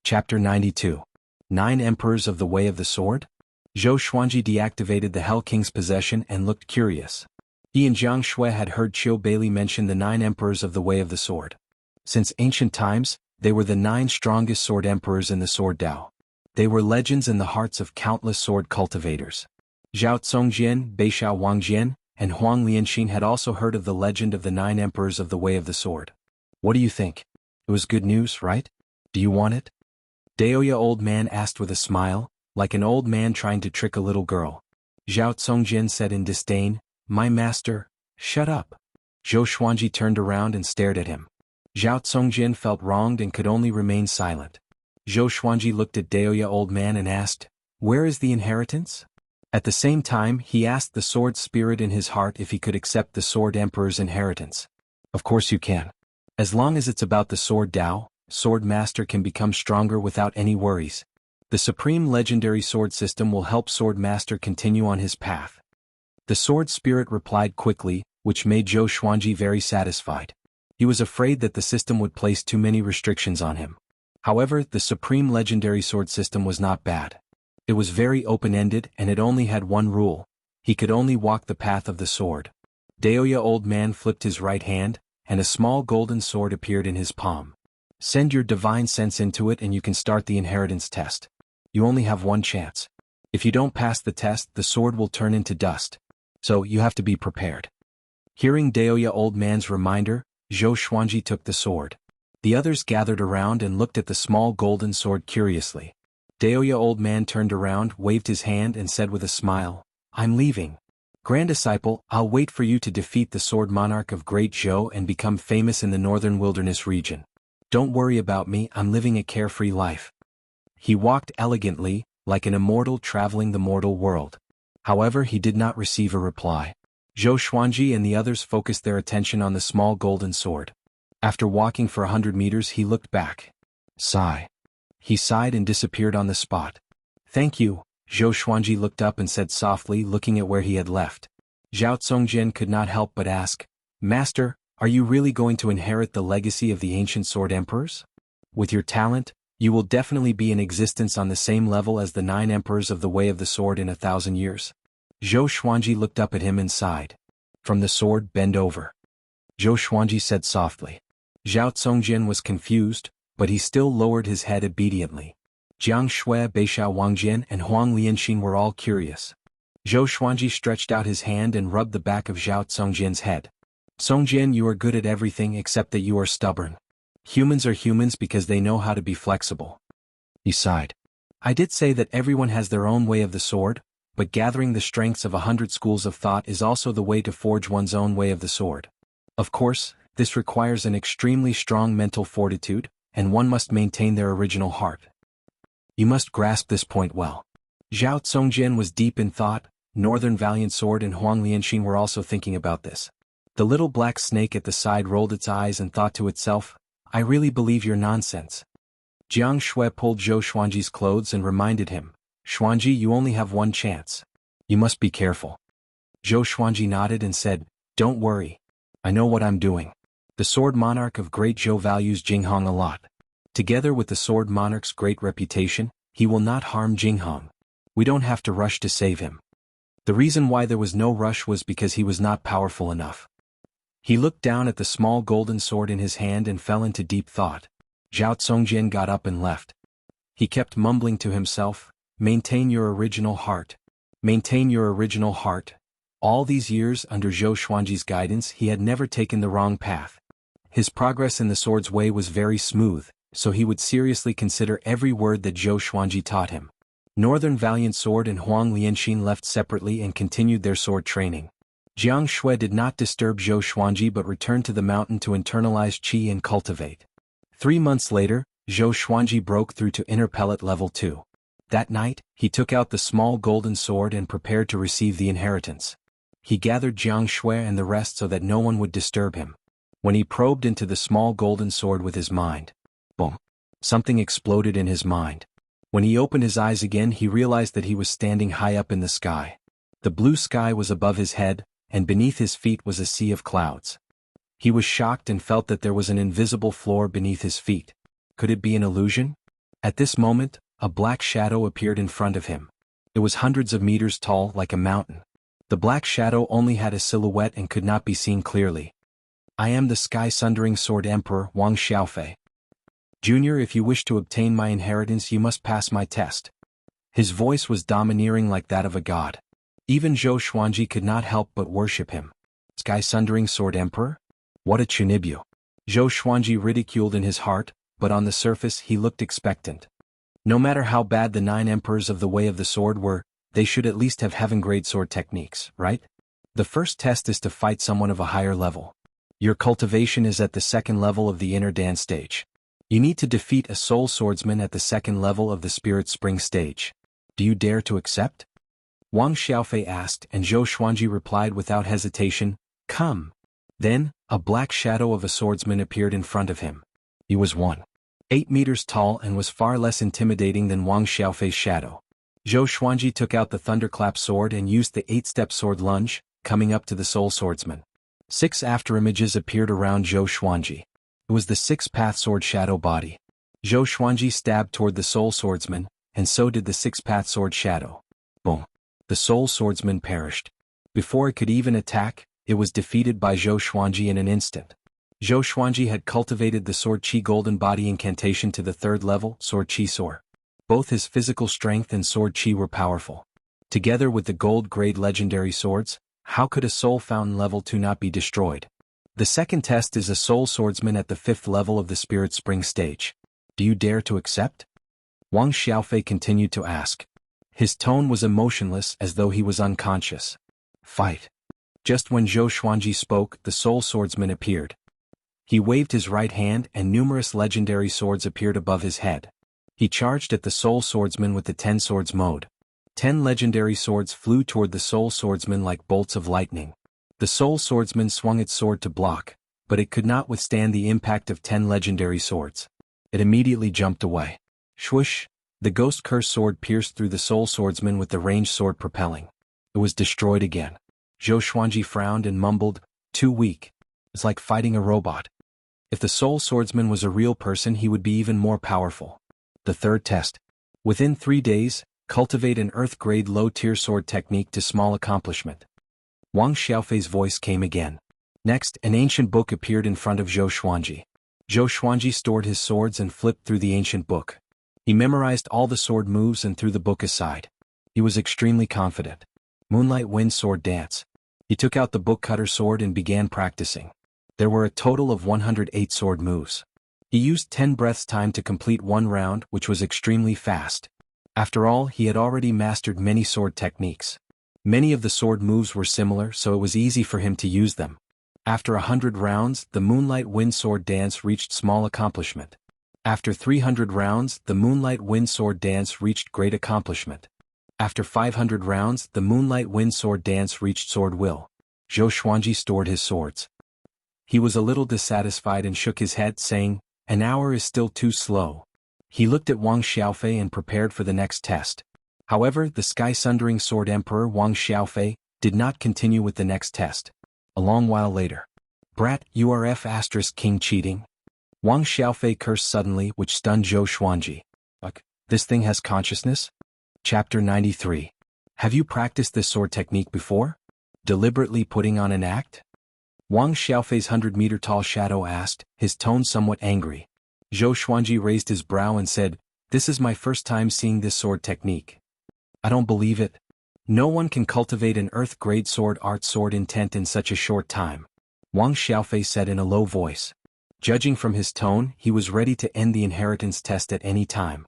Chapter 92. 9 Emperors of the Way of the Sword? Zhou Xuanji deactivated the Hell King's possession and looked curious. He and Jiang Shui had heard Qiu Beili mention the 9 Emperors of the Way of the Sword. Since ancient times, they were the 9 strongest sword emperors in the Sword Dao. They were legends in the hearts of countless sword cultivators. Zhao Congjian, Beishao Wangjian, and Huang Lianxin had also heard of the legend of the 9 Emperors of the Way of the Sword. What do you think? It was good news, right? Do you want it? Daoya old man asked with a smile, like an old man trying to trick a little girl. Zhao Congjian said in disdain, "My master, shut up." Zhou Xuanji turned around and stared at him. Zhao Congjian felt wronged and could only remain silent. Zhou Xuanji looked at Daoya old man and asked, "Where is the inheritance?" At the same time, he asked the sword spirit in his heart if he could accept the sword emperor's inheritance. Of course you can. As long as it's about the sword Dao, Sword Master can become stronger without any worries. The supreme legendary sword system will help Sword Master continue on his path. The sword spirit replied quickly, which made Zhou Xuanji very satisfied. He was afraid that the system would place too many restrictions on him. However, the supreme legendary sword system was not bad. It was very open-ended and it only had one rule. He could only walk the path of the sword. Daoya old man flipped his right hand, and a small golden sword appeared in his palm. Send your divine sense into it and you can start the inheritance test. You only have one chance. If you don't pass the test, the sword will turn into dust. So you have to be prepared. Hearing Daoya old man's reminder, Zhou Xuanji took the sword. The others gathered around and looked at the small golden sword curiously. Daoya old man turned around, waved his hand and said with a smile, "I'm leaving. Grand Disciple, I'll wait for you to defeat the sword monarch of Great Zhou and become famous in the northern wilderness region. Don't worry about me, I'm living a carefree life." He walked elegantly, like an immortal traveling the mortal world. However, he did not receive a reply. Zhou Xuanji and the others focused their attention on the small golden sword. After walking for 100 meters he looked back. Sigh. He sighed and disappeared on the spot. "Thank you," Zhou Xuanji looked up and said softly, looking at where he had left. Zhao Congjian could not help but ask, "Master, are you really going to inherit the legacy of the ancient sword emperors? With your talent, you will definitely be in existence on the same level as the 9 emperors of the Way of the Sword in 1,000 years. Zhou Xuanji looked up at him and sighed. "From the sword, bend over," Zhou Xuanji said softly. Zhao Congjian was confused, but he still lowered his head obediently. Jiang Shui, Beishao Wangjian and Huang Lianxin were all curious. Zhou Xuanji stretched out his hand and rubbed the back of Zhao Congjian's head. "Congjian, you are good at everything except that you are stubborn. Humans are humans because they know how to be flexible." He sighed. "I did say that everyone has their own way of the sword, but gathering the strengths of 100 schools of thought is also the way to forge one's own way of the sword. Of course, this requires an extremely strong mental fortitude, and one must maintain their original heart. You must grasp this point well." Zhao Congjian was deep in thought. Northern Valiant Sword and Huang Lianxin were also thinking about this. The little black snake at the side rolled its eyes and thought to itself, "I really believe your nonsense." Jiang Shui pulled Zhou Xuanji's clothes and reminded him, "Xuanji, you only have one chance. You must be careful." Zhou Xuanji nodded and said, "Don't worry. I know what I'm doing. The sword monarch of Great Zhou values Jinghong a lot. Together with the sword monarch's great reputation, he will not harm Jinghong. We don't have to rush to save him." The reason why there was no rush was because he was not powerful enough. He looked down at the small golden sword in his hand and fell into deep thought. Zhao Congjian got up and left. He kept mumbling to himself, "Maintain your original heart. Maintain your original heart." All these years under Zhou Xuanji's guidance he had never taken the wrong path. His progress in the sword's way was very smooth, so he would seriously consider every word that Zhou Xuanji taught him. Northern Valiant Sword and Huang Lianxin left separately and continued their sword training. Jiang Shui did not disturb Zhou Xuanji but returned to the mountain to internalize qi and cultivate. 3 months later, Zhou Xuanji broke through to inner pellet level 2. That night, he took out the small golden sword and prepared to receive the inheritance. He gathered Jiang Shui and the rest so that no one would disturb him. When he probed into the small golden sword with his mind, boom! Something exploded in his mind. When he opened his eyes again he realized that he was standing high up in the sky. The blue sky was above his head, and beneath his feet was a sea of clouds. He was shocked and felt that there was an invisible floor beneath his feet. Could it be an illusion? At this moment, a black shadow appeared in front of him. It was hundreds of meters tall like a mountain. The black shadow only had a silhouette and could not be seen clearly. I am the Sky-Sundering Sword Emperor Wang Xiaofei. Junior, if you wish to obtain my inheritance you must pass my test. His voice was domineering like that of a god. Even Zhou Xuanji could not help but worship him. Sky-Sundering Sword Emperor? What a chunibyo. Zhou Xuanji ridiculed in his heart, but on the surface he looked expectant. No matter how bad the 9 emperors of the Way of the Sword were, they should at least have heaven-grade sword techniques, right? The first test is to fight someone of a higher level. Your cultivation is at the second level of the inner dance stage. You need to defeat a soul swordsman at the second level of the spirit spring stage. Do you dare to accept? Wang Xiaofei asked, and Zhou Xuanji replied without hesitation, come. Then, a black shadow of a swordsman appeared in front of him. He was 1.8 meters tall and was far less intimidating than Wang Xiaofei's shadow. Zhou Xuanji took out the thunderclap sword and used the 8-step sword lunge, coming up to the soul swordsman. 6 afterimages appeared around Zhou Xuanji. It was the 6-path sword shadow body. Zhou Xuanji stabbed toward the soul swordsman, and so did the 6-path sword shadow. Boom. The soul swordsman perished. Before it could even attack, it was defeated by Zhou Xuanji in an instant. Zhou Xuanji had cultivated the Sword Qi Golden Body incantation to the 3rd level, Sword Qi Soar. Both his physical strength and Sword Qi were powerful. Together with the gold-grade legendary swords, how could a Soul Fountain level 2 not be destroyed? The second test is a Soul Swordsman at the 5th level of the Spirit Spring stage. Do you dare to accept? Wang Xiaofei continued to ask. His tone was emotionless as though he was unconscious. Fight. Just when Zhou Xuanji spoke, the Soul Swordsman appeared. He waved his right hand and numerous legendary swords appeared above his head. He charged at the Soul Swordsman with the 10 swords mode. 10 legendary swords flew toward the Soul Swordsman like bolts of lightning. The Soul Swordsman swung its sword to block, but it could not withstand the impact of 10 legendary swords. It immediately jumped away. Swoosh! The Ghost Curse sword pierced through the Soul Swordsman with the ranged sword propelling. It was destroyed again. Zhou Xuanji frowned and mumbled, too weak. It's like fighting a robot. If the Soul Swordsman was a real person he would be even more powerful. The third test. Within 3 days, cultivate an Earth-grade low-tier sword technique to small accomplishment. Wang Xiaofei's voice came again. Next, an ancient book appeared in front of Zhou Xuanji. Zhou Xuanji stored his swords and flipped through the ancient book. He memorized all the sword moves and threw the book aside. He was extremely confident. Moonlight Wind Sword Dance. He took out the book cutter sword and began practicing. There were a total of 108 sword moves. He used 10 breaths time to complete 1 round, which was extremely fast. After all, he had already mastered many sword techniques. Many of the sword moves were similar, so it was easy for him to use them. After 100 rounds, the Moonlight Wind Sword Dance reached small accomplishment. After 300 rounds, the Moonlight Wind Sword Dance reached great accomplishment. After 500 rounds, the Moonlight Wind Sword Dance reached sword will. Zhou Xuanji stored his swords. He was a little dissatisfied and shook his head, saying, an hour is still too slow. He looked at Wang Xiaofei and prepared for the next test. However, the Sky-Sundering Sword Emperor Wang Xiaofei did not continue with the next test. A long while later. Brat, you are King cheating? Wang Xiaofei cursed suddenly, which stunned Zhou Xuanji. This thing has consciousness? Chapter 93. Have you practiced this sword technique before? Deliberately putting on an act? Wang Xiaofei's 100-meter-tall shadow asked, his tone somewhat angry. Zhou Xuanji raised his brow and said, this is my first time seeing this sword technique. I don't believe it. No one can cultivate an Earth-grade sword art sword intent in such a short time. Wang Xiaofei said in a low voice. Judging from his tone, he was ready to end the inheritance test at any time.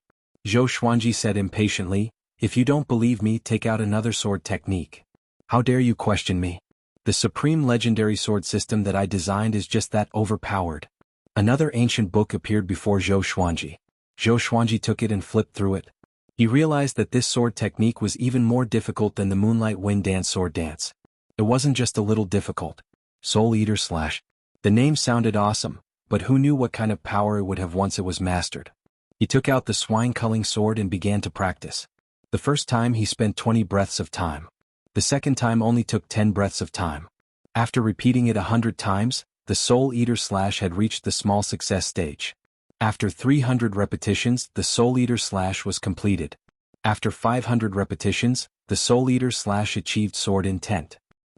Zhou Xuanji said impatiently, if you don't believe me, take out another sword technique. How dare you question me? The supreme legendary sword system that I designed is just that overpowered. Another ancient book appeared before Zhou Xuanji. Zhou Xuanji took it and flipped through it. He realized that this sword technique was even more difficult than the Moonlight Wind Dance sword dance. It wasn't just a little difficult. Soul Eater / The name sounded awesome, but who knew what kind of power it would have once it was mastered. He took out the swine-culling sword and began to practice. The first time he spent 20 breaths of time. The second time only took 10 breaths of time. After repeating it 100 times, the Soul Eater / had reached the small success stage. After 300 repetitions, the Soul Eater slash was completed. After 500 repetitions, the Soul Eater slash achieved sword intent.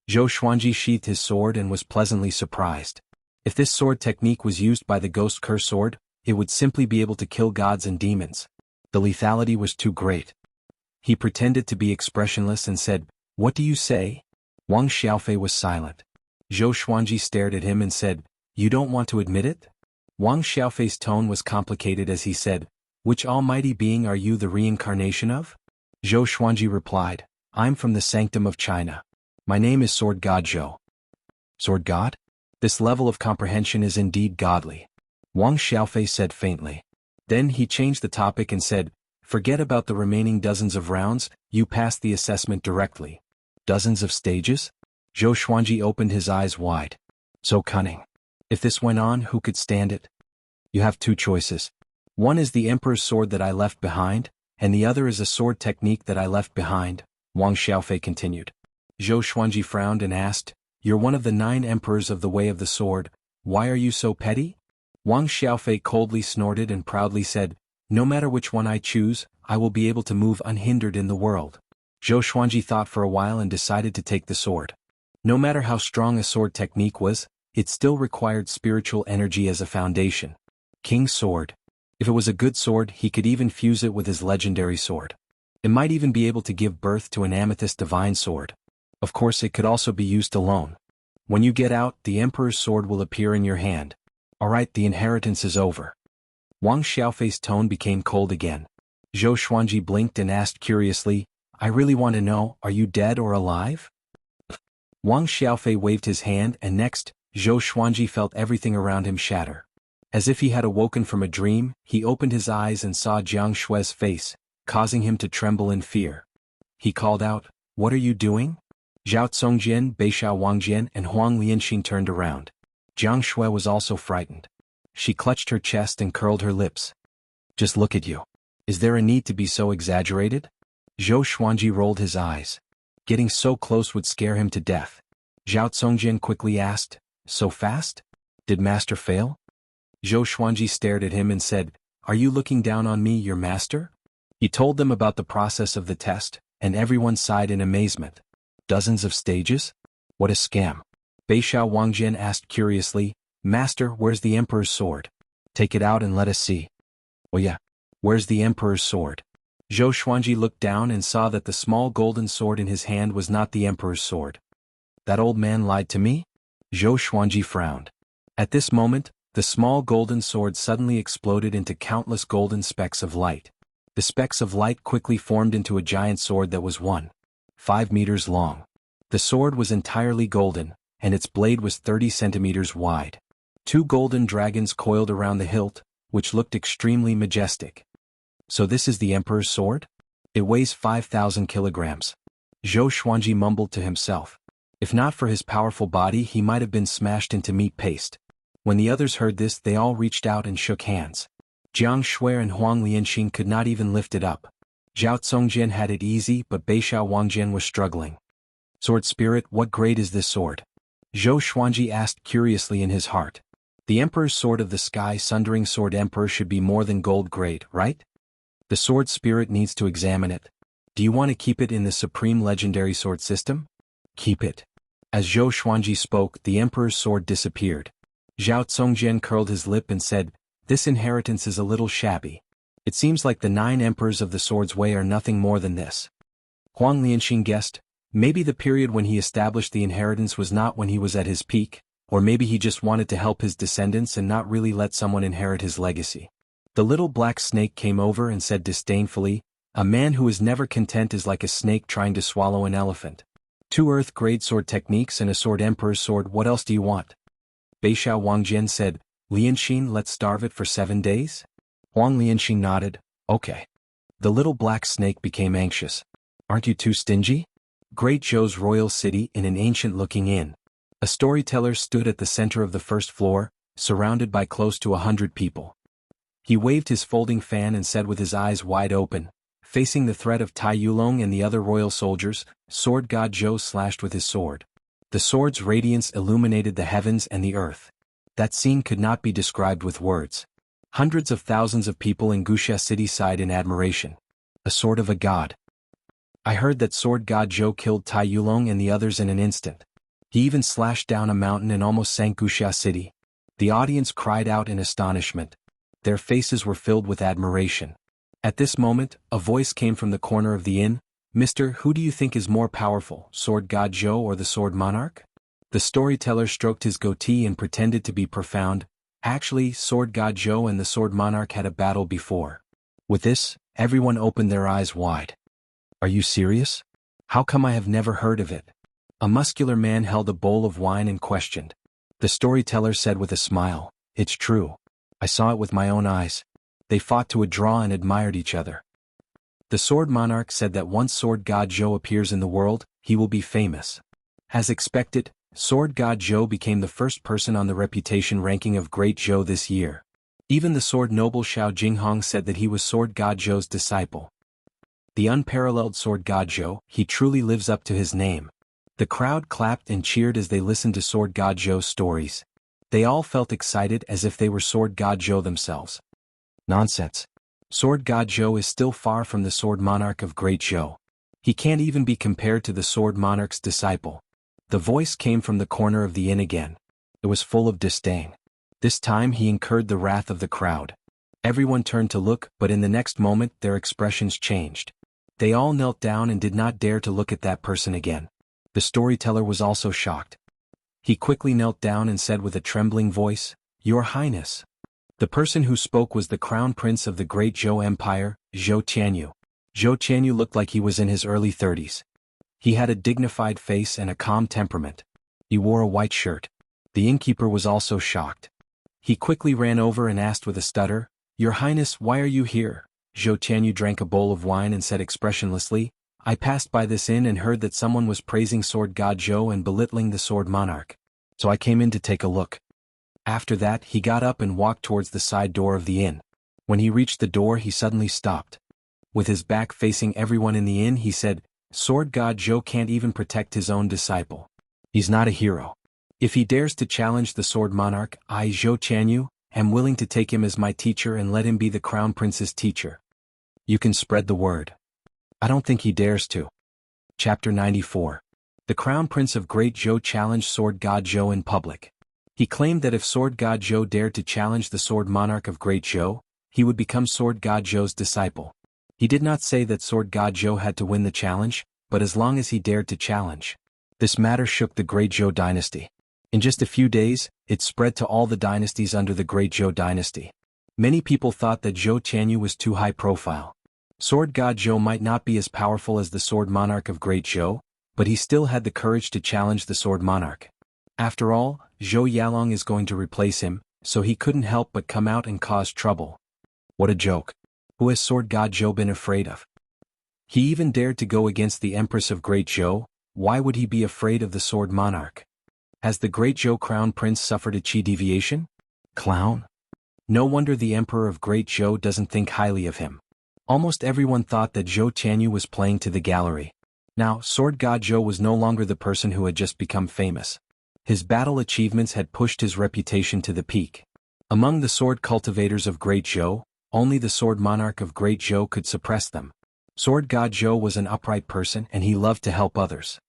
Zhou Xuanji sheathed his sword and was pleasantly surprised. If this sword technique was used by the Ghost Curse sword, it would simply be able to kill gods and demons. The lethality was too great. He pretended to be expressionless and said, "What do you say?" Wang Xiaofei was silent. Zhou Xuanji stared at him and said, "You don't want to admit it?" Wang Xiaofei's tone was complicated as he said, "Which almighty being are you the reincarnation of?" Zhou Xuanji replied, "I'm from the sanctum of China. My name is Sword God Zhou." Sword God? This level of comprehension is indeed godly. Wang Xiaofei said faintly. Then he changed the topic and said, "Forget about the remaining dozens of rounds, you passed the assessment directly." Dozens of stages? Zhou Xuanji opened his eyes wide. So cunning. If this went on, who could stand it? You have two choices. One is the Emperor's sword that I left behind, and the other is a sword technique that I left behind, Wang Xiaofei continued. Zhou Xuanji frowned and asked, "You're one of the 9 emperors of the way of the sword, why are you so petty?" Wang Xiaofei coldly snorted and proudly said, "No matter which one I choose, I will be able to move unhindered in the world." Zhou Xuanji thought for a while and decided to take the sword. No matter how strong a sword technique was, it still required spiritual energy as a foundation. King's sword. If it was a good sword, he could even fuse it with his legendary sword. It might even be able to give birth to an amethyst divine sword. Of course, it could also be used alone. When you get out, the Emperor's sword will appear in your hand. Alright, the inheritance is over. Wang Xiaofei's tone became cold again. Zhou Xuanji blinked and asked curiously, "I really want to know, are you dead or alive?" Wang Xiaofei waved his hand and next, Zhou Xuanji felt everything around him shatter. As if he had awoken from a dream, he opened his eyes and saw Jiang Shue's face, causing him to tremble in fear. He called out, "What are you doing?" Zhao Congjian, Beishao Wangjian and Huang Lianxing turned around. Jiang Shui was also frightened. She clutched her chest and curled her lips. "Just look at you. Is there a need to be so exaggerated?" Zhou Xuanji rolled his eyes. Getting so close would scare him to death. Zhao Congjian quickly asked, "So fast? Did master fail?" Zhou Xuanji stared at him and said, "Are you looking down on me, your master?" He told them about the process of the test, and everyone sighed in amazement. Dozens of stages? What a scam. Beishao Wangjian asked curiously, "Master, where's the Emperor's sword? Take it out and let us see." "Oh yeah. Where's the Emperor's sword?" Zhou Xuanji looked down and saw that the small golden sword in his hand was not the Emperor's sword. That old man lied to me? Zhou Xuanji frowned. At this moment, the small golden sword suddenly exploded into countless golden specks of light. The specks of light quickly formed into a giant sword that was 1.5 meters long. The sword was entirely golden, and its blade was 30 centimeters wide. 2 golden dragons coiled around the hilt, which looked extremely majestic. So this is the Emperor's sword? It weighs 5,000 kilograms. Zhou Xuanji mumbled to himself. If not for his powerful body, he might have been smashed into meat paste. When the others heard this, they all reached out and shook hands. Jiang Shui and Huang Lianxing could not even lift it up. Zhao Congjian had it easy, but Beishao Wangjian was struggling. "Sword spirit, what grade is this sword?" Zhou Xuanji asked curiously in his heart. The Emperor's sword of the sky sundering sword emperor should be more than gold grade, right? The sword spirit needs to examine it. Do you want to keep it in the supreme legendary sword system? Keep it. As Zhou Xuanji spoke, the Emperor's sword disappeared. Zhao Congjian curled his lip and said, "This inheritance is a little shabby. It seems like the 9 emperors of the sword's way are nothing more than this." Huang Lianxing guessed, maybe the period when he established the inheritance was not when he was at his peak, or maybe he just wanted to help his descendants and not really let someone inherit his legacy. The little black snake came over and said disdainfully, "A man who is never content is like a snake trying to swallow an elephant. 2 earth-grade sword techniques and a sword emperor's sword, what else do you want?" Beishao Wangjian said, "Lianxing, let's starve it for 7 days?" Huang Lianxing nodded, "Okay." The little black snake became anxious. "Aren't you too stingy?" Great Zhou's royal city in an ancient-looking inn. A storyteller stood at the center of the first floor, surrounded by close to 100 people. He waved his folding fan and said with his eyes wide open, facing the threat of Tai Yulong and the other royal soldiers, "Sword God Zhou slashed with his sword." The sword's radiance illuminated the heavens and the earth. That scene could not be described with words. Hundreds of thousands of people in Wuxia City sighed in admiration. A sword of a god. I heard that sword god Zhou killed Tai Yulong and the others in an instant. He even slashed down a mountain and almost sank Wuxia City. The audience cried out in astonishment. Their faces were filled with admiration. At this moment, a voice came from the corner of the inn. Mister, who do you think is more powerful, sword god Zhou or the sword monarch? The storyteller stroked his goatee and pretended to be profound. Actually, sword god Zhou and the sword monarch had a battle before. With this, everyone opened their eyes wide. Are you serious? How come I have never heard of it? A muscular man held a bowl of wine and questioned. The storyteller said with a smile, It's true. I saw it with my own eyes. They fought to a draw and admired each other. The sword monarch said that once sword god Zhou appears in the world, he will be famous. As expected, sword god Zhou became the first person on the reputation ranking of Great Zhou this year. Even the sword noble Xiao Jinghong said that he was sword god Zhou's disciple. The unparalleled sword god Zhou, he truly lives up to his name. The crowd clapped and cheered as they listened to sword god Zhou's stories. They all felt excited as if they were sword god Zhou themselves. Nonsense. Sword god Zhou is still far from the sword monarch of Great Zhou. He can't even be compared to the sword monarch's disciple. The voice came from the corner of the inn again. It was full of disdain. This time he incurred the wrath of the crowd. Everyone turned to look, but in the next moment their expressions changed. They all knelt down and did not dare to look at that person again. The storyteller was also shocked. He quickly knelt down and said with a trembling voice, Your Highness. The person who spoke was the crown prince of the Great Zhou Empire, Zhou Qianyu. Zhou Qianyu looked like he was in his early 30s. He had a dignified face and a calm temperament. He wore a white shirt. The innkeeper was also shocked. He quickly ran over and asked with a stutter, Your Highness, why are you here? Zhou Qianyu drank a bowl of wine and said expressionlessly, I passed by this inn and heard that someone was praising sword god Zhou and belittling the sword monarch. So I came in to take a look. After that, he got up and walked towards the side door of the inn. When he reached the door, he suddenly stopped. With his back facing everyone in the inn, he said, Sword god Zhou can't even protect his own disciple. He's not a hero. If he dares to challenge the sword monarch, I, Zhou Qianyu, am willing to take him as my teacher and let him be the crown prince's teacher. You can spread the word. I don't think he dares to. Chapter 94. The crown prince of Great Zhou challenged sword god Zhou in public. He claimed that if sword god Zhou dared to challenge the sword monarch of Great Zhou, he would become sword god Zhou's disciple. He did not say that sword god Zhou had to win the challenge, but as long as he dared to challenge. This matter shook the Great Zhou dynasty. In just a few days, it spread to all the dynasties under the Great Zhou dynasty. Many people thought that Zhou Qianyu was too high profile. Sword god Zhou might not be as powerful as the sword monarch of Great Zhou, but he still had the courage to challenge the sword monarch. After all, Zhou Yalong is going to replace him, so he couldn't help but come out and cause trouble. What a joke. Who has sword god Zhou been afraid of? He even dared to go against the Empress of Great Zhou. Why would he be afraid of the sword monarch? Has the Great Zhou crown prince suffered a chi deviation? Clown? No wonder the Emperor of Great Zhou doesn't think highly of him. Almost everyone thought that Zhou Qianyu was playing to the gallery. Now, sword god Zhou was no longer the person who had just become famous. His battle achievements had pushed his reputation to the peak. Among the sword cultivators of Great Zhou, only the sword monarch of Great Zhou could suppress them. Sword god Zhou was an upright person and he loved to help others.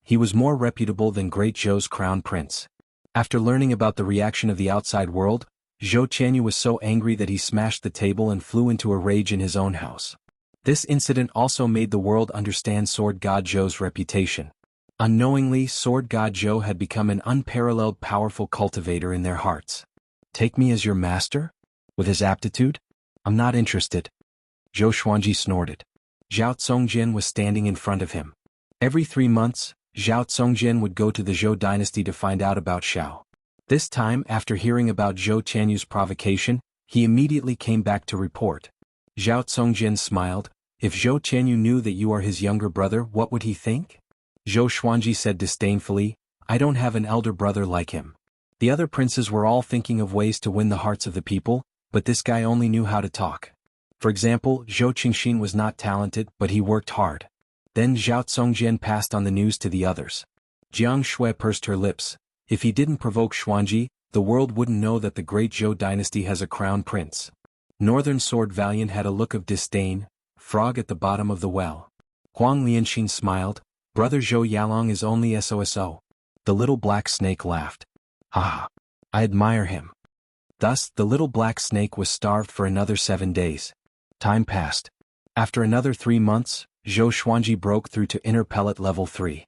He was more reputable than Great Zhou's crown prince. After learning about the reaction of the outside world, Zhou Qianyu was so angry that he smashed the table and flew into a rage in his own house. This incident also made the world understand sword god Zhou's reputation. Unknowingly, sword god Zhou had become an unparalleled powerful cultivator in their hearts. Take me as your master? With his aptitude? I'm not interested. Zhou Xuanji snorted. Zhao Tsongjian was standing in front of him. Every 3 months, Zhao Tsongjian would go to the Zhou dynasty to find out about Xiao. This time, after hearing about Zhou Qianyu's provocation, he immediately came back to report. Zhao Tsongjian smiled. If Zhou Qianyu knew that you are his younger brother, what would he think? Zhou Xuanji said disdainfully, I don't have an elder brother like him. The other princes were all thinking of ways to win the hearts of the people, but this guy only knew how to talk. For example, Zhou Qingxin was not talented, but he worked hard. Then Zhao Tsongjian passed on the news to the others. Jiang Shui pursed her lips. If he didn't provoke Xuanji, the world wouldn't know that the Great Zhou dynasty has a crown prince. Northern Sword Valiant had a look of disdain, frog at the bottom of the well. Huang Lianxin smiled, Brother Zhou Yalong is only SOSO. The little black snake laughed. Ha! I admire him. Thus, the little black snake was starved for another 7 days. Time passed. After another 3 months, Zhou Xuanji broke through to inner pellet level 3.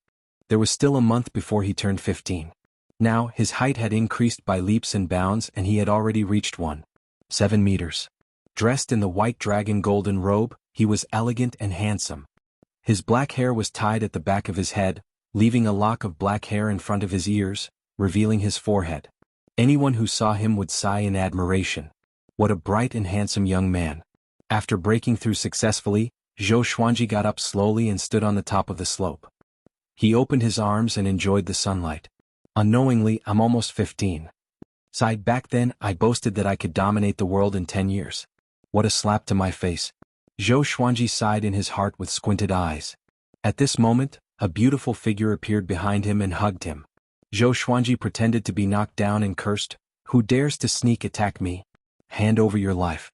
There was still a month before he turned 15. Now, his height had increased by leaps and bounds and he had already reached 1.7 meters. Dressed in the white dragon golden robe, he was elegant and handsome. His black hair was tied at the back of his head, leaving a lock of black hair in front of his ears, revealing his forehead. Anyone who saw him would sigh in admiration. What a bright and handsome young man. After breaking through successfully, Zhou Xuanji got up slowly and stood on the top of the slope. He opened his arms and enjoyed the sunlight. Unknowingly, I'm almost 15. Sighed back then, I boasted that I could dominate the world in 10 years. What a slap to my face. Zhou Xuanji sighed in his heart with squinted eyes. At this moment, a beautiful figure appeared behind him and hugged him. Zhou Xuanji pretended to be knocked down and cursed, "Who dares to sneak attack me? Hand over your life."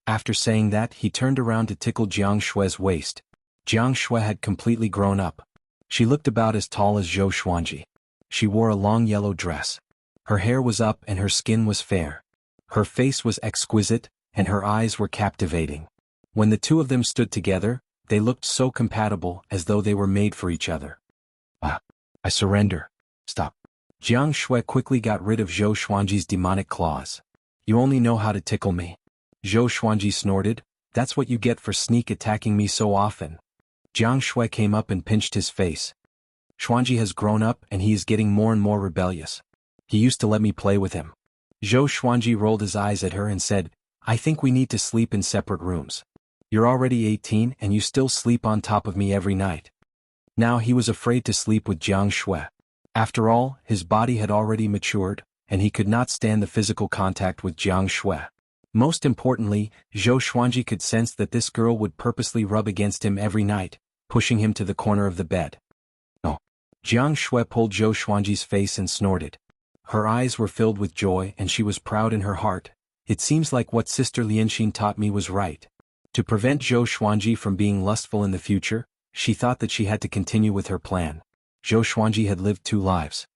After saying that, he turned around to tickle Jiang Shue's waist. Jiang Shue had completely grown up. She looked about as tall as Zhou Xuanji. She wore a long yellow dress. Her hair was up and her skin was fair. Her face was exquisite, and her eyes were captivating. When the two of them stood together, they looked so compatible as though they were made for each other. I surrender. Stop. Jiang Shue quickly got rid of Zhou Xuanji's demonic claws. You only know how to tickle me. Zhou Xuanji snorted, that's what you get for sneak attacking me so often. Jiang Shue came up and pinched his face. Xuanji has grown up and he is getting more and more rebellious. He used to let me play with him. Zhou Xuanji rolled his eyes at her and said, I think we need to sleep in separate rooms. You're already 18 and you still sleep on top of me every night. Now he was afraid to sleep with Jiang Shue. After all, his body had already matured, and he could not stand the physical contact with Jiang Shue. Most importantly, Zhou Xuanji could sense that this girl would purposely rub against him every night, pushing him to the corner of the bed. No. Jiang Shue pulled Zhou Xuanji's face and snorted. Her eyes were filled with joy and she was proud in her heart. It seems like what Sister Lianxin taught me was right. To prevent Zhou Xuanji from being lustful in the future, she thought that she had to continue with her plan. Zhou Xuanji had lived 2 lives.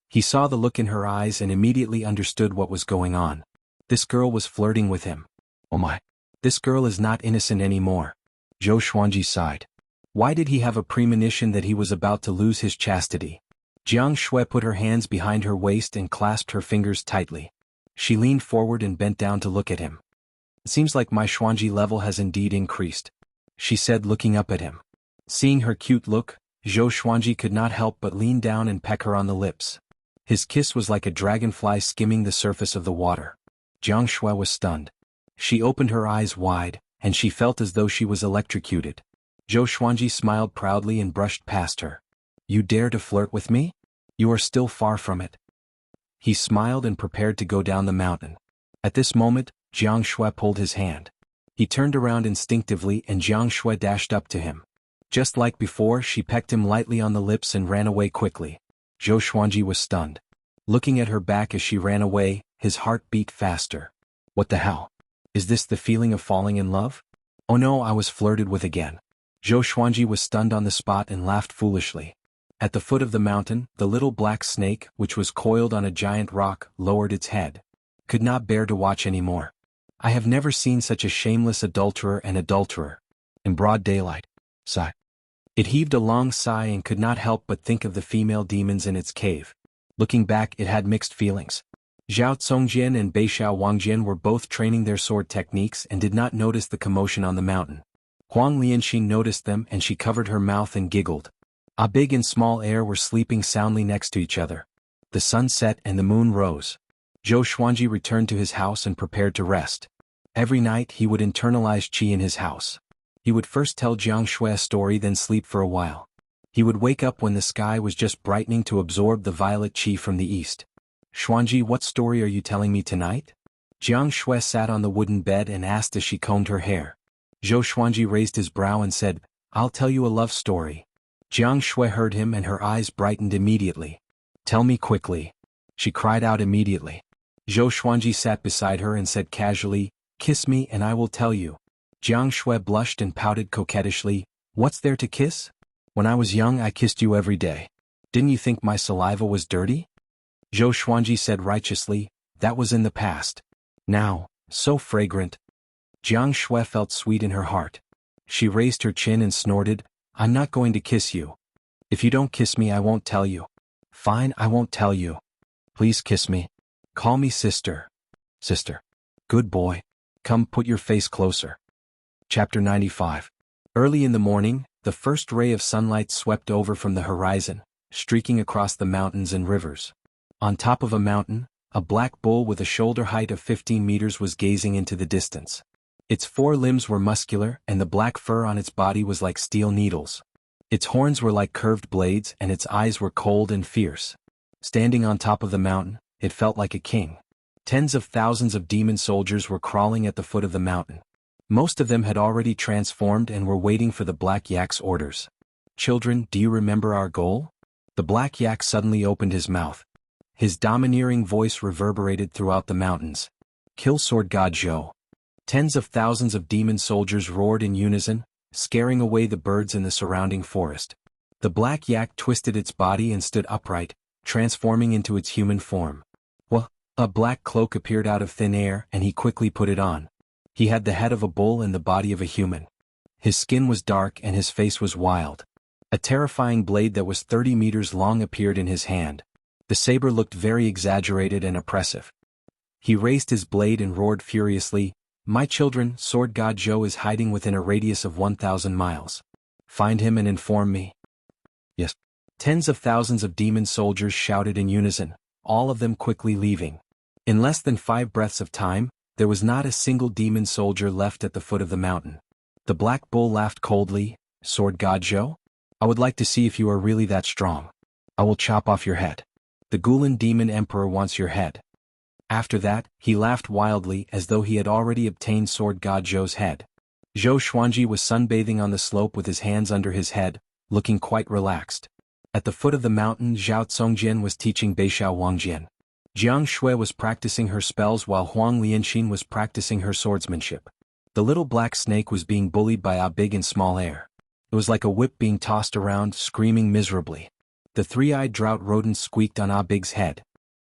He saw the look in her eyes and immediately understood what was going on. This girl was flirting with him. Oh my. This girl is not innocent anymore. Zhou Xuanji sighed. Why did he have a premonition that he was about to lose his chastity? Jiang Shue put her hands behind her waist and clasped her fingers tightly. She leaned forward and bent down to look at him. It seems like my Xuanji level has indeed increased, she said looking up at him. Seeing her cute look, Zhou Xuanji could not help but lean down and peck her on the lips. His kiss was like a dragonfly skimming the surface of the water. Jiang Shue was stunned. She opened her eyes wide, and she felt as though she was electrocuted. Zhou Xuanji smiled proudly and brushed past her. You dare to flirt with me? You are still far from it. He smiled and prepared to go down the mountain. At this moment, Jiang Shue pulled his hand. He turned around instinctively and Jiang Shue dashed up to him. Just like before, she pecked him lightly on the lips and ran away quickly. Zhou Xuanji was stunned. Looking at her back as she ran away, his heart beat faster. What the hell? Is this the feeling of falling in love? Oh no, I was flirted with again. Zhou Xuanji was stunned on the spot and laughed foolishly. At the foot of the mountain, the little black snake, which was coiled on a giant rock, lowered its head. Could not bear to watch any more. I have never seen such a shameless adulterer and adulterer. In broad daylight. Sigh. It heaved a long sigh and could not help but think of the female demons in its cave. Looking back, it had mixed feelings. Zhao Congjian and Beixiao Wangjian were both training their sword techniques and did not notice the commotion on the mountain. Huang Lianxin noticed them and she covered her mouth and giggled. A big and small air were sleeping soundly next to each other. The sun set and the moon rose. Zhou Xuanji returned to his house and prepared to rest. Every night he would internalize qi in his house. He would first tell Jiang Shue a story, then sleep for a while. He would wake up when the sky was just brightening to absorb the violet qi from the east. Xuanji, what story are you telling me tonight? Jiang Shue sat on the wooden bed and asked as she combed her hair. Zhou Xuanji raised his brow and said, I'll tell you a love story. Jiang Shue heard him and her eyes brightened immediately. Tell me quickly. She cried out immediately. Zhou Xuanji sat beside her and said casually, Kiss me and I will tell you. Jiang Shui blushed and pouted coquettishly. What's there to kiss? When I was young I kissed you every day. Didn't you think my saliva was dirty? Zhou Xuanji said righteously, that was in the past. Now, so fragrant. Jiang Shui felt sweet in her heart. She raised her chin and snorted, I'm not going to kiss you. If you don't kiss me I won't tell you. Fine, I won't tell you. Please kiss me. Call me sister. Sister. Good boy. Come put your face closer. Chapter 95. Early in the morning, the first ray of sunlight swept over from the horizon, streaking across the mountains and rivers. On top of a mountain, a black bull with a shoulder height of 15 meters was gazing into the distance. Its 4 limbs were muscular and the black fur on its body was like steel needles. Its horns were like curved blades and its eyes were cold and fierce. Standing on top of the mountain, it felt like a king. Tens of thousands of demon soldiers were crawling at the foot of the mountain. Most of them had already transformed and were waiting for the Black Yak's orders. Children, do you remember our goal? The Black Yak suddenly opened his mouth. His domineering voice reverberated throughout the mountains. Kill Sword God Zhou. Tens of thousands of demon soldiers roared in unison, scaring away the birds in the surrounding forest. The Black Yak twisted its body and stood upright, transforming into its human form. Well, a black cloak appeared out of thin air and he quickly put it on. He had the head of a bull and the body of a human. His skin was dark and his face was wild. A terrifying blade that was 30 meters long appeared in his hand. The saber looked very exaggerated and oppressive. He raised his blade and roared furiously, My children, Sword God Zhou is hiding within a radius of 1,000 miles. Find him and inform me. Yes. Tens of thousands of demon soldiers shouted in unison, all of them quickly leaving. In less than 5 breaths of time, there was not a single demon soldier left at the foot of the mountain. The black bull laughed coldly, Sword God Zhou? I would like to see if you are really that strong. I will chop off your head. The Gulan demon emperor wants your head. After that, he laughed wildly as though he had already obtained Sword God Zhou's head. Zhou Xuanji was sunbathing on the slope with his hands under his head, looking quite relaxed. At the foot of the mountain Zhao Congjian was teaching Beishao Wangjian. Jiang Shui was practicing her spells while Huang Lianxin was practicing her swordsmanship. The little black snake was being bullied by a big and small air. It was like a whip being tossed around, screaming miserably. The 3-eyed drought rodent squeaked on Big's head.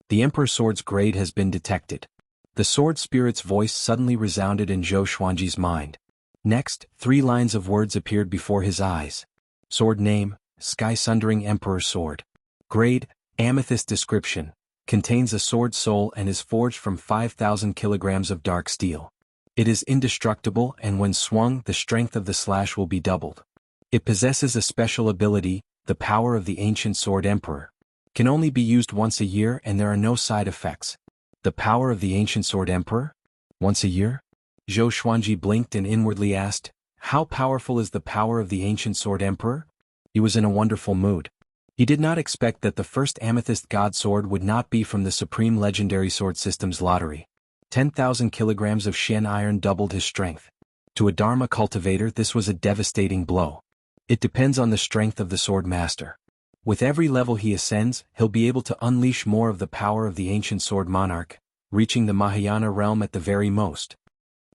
The Emperor's sword's grade has been detected. The sword spirit's voice suddenly resounded in Zhou Xuanji's mind. Next, 3 lines of words appeared before his eyes. Sword name, Sky-Sundering Emperor's Sword. Grade, Amethyst. Description, contains a sword soul and is forged from 5,000 kilograms of dark steel. It is indestructible and when swung the strength of the slash will be doubled. It possesses a special ability, the power of the ancient sword emperor. Can only be used once a year and there are no side effects. The power of the ancient sword emperor? Once a year? Zhou Xuanji blinked and inwardly asked, how powerful is the power of the ancient sword emperor? He was in a wonderful mood. He did not expect that the first amethyst god sword would not be from the Supreme Legendary Sword System's lottery. 10,000 kilograms of Shen iron doubled his strength. To a Dharma cultivator this was a devastating blow. It depends on the strength of the sword master. With every level he ascends, he'll be able to unleash more of the power of the ancient sword monarch, reaching the Mahayana realm at the very most.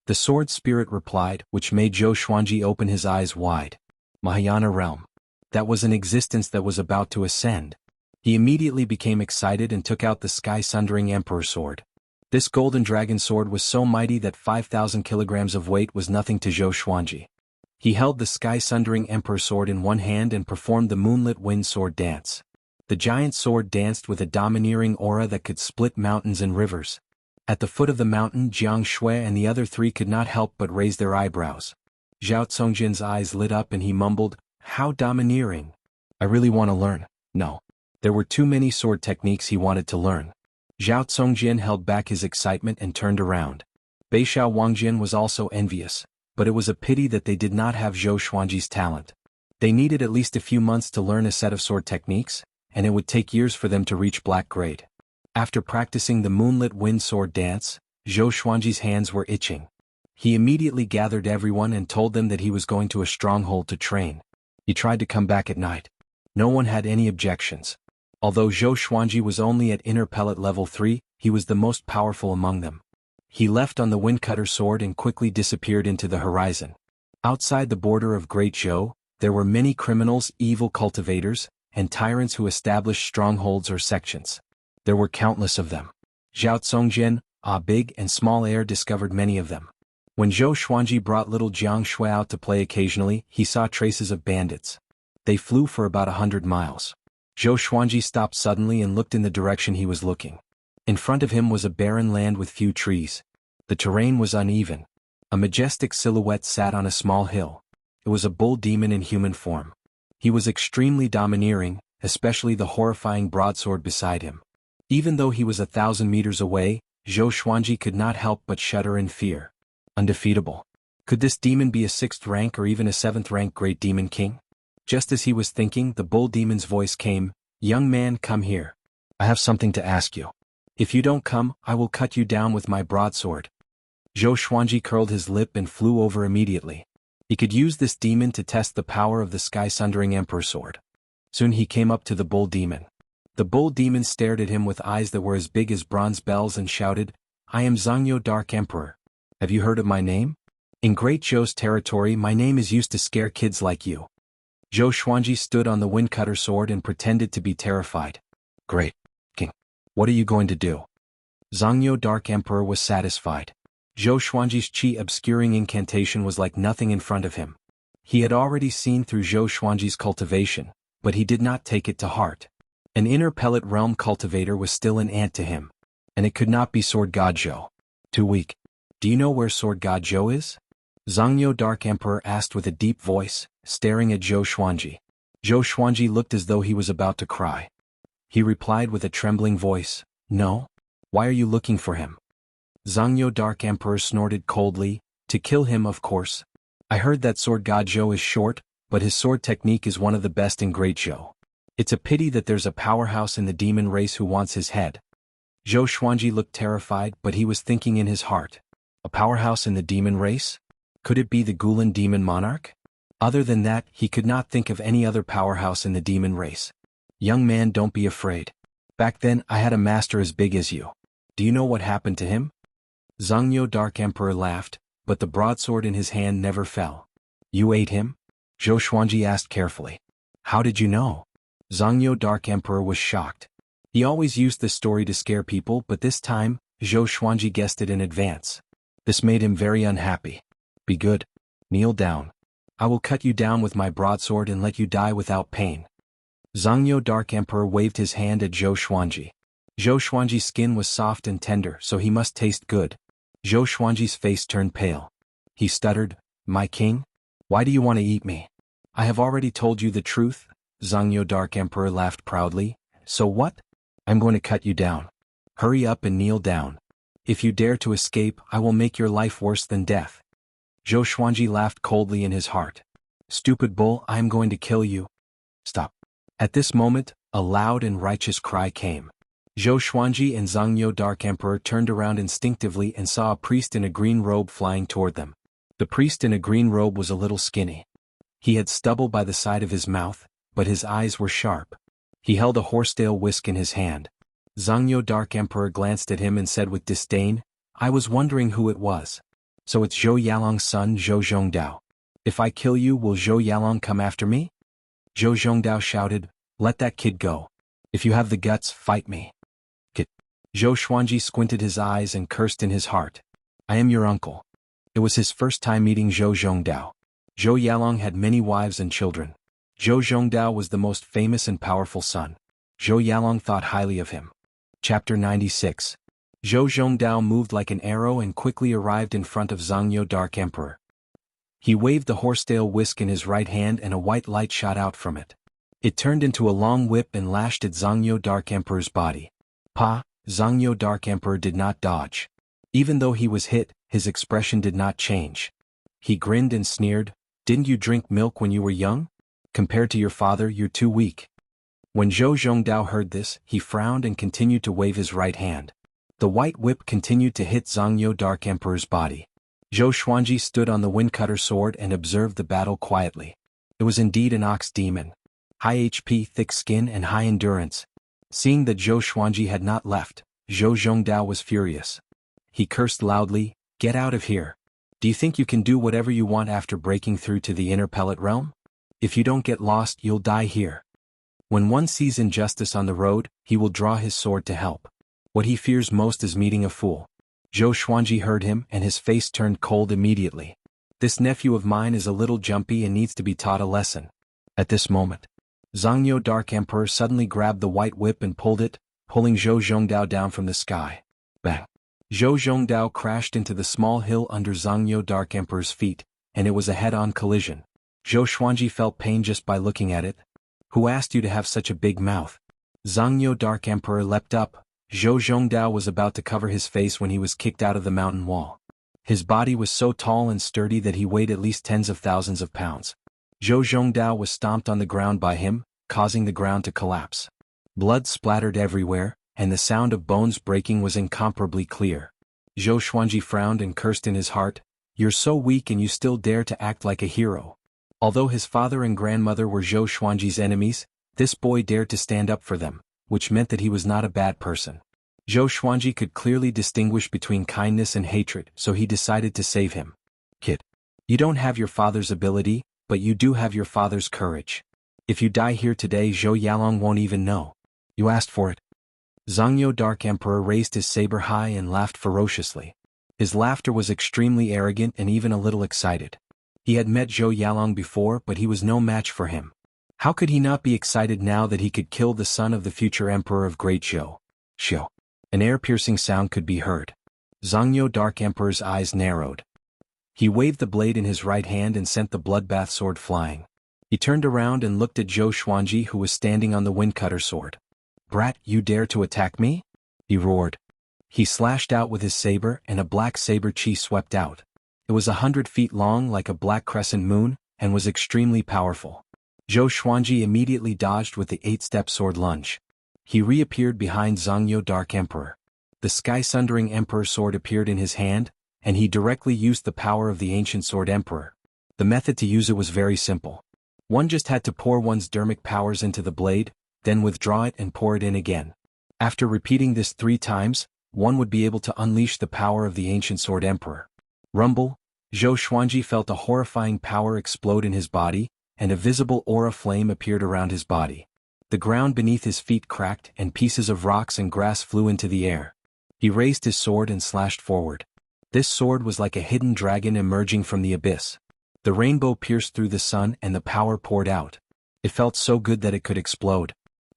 The sword spirit replied, which made Zhou Xuanji open his eyes wide. Mahayana realm. That was an existence that was about to ascend. He immediately became excited and took out the Sky-Sundering Emperor sword. This golden dragon sword was so mighty that 5,000 kilograms of weight was nothing to Zhou Xuanji. He held the Sky-Sundering Emperor sword in one hand and performed the moonlit wind sword dance. The giant sword danced with a domineering aura that could split mountains and rivers. At the foot of the mountain Jiang Shui and the other 3 could not help but raise their eyebrows. Zhao Congjian's eyes lit up and he mumbled, how domineering. I really want to learn. No. There were too many sword techniques he wanted to learn. Zhao Congjian held back his excitement and turned around. Beishao Wangjian was also envious, but it was a pity that they did not have Zhou Xuanji's talent. They needed at least a few months to learn a set of sword techniques, and it would take years for them to reach black grade. After practicing the moonlit wind sword dance, Zhou Xuanji's hands were itching. He immediately gathered everyone and told them that he was going to a stronghold to train. He tried to come back at night. No one had any objections. Although Zhou Xuanji was only at inner pellet level 3, he was the most powerful among them. He left on the windcutter sword and quickly disappeared into the horizon. Outside the border of Great Zhou, there were many criminals, evil cultivators, and tyrants who established strongholds or sections. There were countless of them. Zhao Congjian, big and small heir discovered many of them. When Zhou Xuanji brought little Jiang Shui out to play occasionally, he saw traces of bandits. They flew for about 100 miles. Zhou Xuanji stopped suddenly and looked in the direction he was looking. In front of him was a barren land with few trees. The terrain was uneven. A majestic silhouette sat on a small hill. It was a bull demon in human form. He was extremely domineering, especially the horrifying broadsword beside him. Even though he was 1,000 meters away, Zhou Xuanji could not help but shudder in fear. Undefeatable. Could this demon be a 6th rank or even a 7th rank great demon king? Just as he was thinking, the bull demon's voice came, "Young man, come here. I have something to ask you. If you don't come, I will cut you down with my broadsword." Zhou Xuanji curled his lip and flew over immediately. He could use this demon to test the power of the sky-sundering emperor sword. Soon he came up to the bull demon. The bull demon stared at him with eyes that were as big as bronze bells and shouted, "I am Zhangyo Dark Emperor. Have you heard of my name? In Great Zhou's territory my name is used to scare kids like you." Zhou Xuanji stood on the windcutter sword and pretended to be terrified. "Great King, what are you going to do?" Zhangyo Dark Emperor was satisfied. Zhou Xuanji's chi obscuring incantation was like nothing in front of him. He had already seen through Zhou Xuanji's cultivation, but he did not take it to heart. An inner pellet realm cultivator was still an ant to him. And it could not be Sword God Zhou. Too weak. "Do you know where Sword God Zhou is?" Zhangyo Dark Emperor asked with a deep voice, staring at Zhou Xuanji. Zhou Xuanji looked as though he was about to cry. He replied with a trembling voice, "No? Why are you looking for him?" Zhangyo Dark Emperor snorted coldly, "To kill him, of course. I heard that Sword God Zhou is short, but his sword technique is one of the best in Great Zhou. It's a pity that there's a powerhouse in the demon race who wants his head." Zhou Xuanji looked terrified, but he was thinking in his heart. A powerhouse in the demon race? Could it be the Gulan demon monarch? Other than that, he could not think of any other powerhouse in the demon race. "Young man, don't be afraid. Back then I had a master as big as you. Do you know what happened to him?" Zhangyo Dark Emperor laughed, but the broadsword in his hand never fell. "You ate him?" Zhou Xuanji asked carefully. "How did you know?" Zhangyo Dark Emperor was shocked. He always used this story to scare people, but this time, Zhou Xuanji guessed it in advance. This made him very unhappy. "Be good. Kneel down. I will cut you down with my broadsword and let you die without pain." Zhangyo Dark Emperor waved his hand at Zhou Xuanji. Zhou Xuanji's skin was soft and tender, so he must taste good. Zhou Xuanji's face turned pale. He stuttered, "My king? Why do you want to eat me?" "I have already told you the truth," Zhangyo Dark Emperor laughed proudly. "So what? I'm going to cut you down. Hurry up and kneel down. If you dare to escape, I will make your life worse than death." Zhou Xuanji laughed coldly in his heart. "Stupid bull, I am going to kill you." "Stop." At this moment, a loud and righteous cry came. Zhou Xuanji and Zhangyo Dark Emperor turned around instinctively and saw a priest in a green robe flying toward them. The priest in a green robe was a little skinny. He had stubble by the side of his mouth, but his eyes were sharp. He held a horsetail whisk in his hand. Zhangyo Dark Emperor glanced at him and said with disdain, "I was wondering who it was. So it's Zhou Yalong's son, Zhou Zhongdao. If I kill you, will Zhou Yalong come after me?" Zhou Zhongdao shouted, "Let that kid go. If you have the guts, fight me." "Kid." Zhou Xuanji squinted his eyes and cursed in his heart. "I am your uncle." It was his first time meeting Zhou Zhongdao. Zhou Yalong had many wives and children. Zhou Zhongdao was the most famous and powerful son. Zhou Yalong thought highly of him. Chapter 96. Zhou Zhongdao moved like an arrow and quickly arrived in front of Zhangyo Dark Emperor. He waved the horsetail whisk in his right hand and a white light shot out from it. It turned into a long whip and lashed at Zhangyo Dark Emperor's body. Pa! Zhangyo Dark Emperor did not dodge. Even though he was hit, his expression did not change. He grinned and sneered, "Didn't you drink milk when you were young? Compared to your father, you're too weak." When Zhou Zhongdao heard this, he frowned and continued to wave his right hand. The white whip continued to hit Zhangyo Dark Emperor's body. Zhou Xuanji stood on the windcutter sword and observed the battle quietly. It was indeed an ox demon. High HP, thick skin and high endurance. Seeing that Zhou Xuanji had not left, Zhou Zhongdao was furious. He cursed loudly, "Get out of here. Do you think you can do whatever you want after breaking through to the inner pellet realm? If you don't get lost, you'll die here." When one sees injustice on the road, he will draw his sword to help. What he fears most is meeting a fool. Zhou Xuanji heard him and his face turned cold immediately. "This nephew of mine is a little jumpy and needs to be taught a lesson." At this moment, Zhangyo Dark Emperor suddenly grabbed the white whip and pulled it, pulling Zhou Zhongdao down from the sky. Bang! Zhou Zhongdao crashed into the small hill under Zhangyo Dark Emperor's feet, and it was a head-on collision. Zhou Xuanji felt pain just by looking at it. "Who asked you to have such a big mouth?" Zhangyo Dark Emperor leapt up. Zhou Zhongdao was about to cover his face when he was kicked out of the mountain wall. His body was so tall and sturdy that he weighed at least tens of thousands of pounds. Zhou Zhongdao was stomped on the ground by him, causing the ground to collapse. Blood splattered everywhere, and the sound of bones breaking was incomparably clear. Zhou Xuanji frowned and cursed in his heart, "You're so weak and you still dare to act like a hero." Although his father and grandmother were Zhou Xuanji's enemies, this boy dared to stand up for them, which meant that he was not a bad person. Zhou Xuanji could clearly distinguish between kindness and hatred, so he decided to save him. "Kid, you don't have your father's ability, but you do have your father's courage. If you die here today, Zhou Yalong won't even know. You asked for it." Zhangyo Dark Emperor raised his saber high and laughed ferociously. His laughter was extremely arrogant and even a little excited. He had met Zhou Yalong before, but he was no match for him. How could he not be excited now that he could kill the son of the future emperor of Great Zhou? Zhou. An air-piercing sound could be heard. Zhangyo Dark Emperor's eyes narrowed. He waved the blade in his right hand and sent the bloodbath sword flying. He turned around and looked at Zhou Xuanji, who was standing on the windcutter sword. "Brat, you dare to attack me?" he roared. He slashed out with his saber and a black saber chi swept out. It was 100 feet long like a black crescent moon, and was extremely powerful. Zhou Xuanji immediately dodged with the 8-step sword lunge. He reappeared behind Zhangyo Dark Emperor. The sky-sundering Emperor sword appeared in his hand, and he directly used the power of the ancient sword Emperor. The method to use it was very simple. One just had to pour one's dermic powers into the blade, then withdraw it and pour it in again. After repeating this 3 times, one would be able to unleash the power of the ancient sword Emperor. Rumble! Zhou Xuanji felt a horrifying power explode in his body, and a visible aura flame appeared around his body. The ground beneath his feet cracked and pieces of rocks and grass flew into the air. He raised his sword and slashed forward. This sword was like a hidden dragon emerging from the abyss. The rainbow pierced through the sun and the power poured out. It felt so good that it could explode.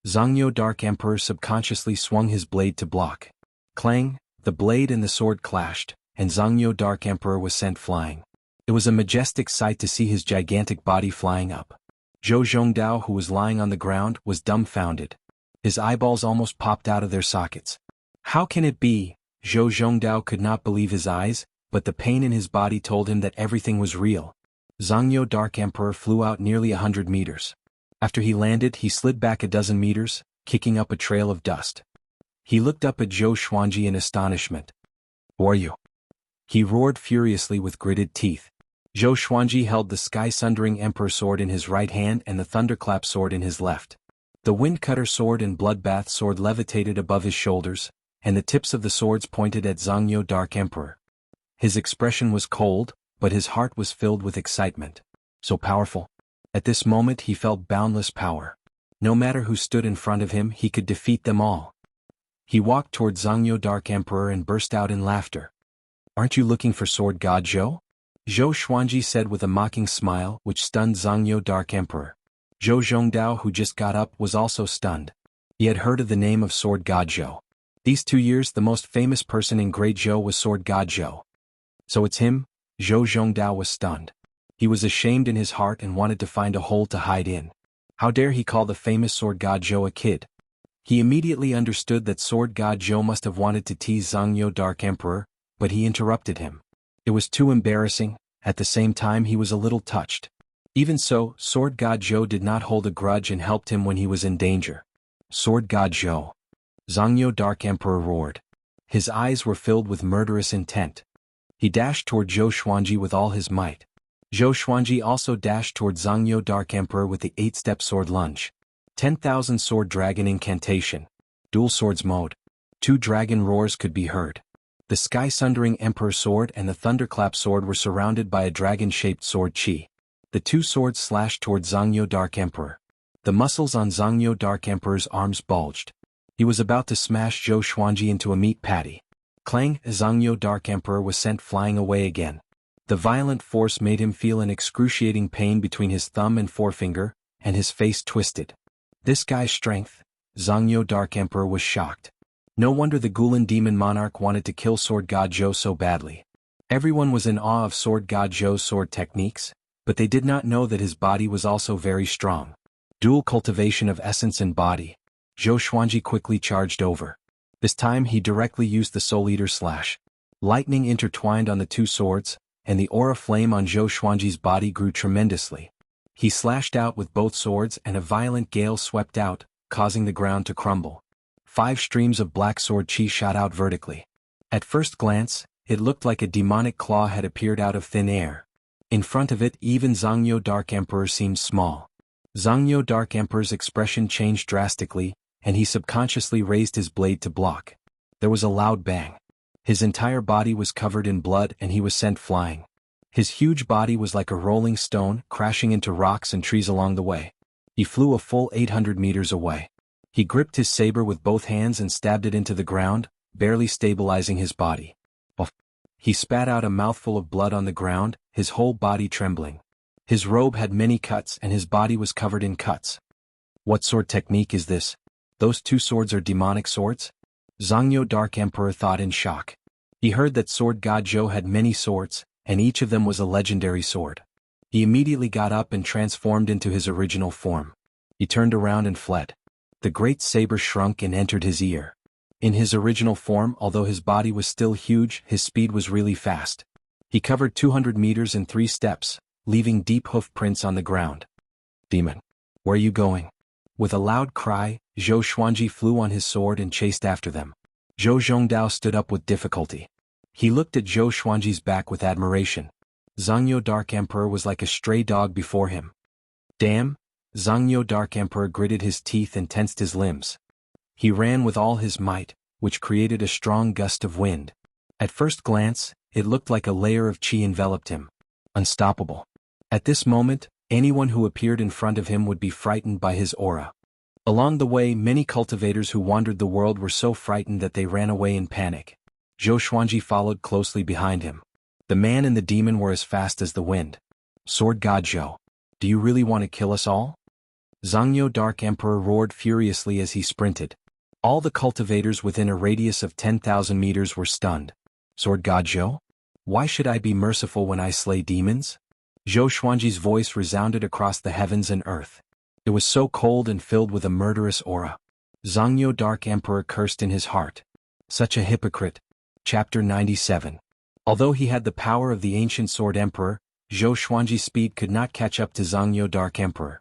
Zhangyo Dark Emperor subconsciously swung his blade to block. Clang! The blade and the sword clashed, and Zhangyo Dark Emperor was sent flying. It was a majestic sight to see his gigantic body flying up. Zhou Zhongdao, who was lying on the ground, was dumbfounded. His eyeballs almost popped out of their sockets. How can it be? Zhou Zhongdao could not believe his eyes, but the pain in his body told him that everything was real. Zhangyo Dark Emperor flew out nearly 100 meters. After he landed, he slid back a dozen meters, kicking up a trail of dust. He looked up at Zhou Xuanji in astonishment. "Who are you?" he roared furiously with gritted teeth. Zhou Xuanji held the sky-sundering Emperor sword in his right hand and the thunderclap sword in his left. The windcutter sword and bloodbath sword levitated above his shoulders, and the tips of the swords pointed at Zhangyo Dark Emperor. His expression was cold, but his heart was filled with excitement. So powerful. At this moment he felt boundless power. No matter who stood in front of him, he could defeat them all. He walked toward Zhangyo Dark Emperor and burst out in laughter. "Aren't you looking for Sword God Zhou?" Zhou Xuanji said with a mocking smile which stunned Zhangyo Dark Emperor. Zhou Zhongdao, who just got up, was also stunned. He had heard of the name of Sword God Zhou. These 2 years the most famous person in Great Zhou was Sword God Zhou. So it's him? Zhou Zhongdao was stunned. He was ashamed in his heart and wanted to find a hole to hide in. How dare he call the famous Sword God Zhou a kid? He immediately understood that Sword God Zhou must have wanted to tease Zhangyo Dark Emperor, but he interrupted him. It was too embarrassing. At the same time he was a little touched. Even so, Sword God Zhou did not hold a grudge and helped him when he was in danger. "Sword God Zhou!" Zhangyo Dark Emperor roared. His eyes were filled with murderous intent. He dashed toward Zhou Xuanji with all his might. Zhou Xuanji also dashed toward Zhangyo Dark Emperor with the 8-step sword lunge. 10,000 Sword Dragon Incantation. Dual Swords Mode. 2 dragon roars could be heard. The The sky-sundering Emperor Sword and the Thunderclap Sword were surrounded by a dragon-shaped sword chi. The two swords slashed toward Zhangyo Dark Emperor. The muscles on Zhangyo Dark Emperor's arms bulged. He was about to smash Zhou Xuanji into a meat patty. Clang! Zhangyo Dark Emperor was sent flying away again. The violent force made him feel an excruciating pain between his thumb and forefinger, and his face twisted. This guy's strength? Zhangyo Dark Emperor was shocked. No wonder the Gulan demon monarch wanted to kill Sword God Zhou so badly. Everyone was in awe of Sword God Zhou's sword techniques, but they did not know that his body was also very strong. Dual cultivation of essence and body. Zhou Xuanji quickly charged over. This time he directly used the Soul Eater Slash. Lightning intertwined on the two swords, and the aura flame on Zhou Xuanji's body grew tremendously. He slashed out with both swords and a violent gale swept out, causing the ground to crumble. 5 streams of black sword chi shot out vertically. At first glance, it looked like a demonic claw had appeared out of thin air. In front of it, even Zhangyo Dark Emperor seemed small. Zhangyo Dark Emperor's expression changed drastically, and he subconsciously raised his blade to block. There was a loud bang. His entire body was covered in blood and he was sent flying. His huge body was like a rolling stone, crashing into rocks and trees along the way. He flew a full 800 meters away. He gripped his saber with both hands and stabbed it into the ground, barely stabilizing his body. He spat out a mouthful of blood on the ground, his whole body trembling. His robe had many cuts and his body was covered in cuts. What sword technique is this? Those two swords are demonic swords? Zhangyo Dark Emperor thought in shock. He heard that Sword God Zhou had many swords, and each of them was a legendary sword. He immediately got up and transformed into his original form. He turned around and fled. The great saber shrunk and entered his ear. In his original form, although his body was still huge, his speed was really fast. He covered 200 meters in 3 steps, leaving deep hoof prints on the ground. Demon! Where are you going? With a loud cry, Zhou Xuanji flew on his sword and chased after them. Zhou Zhongdao stood up with difficulty. He looked at Zhou Xuanji's back with admiration. Zhangyo Dark Emperor was like a stray dog before him. Damn! Zhangyo Dark Emperor gritted his teeth and tensed his limbs. He ran with all his might, which created a strong gust of wind. At first glance, it looked like a layer of chi enveloped him. Unstoppable. At this moment, anyone who appeared in front of him would be frightened by his aura. Along the way, many cultivators who wandered the world were so frightened that they ran away in panic. Zhou Xuanji followed closely behind him. The man and the demon were as fast as the wind. Sword God Zhou, do you really want to kill us all? Zhangyo Dark Emperor roared furiously as he sprinted. All the cultivators within a radius of 10,000 meters were stunned. Sword God Zhou? Why should I be merciful when I slay demons? Zhou Xuanji's voice resounded across the heavens and earth. It was so cold and filled with a murderous aura. Zhangyo Dark Emperor cursed in his heart. Such a hypocrite. Chapter 97. Although he had the power of the ancient Sword Emperor, Zhou Xuanji's speed could not catch up to Zhangyo Dark Emperor.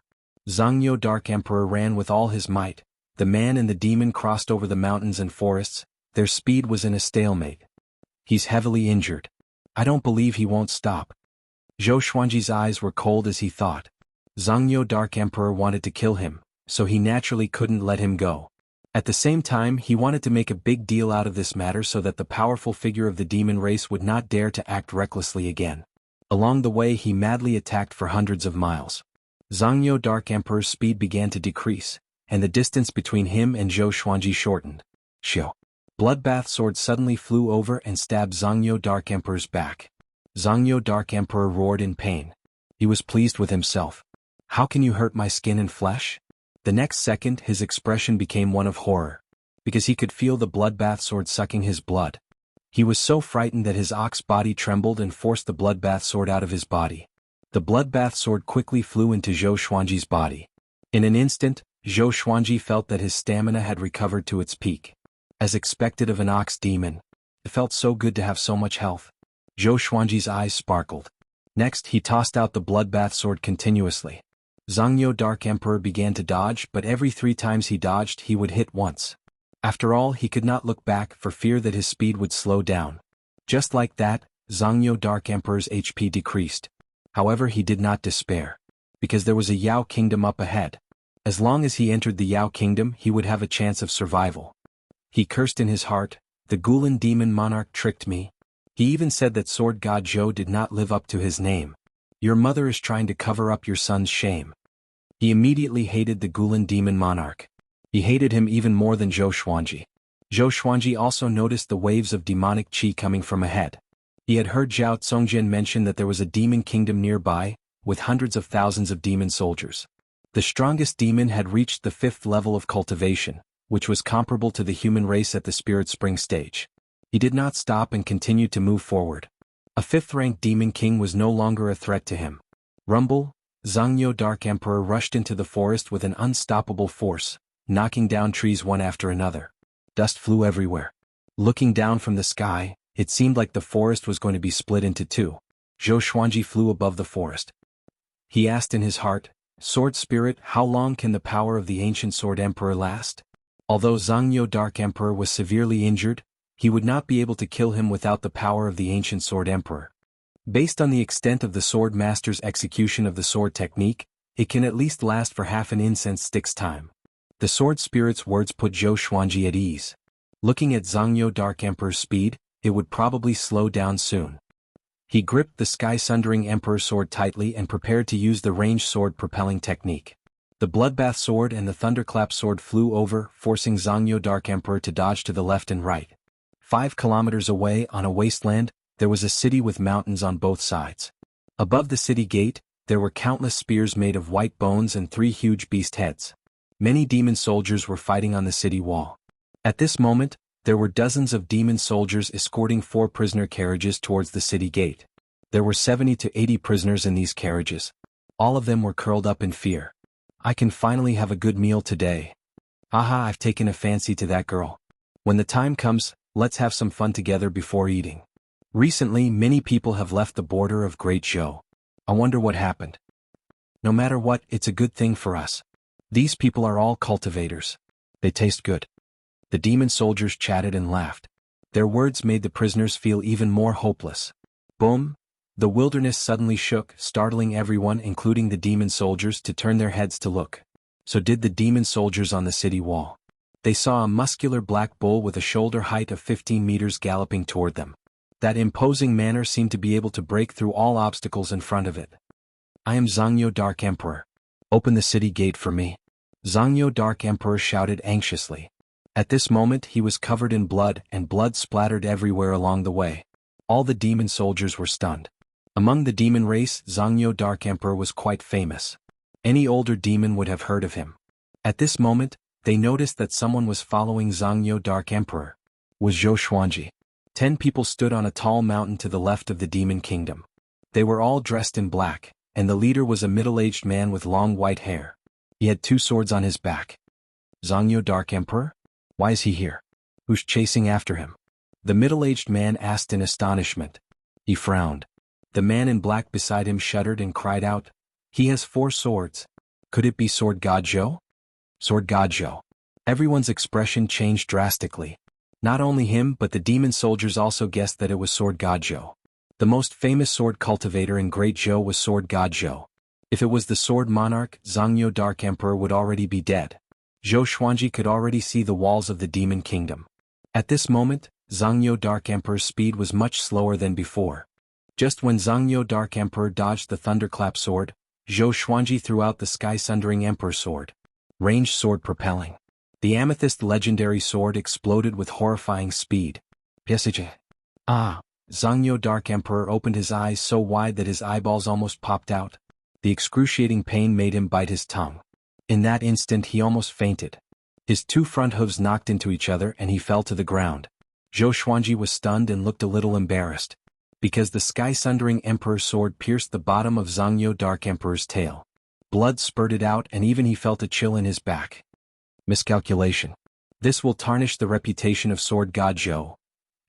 Zhangyo Dark Emperor ran with all his might. The man and the demon crossed over the mountains and forests. Their speed was in a stalemate. He's heavily injured. I don't believe he won't stop. Zhou Xuanji's eyes were cold as he thought. Zhangyo Dark Emperor wanted to kill him, so he naturally couldn't let him go. At the same time, he wanted to make a big deal out of this matter so that the powerful figure of the demon race would not dare to act recklessly again. Along the way, he madly attacked for hundreds of miles. Zhangyo Dark Emperor's speed began to decrease, and the distance between him and Zhou Xuanji shortened. Xiao. Bloodbath Sword suddenly flew over and stabbed Zhangyo Dark Emperor's back. Zhangyo Dark Emperor roared in pain. He was pleased with himself. How can you hurt my skin and flesh? The next second his expression became one of horror, because he could feel the Bloodbath Sword sucking his blood. He was so frightened that his ox body trembled and forced the Bloodbath Sword out of his body. The Bloodbath Sword quickly flew into Zhou Xuanji's body. In an instant, Zhou Xuanji felt that his stamina had recovered to its peak. As expected of an ox demon, it felt so good to have so much health. Zhou Xuanji's eyes sparkled. Next, he tossed out the Bloodbath Sword continuously. Zhangyo Dark Emperor began to dodge, but every 3 times he dodged, he would hit once. After all, he could not look back for fear that his speed would slow down. Just like that, Zhangyo Dark Emperor's HP decreased. However, he did not despair, because there was a Yao Kingdom up ahead. As long as he entered the Yao Kingdom, he would have a chance of survival. He cursed in his heart, The Gulan demon monarch tricked me. He even said that Sword God Zhou did not live up to his name. Your mother is trying to cover up your son's shame. He immediately hated the Gulan demon monarch. He hated him even more than Zhou Xuanji. Zhou Xuanji also noticed the waves of demonic qi coming from ahead. He had heard Zhao Congjian mention that there was a demon kingdom nearby, with hundreds of thousands of demon soldiers. The strongest demon had reached the 5th level of cultivation, which was comparable to the human race at the Spirit Spring stage. He did not stop and continued to move forward. A 5th-ranked demon king was no longer a threat to him. Rumble, Zhangyo Dark Emperor rushed into the forest with an unstoppable force, knocking down trees one after another. Dust flew everywhere. Looking down from the sky, it seemed like the forest was going to be split into two. Zhou Xuanji flew above the forest. He asked in his heart, Sword Spirit, how long can the power of the ancient Sword Emperor last? Although Zhangyo Dark Emperor was severely injured, he would not be able to kill him without the power of the ancient Sword Emperor. Based on the extent of the Sword Master's execution of the sword technique, it can at least last for half an incense stick's time. The Sword Spirit's words put Zhou Xuanji at ease. Looking at Zhangyo Dark Emperor's speed, it would probably slow down soon. He gripped the Sky-Sundering Emperor's sword tightly and prepared to use the ranged sword propelling technique. The Bloodbath sword and the Thunderclap sword flew over, forcing Zhangyo Dark Emperor to dodge to the left and right. 5 kilometers away on a wasteland, there was a city with mountains on both sides. Above the city gate, there were countless spears made of white bones and 3 huge beast heads. Many demon soldiers were fighting on the city wall. At this moment, there were dozens of demon soldiers escorting 4 prisoner carriages towards the city gate. There were 70 to 80 prisoners in these carriages. All of them were curled up in fear. I can finally have a good meal today. Haha, I've taken a fancy to that girl. When the time comes, let's have some fun together before eating. Recently, many people have left the border of Great Zhou. I wonder what happened. No matter what, it's a good thing for us. These people are all cultivators. They taste good. The demon soldiers chatted and laughed. Their words made the prisoners feel even more hopeless. Boom! The wilderness suddenly shook, startling everyone, including the demon soldiers, to turn their heads to look. So did the demon soldiers on the city wall. They saw a muscular black bull with a shoulder height of 15 meters galloping toward them. That imposing manner seemed to be able to break through all obstacles in front of it. I am Zhangyo Dark Emperor. Open the city gate for me. Zhangyo Dark Emperor shouted anxiously. At this moment he was covered in blood, and blood splattered everywhere along the way. All the demon soldiers were stunned. Among the demon race, Zhangyo Dark Emperor was quite famous. Any older demon would have heard of him. At this moment, they noticed that someone was following Zhangyo Dark Emperor. It was Zhou Xuanji. 10 people stood on a tall mountain to the left of the demon kingdom. They were all dressed in black, and the leader was a middle-aged man with long white hair. He had 2 swords on his back. Zhangyo Dark Emperor? Why is he here? Who's chasing after him? The middle-aged man asked in astonishment. He frowned. The man in black beside him shuddered and cried out, he has 4 swords. Could it be Sword God Zhou? Sword God Zhou. Everyone's expression changed drastically. Not only him but the demon soldiers also guessed that it was Sword God Zhou. The most famous sword cultivator in Great Zhou was Sword God Zhou. If it was the Sword Monarch, Zhangyo Dark Emperor would already be dead. Zhou Xuanji could already see the walls of the demon kingdom. At this moment, Zhangyo Dark Emperor's speed was much slower than before. Just when Zhangyo Dark Emperor dodged the Thunderclap sword, Zhou Xuanji threw out the Sky-Sundering Emperor sword. Ranged sword propelling. The Amethyst legendary sword exploded with horrifying speed. Zhangyo Dark Emperor opened his eyes so wide that his eyeballs almost popped out. The excruciating pain made him bite his tongue. In that instant he almost fainted. His 2 front hooves knocked into each other and he fell to the ground. Zhou Xuanji was stunned and looked a little embarrassed. Because the Sky-Sundering Emperor's sword pierced the bottom of Zhangyo Dark Emperor's tail. Blood spurted out and even he felt a chill in his back. Miscalculation. This will tarnish the reputation of Sword God Zhou.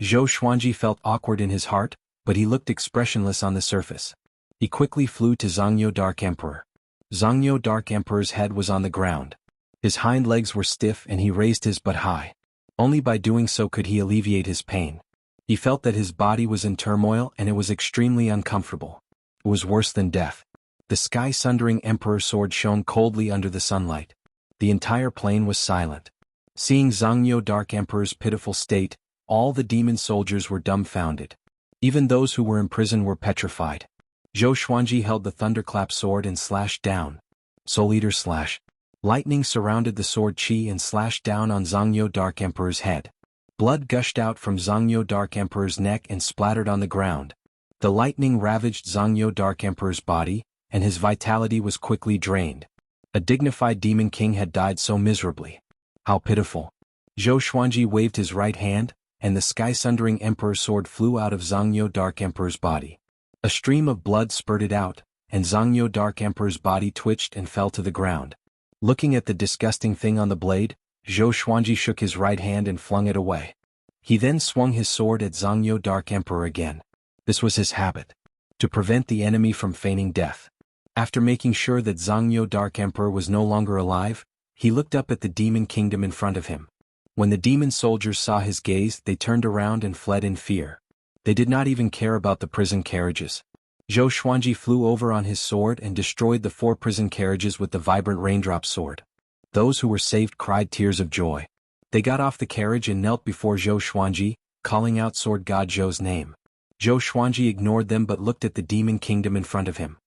Zhou Xuanji felt awkward in his heart, but he looked expressionless on the surface. He quickly flew to Zhangyo Dark Emperor. Zhangyo Dark Emperor's head was on the ground. His hind legs were stiff and he raised his butt high. Only by doing so could he alleviate his pain. He felt that his body was in turmoil and it was extremely uncomfortable. It was worse than death. The Sky-Sundering Emperor's sword shone coldly under the sunlight. The entire plain was silent. Seeing Zhangyo Dark Emperor's pitiful state, All the demon soldiers were dumbfounded. Even those who were in prison were petrified. Zhou Xuanji held the thunderclap sword and slashed down. Soul Eater slash. Lightning surrounded the sword Qi and slashed down on Zhongyou Dark Emperor's head. Blood gushed out from Zhongyou Dark Emperor's neck and splattered on the ground. The lightning ravaged Zhongyou Dark Emperor's body, and his vitality was quickly drained. A dignified demon king had died so miserably. How pitiful. Zhou Xuanji waved his right hand, and the sky-sundering Emperor's sword flew out of Zhongyou Dark Emperor's body. A stream of blood spurted out, and Zhongyou Dark Emperor's body twitched and fell to the ground. Looking at the disgusting thing on the blade, Zhou Xuanji shook his right hand and flung it away. He then swung his sword at Zhongyou Dark Emperor again. This was his habit. To prevent the enemy from feigning death. After making sure that Zhongyou Dark Emperor was no longer alive, he looked up at the demon kingdom in front of him. When the demon soldiers saw his gaze, they turned around and fled in fear. They did not even care about the prison carriages. Zhou Xuanji flew over on his sword and destroyed the 4 prison carriages with the vibrant raindrop sword. Those who were saved cried tears of joy. They got off the carriage and knelt before Zhou Xuanji, calling out Sword God Zhou's name. Zhou Xuanji ignored them but looked at the demon kingdom in front of him.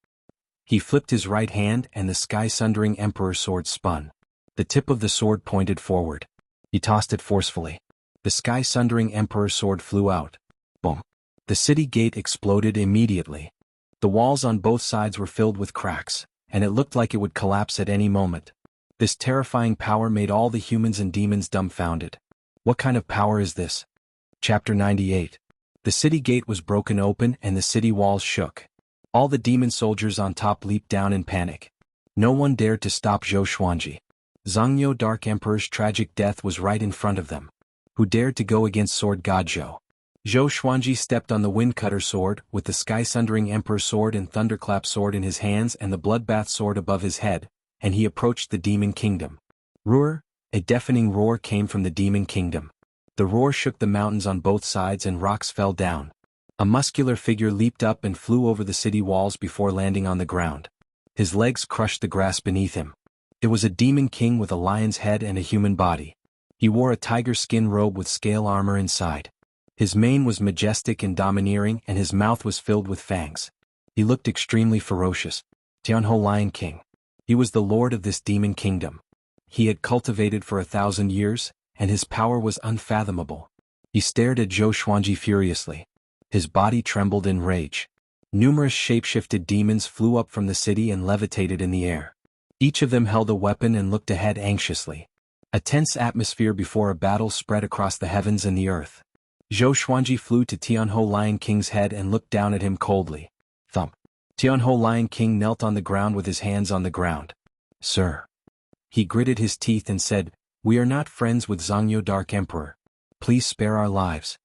He flipped his right hand and the sky-sundering Emperor's sword spun. The tip of the sword pointed forward. He tossed it forcefully. The sky-sundering Emperor's sword flew out. Boom. The city gate exploded immediately. The walls on both sides were filled with cracks, and it looked like it would collapse at any moment. This terrifying power made all the humans and demons dumbfounded. What kind of power is this? Chapter 98. The city gate was broken open and the city walls shook. All the demon soldiers on top leaped down in panic. No one dared to stop Zhou Xuanji. Zhongyou Dark Emperor's tragic death was right in front of them. Who dared to go against Sword God Zhou? Zhou Xuanji stepped on the Windcutter sword, with the sky-sundering Emperor sword and Thunderclap sword in his hands and the Bloodbath sword above his head, and he approached the demon kingdom. Roar! A deafening roar came from the demon kingdom. The roar shook the mountains on both sides and rocks fell down. A muscular figure leaped up and flew over the city walls before landing on the ground. His legs crushed the grass beneath him. It was a demon king with a lion's head and a human body. He wore a tiger skin robe with scale armor inside. His mane was majestic and domineering and his mouth was filled with fangs. He looked extremely ferocious. Tianhou Lion King. He was the lord of this demon kingdom. He had cultivated for 1,000 years, and his power was unfathomable. He stared at Zhou Xuanji furiously. His body trembled in rage. Numerous shape-shifted demons flew up from the city and levitated in the air. Each of them held a weapon and looked ahead anxiously. A tense atmosphere before a battle spread across the heavens and the earth. Zhou Xuanji flew to Tianhou Lion King's head and looked down at him coldly. Thump. Tianhou Lion King knelt on the ground with his hands on the ground. Sir. He gritted his teeth and said, "We are not friends with Zhongyou Dark Emperor. Please spare our lives."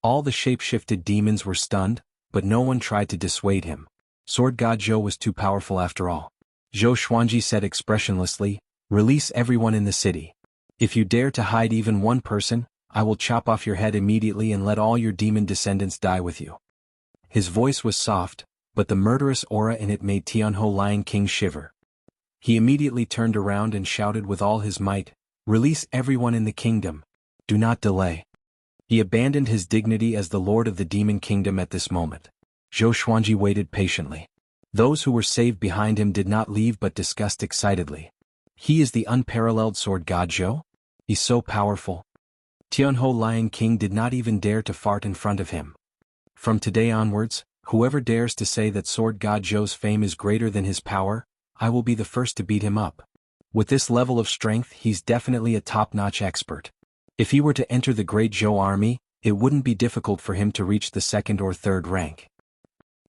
All the shape-shifted demons were stunned, but no one tried to dissuade him. Sword God Zhou was too powerful after all. Zhou Xuanji said expressionlessly, "Release everyone in the city. If you dare to hide even one person, I will chop off your head immediately and let all your demon descendants die with you." His voice was soft, but the murderous aura in it made Tianhou Lion King shiver. He immediately turned around and shouted with all his might, "Release everyone in the kingdom. Do not delay." He abandoned his dignity as the lord of the demon kingdom at this moment. Zhou Xuanji waited patiently. Those who were saved behind him did not leave but discussed excitedly. He is the unparalleled Sword God Zhou? He's so powerful. Tianhou Lion King did not even dare to fart in front of him. From today onwards, whoever dares to say that Sword God Zhou's fame is greater than his power, I will be the first to beat him up. With this level of strength, he's definitely a top-notch expert. If he were to enter the Great Zhou army, it wouldn't be difficult for him to reach the 2nd or 3rd rank.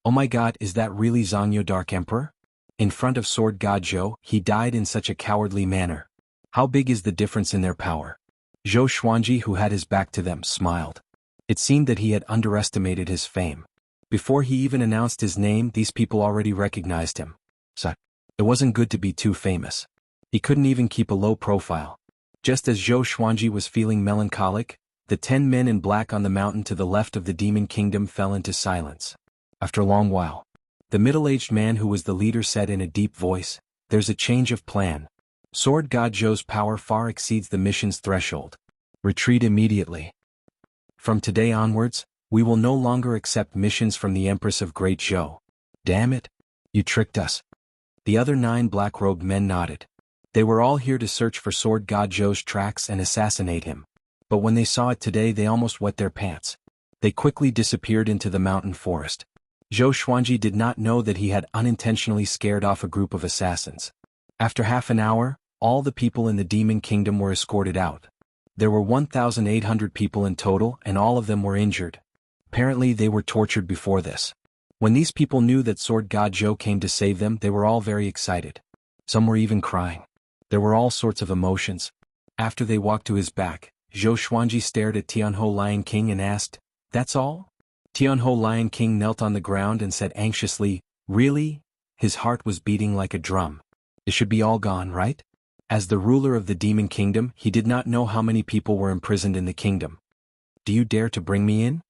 Oh my god, is that really Zhongyou Dark Emperor? In front of Sword God Zhou, he died in such a cowardly manner. How big is the difference in their power? Zhou Xuanji, who had his back to them, smiled. It seemed that he had underestimated his fame. Before he even announced his name, these people already recognized him. So, it wasn't good to be too famous. He couldn't even keep a low profile. Just as Zhou Xuanji was feeling melancholic, the 10 men in black on the mountain to the left of the demon kingdom fell into silence. After a long while, the middle-aged man who was the leader said in a deep voice, "There's a change of plan. Sword God Zhou's power far exceeds the mission's threshold. Retreat immediately." From today onwards, we will no longer accept missions from the Empress of Great Zhou. Damn it! You tricked us. The other 9 black-robed men nodded. They were all here to search for Sword God Zhou's tracks and assassinate him. But when they saw it today, they almost wet their pants. They quickly disappeared into the mountain forest. Zhou Xuanji did not know that he had unintentionally scared off a group of assassins. After half an hour, all the people in the Demon Kingdom were escorted out. There were 1,800 people in total, and all of them were injured. Apparently they were tortured before this. When these people knew that Sword God Zhou came to save them, they were all very excited. Some were even crying. There were all sorts of emotions. After they walked to his back, Zhou Xuanji stared at Tianhou Lion King and asked, "That's all?" Tianhou Lion King knelt on the ground and said anxiously, "Really?" His heart was beating like a drum. It should be all gone, right? As the ruler of the Demon Kingdom, he did not know how many people were imprisoned in the kingdom. "Do you dare to bring me in?"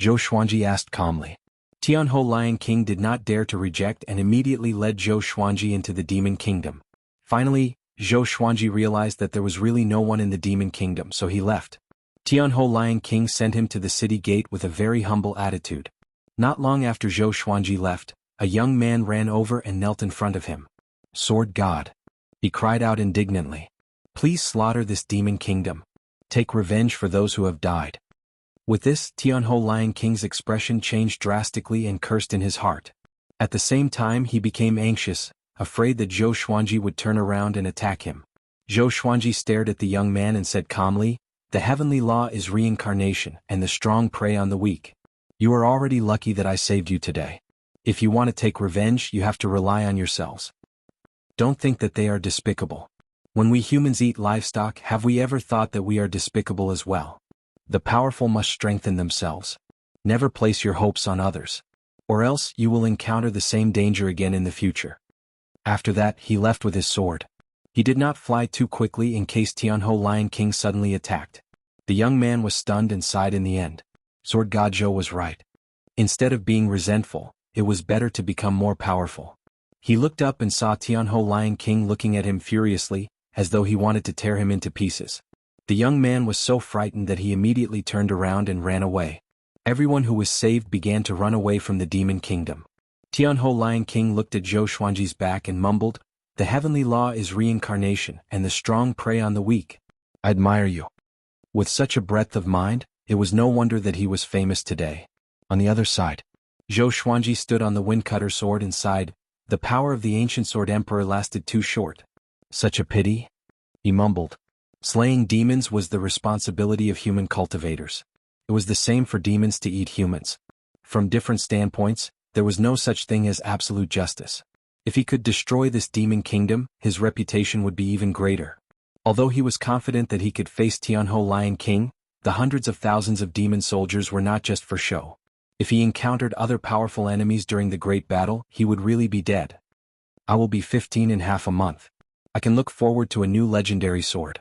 Zhou Xuanji asked calmly. Tianhou Lion King did not dare to reject and immediately led Zhou Xuanji into the Demon Kingdom. Finally, Zhou Xuanji realized that there was really no one in the Demon Kingdom, so he left. Tianhou Lion King sent him to the city gate with a very humble attitude. Not long after Zhou Xuanji left, a young man ran over and knelt in front of him. "Sword God," he cried out indignantly. "Please slaughter this Demon Kingdom. Take revenge for those who have died." With this, Tianhou Lion King's expression changed drastically and cursed in his heart. At the same time, he became anxious, afraid that Zhou Xuanji would turn around and attack him. Zhou Xuanji stared at the young man and said calmly, "The heavenly law is reincarnation, and the strong prey on the weak. You are already lucky that I saved you today. If you want to take revenge, you have to rely on yourselves. Don't think that they are despicable. When we humans eat livestock, have we ever thought that we are despicable as well? The powerful must strengthen themselves. Never place your hopes on others. Or else you will encounter the same danger again in the future." After that, he left with his sword. He did not fly too quickly in case Tianhou Lion King suddenly attacked. The young man was stunned and sighed in the end. Sword God Zhou was right. Instead of being resentful, it was better to become more powerful. He looked up and saw Tianhou Lion King looking at him furiously, as though he wanted to tear him into pieces. The young man was so frightened that he immediately turned around and ran away. Everyone who was saved began to run away from the Demon Kingdom. Tianhou Lion King looked at Zhou Xuanji's back and mumbled, "The heavenly law is reincarnation, and the strong prey on the weak. I admire you." With such a breadth of mind, it was no wonder that he was famous today. On the other side, Zhou Xuanji stood on the windcutter sword and sighed, "The power of the ancient sword emperor lasted too short. Such a pity," he mumbled. Slaying demons was the responsibility of human cultivators. It was the same for demons to eat humans. From different standpoints, there was no such thing as absolute justice. If he could destroy this demon kingdom, his reputation would be even greater. Although he was confident that he could face Tianhou Lion King, the hundreds of thousands of demon soldiers were not just for show. If he encountered other powerful enemies during the great battle, he would really be dead. "I will be 15 in half a month. I can look forward to a new legendary sword."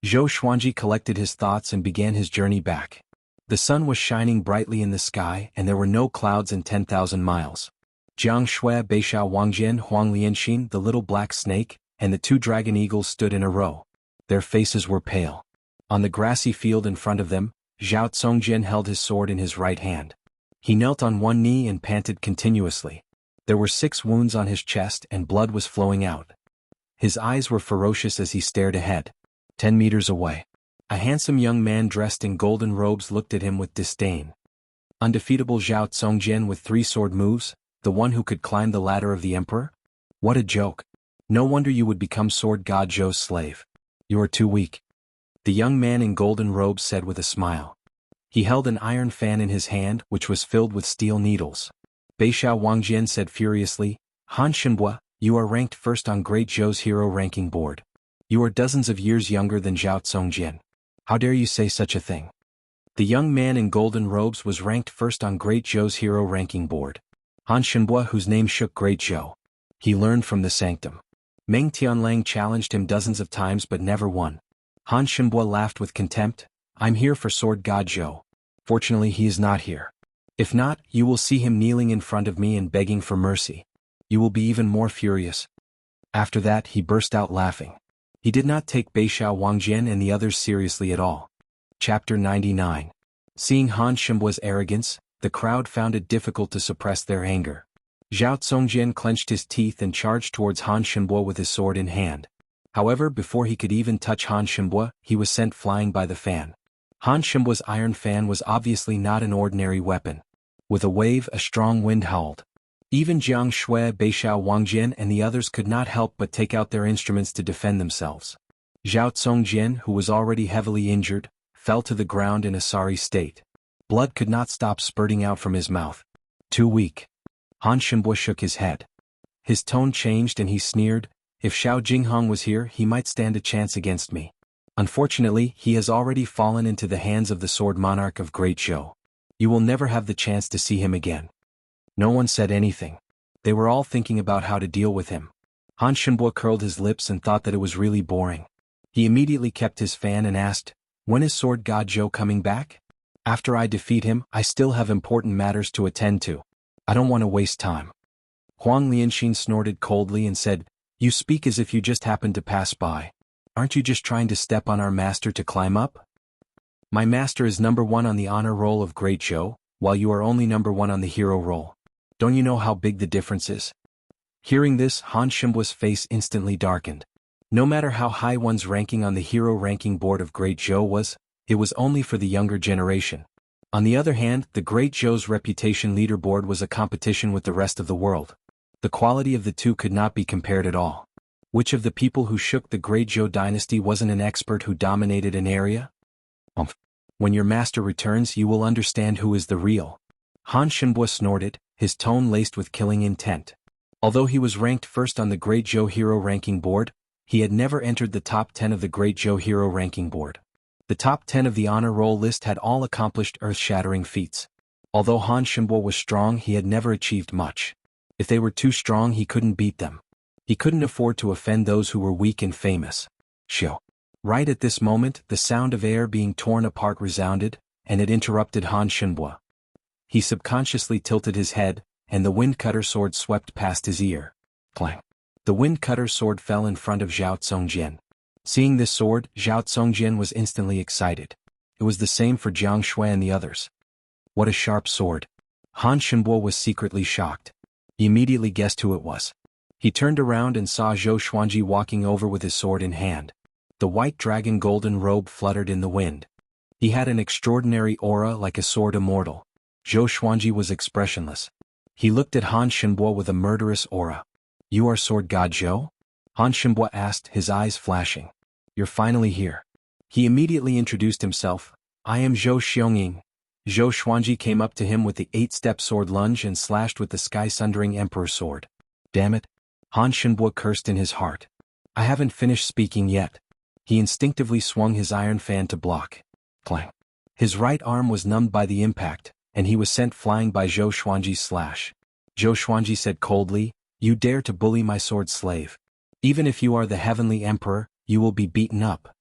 Zhou Xuanji collected his thoughts and began his journey back. The sun was shining brightly in the sky and there were no clouds in 10,000 miles. Jiang Shui, Beishao Wangjian, Huang Lianxin, the little black snake, and the 2 dragon eagles stood in a row. Their faces were pale. On the grassy field in front of them, Zhao Congjian held his sword in his right hand. He knelt on one knee and panted continuously. There were 6 wounds on his chest and blood was flowing out. His eyes were ferocious as he stared ahead. 10 meters away, a handsome young man dressed in golden robes looked at him with disdain. Undefeatable Zhao Congjian with 3 sword moves, the one who could climb the ladder of the emperor? What a joke. No wonder you would become Sword God Zhou's slave. You are too weak. The young man in golden robes said with a smile. He held an iron fan in his hand which was filled with steel needles. Beishao Wangjian said furiously, "Han Shenbua, you are ranked first on Great Zhou's hero ranking board. You are dozens of years younger than Zhao Congjian. How dare you say such a thing?" The young man in golden robes was ranked first on Great Zhou's hero ranking board. Han Shenbua, whose name shook Great Zhou. He learned from the sanctum. Meng Tianlang challenged him dozens of times but never won. Han Shenbua laughed with contempt, "I'm here for Sword God Zhou. Fortunately he is not here. If not, you will see him kneeling in front of me and begging for mercy. You will be even more furious." After that he burst out laughing. He did not take Beishao Wangjian and the others seriously at all. Chapter 99. Seeing Han Shimbua's arrogance, the crowd found it difficult to suppress their anger. Zhao Congjian clenched his teeth and charged towards Han Shimbua with his sword in hand. However, before he could even touch Han Shimbua, he was sent flying by the fan. Han Shimbua's iron fan was obviously not an ordinary weapon. With a wave, a strong wind howled. Even Jiang Shui, Beishao Wangjian and the others could not help but take out their instruments to defend themselves. Zhao Congjian, who was already heavily injured, fell to the ground in a sorry state. Blood could not stop spurting out from his mouth. Too weak. Han Shimbua shook his head. His tone changed and he sneered, "If Xiao Jinghong was here, he might stand a chance against me. Unfortunately, he has already fallen into the hands of the sword monarch of Great Zhou. You will never have the chance to see him again." No one said anything. They were all thinking about how to deal with him. Han Shimbua curled his lips and thought that it was really boring. He immediately kept his fan and asked, "When is Sword God Zhou coming back? After I defeat him, I still have important matters to attend to. I don't want to waste time." Huang Lianxin snorted coldly and said, "You speak as if you just happened to pass by. Aren't you just trying to step on our master to climb up? My master is number 1 on the honor roll of Great Zhou, while you are only number 1 on the hero roll. Don't you know how big the difference is?" Hearing this, Han Shimbua's face instantly darkened. No matter how high one's ranking on the hero ranking board of Great Zhou was, it was only for the younger generation. On the other hand, the Great Zhou's reputation leaderboard was a competition with the rest of the world. The quality of the two could not be compared at all. Which of the people who shook the Great Zhou dynasty wasn't an expert who dominated an area? When your master returns, you will understand who is the real. Han Shimbua snorted, his tone laced with killing intent. Although he was ranked first on the Great Zhou hero ranking board, he had never entered the top 10 of the Great Zhou hero ranking board. The top 10 of the honor roll list had all accomplished earth-shattering feats. Although Han Shimbua was strong, he had never achieved much. If they were too strong, he couldn't beat them. He couldn't afford to offend those who were weak and famous. Shio. Right at this moment, the sound of air being torn apart resounded, and it interrupted Han Shimbua. He subconsciously tilted his head, and the wind-cutter sword swept past his ear. Clang. The wind-cutter sword fell in front of Zhao Congjian. Seeing this sword, Zhao Congjian was instantly excited. It was the same for Jiang Shui and the others. What a sharp sword. Han Shimbua was secretly shocked. He immediately guessed who it was. He turned around and saw Zhou Xuanji walking over with his sword in hand. The white dragon golden robe fluttered in the wind. He had an extraordinary aura like a sword immortal. Zhou Xuanji was expressionless. He looked at Han Shimbua with a murderous aura. "You are Sword God Zhou?" Han Shimbua asked, his eyes flashing. "You're finally here." He immediately introduced himself. "I am Zhou Xionging." Zhou Xuanji came up to him with the 8-step sword lunge and slashed with the sky-sundering Emperor sword. "Damn it." Han Shimbua cursed in his heart. "I haven't finished speaking yet." He instinctively swung his iron fan to block. Clang. His right arm was numbed by the impact, and he was sent flying by Zhou Xuanji's slash. Zhou Xuanji said coldly, "You dare to bully my sword slave. Even if you are the heavenly emperor, you will be beaten up."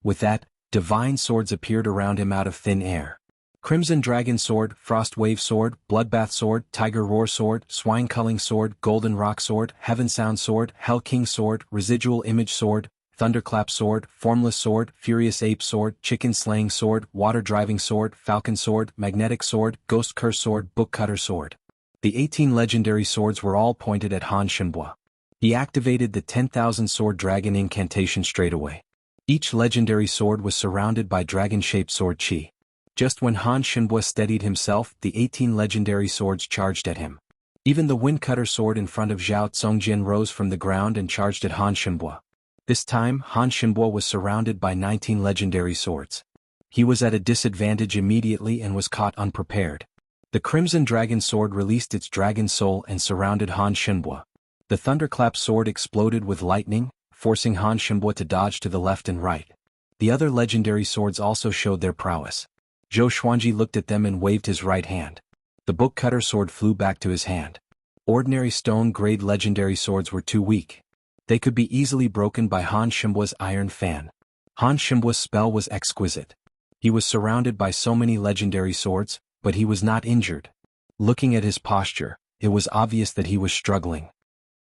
With that, divine swords appeared around him out of thin air. Crimson Dragon Sword, Frost Wave Sword, Bloodbath Sword, Tiger Roar Sword, Swine Culling Sword, Golden Rock Sword, Heaven Sound Sword, Hell King Sword, Residual Image Sword, Thunderclap Sword, Formless Sword, Furious Ape Sword, Chicken Slaying Sword, Water Driving Sword, Falcon Sword, Magnetic Sword, Ghost Curse Sword, Book Cutter Sword. The 18 legendary swords were all pointed at Han Shimbua. He activated the 10,000 Sword Dragon incantation straight away. Each legendary sword was surrounded by dragon-shaped sword chi. Just when Han Shimbua steadied himself, the 18 legendary swords charged at him. Even the Windcutter sword in front of Zhao Congjian rose from the ground and charged at Han Shimbua. This time, Han Shimbua was surrounded by 19 legendary swords. He was at a disadvantage immediately and was caught unprepared. The Crimson Dragon Sword released its dragon soul and surrounded Han Shimbua. The Thunderclap Sword exploded with lightning, forcing Han Shimbua to dodge to the left and right. The other legendary swords also showed their prowess. Zhou Xuanji looked at them and waved his right hand. The Book Cutter Sword flew back to his hand. Ordinary stone-grade legendary swords were too weak. They could be easily broken by Han Shimbua's iron fan. Han Shimbua's spell was exquisite. He was surrounded by so many legendary swords, but he was not injured. Looking at his posture, it was obvious that he was struggling.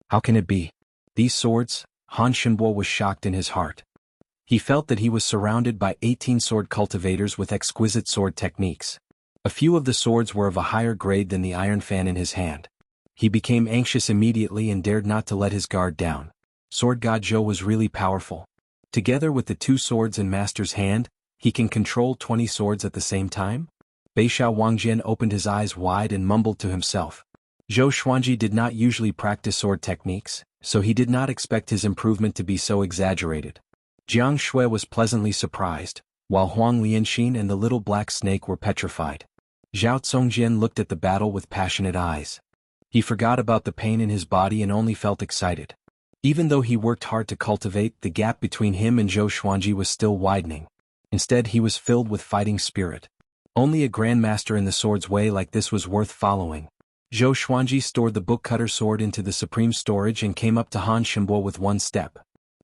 How can it be? These swords? Han Shimbua was shocked in his heart. He felt that he was surrounded by 18 sword cultivators with exquisite sword techniques. A few of the swords were of a higher grade than the iron fan in his hand. He became anxious immediately and dared not to let his guard down. Sword God Zhou was really powerful. Together with the 2 swords in Master's hand, he can control 20 swords at the same time? Beixiao Wangjian opened his eyes wide and mumbled to himself. Zhou Xuanji did not usually practice sword techniques, so he did not expect his improvement to be so exaggerated. Jiang Shui was pleasantly surprised, while Huang Lianxin and the little black snake were petrified. Zhao Congjian looked at the battle with passionate eyes. He forgot about the pain in his body and only felt excited. Even though he worked hard to cultivate, the gap between him and Zhou Xuanji was still widening. Instead, he was filled with fighting spirit. Only a grandmaster in the sword's way like this was worth following. Zhou Xuanji stored the bookcutter sword into the supreme storage and came up to Han Shenbo with one step.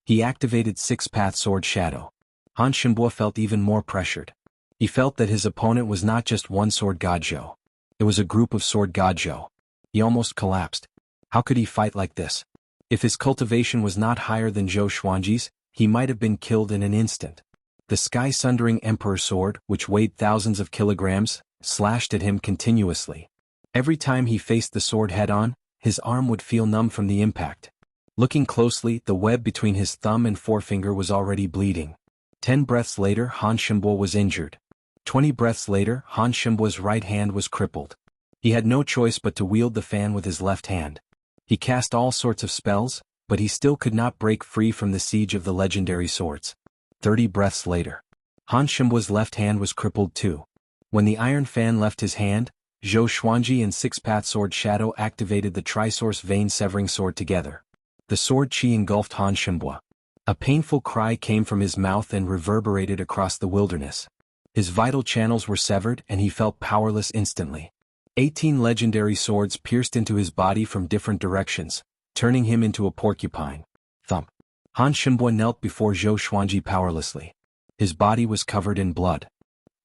He activated 6-path sword shadow. Han Shenbo felt even more pressured. He felt that his opponent was not just one sword God Zhou. It was a group of sword God Zhou. He almost collapsed. How could he fight like this? If his cultivation was not higher than Zhou Xuanji's, he might have been killed in an instant. The sky-sundering Emperor sword, which weighed thousands of kilograms, slashed at him continuously. Every time he faced the sword head-on, his arm would feel numb from the impact. Looking closely, the web between his thumb and forefinger was already bleeding. 10 breaths later, Han Shenbo was injured. 20 breaths later, Han Shenbo's right hand was crippled. He had no choice but to wield the fan with his left hand. He cast all sorts of spells, but he still could not break free from the siege of the legendary swords. 30 breaths later, Han Shenbo's left hand was crippled too. When the iron fan left his hand, Zhou Xuanji and 6-path sword shadow activated the Trisource vein-severing sword together. The sword chi engulfed Han Shenbo. A painful cry came from his mouth and reverberated across the wilderness. His vital channels were severed and he felt powerless instantly. 18 legendary swords pierced into his body from different directions, turning him into a porcupine. Thump. Han Shenbo knelt before Zhou Xuanji powerlessly. His body was covered in blood.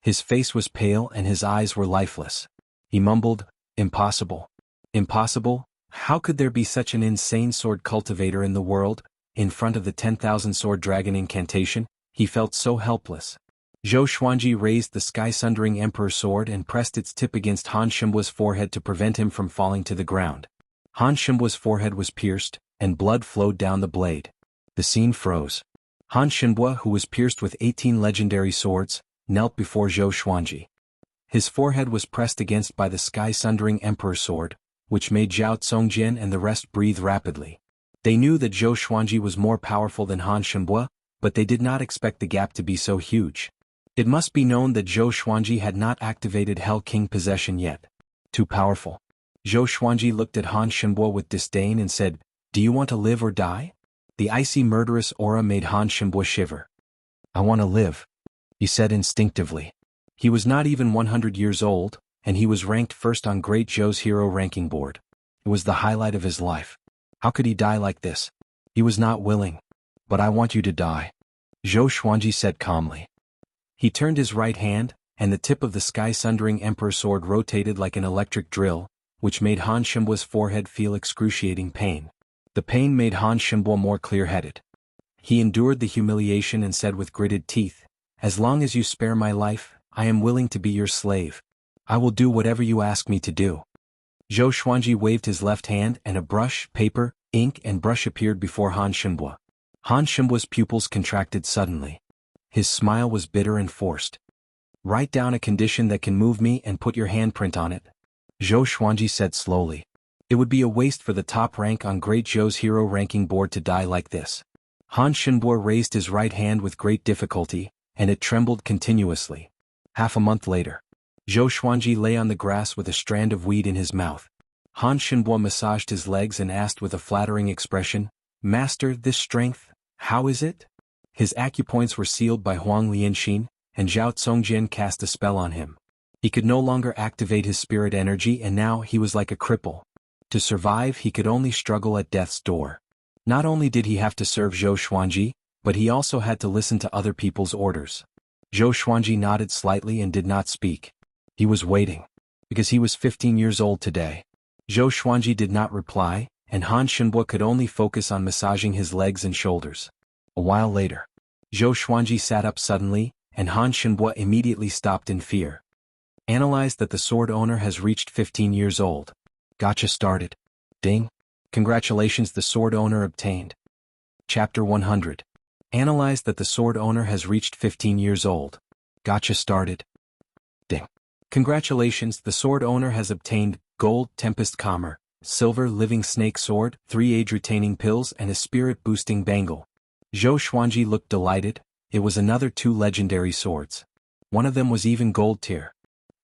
His face was pale and his eyes were lifeless. He mumbled, "Impossible. Impossible? How could there be such an insane sword cultivator in the world?" In front of the 10,000 sword dragon incantation, he felt so helpless. Zhou Xuanji raised the sky-sundering Emperor sword and pressed its tip against Han Shenbo's forehead to prevent him from falling to the ground. Han Shenbo's forehead was pierced, and blood flowed down the blade. The scene froze. Han Shenbo, who was pierced with 18 legendary swords, knelt before Zhou Xuanji. His forehead was pressed against by the sky-sundering Emperor sword, which made Zhao Congjian and the rest breathe rapidly. They knew that Zhou Xuanji was more powerful than Han Shenbo, but they did not expect the gap to be so huge. It must be known that Zhou Xuanji had not activated Hell King possession yet. Too powerful. Zhou Xuanji looked at Han Shenbo with disdain and said, "Do you want to live or die?" The icy murderous aura made Han Shenbo shiver. "I want to live," he said instinctively. He was not even 100 years old, and he was ranked first on Great Zhou's hero ranking board. It was the highlight of his life. How could he die like this? He was not willing. "But I want you to die," Zhou Xuanji said calmly. He turned his right hand, and the tip of the sky-sundering Emperor sword rotated like an electric drill, which made Han Shenbo's forehead feel excruciating pain. The pain made Han Shenbo more clear-headed. He endured the humiliation and said with gritted teeth, "As long as you spare my life, I am willing to be your slave. I will do whatever you ask me to do." Zhou Xuanji waved his left hand and a brush, paper, ink and brush appeared before Han Shenbo. Han Shenbo's pupils contracted suddenly. His smile was bitter and forced. "Write down a condition that can move me and put your handprint on it," Zhou Xuanji said slowly. "It would be a waste for the top rank on Great Zhou's hero ranking board to die like this." Han Shenbo raised his right hand with great difficulty, and it trembled continuously. Half a month later, Zhou Xuanji lay on the grass with a strand of weed in his mouth. Han Shenbo massaged his legs and asked with a flattering expression, "Master, this strength, how is it?" His acupoints were sealed by Huang Lianxin, and Zhao Congjian cast a spell on him. He could no longer activate his spirit energy and now he was like a cripple. To survive he could only struggle at death's door. Not only did he have to serve Zhou Xuanji, but he also had to listen to other people's orders. Zhou Xuanji nodded slightly and did not speak. He was waiting. Because he was 15 years old today. Zhou Xuanji did not reply, and Han Shenbo could only focus on massaging his legs and shoulders. A while later, Zhou Xuanji sat up suddenly, and Han Shenbua immediately stopped in fear. Analyzed that the sword owner has reached 15 years old. Gotcha started. Ding. Congratulations, the sword owner obtained. Chapter 100. Analyzed that the sword owner has reached 15 years old. Gotcha started. Ding. Congratulations, the sword owner has obtained gold Tempest Calmer, silver living snake sword, 3 age-retaining pills and a spirit-boosting bangle. Zhou Xuanji looked delighted. It was another 2 legendary swords. One of them was even gold tier.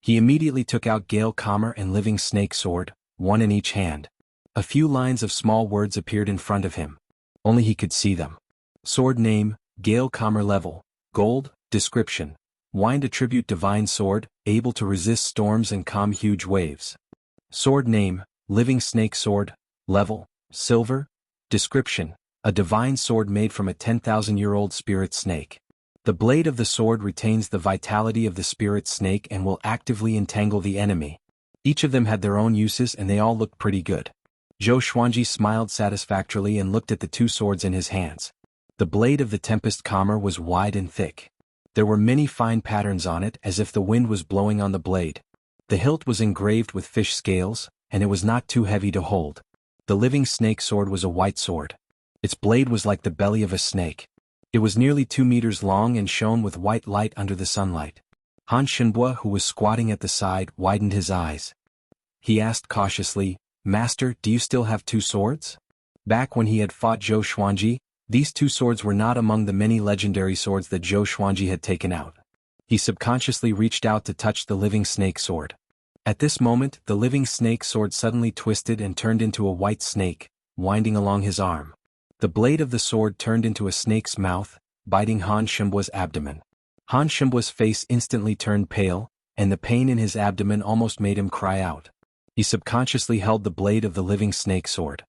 He immediately took out Gale Calmer and living snake sword, one in each hand. A few lines of small words appeared in front of him. Only he could see them. Sword name, Gale Calmer level, gold, description. Wind attribute divine sword, able to resist storms and calm huge waves. Sword name, living snake sword, level, silver. Description, a divine sword made from a 10,000-year-old spirit snake. The blade of the sword retains the vitality of the spirit snake and will actively entangle the enemy. Each of them had their own uses and they all looked pretty good. Zhou Xuanji smiled satisfactorily and looked at the 2 swords in his hands. The blade of the Tempest Calmer was wide and thick. There were many fine patterns on it as if the wind was blowing on the blade. The hilt was engraved with fish scales, and it was not too heavy to hold. The living snake sword was a white sword. Its blade was like the belly of a snake. It was nearly 2 meters long and shone with white light under the sunlight. Han Shenbua, who was squatting at the side, widened his eyes. He asked cautiously, "Master, do you still have 2 swords?" Back when he had fought Zhou Xuanji, these 2 swords were not among the many legendary swords that Zhou Xuanji had taken out. He subconsciously reached out to touch the living snake sword. At this moment, the living snake sword suddenly twisted and turned into a white snake, winding along his arm. The blade of the sword turned into a snake's mouth, biting Han Shenbua's abdomen. Han Shenbua's face instantly turned pale, and the pain in his abdomen almost made him cry out. He subconsciously held the blade of the living snake sword.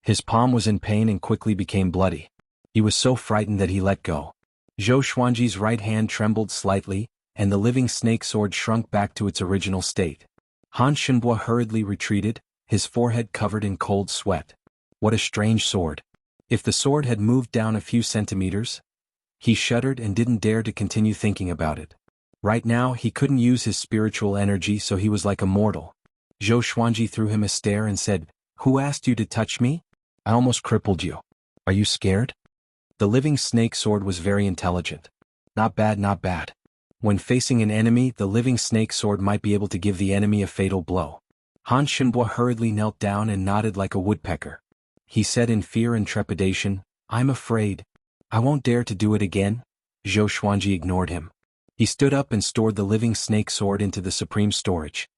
His palm was in pain and quickly became bloody. He was so frightened that he let go. Zhou Xuanji's right hand trembled slightly, and the living snake sword shrunk back to its original state. Han Shenbua hurriedly retreated, his forehead covered in cold sweat. What a strange sword. If the sword had moved down a few centimeters, he shuddered and didn't dare to continue thinking about it. Right now he couldn't use his spiritual energy, so he was like a mortal. Zhou Xuanji threw him a stare and said, "Who asked you to touch me? I almost crippled you. Are you scared?" The living snake sword was very intelligent. Not bad, not bad. When facing an enemy, the living snake sword might be able to give the enemy a fatal blow. Han Shenbua hurriedly knelt down and nodded like a woodpecker. He said in fear and trepidation, "I'm afraid. I won't dare to do it again." Zhou Xuanji ignored him. He stood up and stored the living snake sword into the supreme storage.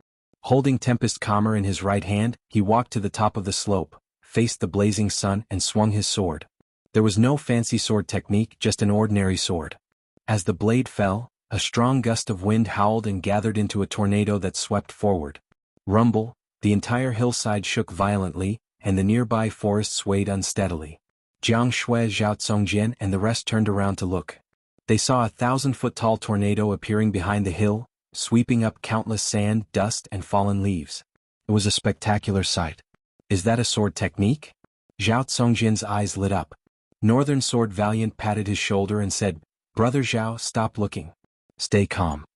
Holding Tempest Calmer in his right hand, he walked to the top of the slope, faced the blazing sun and swung his sword. There was no fancy sword technique, just an ordinary sword. As the blade fell, a strong gust of wind howled and gathered into a tornado that swept forward. Rumble, the entire hillside shook violently, and the nearby forest swayed unsteadily. Jiang Shui, Zhao Tsongjian and the rest turned around to look. They saw a 1,000-foot-tall tornado appearing behind the hill, sweeping up countless sand, dust and fallen leaves. It was a spectacular sight. "Is that a sword technique?" Zhao Tsongjian's eyes lit up. Northern Sword Valiant patted his shoulder and said, "Brother Zhao, stop looking. Stay calm."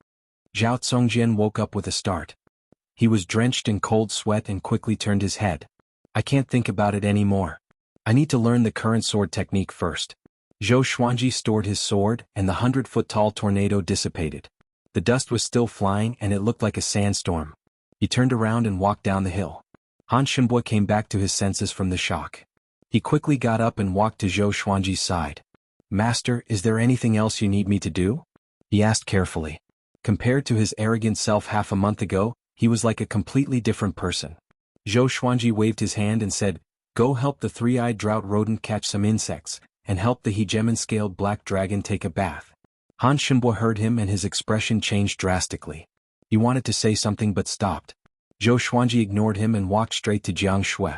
Zhao Tsongjian woke up with a start. He was drenched in cold sweat and quickly turned his head. "I can't think about it anymore. I need to learn the current sword technique first." Zhou Xuanji stored his sword, and the 100-foot-tall tornado dissipated. The dust was still flying and it looked like a sandstorm. He turned around and walked down the hill. Han Shenbua came back to his senses from the shock. He quickly got up and walked to Zhou Xuanji's side. "Master, is there anything else you need me to do?" he asked carefully. Compared to his arrogant self half a month ago, he was like a completely different person. Zhou Xuanji waved his hand and said, "Go help the 3-eyed drought rodent catch some insects, and help the hegemon-scaled black dragon take a bath." Han Shenbua heard him and his expression changed drastically. He wanted to say something but stopped. Zhou Xuanji ignored him and walked straight to Jiang Shui.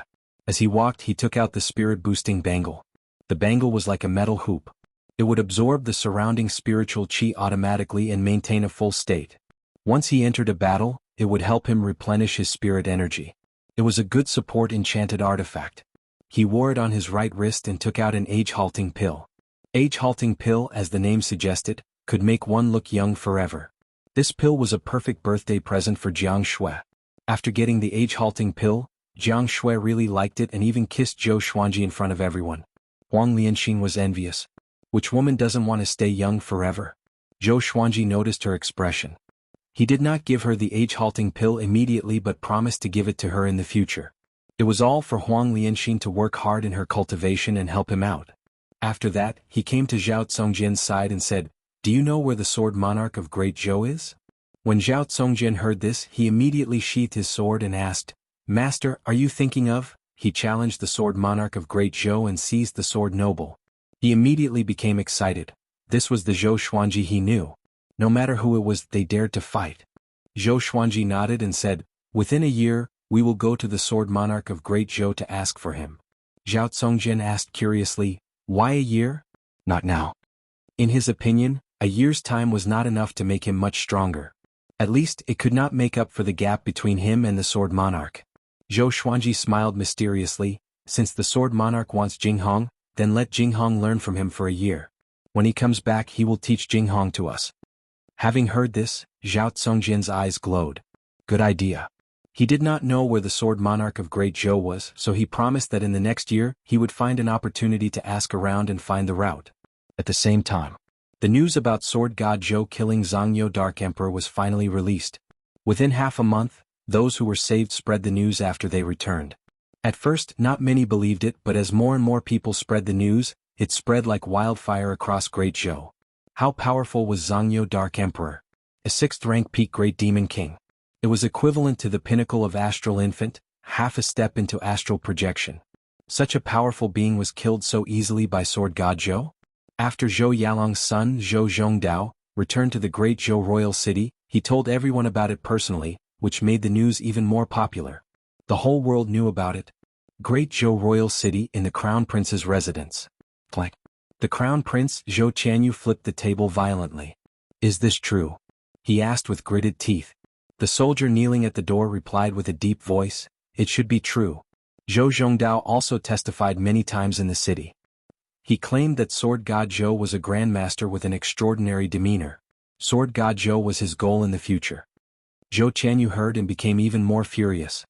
As he walked, he took out the spirit-boosting bangle. The bangle was like a metal hoop. It would absorb the surrounding spiritual qi automatically and maintain a full state. Once he entered a battle, it would help him replenish his spirit energy. It was a good support enchanted artifact. He wore it on his right wrist and took out an age-halting pill. Age-halting pill, as the name suggested, could make one look young forever. This pill was a perfect birthday present for Jiang Shui. After getting the age-halting pill, Jiang Shui really liked it and even kissed Zhou Xuanji in front of everyone. Huang Lianxin was envious. Which woman doesn't want to stay young forever? Zhou Xuanji noticed her expression. He did not give her the age-halting pill immediately but promised to give it to her in the future. It was all for Huang Lianxin to work hard in her cultivation and help him out. After that, he came to Zhao Congjian's side and said, "Do you know where the sword monarch of Great Zhou is?" When Zhao Congjian heard this, he immediately sheathed his sword and asked, "Master, are you thinking of?" He challenged the sword monarch of Great Zhou and seized the sword noble. He immediately became excited. This was the Zhou Xuanji he knew. No matter who it was, they dared to fight. Zhou Xuanji nodded and said, "Within a year, we will go to the sword monarch of Great Zhou to ask for him." Zhao Congjian asked curiously, "Why a year? Not now." In his opinion, a year's time was not enough to make him much stronger. At least, it could not make up for the gap between him and the sword monarch. Zhou Xuanji smiled mysteriously. "Since the sword monarch wants Jinghong, then let Jinghong learn from him for a year. When he comes back he will teach Jinghong to us." Having heard this, Zhao Congjian's eyes glowed. Good idea. He did not know where the sword monarch of Great Zhou was, so he promised that in the next year he would find an opportunity to ask around and find the route. At the same time, the news about sword god Zhou killing Zhongyou Dark Emperor was finally released. Within half a month, those who were saved spread the news after they returned. At first, not many believed it, but as more and more people spread the news, it spread like wildfire across Great Zhou. How powerful was Zhongyou Dark Emperor? A 6th-rank peak Great Demon King. It was equivalent to the pinnacle of Astral Infant, half a step into astral projection. Such a powerful being was killed so easily by sword god Zhou? After Zhou Yalong's son Zhou Zhongdao returned to the Great Zhou royal city, he told everyone about it personally, which made the news even more popular. The whole world knew about it. Great Zhou royal city in the Crown Prince's residence. Clank. The Crown Prince Zhou Qianyu flipped the table violently. "Is this true?" he asked with gritted teeth. The soldier kneeling at the door replied with a deep voice, "It should be true." Zhou Zhongdao also testified many times in the city. He claimed that sword god Zhou was a grandmaster with an extraordinary demeanor. Sword god Zhou was his goal in the future. Zhou Qianyu heard and became even more furious.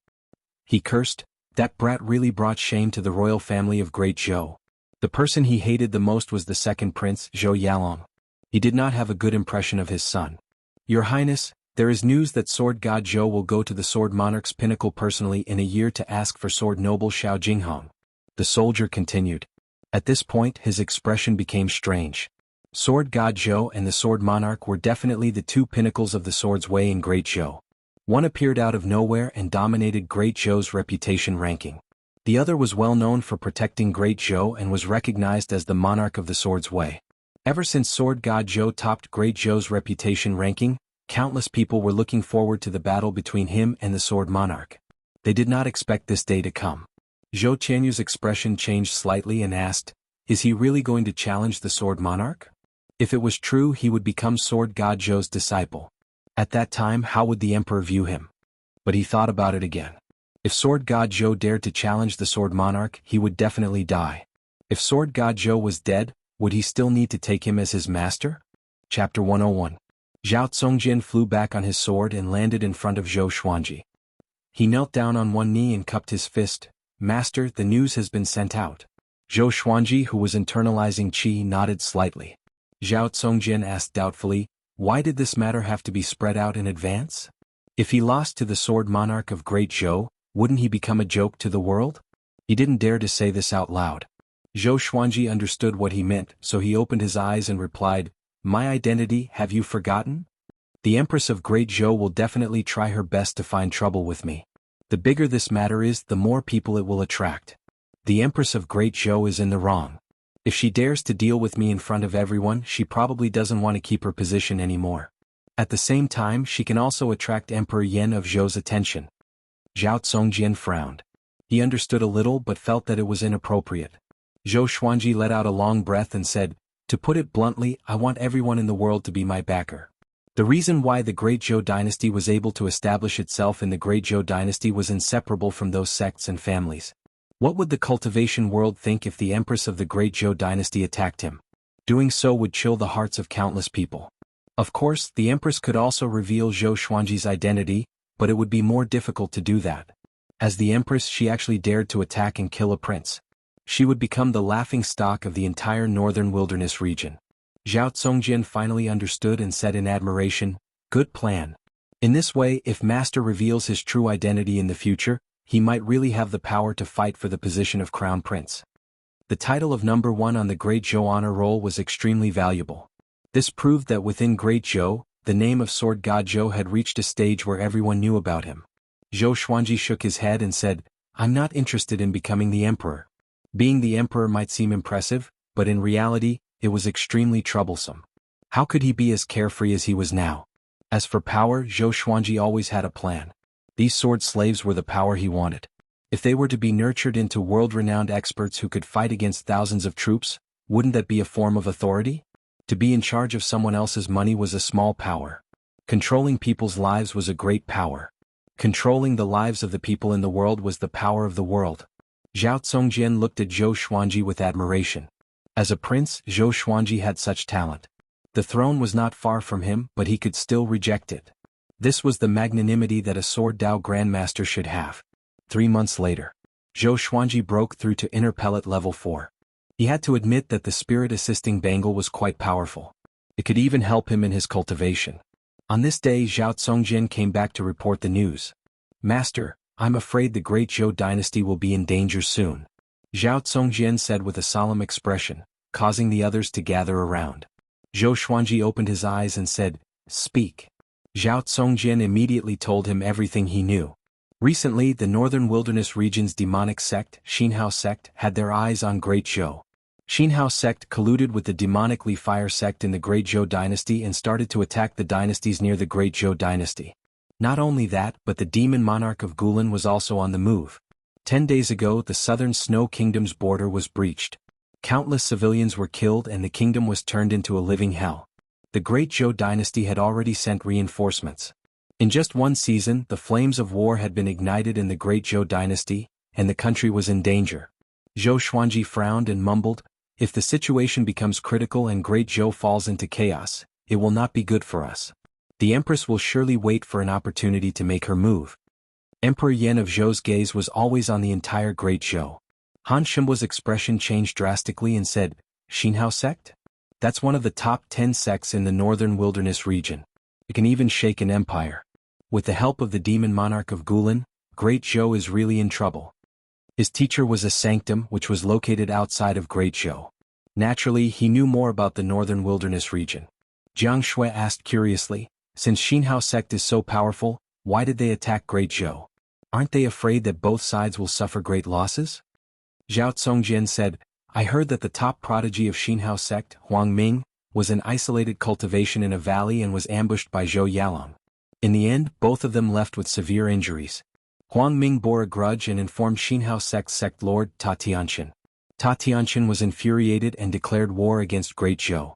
He cursed, "That brat really brought shame to the royal family of Great Zhou." The person he hated the most was the second prince, Zhou Yalong. He did not have a good impression of his son. "Your Highness, there is news that sword god Zhou will go to the sword monarch's pinnacle personally in a year to ask for sword noble Xiao Jinghong." The soldier continued. At this point his expression became strange. Sword god Zhou and the sword monarch were definitely the two pinnacles of the sword's way in Great Zhou. One appeared out of nowhere and dominated Great Zhou's reputation ranking. The other was well known for protecting Great Zhou and was recognized as the monarch of the sword's way. Ever since sword god Zhou topped Great Zhou's reputation ranking, countless people were looking forward to the battle between him and the sword monarch. They did not expect this day to come. Zhou Qianyu's expression changed slightly and asked, "Is he really going to challenge the sword monarch?" If it was true, he would become sword god Zhou's disciple. At that time, how would the emperor view him? But he thought about it again. If sword god Zhou dared to challenge the sword monarch, he would definitely die. If sword god Zhou was dead, would he still need to take him as his master? Chapter 101. Zhao Congjian flew back on his sword and landed in front of Zhou Xuanji. He knelt down on one knee and cupped his fist. "Master, the news has been sent out." Zhou Xuanji, who was internalizing qi, nodded slightly. Zhao Congjian asked doubtfully, "Why did this matter have to be spread out in advance? If he lost to the sword monarch of Great Zhou, wouldn't he become a joke to the world?" He didn't dare to say this out loud. Zhou Xuanji understood what he meant, so he opened his eyes and replied, "My identity, have you forgotten? The Empress of Great Zhou will definitely try her best to find trouble with me. The bigger this matter is, the more people it will attract. The Empress of Great Zhou is in the wrong. If she dares to deal with me in front of everyone, she probably doesn't want to keep her position anymore. At the same time, she can also attract Emperor Yan of Zhou's attention." Zhao Congjian frowned. He understood a little but felt that it was inappropriate. Zhou Xuanji let out a long breath and said, "To put it bluntly, I want everyone in the world to be my backer. The reason why the Great Zhou dynasty was able to establish itself in the Great Zhou dynasty was inseparable from those sects and families. What would the cultivation world think if the Empress of the Great Zhou dynasty attacked him? Doing so would chill the hearts of countless people. Of course, the Empress could also reveal Zhou Xuanji's identity, but it would be more difficult to do that. As the Empress, she actually dared to attack and kill a prince. She would become the laughingstock of the entire northern wilderness region. Zhao Congjian finally understood and said in admiration, "Good plan." In this way, if Master reveals his true identity in the future, he might really have the power to fight for the position of Crown Prince. The title of number 1 on the Great Zhou honor roll was extremely valuable. This proved that within Great Zhou, the name of Sword God Zhou had reached a stage where everyone knew about him. Zhou Xuanji shook his head and said, "I'm not interested in becoming the emperor." Being the emperor might seem impressive, but in reality, it was extremely troublesome. How could he be as carefree as he was now? As for power, Zhou Xuanji always had a plan. These sword slaves were the power he wanted. If they were to be nurtured into world-renowned experts who could fight against thousands of troops, wouldn't that be a form of authority? To be in charge of someone else's money was a small power. Controlling people's lives was a great power. Controlling the lives of the people in the world was the power of the world. Zhao Congjian looked at Zhou Xuanji with admiration. As a prince, Zhou Xuanji had such talent. The throne was not far from him, but he could still reject it. This was the magnanimity that a Sword Dao Grandmaster should have. 3 months later, Zhou Xuanji broke through to inner pellet level 4. He had to admit that the spirit assisting bangle was quite powerful. It could even help him in his cultivation. On this day, Zhao Congjian came back to report the news. "Master, I'm afraid the Great Zhou dynasty will be in danger soon," Zhao Congjian said with a solemn expression, causing the others to gather around. Zhou Xuanji opened his eyes and said, "Speak." Zhao Congjian immediately told him everything he knew. Recently, the northern wilderness region's demonic sect, Xinhao sect, had their eyes on Great Zhou. Xinhao sect colluded with the demonically fire sect in the Great Zhou dynasty and started to attack the dynasties near the Great Zhou dynasty. Not only that, but the demon monarch of Gulan was also on the move. 10 days ago, the southern Snow Kingdom's border was breached. Countless civilians were killed and the kingdom was turned into a living hell. The Great Zhou dynasty had already sent reinforcements. In just one season, the flames of war had been ignited in the Great Zhou dynasty, and the country was in danger. Zhou Xuanji frowned and mumbled, "If the situation becomes critical and Great Zhou falls into chaos, it will not be good for us. The Empress will surely wait for an opportunity to make her move." Emperor Yan of Zhou's gaze was always on the entire Great Zhou. Han Shimbo's expression changed drastically and said, "Xinhao sect? That's one of the top 10 sects in the northern wilderness region. It can even shake an empire. With the help of the demon monarch of Gulan, Great Zhou is really in trouble." His teacher was a sanctum which was located outside of Great Zhou. Naturally, he knew more about the northern wilderness region. Jiang Shui asked curiously, "Since Xinhao sect is so powerful, why did they attack Great Zhou? Aren't they afraid that both sides will suffer great losses?" Zhao Congjian said, "I heard that the top prodigy of Xinhao sect, Huang Ming, was an isolated cultivation in a valley and was ambushed by Zhou Yalong. In the end, both of them left with severe injuries. Huang Ming bore a grudge and informed Xinhao sect's sect lord, Ta Tianqian. Ta Tianqian was infuriated and declared war against Great Zhou."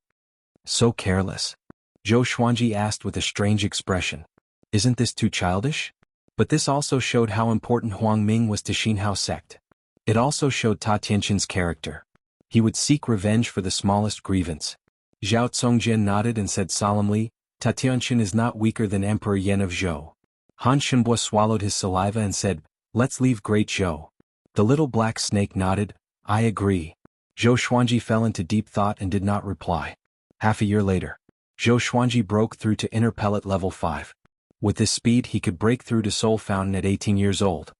"So careless?" Zhou Xuanji asked with a strange expression. "Isn't this too childish?" But this also showed how important Huang Ming was to Xinhao sect. It also showed Ta Tianqian's character. He would seek revenge for the smallest grievance. Zhao Congjian nodded and said solemnly, "Ta Tianqian is not weaker than Emperor Yan of Zhou." Han Shenbo swallowed his saliva and said, "Let's leave Great Zhou." The little black snake nodded, "I agree." Zhou Xuanji fell into deep thought and did not reply. Half a year later, Zhou Xuanji broke through to inner pellet level 5. With this speed he could break through to Soul Fountain at 18 years old.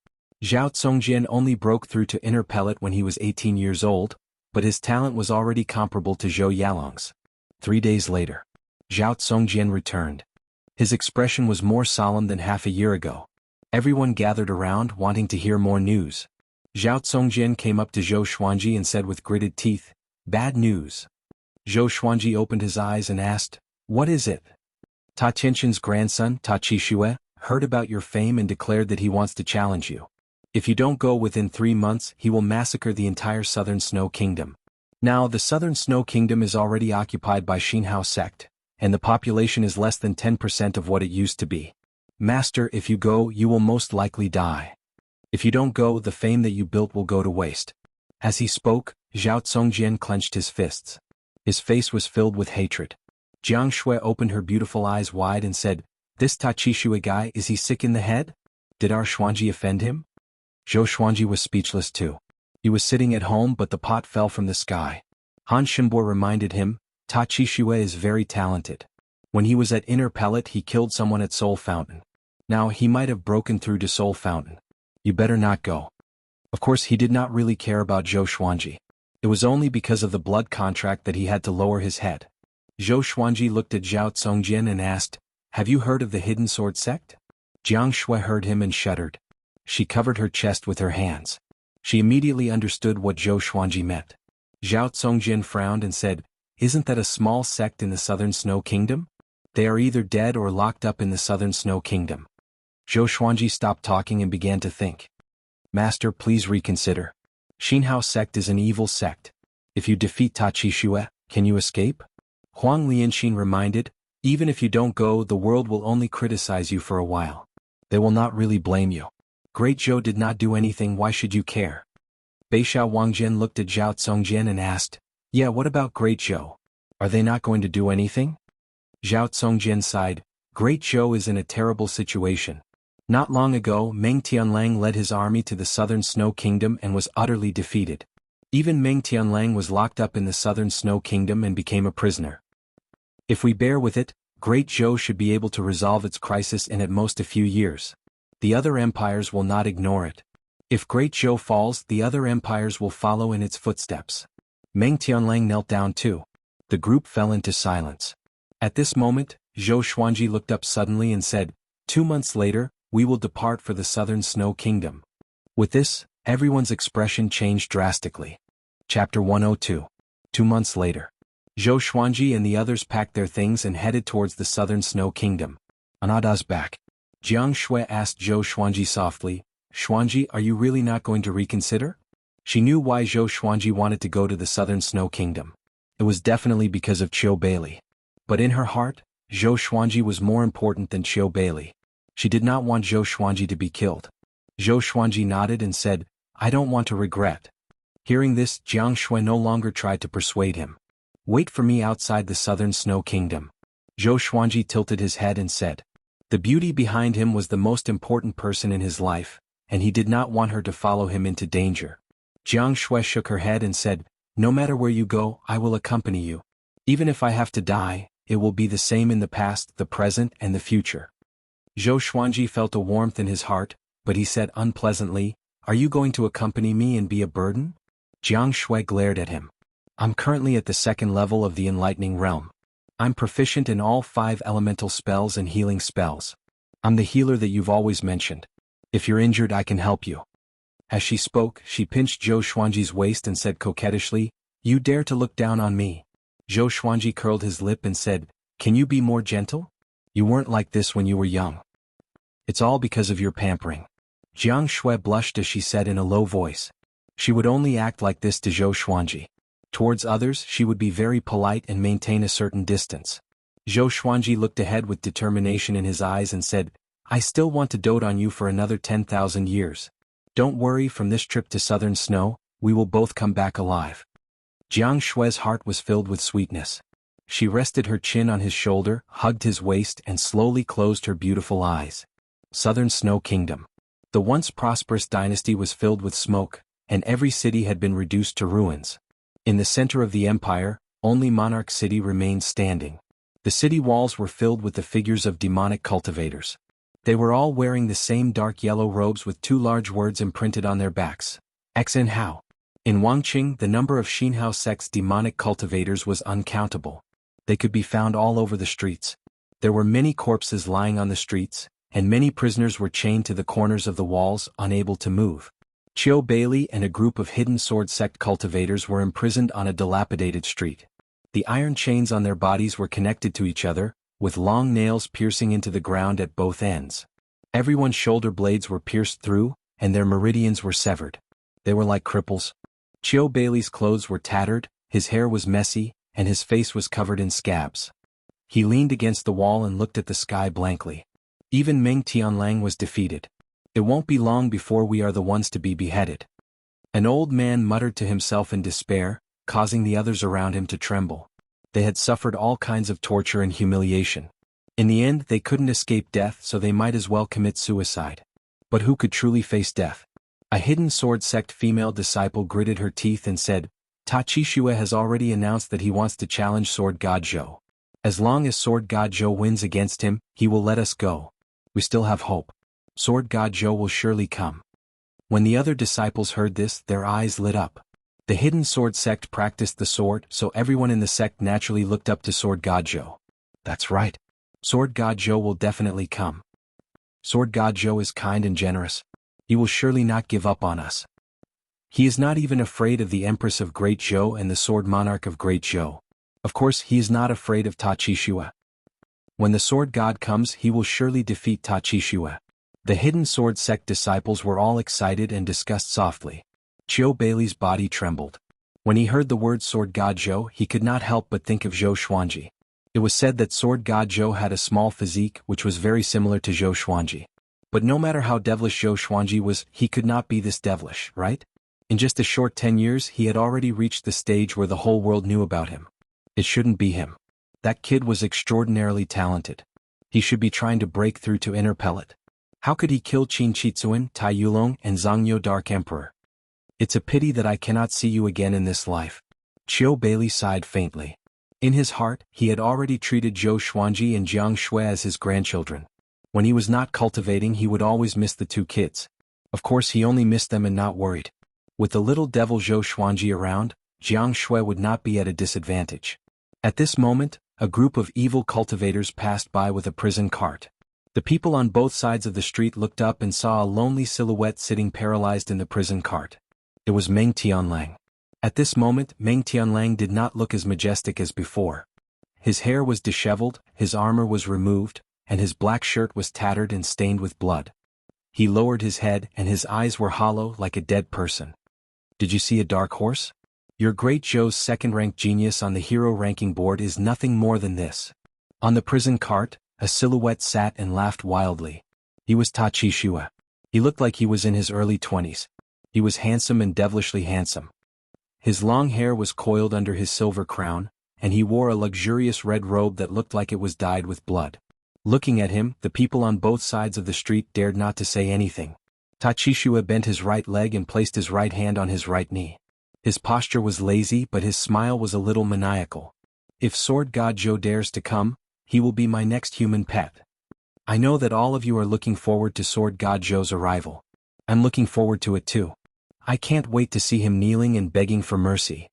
Zhao Congjian only broke through to inner pellet when he was 18 years old, but his talent was already comparable to Zhou Yalong's. 3 days later, Zhao Congjian returned. His expression was more solemn than half a year ago. Everyone gathered around wanting to hear more news. Zhao Congjian came up to Zhou Xuanji and said with gritted teeth, "Bad news." Zhou Xuanji opened his eyes and asked, "What is it?" "Ta Tianqian's grandson, Ta Qishue, heard about your fame and declared that he wants to challenge you. If you don't go within 3 months, he will massacre the entire southern Snow Kingdom." Now, the southern Snow Kingdom is already occupied by Xinhao sect, and the population is less than 10% of what it used to be. "Master, if you go, you will most likely die. If you don't go, the fame that you built will go to waste." As he spoke, Zhao Congjian clenched his fists. His face was filled with hatred. Jiang Shui opened her beautiful eyes wide and said, "This Ta Qishui guy, is he sick in the head? Did our Xuanji offend him?" Zhou Xuanji was speechless too. He was sitting at home but the pot fell from the sky. Han Shinbo reminded him, "Ta Qishui is very talented. When he was at Inner Pellet he killed someone at Soul Fountain. Now he might have broken through to Soul Fountain. You better not go." Of course he did not really care about Zhou Xuanji. It was only because of the blood contract that he had to lower his head. Zhou Xuanji looked at Zhao Tsongjin and asked, "Have you heard of the Hidden Sword Sect?" Jiang Shui heard him and shuddered. She covered her chest with her hands. She immediately understood what Zhou Xuanji meant. Zhao Tsongjin frowned and said, "Isn't that a small sect in the Southern Snow Kingdom? They are either dead or locked up in the Southern Snow Kingdom." Zhou Xuanji stopped talking and began to think. "Master, please reconsider. Xinhao sect is an evil sect. If you defeat Ta Qishui, can you escape?" Huang Lianxin reminded, "Even if you don't go, the world will only criticize you for a while. They will not really blame you. Great Zhou did not do anything, why should you care?" Beixiao Wangjin looked at Zhao Tsongjin and asked, "Yeah, what about Great Zhou? Are they not going to do anything?" Zhao Tsongjin sighed, "Great Zhou is in a terrible situation. Not long ago, Meng Tianlang led his army to the Southern Snow Kingdom and was utterly defeated. Even Meng Tianlang was locked up in the Southern Snow Kingdom and became a prisoner. If we bear with it, Great Zhou should be able to resolve its crisis in at most a few years. The other empires will not ignore it. If Great Zhou falls, the other empires will follow in its footsteps." Meng Tianlang knelt down too. The group fell into silence. At this moment, Zhou Xuanji looked up suddenly and said, "2 months later, we will depart for the Southern Snow Kingdom." With this, everyone's expression changed drastically. Chapter 102. 2 months later. Zhou Xuanji and the others packed their things and headed towards the Southern Snow Kingdom. Anada's back. Jiang Shui asked Zhou Xuanji softly, "Xuanji, are you really not going to reconsider?" She knew why Zhou Xuanji wanted to go to the Southern Snow Kingdom. It was definitely because of Qiu Beili. But in her heart, Zhou Xuanji was more important than Qiu Beili. She did not want Zhou Xuanji to be killed. Zhou Xuanji nodded and said, "I don't want to regret." Hearing this, Jiang Shui no longer tried to persuade him. "Wait for me outside the Southern Snow Kingdom." Zhou Xuanji tilted his head and said. The beauty behind him was the most important person in his life, and he did not want her to follow him into danger. Jiang Shui shook her head and said, "No matter where you go, I will accompany you. Even if I have to die, it will be the same in the past, the present, and the future." Zhou Xuanji felt a warmth in his heart, but he said unpleasantly, "Are you going to accompany me and be a burden?" Jiang Shui glared at him. "I'm currently at the 2nd level of the Enlightening Realm. I'm proficient in all 5 elemental spells and healing spells. I'm the healer that you've always mentioned. If you're injured, I can help you." As she spoke, she pinched Zhou Xuanji's waist and said coquettishly, "You dare to look down on me?" Zhou Xuanji curled his lip and said, "Can you be more gentle? You weren't like this when you were young. It's all because of your pampering." Jiang Shui blushed as she said in a low voice. She would only act like this to Zhou Xuanji. Towards others, she would be very polite and maintain a certain distance. Zhou Xuanji looked ahead with determination in his eyes and said, "I still want to dote on you for another 10,000 years. Don't worry, from this trip to Southern Snow, we will both come back alive." Jiang Shui's heart was filled with sweetness. She rested her chin on his shoulder, hugged his waist and slowly closed her beautiful eyes. Southern Snow Kingdom. The once prosperous dynasty was filled with smoke, and every city had been reduced to ruins. In the center of the empire, only Monarch City remained standing. The city walls were filled with the figures of demonic cultivators. They were all wearing the same dark yellow robes with 2 large words imprinted on their backs. Xin Hao. In Wangqing, the number of Xinhao sect's demonic cultivators was uncountable. They could be found all over the streets. There were many corpses lying on the streets, and many prisoners were chained to the corners of the walls, unable to move. Qiu Beili and a group of Hidden Sword Sect cultivators were imprisoned on a dilapidated street. The iron chains on their bodies were connected to each other, with long nails piercing into the ground at both ends. Everyone's shoulder blades were pierced through, and their meridians were severed. They were like cripples. Qiu Beili's clothes were tattered, his hair was messy, and his face was covered in scabs. He leaned against the wall and looked at the sky blankly. Even Meng Tianlang was defeated. It won't be long before we are the ones to be beheaded. An old man muttered to himself in despair, causing the others around him to tremble. They had suffered all kinds of torture and humiliation. In the end, they couldn't escape death, so they might as well commit suicide. But who could truly face death? A hidden sword sect female disciple gritted her teeth and said, Tachishua has already announced that he wants to challenge Sword God Zhou. As long as Sword God Zhou wins against him, he will let us go. We still have hope. Sword God Zhou will surely come. When the other disciples heard this, their eyes lit up. The hidden sword sect practiced the sword, so everyone in the sect naturally looked up to Sword God Zhou. That's right. Sword God Zhou will definitely come. Sword God Zhou is kind and generous. He will surely not give up on us. He is not even afraid of the Empress of Great Zhou and the Sword Monarch of Great Zhou. Of course, he is not afraid of Tachishua. When the Sword God comes, he will surely defeat Tachishua. The hidden sword sect disciples were all excited and discussed softly. Zhou Beilei's body trembled. When he heard the word Sword God Zhou, he could not help but think of Zhou Xuanji. It was said that Sword God Zhou had a small physique which was very similar to Zhou Xuanji. But no matter how devilish Zhou Xuanji was, he could not be this devilish, right? In just a short 10 years, he had already reached the stage where the whole world knew about him. It shouldn't be him. That kid was extraordinarily talented. He should be trying to break through to Inner Pellet. How could he kill Qin Chitsuan, Tai Yulong, and Zhangyo Dark Emperor? It's a pity that I cannot see you again in this life. Zhou Beilei sighed faintly. In his heart, he had already treated Zhou Xuanji and Jiang Shui as his grandchildren. When he was not cultivating, he would always miss the two kids. Of course, he only missed them and not worried. With the little devil Zhou Xuanji around, Jiang Shui would not be at a disadvantage. At this moment, a group of evil cultivators passed by with a prison cart. The people on both sides of the street looked up and saw a lonely silhouette sitting paralyzed in the prison cart. It was Meng Tianlang. At this moment, Meng Tianlang did not look as majestic as before. His hair was disheveled, his armor was removed, and his black shirt was tattered and stained with blood. He lowered his head and his eyes were hollow like a dead person. Did you see a dark horse? Your great Zhou's second-ranked genius on the hero ranking board is nothing more than this. On the prison cart, a silhouette sat and laughed wildly. He was Tachishua. He looked like he was in his early 20s. He was handsome and devilishly handsome. His long hair was coiled under his silver crown, and he wore a luxurious red robe that looked like it was dyed with blood. Looking at him, the people on both sides of the street dared not to say anything. Tachishua bent his right leg and placed his right hand on his right knee. His posture was lazy, but his smile was a little maniacal. If Sword God Zhou dares to come, he will be my next human pet. I know that all of you are looking forward to Sword God Zhou's arrival. I'm looking forward to it too. I can't wait to see him kneeling and begging for mercy.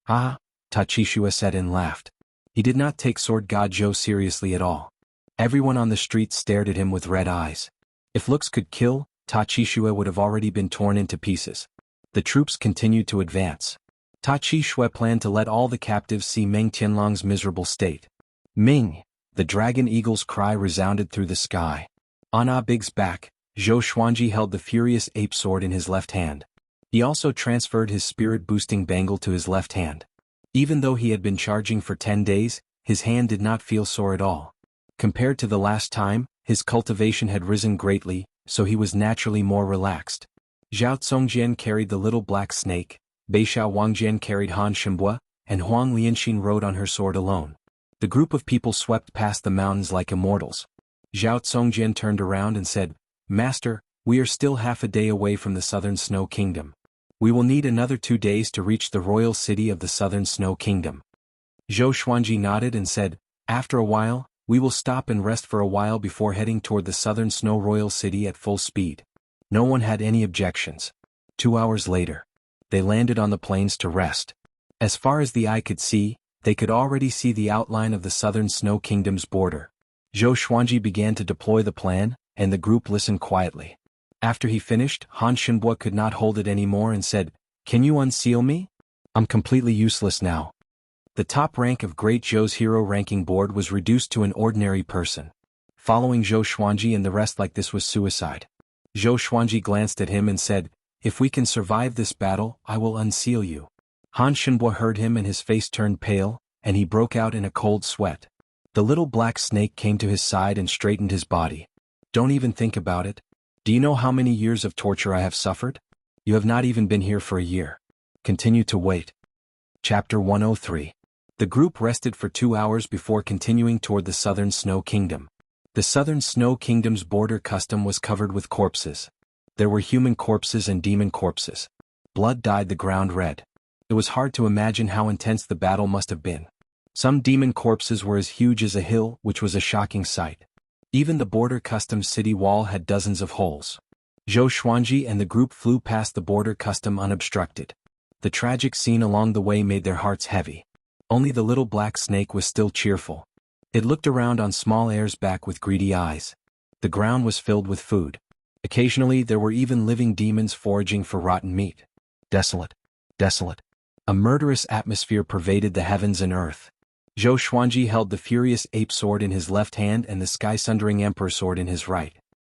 Ah, Tachishua said and laughed. He did not take Sword God Zhou seriously at all. Everyone on the street stared at him with red eyes. If looks could kill, Tachishua would have already been torn into pieces. The troops continued to advance. Tachishua planned to let all the captives see Meng Tianlang's miserable state. Ming! The dragon eagle's cry resounded through the sky. On Ah Big's back, Zhou Xuanji held the furious ape sword in his left hand. He also transferred his spirit-boosting bangle to his left hand. Even though he had been charging for 10 days, his hand did not feel sore at all. Compared to the last time, his cultivation had risen greatly, so he was naturally more relaxed. Zhao Congjian carried the little black snake, Beixiao Wangjian carried Han Shenbua, and Huang Lianxin rode on her sword alone. The group of people swept past the mountains like immortals. Zhao Congjian turned around and said, Master, we are still half a day away from the Southern Snow Kingdom. We will need another 2 days to reach the royal city of the Southern Snow Kingdom. Zhou Xuanji nodded and said, After a while, we will stop and rest for a while before heading toward the Southern Snow Royal City at full speed. No one had any objections. 2 hours later, they landed on the plains to rest. As far as the eye could see, they could already see the outline of the Southern Snow Kingdom's border. Zhou Xuanji began to deploy the plan, and the group listened quietly. After he finished, Han Shenbua could not hold it anymore and said, Can you unseal me? I'm completely useless now. The top rank of Great Zhou's hero ranking board was reduced to an ordinary person. Following Zhou Xuanji and the rest like this was suicide. Zhou Xuanji glanced at him and said, If we can survive this battle, I will unseal you. Han Shenbua heard him and his face turned pale, and he broke out in a cold sweat. The little black snake came to his side and straightened his body. Don't even think about it. Do you know how many years of torture I have suffered? You have not even been here for a year. Continue to wait. Chapter 103. The group rested for 2 hours before continuing toward the Southern Snow Kingdom. The Southern Snow Kingdom's border custom was covered with corpses. There were human corpses and demon corpses. Blood dyed the ground red. It was hard to imagine how intense the battle must have been. Some demon corpses were as huge as a hill, which was a shocking sight. Even the border customs city wall had dozens of holes. Zhou Xuanji and the group flew past the border custom unobstructed. The tragic scene along the way made their hearts heavy. Only the little black snake was still cheerful. It looked around on small Air's back with greedy eyes. The ground was filled with food. Occasionally there were even living demons foraging for rotten meat. Desolate. Desolate. A murderous atmosphere pervaded the heavens and earth. Zhou Xuanji held the furious ape sword in his left hand and the sky-sundering emperor sword in his right.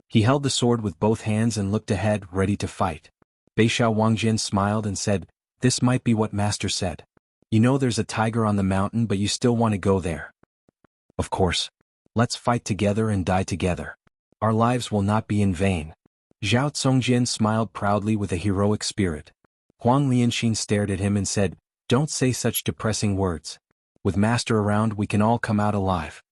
He held the sword with both hands and looked ahead, ready to fight. Beixiao Wangjian smiled and said, "This might be what Master said. You know there's a tiger on the mountain, but you still want to go there." "Of course. Let's fight together and die together. Our lives will not be in vain." Zhao Congjian smiled proudly with a heroic spirit. Huang Lianxin stared at him and said, "Don't say such depressing words. With Master around we can all come out alive."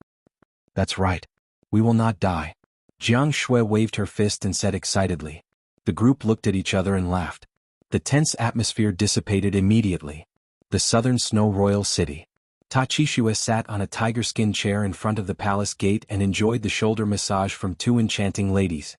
"That's right. We will not die." Jiang Shui waved her fist and said excitedly. The group looked at each other and laughed. The tense atmosphere dissipated immediately. The Southern Snow Royal City. Ta Qixue sat on a tiger-skin chair in front of the palace gate and enjoyed the shoulder massage from 2 enchanting ladies.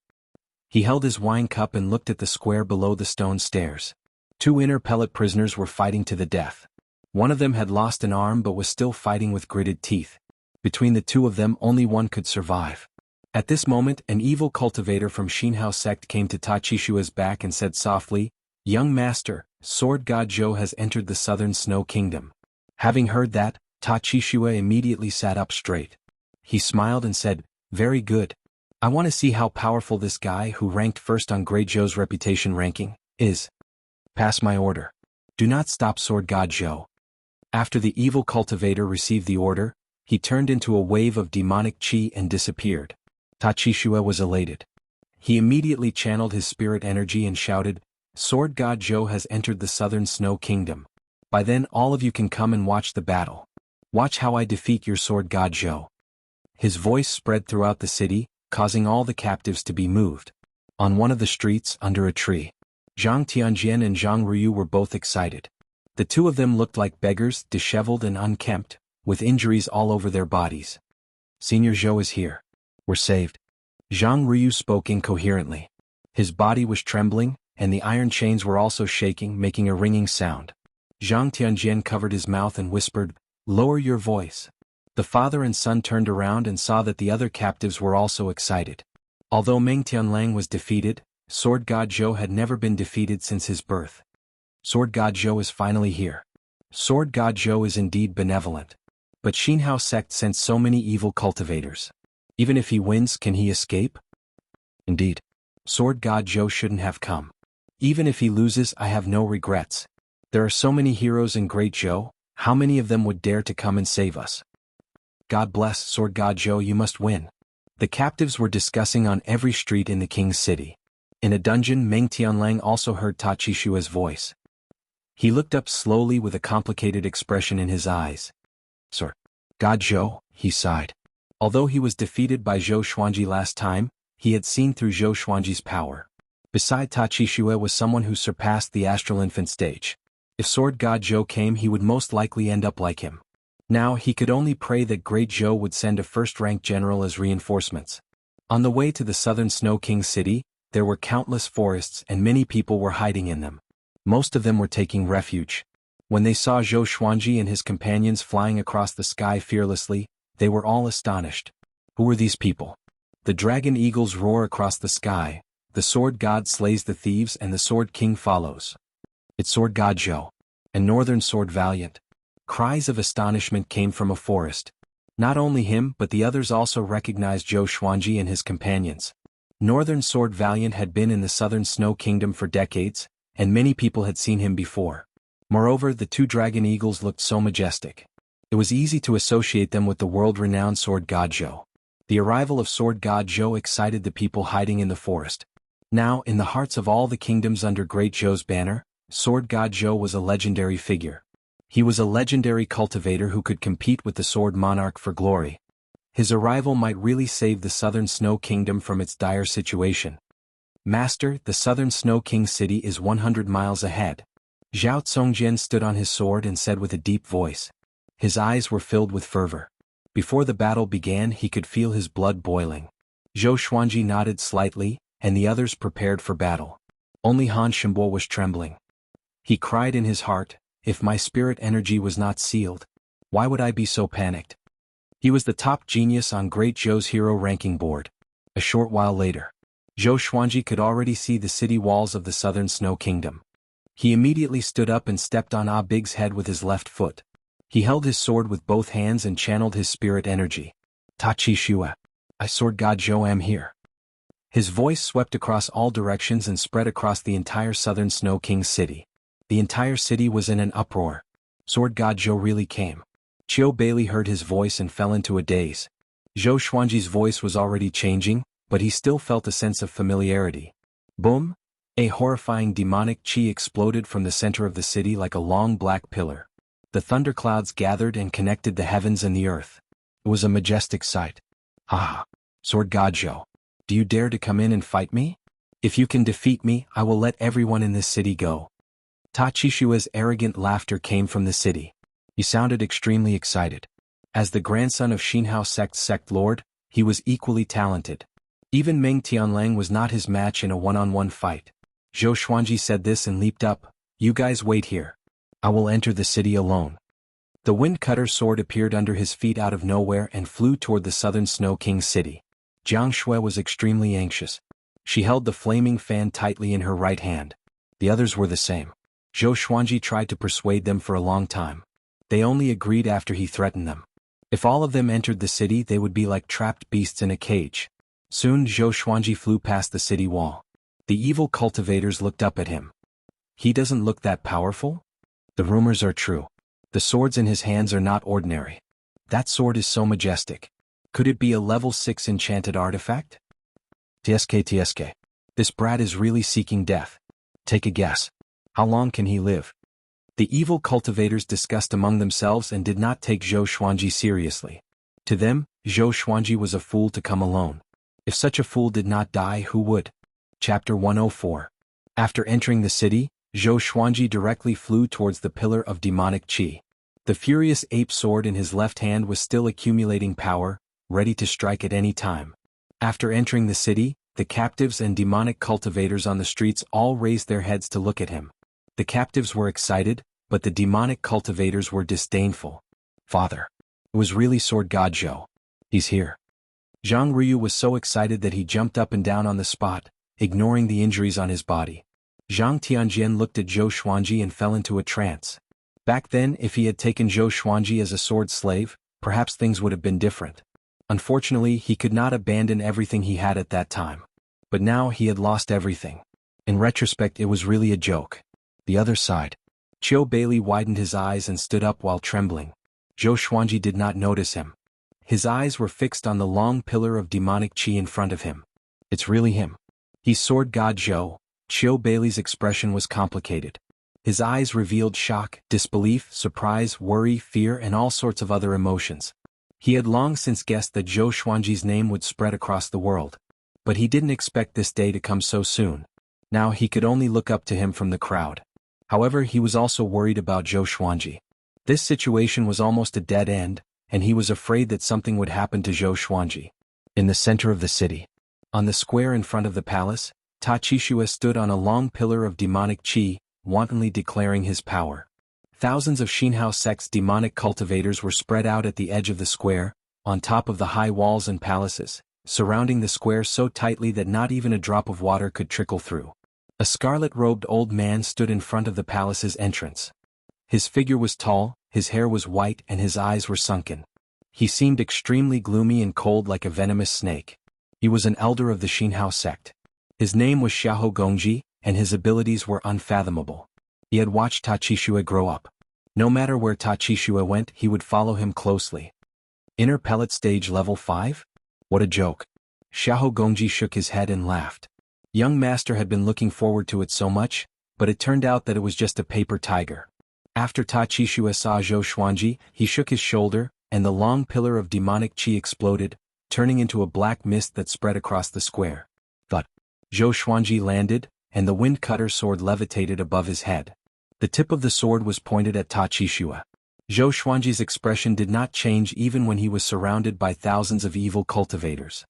He held his wine cup and looked at the square below the stone stairs. 2 inner pellet prisoners were fighting to the death. One of them had lost an arm but was still fighting with gritted teeth. Between the 2 of them only one could survive. At this moment an evil cultivator from Xinhao sect came to Ta Qixue's back and said softly, "Young master, Sword God Zhou has entered the Southern Snow Kingdom." Having heard that, Ta Qixue immediately sat up straight. He smiled and said, "Very good. I want to see how powerful this guy who ranked first on Great Zhou's reputation ranking is. Pass my order. Do not stop Sword God Zhou." After the evil cultivator received the order, he turned into a wave of demonic qi and disappeared. Ta Qixue was elated. He immediately channeled his spirit energy and shouted, "Sword God Zhou has entered the Southern Snow Kingdom. By then all of you can come and watch the battle. Watch how I defeat your Sword God Zhou." His voice spread throughout the city, causing all the captives to be moved. On one of the streets, under a tree, Zhang Tianjian and Zhang Ruyu were both excited. The 2 of them looked like beggars, disheveled and unkempt, with injuries all over their bodies. "Senior Zhou is here. We're saved." Zhang Ruyu spoke incoherently. His body was trembling, and the iron chains were also shaking, making a ringing sound. Zhang Tianjian covered his mouth and whispered, "Lower your voice." The father and son turned around and saw that the other captives were also excited. Although Meng Tianlang was defeated, Sword God Zhou had never been defeated since his birth. Sword God Zhou is finally here. Sword God Zhou is indeed benevolent. But Xinhao sect sent so many evil cultivators. Even if he wins, can he escape? Indeed. Sword God Zhou shouldn't have come. Even if he loses, I have no regrets. There are so many heroes in Great Zhou, how many of them would dare to come and save us? God bless Sword God Zhou, you must win. The captives were discussing on every street in the king's city. In a dungeon, Meng Tianlang also heard Ta Qixue's voice. He looked up slowly with a complicated expression in his eyes. "Sword God Zhou," he sighed. Although he was defeated by Zhou Xuanji last time, he had seen through Zhou Xuanji's power. Beside Ta Qixue was someone who surpassed the astral infant stage. If Sword God Zhou came, he would most likely end up like him. Now he could only pray that Great Zhou would send a first-rank general as reinforcements. On the way to the Southern Snow King city, there were countless forests and many people were hiding in them. Most of them were taking refuge. When they saw Zhou Xuanji and his companions flying across the sky fearlessly, they were all astonished. Who were these people? The dragon eagles roar across the sky, the sword god slays the thieves and the sword king follows. It's Sword God Zhou. And Northern Sword Valiant. Cries of astonishment came from a forest. Not only him but the others also recognized Zhou Xuanji and his companions. Northern Sword Valiant had been in the Southern Snow Kingdom for decades, and many people had seen him before. Moreover, the 2 dragon eagles looked so majestic. It was easy to associate them with the world-renowned Sword God Zhou. The arrival of Sword God Zhou excited the people hiding in the forest. Now, in the hearts of all the kingdoms under Great Zhou's banner, Sword God Zhou was a legendary figure. He was a legendary cultivator who could compete with the Sword Monarch for glory. His arrival might really save the Southern Snow Kingdom from its dire situation. Master, the Southern Snow King city is 100 miles ahead. Zhao Congjian stood on his sword and said with a deep voice. His eyes were filled with fervor. Before the battle began, he could feel his blood boiling. Zhou Xuanji nodded slightly, and the others prepared for battle. Only Han Shimbo was trembling. He cried in his heart, if my spirit energy was not sealed, why would I be so panicked? He was the top genius on Great Zhou's hero ranking board. A short while later, Zhou Xuanji could already see the city walls of the Southern Snow Kingdom. He immediately stood up and stepped on Ah Big's head with his left foot. He held his sword with both hands and channeled his spirit energy. Ta Chi Shua, I Sword God Zhou am here. His voice swept across all directions and spread across the entire Southern Snow King city. The entire city was in an uproar. Sword God Zhou really came. Chiu Bailey heard his voice and fell into a daze. Zhou Xuanji's voice was already changing, but he still felt a sense of familiarity. Boom! A horrifying demonic chi exploded from the center of the city like a long black pillar. The thunderclouds gathered and connected the heavens and the earth. It was a majestic sight. Ah! Sword God Zhou, do you dare to come in and fight me? If you can defeat me, I will let everyone in this city go. Ta Chishua's arrogant laughter came from the city. He sounded extremely excited. As the grandson of Xinhao Sect's sect lord, he was equally talented. Even Meng Tianlang was not his match in a one-on-one fight. Zhou Xuanji said this and leaped up. You guys wait here. I will enter the city alone. The wind cutter sword appeared under his feet out of nowhere and flew toward the Southern Snow King city. Jiang Shui was extremely anxious. She held the flaming fan tightly in her right hand. The others were the same. Zhou Xuanji tried to persuade them for a long time. They only agreed after he threatened them. If all of them entered the city, they would be like trapped beasts in a cage. Soon Zhou Xuanji flew past the city wall. The evil cultivators looked up at him. He doesn't look that powerful? The rumors are true. The swords in his hands are not ordinary. That sword is so majestic. Could it be a level 6 enchanted artifact? TSK. This brat is really seeking death. Take a guess. How long can he live? The evil cultivators discussed among themselves and did not take Zhou Xuanji seriously. To them, Zhou Xuanji was a fool to come alone. If such a fool did not die, who would? Chapter 104. After entering the city, Zhou Xuanji directly flew towards the pillar of demonic chi. The furious ape sword in his left hand was still accumulating power, ready to strike at any time. After entering the city, the captives and demonic cultivators on the streets all raised their heads to look at him. The captives were excited, but the demonic cultivators were disdainful. Father. It was really Sword God Zhou. He's here. Zhang Ruyu was so excited that he jumped up and down on the spot, ignoring the injuries on his body. Zhang Tianjian looked at Zhou Xuanji and fell into a trance. Back then, if he had taken Zhou Xuanji as a sword slave, perhaps things would have been different. Unfortunately, he could not abandon everything he had at that time. But now he had lost everything. In retrospect, it was really a joke. The other side. Chiu Bailey widened his eyes and stood up while trembling. Zhou Xuanji did not notice him. His eyes were fixed on the long pillar of demonic chi in front of him. It's really him. He's Sword God Zhou. Chiu Bailey's expression was complicated. His eyes revealed shock, disbelief, surprise, worry, fear, and all sorts of other emotions. He had long since guessed that Zhou Xuanji's name would spread across the world. But he didn't expect this day to come so soon. Now he could only look up to him from the crowd. However, he was also worried about Zhou Xuanji. This situation was almost a dead end, and he was afraid that something would happen to Zhou Xuanji. In the center of the city, on the square in front of the palace, Ta Chishua stood on a long pillar of demonic chi, wantonly declaring his power. Thousands of Xinhao sect's demonic cultivators were spread out at the edge of the square, on top of the high walls and palaces, surrounding the square so tightly that not even a drop of water could trickle through. A scarlet-robed old man stood in front of the palace's entrance. His figure was tall, his hair was white, and his eyes were sunken. He seemed extremely gloomy and cold like a venomous snake. He was an elder of the Xinhao sect. His name was Xiahou Gongji, and his abilities were unfathomable. He had watched Ta Chishua grow up. No matter where Ta Chishua went, he would follow him closely. Inner pellet stage level 5? What a joke. Xiahou Gongji shook his head and laughed. Young master had been looking forward to it so much, but it turned out that it was just a paper tiger. After Ta Qishue saw Zhou Xuanji, he shook his shoulder, and the long pillar of demonic qi exploded, turning into a black mist that spread across the square. Thud. Zhou Xuanji landed, and the wind cutter sword levitated above his head. The tip of the sword was pointed at Ta Qishue. Zhou Xuanji's expression did not change even when he was surrounded by thousands of evil cultivators.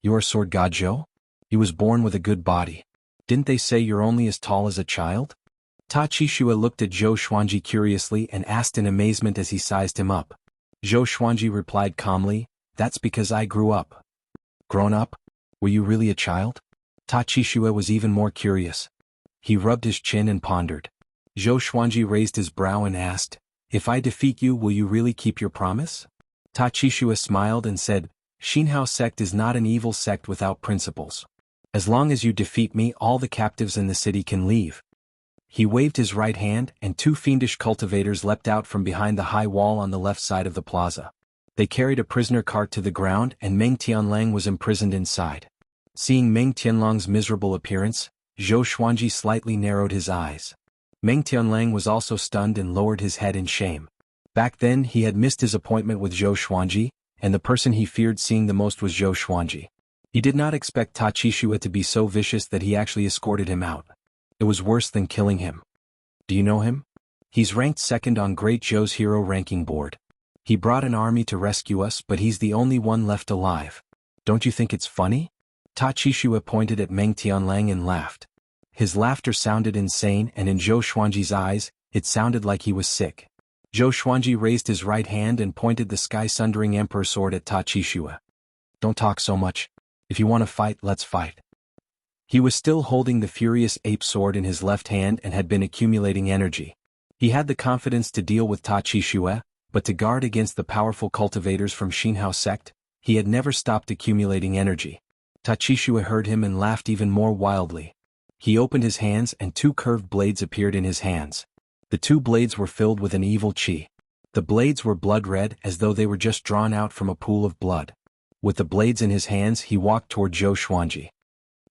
"You're a sword god, Zhou? He was born with a good body. Didn't they say you're only as tall as a child?" Ta Qishue looked at Zhou Xuanji curiously and asked in amazement as he sized him up. Zhou Xuanji replied calmly, "That's because I grew up." "Grown up? Were you really a child?" Ta Qishue was even more curious. He rubbed his chin and pondered. Zhou Xuanji raised his brow and asked, "If I defeat you, will you really keep your promise?" Ta Qishue smiled and said, "Xinhao sect is not an evil sect without principles. As long as you defeat me, all the captives in the city can leave." He waved his right hand, and two fiendish cultivators leapt out from behind the high wall on the left side of the plaza. They carried a prisoner cart to the ground, and Meng Tianlang was imprisoned inside. Seeing Meng Tianlang's miserable appearance, Zhou Xuanji slightly narrowed his eyes. Meng Tianlang was also stunned and lowered his head in shame. Back then he had missed his appointment with Zhou Xuanji, and the person he feared seeing the most was Zhou Xuanji. He did not expect Ta Qishue to be so vicious that he actually escorted him out. It was worse than killing him. "Do you know him? He's ranked second on Great Zhou's hero ranking board. He brought an army to rescue us, but he's the only one left alive. Don't you think it's funny?" Ta Qishue pointed at Meng Tianlang and laughed. His laughter sounded insane, and in Zhou Xuanji's eyes, it sounded like he was sick. Zhou Xuanji raised his right hand and pointed the sky-sundering emperor sword at Ta Qishue. "Don't talk so much. If you want to fight, let's fight." He was still holding the furious ape sword in his left hand and had been accumulating energy. He had the confidence to deal with Ta Qishue, but to guard against the powerful cultivators from Xinhao sect, he had never stopped accumulating energy. Ta Qishue heard him and laughed even more wildly. He opened his hands and two curved blades appeared in his hands. The two blades were filled with an evil qi. The blades were blood red as though they were just drawn out from a pool of blood. With the blades in his hands he walked toward Zhou Xuanji.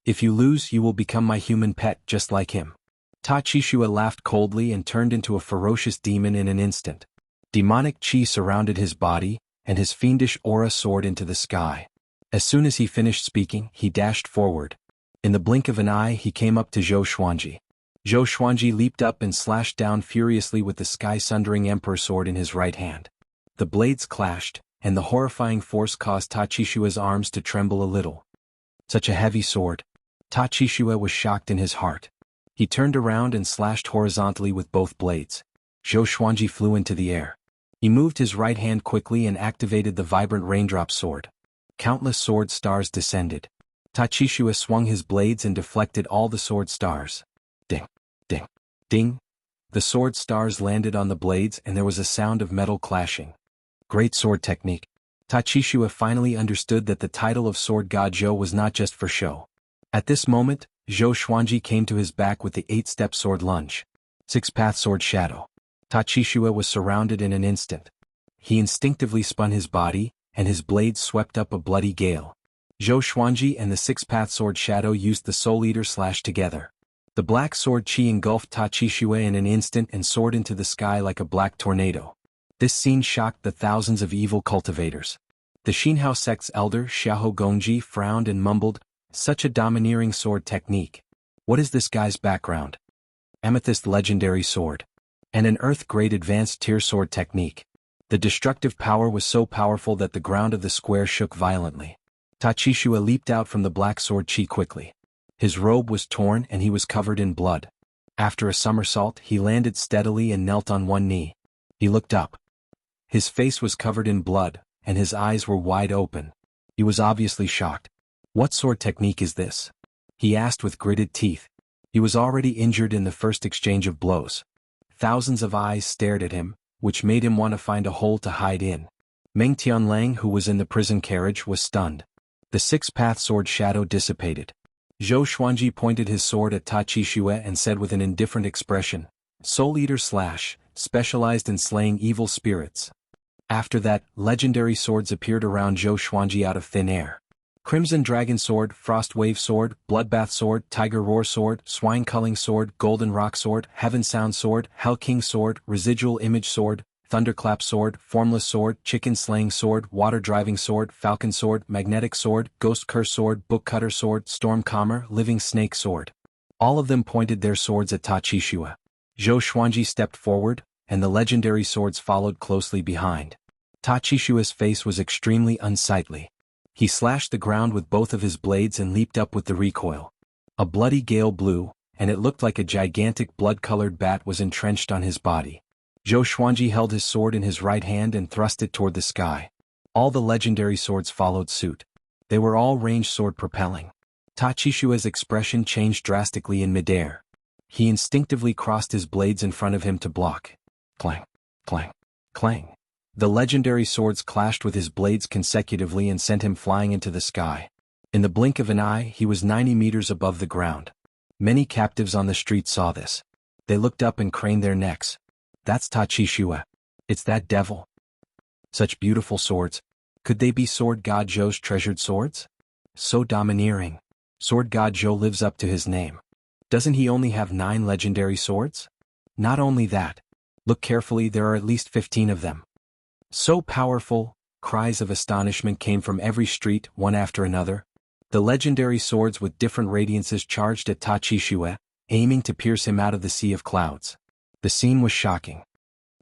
"If you lose, you will become my human pet just like him." Ta Qishue laughed coldly and turned into a ferocious demon in an instant. Demonic qi surrounded his body, and his fiendish aura soared into the sky. As soon as he finished speaking, he dashed forward. In the blink of an eye he came up to Zhou Xuanji. Zhou Xuanji leaped up and slashed down furiously with the sky-sundering emperor sword in his right hand. The blades clashed, and the horrifying force caused Ta Qishue's arms to tremble a little. Such a heavy sword. Ta Qishue was shocked in his heart. He turned around and slashed horizontally with both blades. Zhou Xuanji flew into the air. He moved his right hand quickly and activated the vibrant raindrop sword. Countless sword stars descended. Ta Qishue swung his blades and deflected all the sword stars. Ding, ding, ding. The sword stars landed on the blades and there was a sound of metal clashing. Great sword technique. Ta Qishue finally understood that the title of Sword God Zhou was not just for show. At this moment, Zhou Xuanji came to his back with the 8-step sword lunge. 6-path sword shadow. Ta Qishue was surrounded in an instant. He instinctively spun his body, and his blades swept up a bloody gale. Zhou Xuanji and the 6-path sword shadow used the Soul Eater slash together. The black sword qi engulfed Ta Qishue in an instant and soared into the sky like a black tornado. This scene shocked the thousands of evil cultivators. The Xinhao sect's elder, Xiahou Gongji, frowned and mumbled, "Such a domineering sword technique. What is this guy's background?" "Amethyst legendary sword. And an earth-grade advanced tier sword technique." The destructive power was so powerful that the ground of the square shook violently. Ta Qishue leaped out from the black sword qi quickly. His robe was torn and he was covered in blood. After a somersault, he landed steadily and knelt on one knee. He looked up. His face was covered in blood, and his eyes were wide open. He was obviously shocked. "What sword technique is this?" he asked with gritted teeth. He was already injured in the first exchange of blows. Thousands of eyes stared at him, which made him want to find a hole to hide in. Meng Tianlang, who was in the prison carriage, was stunned. The 6-path sword shadow dissipated. Zhou Xuanji pointed his sword at Ta Qishue and said with an indifferent expression, "Soul Eater slash, specialized in slaying evil spirits." After that, legendary swords appeared around Zhou Xuanji out of thin air. Crimson Dragon Sword, Frost Wave Sword, Bloodbath Sword, Tiger Roar Sword, Swine Culling Sword, Golden Rock Sword, Heaven Sound Sword, Hell King Sword, Residual Image Sword, Thunderclap Sword, Formless Sword, Chicken Slaying Sword, Water Driving Sword, Falcon Sword, Magnetic Sword, Ghost Curse Sword, Book Cutter Sword, Storm Calmer, Living Snake Sword. All of them pointed their swords at Tachisua. Zhou Xuanji stepped forward, and the legendary swords followed closely behind. Tachisua's face was extremely unsightly. He slashed the ground with both of his blades and leaped up with the recoil. A bloody gale blew, and it looked like a gigantic blood-colored bat was entrenched on his body. Zhou Xuanji held his sword in his right hand and thrust it toward the sky. All the legendary swords followed suit. They were all ranged sword propelling. Tachisua's expression changed drastically in midair. He instinctively crossed his blades in front of him to block. Clang, clang, clang. The legendary swords clashed with his blades consecutively and sent him flying into the sky. In the blink of an eye, he was 90 meters above the ground. Many captives on the street saw this. They looked up and craned their necks. That's Tachisua. It's that devil. Such beautiful swords. Could they be Sword God Zhou's treasured swords? So domineering. Sword God Zhou lives up to his name. Doesn't he only have 9 legendary swords? Not only that. Look carefully, there are at least 15 of them. So powerful, cries of astonishment came from every street, one after another. The legendary swords with different radiances charged at Tachisua, aiming to pierce him out of the sea of clouds. The scene was shocking.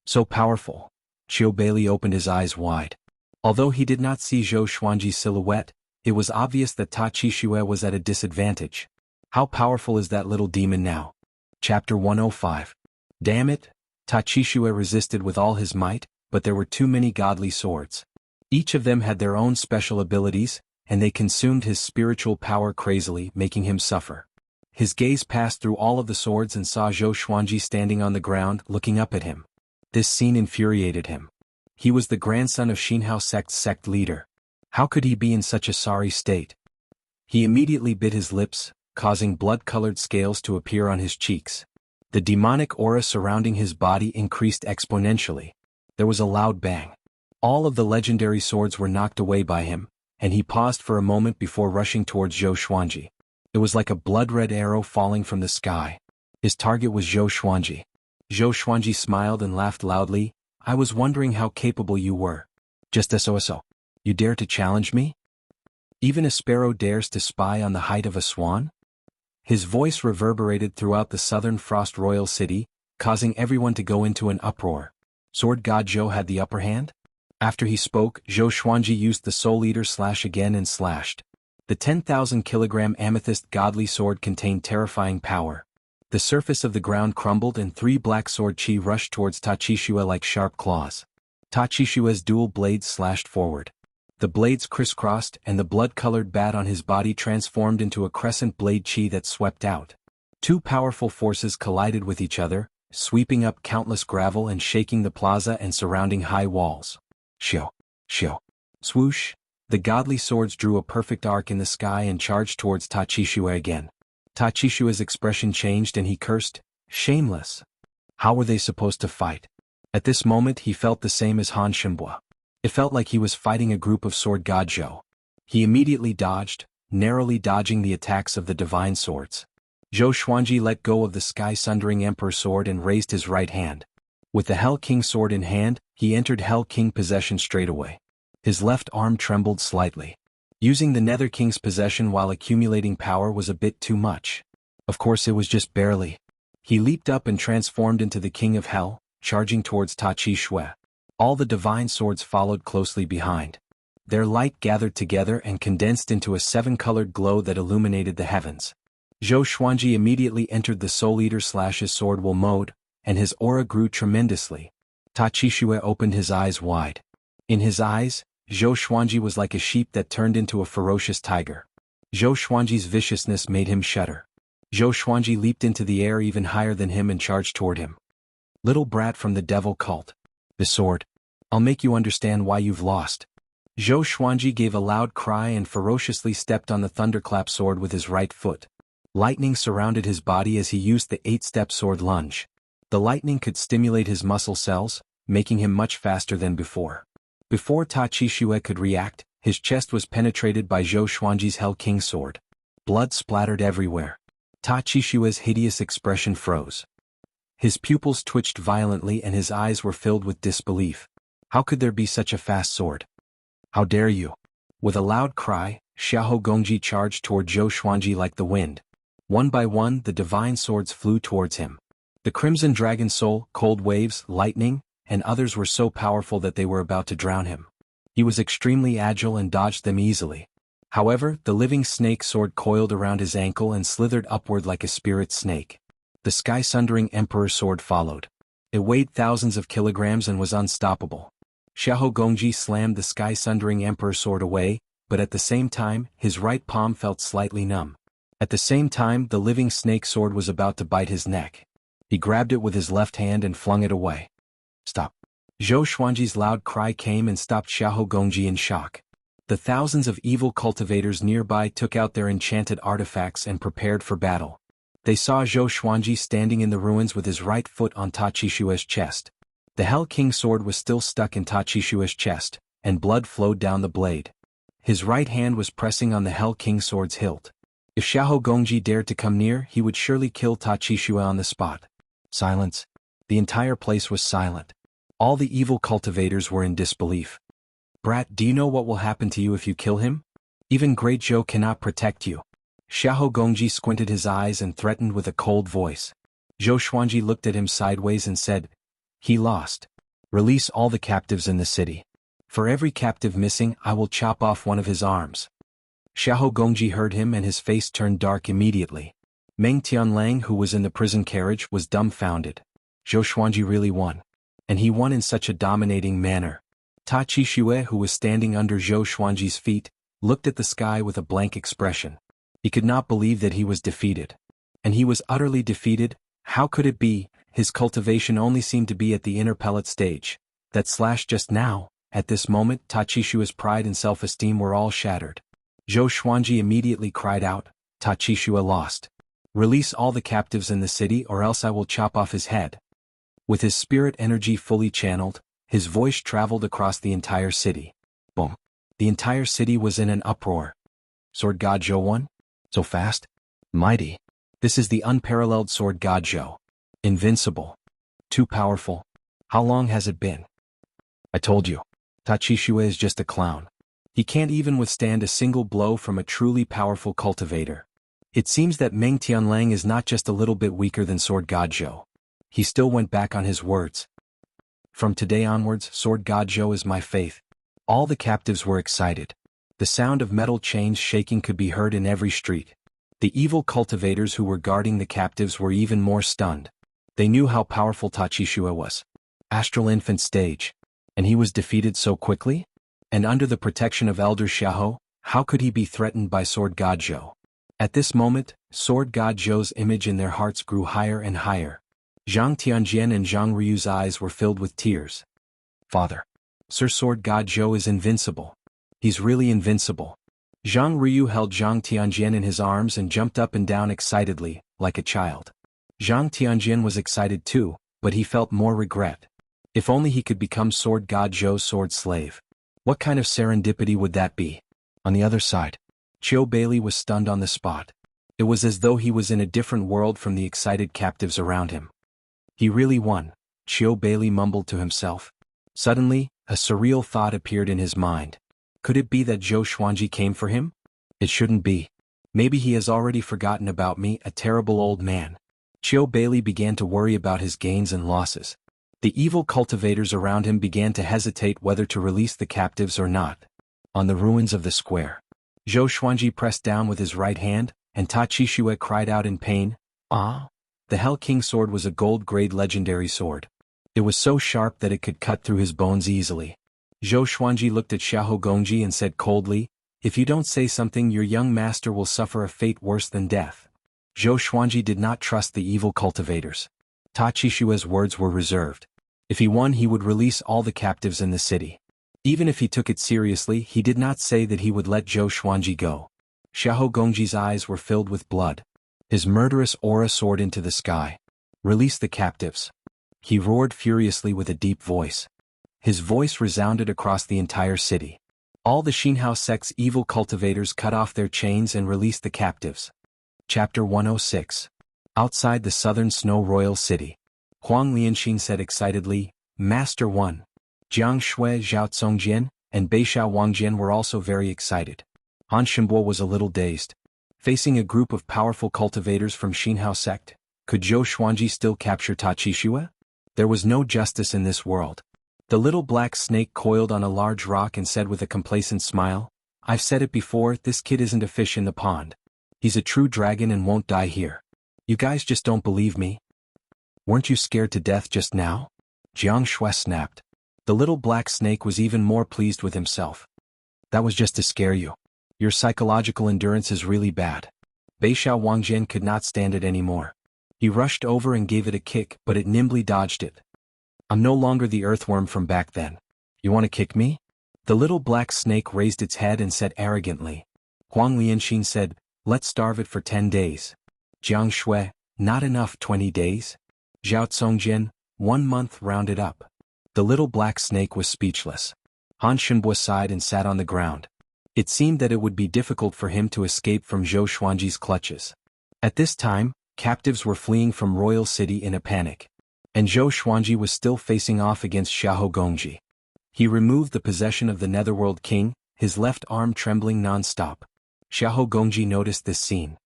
So powerful. Qiu Beili opened his eyes wide. Although he did not see Zhou Xuanji's silhouette, it was obvious that Tachisua was at a disadvantage. How powerful is that little demon now? Chapter 105. Damn it! Tachisua resisted with all his might, but there were too many godly swords. Each of them had their own special abilities, and they consumed his spiritual power crazily, making him suffer. His gaze passed through all of the swords and saw Zhou Xuanji standing on the ground, looking up at him. This scene infuriated him. He was the grandson of Xinhao Sect's sect leader. How could he be in such a sorry state? He immediately bit his lips, causing blood-colored scales to appear on his cheeks. The demonic aura surrounding his body increased exponentially. There was a loud bang. All of the legendary swords were knocked away by him, and he paused for a moment before rushing towards Zhou Xuanji. It was like a blood-red arrow falling from the sky. His target was Zhou Xuanji. Zhou Xuanji smiled and laughed loudly. I was wondering how capable you were. Just so. You dare to challenge me? Even a sparrow dares to spy on the height of a swan? His voice reverberated throughout the southern Frost Royal City, causing everyone to go into an uproar. Sword God Zhou had the upper hand? After he spoke, Zhou Xuanji used the Soul Eater slash again and slashed. The 10,000-kilogram amethyst godly sword contained terrifying power. The surface of the ground crumbled and 3 black sword chi rushed towards Tachisua like sharp claws. Tachisua's dual blades slashed forward. The blades crisscrossed and the blood-colored bat on his body transformed into a crescent blade chi that swept out. 2 powerful forces collided with each other, sweeping up countless gravel and shaking the plaza and surrounding high walls. Shio. Swoosh. The godly swords drew a perfect arc in the sky and charged towards Tachisua again. Tachisua's expression changed and he cursed, shameless. How were they supposed to fight? At this moment he felt the same as Han Shenbua. It felt like he was fighting a group of Sword God Zhou. He immediately dodged, narrowly dodging the attacks of the divine swords. Zhou Xuanji let go of the sky-sundering Emperor sword and raised his right hand. With the Hell King sword in hand, he entered Hell King possession straightaway. His left arm trembled slightly. Using the Nether King's possession while accumulating power was a bit too much. Of course it was just barely. He leaped up and transformed into the King of Hell, charging towards Tachisua. All the divine swords followed closely behind. Their light gathered together and condensed into a 7-colored glow that illuminated the heavens. Zhou Xuanji immediately entered the Soul Eater /his sword will mode, and his aura grew tremendously. Tachisua opened his eyes wide. In his eyes, Zhou Xuanji was like a sheep that turned into a ferocious tiger. Zhou Xuanji's viciousness made him shudder. Zhou Xuanji leaped into the air even higher than him and charged toward him. Little brat from the devil cult. The sword. I'll make you understand why you've lost. Zhou Xuanji gave a loud cry and ferociously stepped on the thunderclap sword with his right foot. Lightning surrounded his body as he used the 8-step sword lunge. The lightning could stimulate his muscle cells, making him much faster than before. Before Tachisua could react, His chest was penetrated by Zhou Xuanji's Hell King sword. Blood splattered everywhere. Ta Chishue's hideous expression froze. His pupils twitched violently and his eyes were filled with disbelief. How could there be such a fast sword? How dare you? With a loud cry, Xiahou Gongji charged toward Zhou Xuanji like the wind. One by one, the divine swords flew towards him. The Crimson Dragon Soul, Cold Waves, Lightning, and others were so powerful that they were about to drown him. He was extremely agile and dodged them easily. However, the living snake sword coiled around his ankle and slithered upward like a spirit snake. The sky-sundering Emperor sword followed. It weighed thousands of kilograms and was unstoppable. Xiahou Gongji slammed the sky-sundering Emperor sword away, but at the same time, his right palm felt slightly numb. At the same time, the living snake sword was about to bite his neck. He grabbed it with his left hand and flung it away. Stop. Zhou Xuanji's loud cry came and stopped Xiahou Gongji in shock. The thousands of evil cultivators nearby took out their enchanted artifacts and prepared for battle. They saw Zhou Xuanji standing in the ruins with his right foot on Ta Chishue's chest. The Hell King sword was still stuck in Ta Chishue's chest, and blood flowed down the blade. His right hand was pressing on the Hell King sword's hilt. If Xiahou Gongji dared to come near, he would surely kill Ta Chishue on the spot. Silence. The entire place was silent. All the evil cultivators were in disbelief. Brat, do you know what will happen to you if you kill him? Even Great Zhou cannot protect you. Xiahou Gongji squinted his eyes and threatened with a cold voice. Zhou Xuanji looked at him sideways and said, "He lost. Release all the captives in the city. For every captive missing, I will chop off one of his arms." Xiahou Gongji heard him and his face turned dark immediately. Meng Tianlang, who was in the prison carriage, was dumbfounded. Zhou Xuanji really won. And he won in such a dominating manner. Ta Chishue, who was standing under Zhou Xuanji's feet, looked at the sky with a blank expression. He could not believe that he was defeated. And he was utterly defeated. How could it be? His cultivation only seemed to be at the inner pellet stage. That slash just now, at this moment, Ta Chishue's pride and self-esteem were all shattered. Zhou Xuanji immediately cried out, "Ta Chishue lost. Release all the captives in the city or else I will chop off his head." With his spirit energy fully channeled, his voice traveled across the entire city. Boom. The entire city was in an uproar. Sword God Zhou won? So fast? Mighty. This is the unparalleled Sword God Zhou. Invincible. Too powerful. How long has it been? I told you. Ta Chishue is just a clown. He can't even withstand a single blow from a truly powerful cultivator. It seems that Meng Tianlang is not just a little bit weaker than Sword God Zhou. He still went back on his words. From today onwards, Sword God Zhou is my faith. All the captives were excited. The sound of metal chains shaking could be heard in every street. The evil cultivators who were guarding the captives were even more stunned. They knew how powerful Ta Chishue was. Astral infant stage. And he was defeated so quickly? And under the protection of Elder Xiahou, how could he be threatened by Sword God Zhou? At this moment, Sword God Zhou's image in their hearts grew higher and higher. Zhang Tianjian and Zhang Ryu's eyes were filled with tears. Father. Sir Sword God Zhou is invincible. He's really invincible. Zhang Ryu held Zhang Tianjian in his arms and jumped up and down excitedly, like a child. Zhang Tianjian was excited too, but he felt more regret. If only he could become Sword God Zhou's sword slave. What kind of serendipity would that be? On the other side, Chiu Bailey was stunned on the spot. It was as though he was in a different world from the excited captives around him. He really won, Chiu Bailey mumbled to himself. Suddenly, a surreal thought appeared in his mind. Could it be that Zhou Xuanji came for him? It shouldn't be. Maybe he has already forgotten about me, a terrible old man. Chiu Bailey began to worry about his gains and losses. The evil cultivators around him began to hesitate whether to release the captives or not. On the ruins of the square, Zhou Xuanji pressed down with his right hand, and Ta Chishue cried out in pain, "Ah!" The Hell King sword was a gold-grade legendary sword. It was so sharp that it could cut through his bones easily. Zhou Xuanji looked at Xiahou Gongji and said coldly, "If you don't say something, your young master will suffer a fate worse than death." Zhou Xuanji did not trust the evil cultivators. Ta Chishue's words were reserved. If he won, he would release all the captives in the city. Even if he took it seriously, he did not say that he would let Zhou Xuanji go. Xiahou Gongji's eyes were filled with blood. His murderous aura soared into the sky. "Release the captives." He roared furiously with a deep voice. His voice resounded across the entire city. All the Xinhao sect's evil cultivators cut off their chains and released the captives. Chapter 106. Outside the southern Snow Royal City. Huang Lianxin said excitedly, Master 1. Jiang Shui, Zhao Congjian, and Beishao Wangjian were also very excited. Han Shenbo was a little dazed. Facing a group of powerful cultivators from Xinhao sect, could Zhou Xuanji still capture Ta Qixue? There was no justice in this world. The little black snake coiled on a large rock and said with a complacent smile, I've said it before, this kid isn't a fish in the pond. He's a true dragon and won't die here. You guys just don't believe me? Weren't you scared to death just now? Jiang Shui snapped. The little black snake was even more pleased with himself. That was just to scare you. Your psychological endurance is really bad. Beishao Wangjian could not stand it anymore. He rushed over and gave it a kick, but it nimbly dodged it. I'm no longer the earthworm from back then. You want to kick me? The little black snake raised its head and said arrogantly. Huang Lianxin said, let's starve it for 10 days. Jiang Shui, not enough 20 days? Zhao Congjian, 1 month rounded up. The little black snake was speechless. Han Shenbo sighed and sat on the ground. It seemed that it would be difficult for him to escape from Zhou Xuanji's clutches. At this time, captives were fleeing from Royal City in a panic. And Zhou Xuanji was still facing off against Xiahou Gongji. He removed the possession of the Netherworld King, his left arm trembling non-stop. Xiahou Gongji noticed this scene.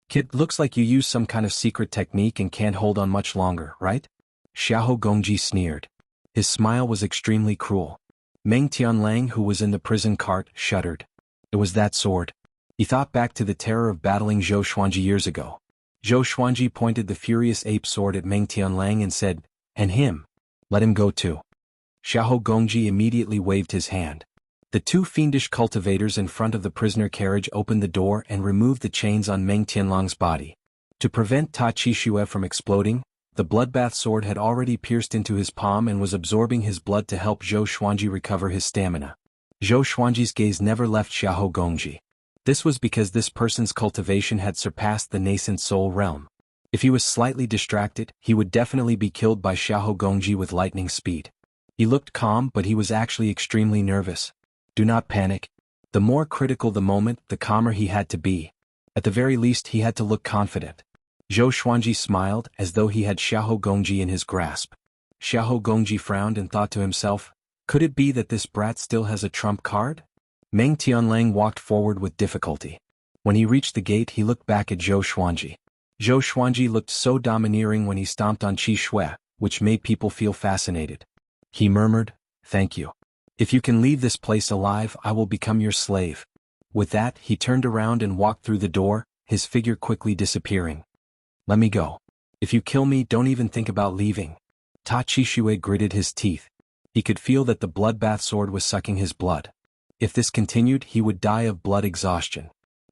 Kid, looks like you use some kind of secret technique and can't hold on much longer, right? Xiahou Gongji sneered. His smile was extremely cruel. Meng Tianlang, who was in the prison cart, shuddered. It was that sword. He thought back to the terror of battling Zhou Xuanji years ago. Zhou Xuanji pointed the furious ape sword at Meng Tianlang and said, and him. Let him go too. Xiahou Gongji immediately waved his hand. The 2 fiendish cultivators in front of the prisoner carriage opened the door and removed the chains on Meng Tianlang's body. To prevent Ta Qixue from exploding, the bloodbath sword had already pierced into his palm and was absorbing his blood to help Zhou Xuanji recover his stamina. Zhou Xuanji's gaze never left Xiahou Gongji. This was because this person's cultivation had surpassed the nascent soul realm. If he was slightly distracted, he would definitely be killed by Xiahou Gongji with lightning speed. He looked calm, but he was actually extremely nervous. Do not panic. The more critical the moment, the calmer he had to be. At the very least, he had to look confident. Zhou Xuanji smiled, as though he had Xiahou Gongji in his grasp. Xiahou Gongji frowned and thought to himself, could it be that this brat still has a trump card? Meng Tianlang walked forward with difficulty. When he reached the gate, he looked back at Zhou Xuanji. Zhou Xuanji looked so domineering when he stomped on Qi Shui, which made people feel fascinated. He murmured, thank you. If you can leave this place alive, I will become your slave. With that, he turned around and walked through the door, his figure quickly disappearing. Let me go. If you kill me, don't even think about leaving. Ta Qixue gritted his teeth. He could feel that the bloodbath sword was sucking his blood. If this continued, he would die of blood exhaustion.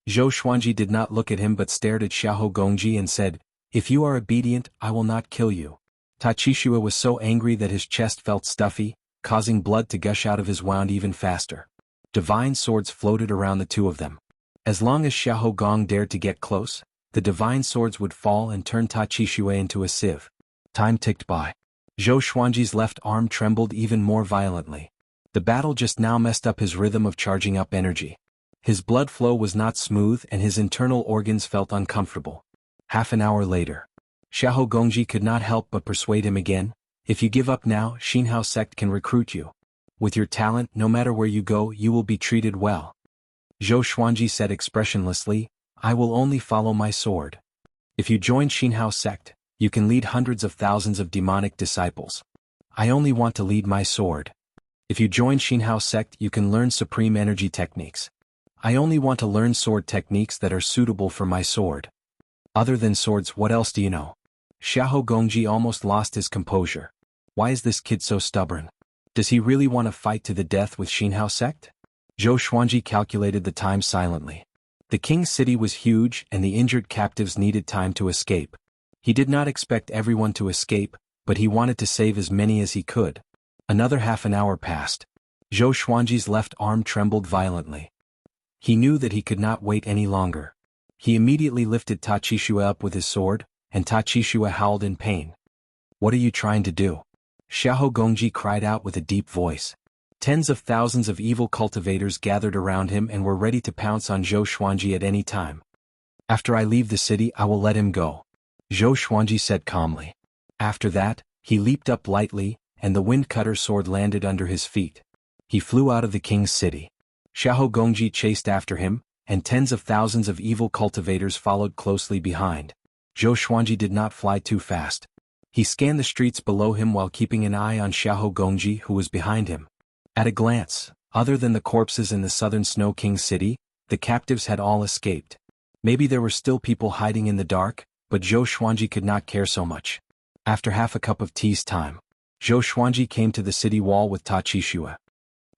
Zhou Xuanji did not look at him but stared at Xiahou Gongji and said, if you are obedient, I will not kill you. Ta Qixue was so angry that his chest felt stuffy, causing blood to gush out of his wound even faster. Divine swords floated around the 2 of them. As long as Xiahou Gong dared to get close, the divine swords would fall and turn Ta Qixue into a sieve. Time ticked by. Zhou Xuanji's left arm trembled even more violently. The battle just now messed up his rhythm of charging up energy. His blood flow was not smooth and his internal organs felt uncomfortable. Half an hour later. Xiahou Gongji could not help but persuade him again, if you give up now, Xinhao sect can recruit you. With your talent, no matter where you go, you will be treated well. Zhou Xuanji said expressionlessly, I will only follow my sword. If you join Xinhao sect, you can lead hundreds of thousands of demonic disciples. I only want to lead my sword. If you join Xinhao sect, you can learn supreme energy techniques. I only want to learn sword techniques that are suitable for my sword. Other than swords, what else do you know? Xiahou Gongji almost lost his composure. Why is this kid so stubborn? Does he really want to fight to the death with Xinhao sect? Zhou Xuanji calculated the time silently. The king's city was huge and the injured captives needed time to escape. He did not expect everyone to escape, but he wanted to save as many as he could. Another half an hour passed. Zhou Xuanji's left arm trembled violently. He knew that he could not wait any longer. He immediately lifted Ta Qixue up with his sword, and Ta Qixue howled in pain. What are you trying to do? Xiahou Gongji cried out with a deep voice. Tens of thousands of evil cultivators gathered around him and were ready to pounce on Zhou Xuanji at any time. After I leave the city, I will let him go, Zhou Xuanji said calmly. After that, he leaped up lightly, and the wind-cutter sword landed under his feet. He flew out of the king's city. Xiahou Gongji chased after him, and tens of thousands of evil cultivators followed closely behind. Zhou Xuanji did not fly too fast. He scanned the streets below him while keeping an eye on Xiahou Gongji, who was behind him. At a glance, other than the corpses in the southern Snow King's city, the captives had all escaped. Maybe there were still people hiding in the dark, but Zhou Xuanji could not care so much. After half a cup of tea's time, Zhou Xuanji came to the city wall with Ta Qixue.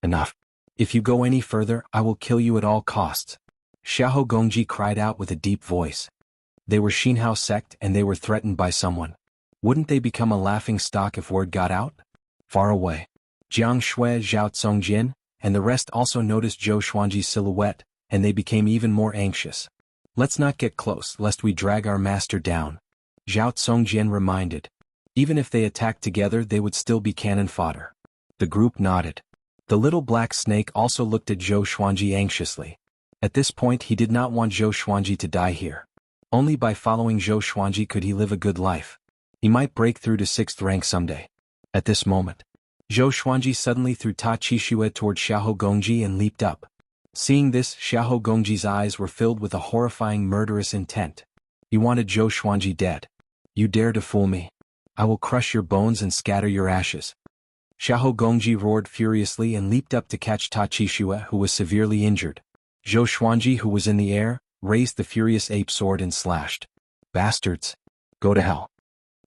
Enough. If you go any further, I will kill you at all costs, Xiahou Gongji cried out with a deep voice. They were Xinhao sect and they were threatened by someone. Wouldn't they become a laughing stock if word got out? Far away, Jiang Shui, Zhao Tsongjin, and the rest also noticed Zhou Xuanji's silhouette, and they became even more anxious. Let's not get close lest we drag our master down, Zhao Tsongjin reminded. Even if they attacked together, they would still be cannon fodder. The group nodded. The little black snake also looked at Zhou Xuanji anxiously. At this point he did not want Zhou Xuanji to die here. Only by following Zhou Xuanji could he live a good life. He might break through to 6th rank someday. At this moment, Zhou Xuanji suddenly threw Ta Qixue toward Xiahou Gongji and leaped up. Seeing this, Xiahou Gongji's eyes were filled with a horrifying murderous intent. He wanted Zhou Xuanji dead. You dare to fool me? I will crush your bones and scatter your ashes. Xiahou Gongji roared furiously and leaped up to catch Ta Qixue, who was severely injured. Zhou Xuanji, who was in the air, raised the furious ape sword and slashed. Bastards! Go to hell!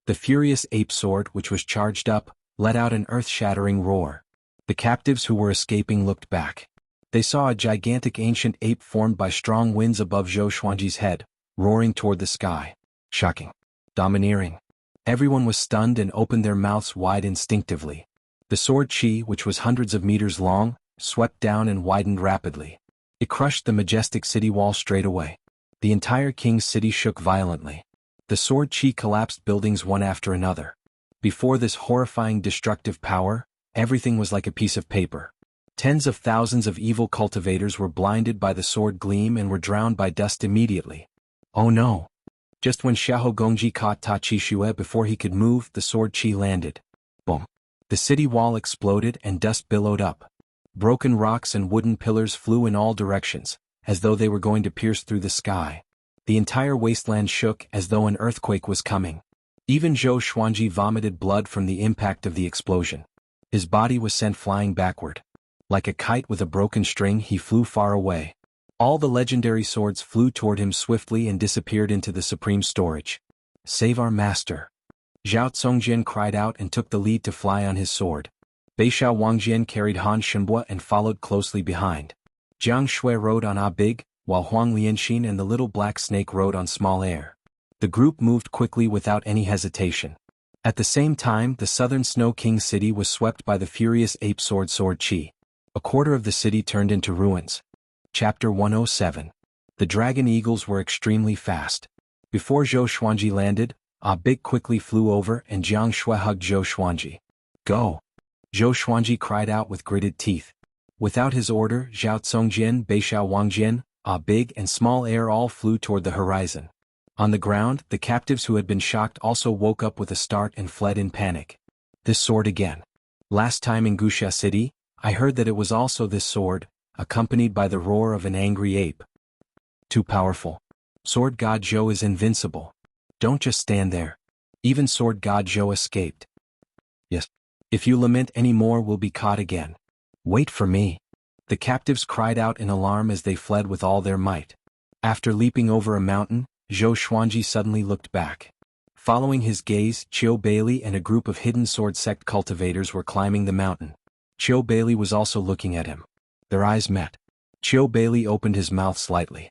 The furious ape sword, which was charged up, let out an earth-shattering roar. The captives who were escaping looked back. They saw a gigantic ancient ape formed by strong winds above Zhou Xuanji's head, roaring toward the sky. Shocking. Domineering. Everyone was stunned and opened their mouths wide instinctively. The sword Qi, which was hundreds of meters long, swept down and widened rapidly. It crushed the majestic city wall straight away. The entire king's city shook violently. The sword Qi collapsed buildings one after another. Before this horrifying destructive power, everything was like a piece of paper. Tens of thousands of evil cultivators were blinded by the sword gleam and were drowned by dust immediately. Oh no! Just when Xiahou Gongji caught Ta Qixue before he could move, the sword Qi landed. Boom! The city wall exploded and dust billowed up. Broken rocks and wooden pillars flew in all directions, as though they were going to pierce through the sky. The entire wasteland shook as though an earthquake was coming. Even Zhou Xuanji vomited blood from the impact of the explosion. His body was sent flying backward. Like a kite with a broken string, he flew far away. All the legendary swords flew toward him swiftly and disappeared into the supreme storage. Save our master! Zhao Tsongjin cried out and took the lead to fly on his sword. Beishao Wangjian carried Han Shenbua and followed closely behind. Jiang Shui rode on Ah Big, while Huang Lianxin and the little black snake rode on Small Air. The group moved quickly without any hesitation. At the same time, the southern Snow King city was swept by the furious ape sword Qi. A quarter of the city turned into ruins. Chapter 107. The dragon eagles were extremely fast. Before Zhou Xuanji landed, Ah Big quickly flew over and Jiang Shui hugged Zhou Xuanji. Go! Zhou Xuanji cried out with gritted teeth. Without his order, Zhao Tsongjin, Beishao Wangjian, Ah Big and Small Air all flew toward the horizon. On the ground, the captives who had been shocked also woke up with a start and fled in panic. This sword again. Last time in Wuxia City, I heard that it was also this sword, accompanied by the roar of an angry ape. Too powerful. Sword God Zhou is invincible. Don't just stand there. Even Sword God Zhou escaped. Yes. If you lament any more, we'll be caught again. Wait for me. The captives cried out in alarm as they fled with all their might. After leaping over a mountain, Zhou Xuanji suddenly looked back. Following his gaze, Qiu Bailey and a group of hidden sword sect cultivators were climbing the mountain. Qiu Bailey was also looking at him. Their eyes met. Qiu Bailey opened his mouth slightly.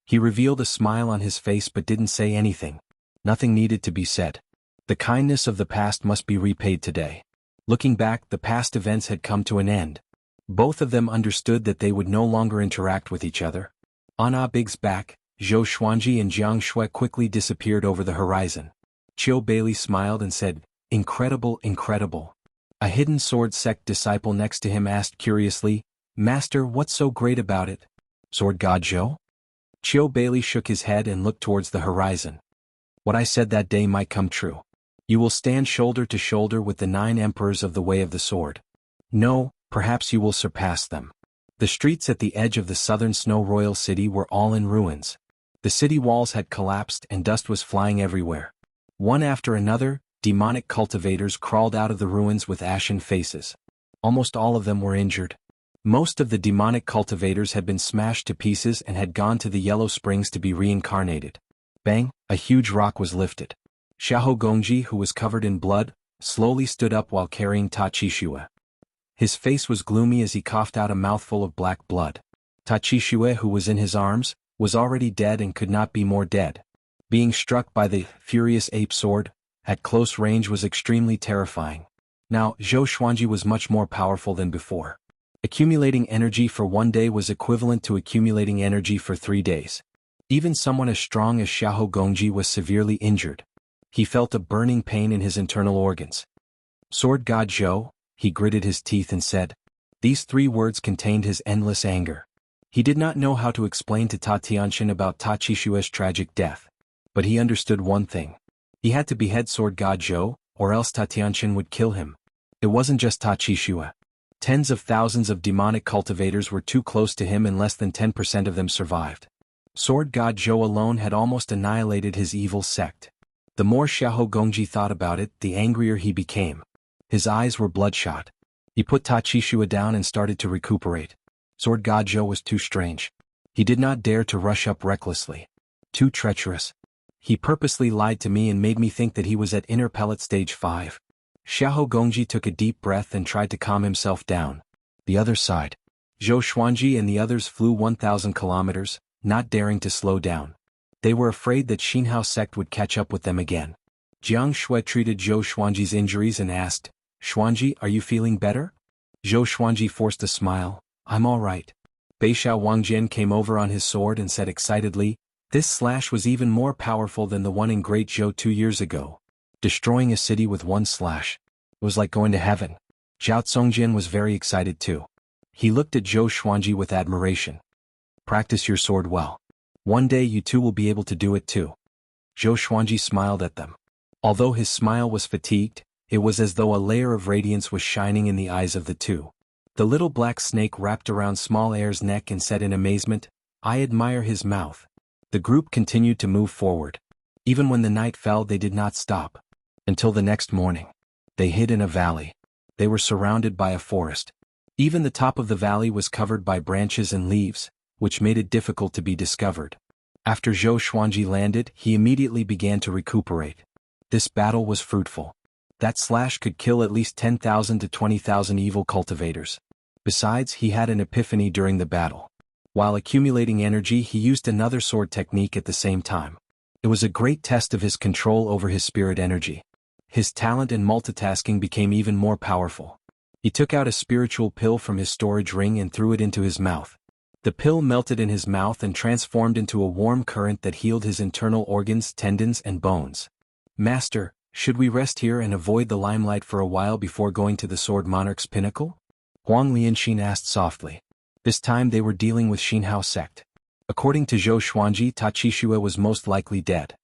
He revealed a smile on his face but didn't say anything. Nothing needed to be said. The kindness of the past must be repaid today. Looking back, the past events had come to an end. Both of them understood that they would no longer interact with each other. On Ah Big's back, Zhou Xuanji and Jiang Shui quickly disappeared over the horizon. Qiu Bailey smiled and said, Incredible, incredible. A hidden sword sect disciple next to him asked curiously, Master, what's so great about it? Sword God Zhou? Chiu Bailey shook his head and looked towards the horizon. What I said that day might come true. You will stand shoulder to shoulder with the 9 emperors of the way of the sword. No, perhaps you will surpass them. The streets at the edge of the southern Snow Royal City were all in ruins. The city walls had collapsed and dust was flying everywhere. One after another, demonic cultivators crawled out of the ruins with ashen faces. Almost all of them were injured. Most of the demonic cultivators had been smashed to pieces and had gone to the Yellow Springs to be reincarnated. Bang, a huge rock was lifted. Xiahou Gongji, who was covered in blood, slowly stood up while carrying Ta Qixue. His face was gloomy as he coughed out a mouthful of black blood. Ta Qixue, who was in his arms, was already dead and could not be more dead. Being struck by the furious ape sword at close range was extremely terrifying. Now, Zhou Xuanji was much more powerful than before. Accumulating energy for 1 day was equivalent to accumulating energy for 3 days. Even someone as strong as Xiahou Gongji was severely injured. He felt a burning pain in his internal organs. Sword God Zhou, he gritted his teeth and said. These 3 words contained his endless anger. He did not know how to explain to Ta Tianxin about Ta Qixue's tragic death. But he understood one thing. He had to behead Sword God Zhou, or else Ta Tianxin would kill him. It wasn't just Ta Qixue. Tens of thousands of demonic cultivators were too close to him and less than 10% of them survived. Sword God Zhou alone had almost annihilated his evil sect. The more Xiahou Gongji thought about it, the angrier he became. His eyes were bloodshot. He put Ta Qixue down and started to recuperate. Sword God Zhou was too strange. He did not dare to rush up recklessly. Too treacherous. He purposely lied to me and made me think that he was at inner pellet stage 5. Xiahou Gongji took a deep breath and tried to calm himself down. The other side. Zhou Xuanji and the others flew 1,000 kilometers, not daring to slow down. They were afraid that Xinhao sect would catch up with them again. Jiang Shui treated Zhou Xuanji's injuries and asked, Xuanji, are you feeling better? Zhou Xuanji forced a smile. I'm all right. Beixiao Wangjian came over on his sword and said excitedly, this slash was even more powerful than the one in Great Zhou 2 years ago. Destroying a city with 1 slash. It was like going to heaven. Zhao Congjian was very excited too. He looked at Zhou Xuanji with admiration. Practice your sword well. One day you two will be able to do it too. Zhou Xuanji smiled at them. Although his smile was fatigued, it was as though a layer of radiance was shining in the eyes of the two. The little black snake wrapped around Small Air's neck and said in amazement, I admire his mouth. The group continued to move forward. Even when the night fell, they did not stop. Until the next morning. They hid in a valley. They were surrounded by a forest. Even the top of the valley was covered by branches and leaves, which made it difficult to be discovered. After Zhou Xuanji landed, he immediately began to recuperate. This battle was fruitful. That slash could kill at least 10,000 to 20,000 evil cultivators. Besides, he had an epiphany during the battle. While accumulating energy, he used another sword technique at the same time. It was a great test of his control over his spirit energy. His talent in multitasking became even more powerful. He took out a spiritual pill from his storage ring and threw it into his mouth. The pill melted in his mouth and transformed into a warm current that healed his internal organs, tendons, and bones. Master, should we rest here and avoid the limelight for a while before going to the Sword Monarch's pinnacle? Huang Lianxin asked softly. This time they were dealing with Xinhao sect. According to Zhou Xuanji, Ta Qixue was most likely dead.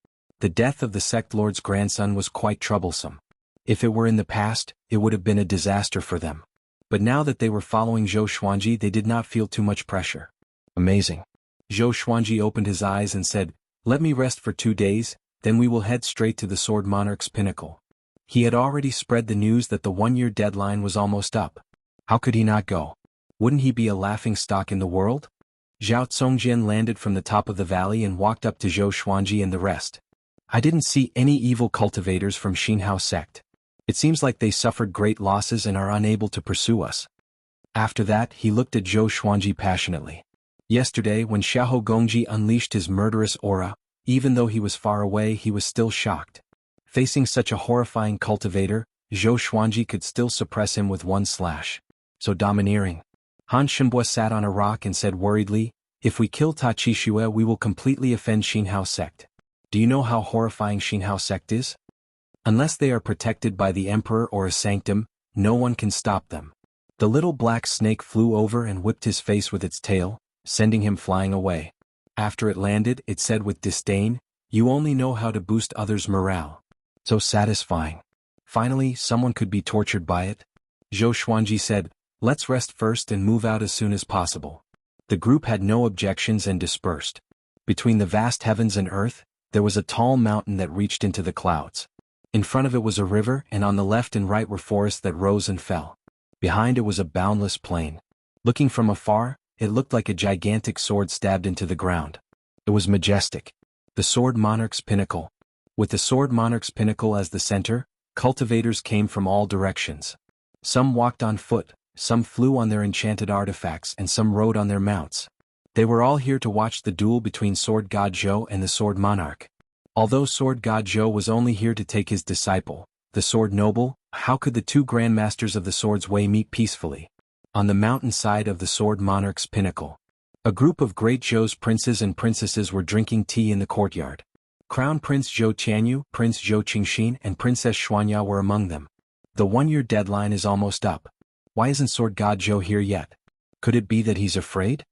The death of the sect lord's grandson was quite troublesome. If it were in the past, it would have been a disaster for them. But now that they were following Zhou Xuanji, they did not feel too much pressure. Amazing. Zhou Xuanji opened his eyes and said, let me rest for 2 days, then we will head straight to the Sword Monarch's pinnacle. He had already spread the news that the 1-year deadline was almost up. How could he not go? Wouldn't he be a laughingstock in the world? Zhao Congjian landed from the top of the valley and walked up to Zhou Xuanji and the rest. I didn't see any evil cultivators from Xinhao sect. It seems like they suffered great losses and are unable to pursue us. After that, he looked at Zhou Xuanji passionately. Yesterday, when Xiahou Gongji unleashed his murderous aura, even though he was far away, he was still shocked. Facing such a horrifying cultivator, Zhou Xuanji could still suppress him with 1 slash. So domineering. Han Shenbua sat on a rock and said worriedly, if we kill Ta Qixue, we will completely offend Xinhao sect. Do you know how horrifying Xinhao sect is? Unless they are protected by the emperor or a sanctum, no one can stop them. The little black snake flew over and whipped his face with its tail, sending him flying away. After it landed, it said with disdain, "You only know how to boost others' morale. So satisfying. Finally, someone could be tortured by it." Zhou Xuanji said, "Let's rest first and move out as soon as possible." The group had no objections and dispersed. Between the vast heavens and earth, there was a tall mountain that reached into the clouds. In front of it was a river, and on the left and right were forests that rose and fell. Behind it was a boundless plain. Looking from afar, it looked like a gigantic sword stabbed into the ground. It was majestic. The Sword Monarch's Pinnacle. With the Sword Monarch's Pinnacle as the center, cultivators came from all directions. Some walked on foot, some flew on their enchanted artifacts, and some rode on their mounts. They were all here to watch the duel between Sword God Zhou and the Sword Monarch. Although Sword God Zhou was only here to take his disciple, the Sword Noble, how could the two grandmasters of the Sword's Way meet peacefully? On the mountain side of the Sword Monarch's Pinnacle, a group of Great Zhou's princes and princesses were drinking tea in the courtyard. Crown Prince Zhou Qianyu, Prince Zhou Qingxin, and Princess Xuanya were among them. The one-year deadline is almost up. Why isn't Sword God Zhou here yet? Could it be that he's afraid?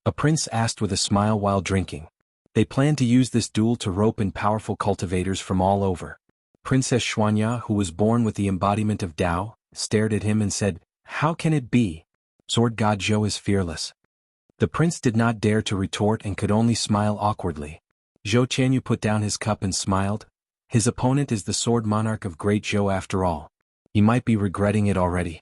A prince asked with a smile while drinking. They planned to use this duel to rope in powerful cultivators from all over. Princess Xuanya, who was born with the embodiment of Tao, stared at him and said, "How can it be? Sword God Zhou is fearless." The prince did not dare to retort and could only smile awkwardly. Zhou Qianyu put down his cup and smiled. His opponent is the Sword Monarch of Great Zhou after all. He might be regretting it already.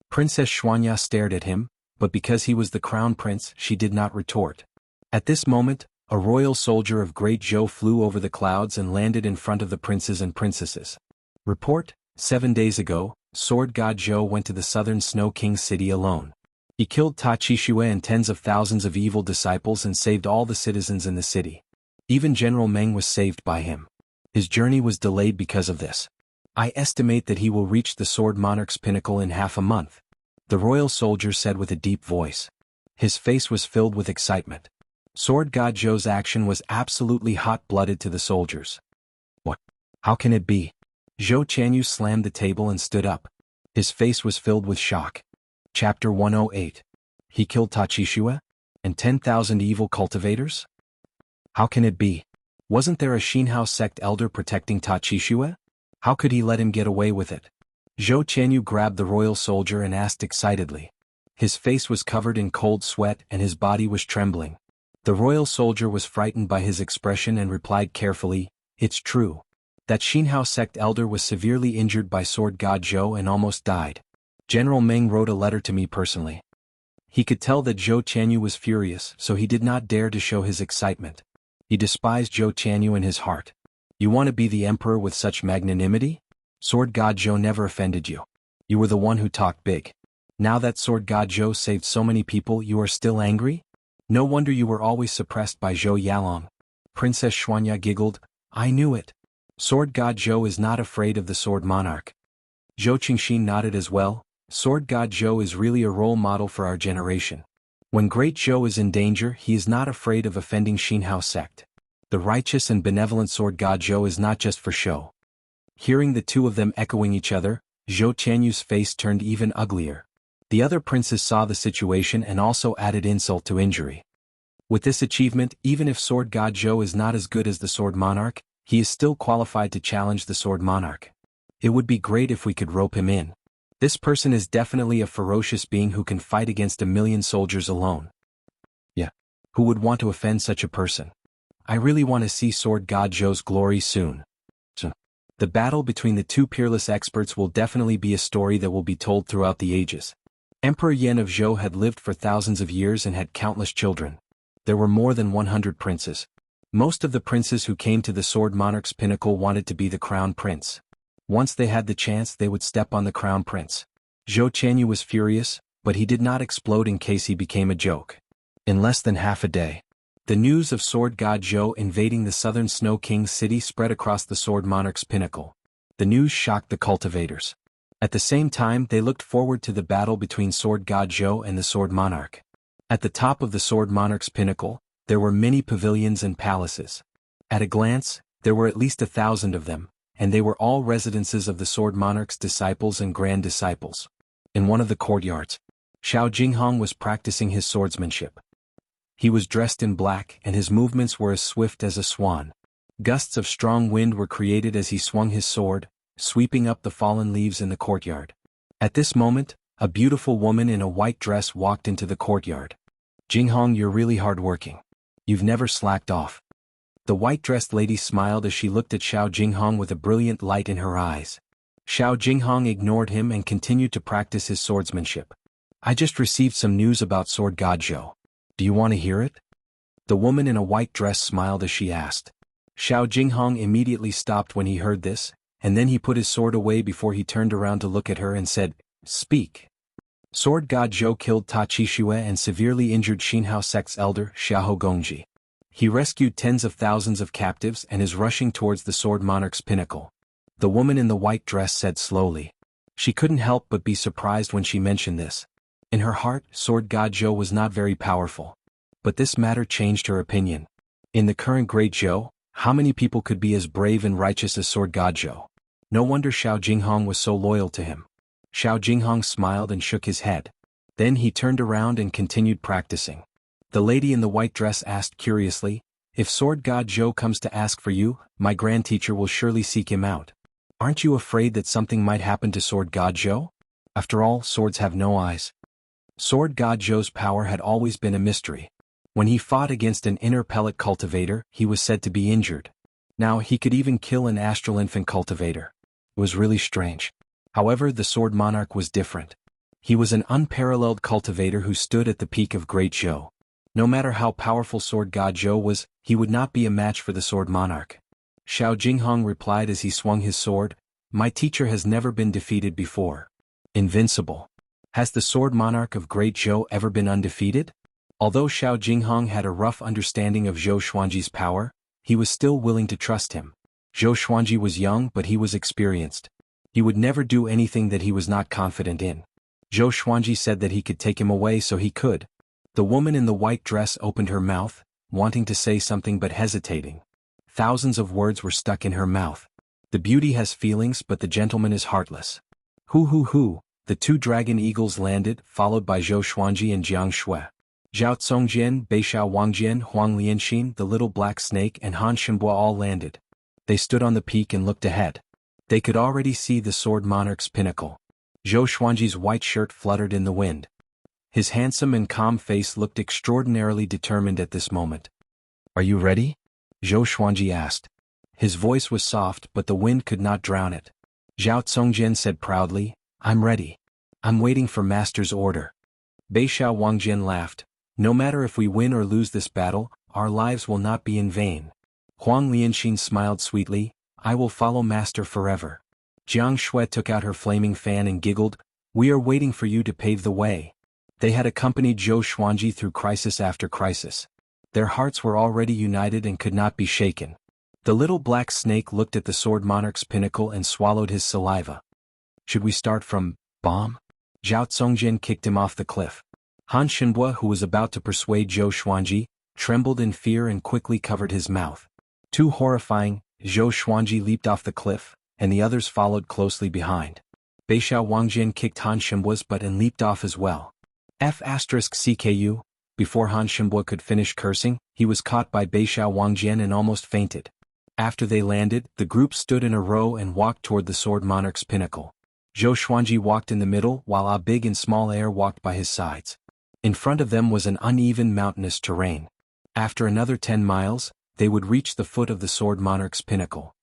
Princess Xuanya stared at him, but because he was the crown prince, she did not retort. At this moment, a royal soldier of Great Zhou flew over the clouds and landed in front of the princes and princesses. Report: 7 days ago, Sword God Zhou went to the southern Snow King city alone. He killed Ta Qixue and tens of thousands of evil disciples and saved all the citizens in the city. Even General Meng was saved by him. His journey was delayed because of this. I estimate that he will reach the Sword Monarch's Pinnacle in half a month, the royal soldier said with a deep voice. His face was filled with excitement. Sword God Zhou's action was absolutely hot-blooded to the soldiers. What? How can it be? Zhou Qianyu slammed the table and stood up. His face was filled with shock. Chapter 108. He killed Ta Qixue? And 10,000 evil cultivators? How can it be? Wasn't there a Xinhao sect elder protecting Ta Qixue? How could he let him get away with it? Zhou Qianyu grabbed the royal soldier and asked excitedly. His face was covered in cold sweat and his body was trembling. The royal soldier was frightened by his expression and replied carefully, "It's true. That Xinhao sect elder was severely injured by Sword God Zhou and almost died. General Meng wrote a letter to me personally." He could tell that Zhou Qianyu was furious, so he did not dare to show his excitement. He despised Zhou Qianyu in his heart. You want to be the emperor with such magnanimity? Sword God Zhou never offended you. You were the one who talked big. Now that Sword God Zhou saved so many people, you are still angry? No wonder you were always suppressed by Zhou Yalong. Princess Xuanya giggled. I knew it. Sword God Zhou is not afraid of the Sword Monarch. Zhou Qingxin nodded as well. Sword God Zhou is really a role model for our generation. When Great Zhou is in danger, he is not afraid of offending Xinhao sect. The righteous and benevolent Sword God Zhou is not just for show. Hearing the two of them echoing each other, Zhou Qianyu's face turned even uglier. The other princes saw the situation and also added insult to injury. With this achievement, even if Sword God Zhou is not as good as the Sword Monarch, he is still qualified to challenge the Sword Monarch. It would be great if we could rope him in. This person is definitely a ferocious being who can fight against 1,000,000 soldiers alone. Yeah. Who would want to offend such a person? I really want to see Sword God Zhou's glory soon. The battle between the two peerless experts will definitely be a story that will be told throughout the ages. Emperor Yan of Zhou had lived for thousands of years and had countless children. There were more than 100 princes. Most of the princes who came to the Sword Monarch's pinnacle wanted to be the crown prince. Once they had the chance, they would step on the crown prince. Zhou Qianyu was furious, but he did not explode in case he became a joke. In less than half a day, the news of Sword God Zhou invading the southern Snow King city spread across the Sword Monarch's pinnacle. The news shocked the cultivators. At the same time, they looked forward to the battle between Sword God Zhou and the Sword Monarch. At the top of the Sword Monarch's pinnacle, there were many pavilions and palaces. At a glance, there were at least 1,000 of them, and they were all residences of the Sword Monarch's disciples and grand disciples. In one of the courtyards, Xiao Jinghong was practicing his swordsmanship. He was dressed in black and his movements were as swift as a swan. Gusts of strong wind were created as he swung his sword, sweeping up the fallen leaves in the courtyard. At this moment, a beautiful woman in a white dress walked into the courtyard. "Jinghong, you're really hard-working. You've never slacked off." The white-dressed lady smiled as she looked at Xiao Jinghong with a brilliant light in her eyes. Xiao Jinghong ignored him and continued to practice his swordsmanship. "I just received some news about Sword God Zhou. Do you want to hear it?" The woman in a white dress smiled as she asked. Xiao Jinghong immediately stopped when he heard this, and then he put his sword away before he turned around to look at her and said, "Speak." Sword God Zhou killed Ta Qixue and severely injured Xinhao sect's elder, Xiahou Gongji. He rescued tens of thousands of captives and is rushing towards the Sword Monarch's pinnacle. The woman in the white dress said slowly. She couldn't help but be surprised when she mentioned this. In her heart, Sword God Zhou was not very powerful. But this matter changed her opinion. In the current Great Zhou, how many people could be as brave and righteous as Sword God Zhou? No wonder Xiao Jinghong was so loyal to him. Xiao Jinghong smiled and shook his head. Then he turned around and continued practicing. The lady in the white dress asked curiously, "If Sword God Zhou comes to ask for you, my grand teacher will surely seek him out. Aren't you afraid that something might happen to Sword God Zhou? After all, swords have no eyes." Sword God Zhou's power had always been a mystery. When he fought against an inner pellet cultivator, he was said to be injured. Now he could even kill an astral infant cultivator. It was really strange. However, the Sword Monarch was different. He was an unparalleled cultivator who stood at the peak of Great Zhou. No matter how powerful Sword God Zhou was, he would not be a match for the Sword Monarch. Xiao Jinghong replied as he swung his sword, "My teacher has never been defeated before." Invincible. Has the Sword Monarch of Great Zhou ever been undefeated? Although Xiao Jinghong had a rough understanding of Zhou Xuanji's power, he was still willing to trust him. Zhou Xuanji was young but he was experienced. He would never do anything that he was not confident in. Zhou Xuanji said that he could take him away so he could. The woman in the white dress opened her mouth, wanting to say something but hesitating. Thousands of words were stuck in her mouth. The beauty has feelings but the gentleman is heartless. Hu. The two dragon eagles landed, followed by Zhou Xuanji and Jiang Shui. Zhao Congjian, Beixiao Wangjian, Huang Lianxin, the little black snake and Han Shenbua all landed. They stood on the peak and looked ahead. They could already see the Sword Monarch's pinnacle. Zhou Xuanji's white shirt fluttered in the wind. His handsome and calm face looked extraordinarily determined at this moment. "Are you ready?" Zhou Xuanji asked. His voice was soft but the wind could not drown it. Zhao Congjian said proudly, "I'm ready. I'm waiting for Master's order." Beixiao Wangjian laughed. "No matter if we win or lose this battle, our lives will not be in vain." Huang Lianxin smiled sweetly, "I will follow Master forever." Jiang Shui took out her flaming fan and giggled, "We are waiting for you to pave the way." They had accompanied Zhou Xuanji through crisis after crisis. Their hearts were already united and could not be shaken. The little black snake looked at the Sword Monarch's pinnacle and swallowed his saliva. "Should we start from bomb?" Zhao Congjian kicked him off the cliff. Han Shenbua, who was about to persuade Zhou Xuanji, trembled in fear and quickly covered his mouth. Too horrifying, Zhou Xuanji leaped off the cliff, and the others followed closely behind. Beixiao Wangjian kicked Han Shenbua's butt and leaped off as well. F***CKU, before Han Shenbua could finish cursing, he was caught by Beixiao Wangjian and almost fainted. After they landed, the group stood in a row and walked toward the Sword Monarch's pinnacle. Zhou Xuanji walked in the middle while a big and small heir walked by his sides. In front of them was an uneven mountainous terrain. After another 10 miles, they would reach the foot of the Sword Monarch's pinnacle.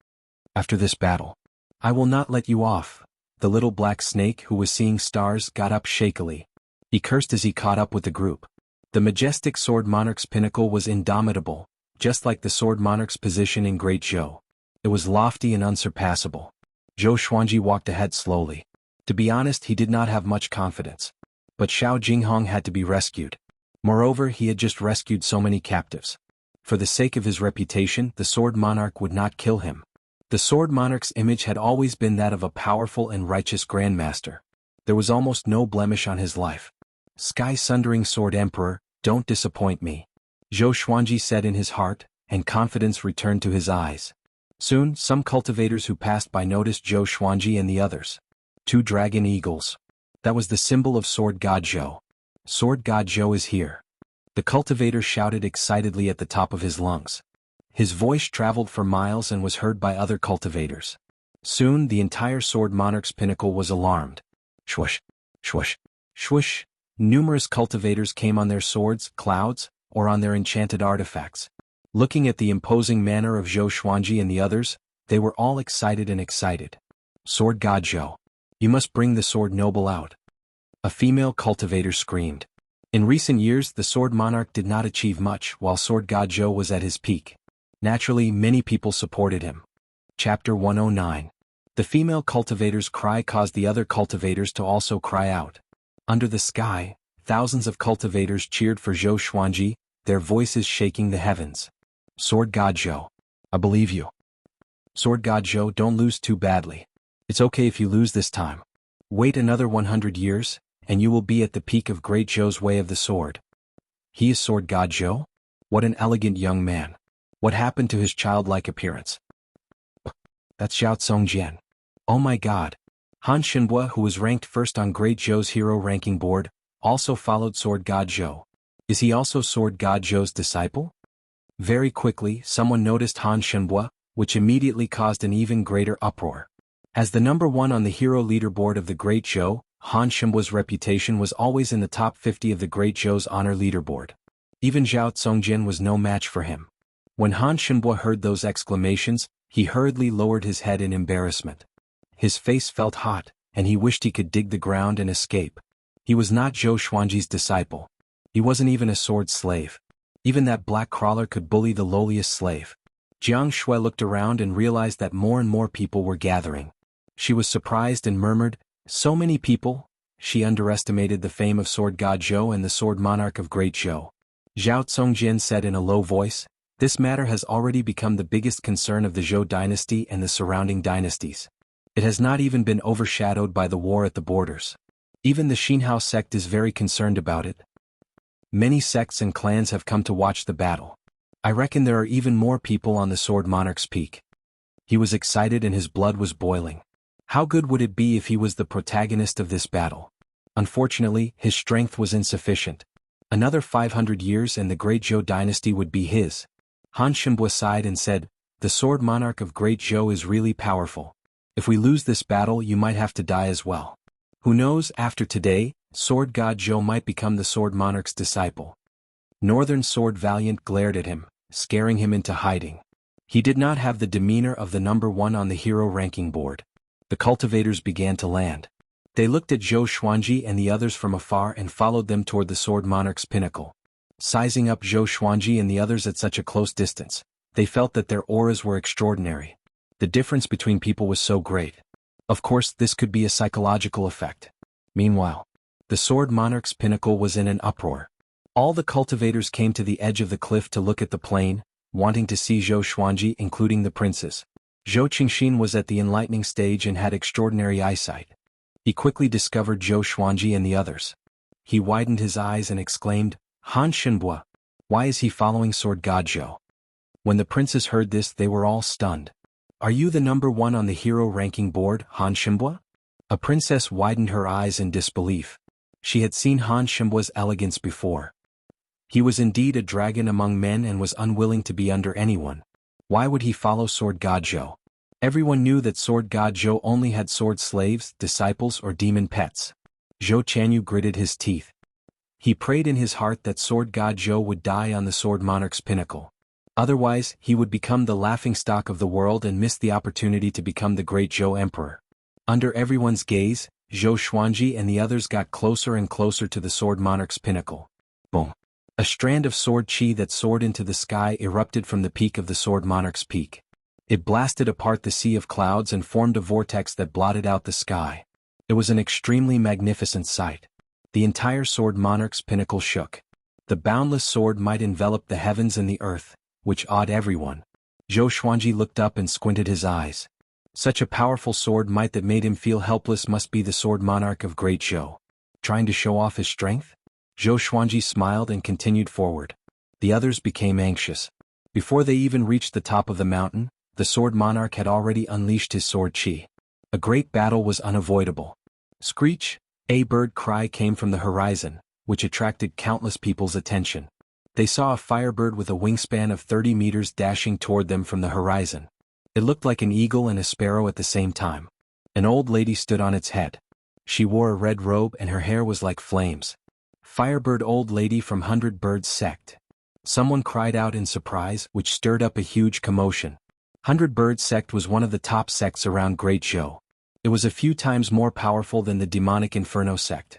"After this battle, I will not let you off." The little black snake, who was seeing stars, got up shakily. He cursed as he caught up with the group. The majestic Sword Monarch's pinnacle was indomitable, just like the Sword Monarch's position in Great Zhou. It was lofty and unsurpassable. Zhou Xuanji walked ahead slowly. To be honest, he did not have much confidence. But Xiao Jinghong had to be rescued. Moreover, he had just rescued so many captives. For the sake of his reputation, the Sword Monarch would not kill him. The Sword Monarch's image had always been that of a powerful and righteous grandmaster. There was almost no blemish on his life. "Sky-sundering Sword Emperor, don't disappoint me," Zhou Xuanji said in his heart, and confidence returned to his eyes. Soon, some cultivators who passed by noticed Zhou Xuanji and the others. 2 dragon eagles. That was the symbol of Sword God Zhou. Sword God Zhou is here. The cultivator shouted excitedly at the top of his lungs. His voice traveled for miles and was heard by other cultivators. Soon, the entire Sword Monarch's pinnacle was alarmed. Swoosh, swoosh, swoosh. Numerous cultivators came on their swords, clouds, or on their enchanted artifacts. Looking at the imposing manner of Zhou Xuanji and the others, they were all excited and excited. Sword God Zhou. You must bring the Sword Noble out. A female cultivator screamed. In recent years, the Sword Monarch did not achieve much while Sword God Zhou was at his peak. Naturally, many people supported him. Chapter 109. The female cultivator's cry caused the other cultivators to also cry out. Under the sky, thousands of cultivators cheered for Zhou Xuanji, their voices shaking the heavens. Sword God Zhou. I believe you. Sword God Zhou, don't lose too badly. It's okay if you lose this time. Wait another 100 years, and you will be at the peak of Great Zhou's way of the sword. He is Sword God Zhou? What an elegant young man. What happened to his childlike appearance? That's Xiao Tsongjian. Oh my god. Han Shenbua, who was ranked first on Great Zhou's hero ranking board, also followed Sword God Zhou. Is he also Sword God Zhou's disciple? Very quickly, someone noticed Han Shenbua, which immediately caused an even greater uproar. As the number 1 on the hero leaderboard of the Great Zhou, Han Shenbua's reputation was always in the top 50 of the Great Zhou's honor leaderboard. Even Zhao Tsongjian was no match for him. When Han Shenbua heard those exclamations, he hurriedly lowered his head in embarrassment. His face felt hot, and he wished he could dig the ground and escape. He was not Zhou Xuanji's disciple. He wasn't even a sword slave. Even that black crawler could bully the lowliest slave. Jiang Shui looked around and realized that more and more people were gathering. She was surprised and murmured, "So many people?" She underestimated the fame of Sword God Zhou and the Sword Monarch of Great Zhou. Zhao Tsongjian said in a low voice, "This matter has already become the biggest concern of the Zhou dynasty and the surrounding dynasties. It has not even been overshadowed by the war at the borders. Even the Xinhao sect is very concerned about it. Many sects and clans have come to watch the battle. I reckon there are even more people on the Sword Monarch's peak." He was excited and his blood was boiling. How good would it be if he was the protagonist of this battle? Unfortunately, his strength was insufficient. Another 500 years and the Great Zhou dynasty would be his. Han Shenbua sighed and said, "The Sword Monarch of Great Zhou is really powerful. If we lose this battle, you might have to die as well. Who knows, after today, Sword God Zhou might become the Sword Monarch's disciple." Northern Sword Valiant glared at him, scaring him into hiding. He did not have the demeanor of the number 1 on the hero ranking board. The cultivators began to land. They looked at Zhou Xuanji and the others from afar and followed them toward the Sword Monarch's pinnacle. Sizing up Zhou Xuanji and the others at such a close distance, they felt that their auras were extraordinary. The difference between people was so great. Of course, this could be a psychological effect. Meanwhile, the Sword Monarch's pinnacle was in an uproar. All the cultivators came to the edge of the cliff to look at the plain, wanting to see Zhou Xuanji, including the princes. Zhou Qingxin was at the enlightening stage and had extraordinary eyesight. He quickly discovered Zhou Xuanji and the others. He widened his eyes and exclaimed, "Han Shenbua, why is he following Sword God Zhou?" When the princes heard this, they were all stunned. "Are you the number 1 on the hero ranking board, Han Shenbua?" A princess widened her eyes in disbelief. She had seen Han Shenbua's elegance before. He was indeed a dragon among men and was unwilling to be under anyone. Why would he follow Sword God Zhou? Everyone knew that Sword God Zhou only had sword slaves, disciples, or demon pets. Zhou Chanyu gritted his teeth. He prayed in his heart that Sword God Zhou would die on the Sword Monarch's pinnacle. Otherwise, he would become the laughingstock of the world and miss the opportunity to become the Great Zhou Emperor. Under everyone's gaze, Zhou Xuanji and the others got closer and closer to the Sword Monarch's pinnacle. Boom! A strand of sword chi that soared into the sky erupted from the peak of the Sword Monarch's peak. It blasted apart the sea of clouds and formed a vortex that blotted out the sky. It was an extremely magnificent sight. The entire Sword Monarch's pinnacle shook. The boundless sword might envelop the heavens and the earth, which awed everyone. Zhou Xuanji looked up and squinted his eyes. Such a powerful sword might that made him feel helpless must be the Sword Monarch of Great Zhou. Trying to show off his strength? Zhou Xuanji smiled and continued forward. The others became anxious. Before they even reached the top of the mountain, The sword monarch had already unleashed his sword chi. A great battle was unavoidable. Screech, a bird cry came from the horizon, which attracted countless people's attention. They saw a firebird with a wingspan of 30 meters dashing toward them from the horizon. It looked like an eagle and a sparrow at the same time. An old lady stood on its head. She wore a red robe and her hair was like flames. Firebird old lady from 100 Birds sect. Someone cried out in surprise, which stirred up a huge commotion. 100 Birds sect was one of the top sects around Great Zhou. It was a few times more powerful than the demonic Inferno sect.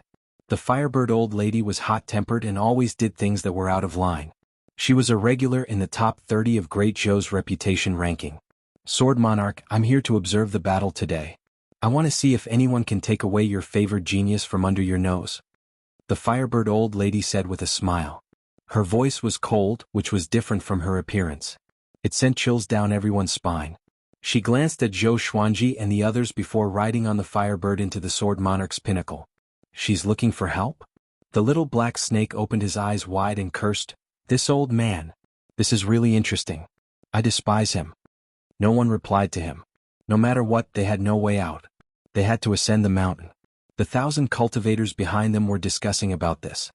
The Firebird old lady was hot-tempered and always did things that were out of line. She was a regular in the top 30 of Great Zhou's reputation ranking. Sword Monarch, I'm here to observe the battle today. I want to see if anyone can take away your favored genius from under your nose. The Firebird old lady said with a smile. Her voice was cold, which was different from her appearance. It sent chills down everyone's spine. She glanced at Zhou Xuanji and the others before riding on the Firebird into the Sword Monarch's pinnacle. She's looking for help? The little black snake opened his eyes wide and cursed, "This old man. This is really interesting. I despise him." No one replied to him. No matter what, they had no way out. They had to ascend the mountain. The 1,000 cultivators behind them were discussing about this.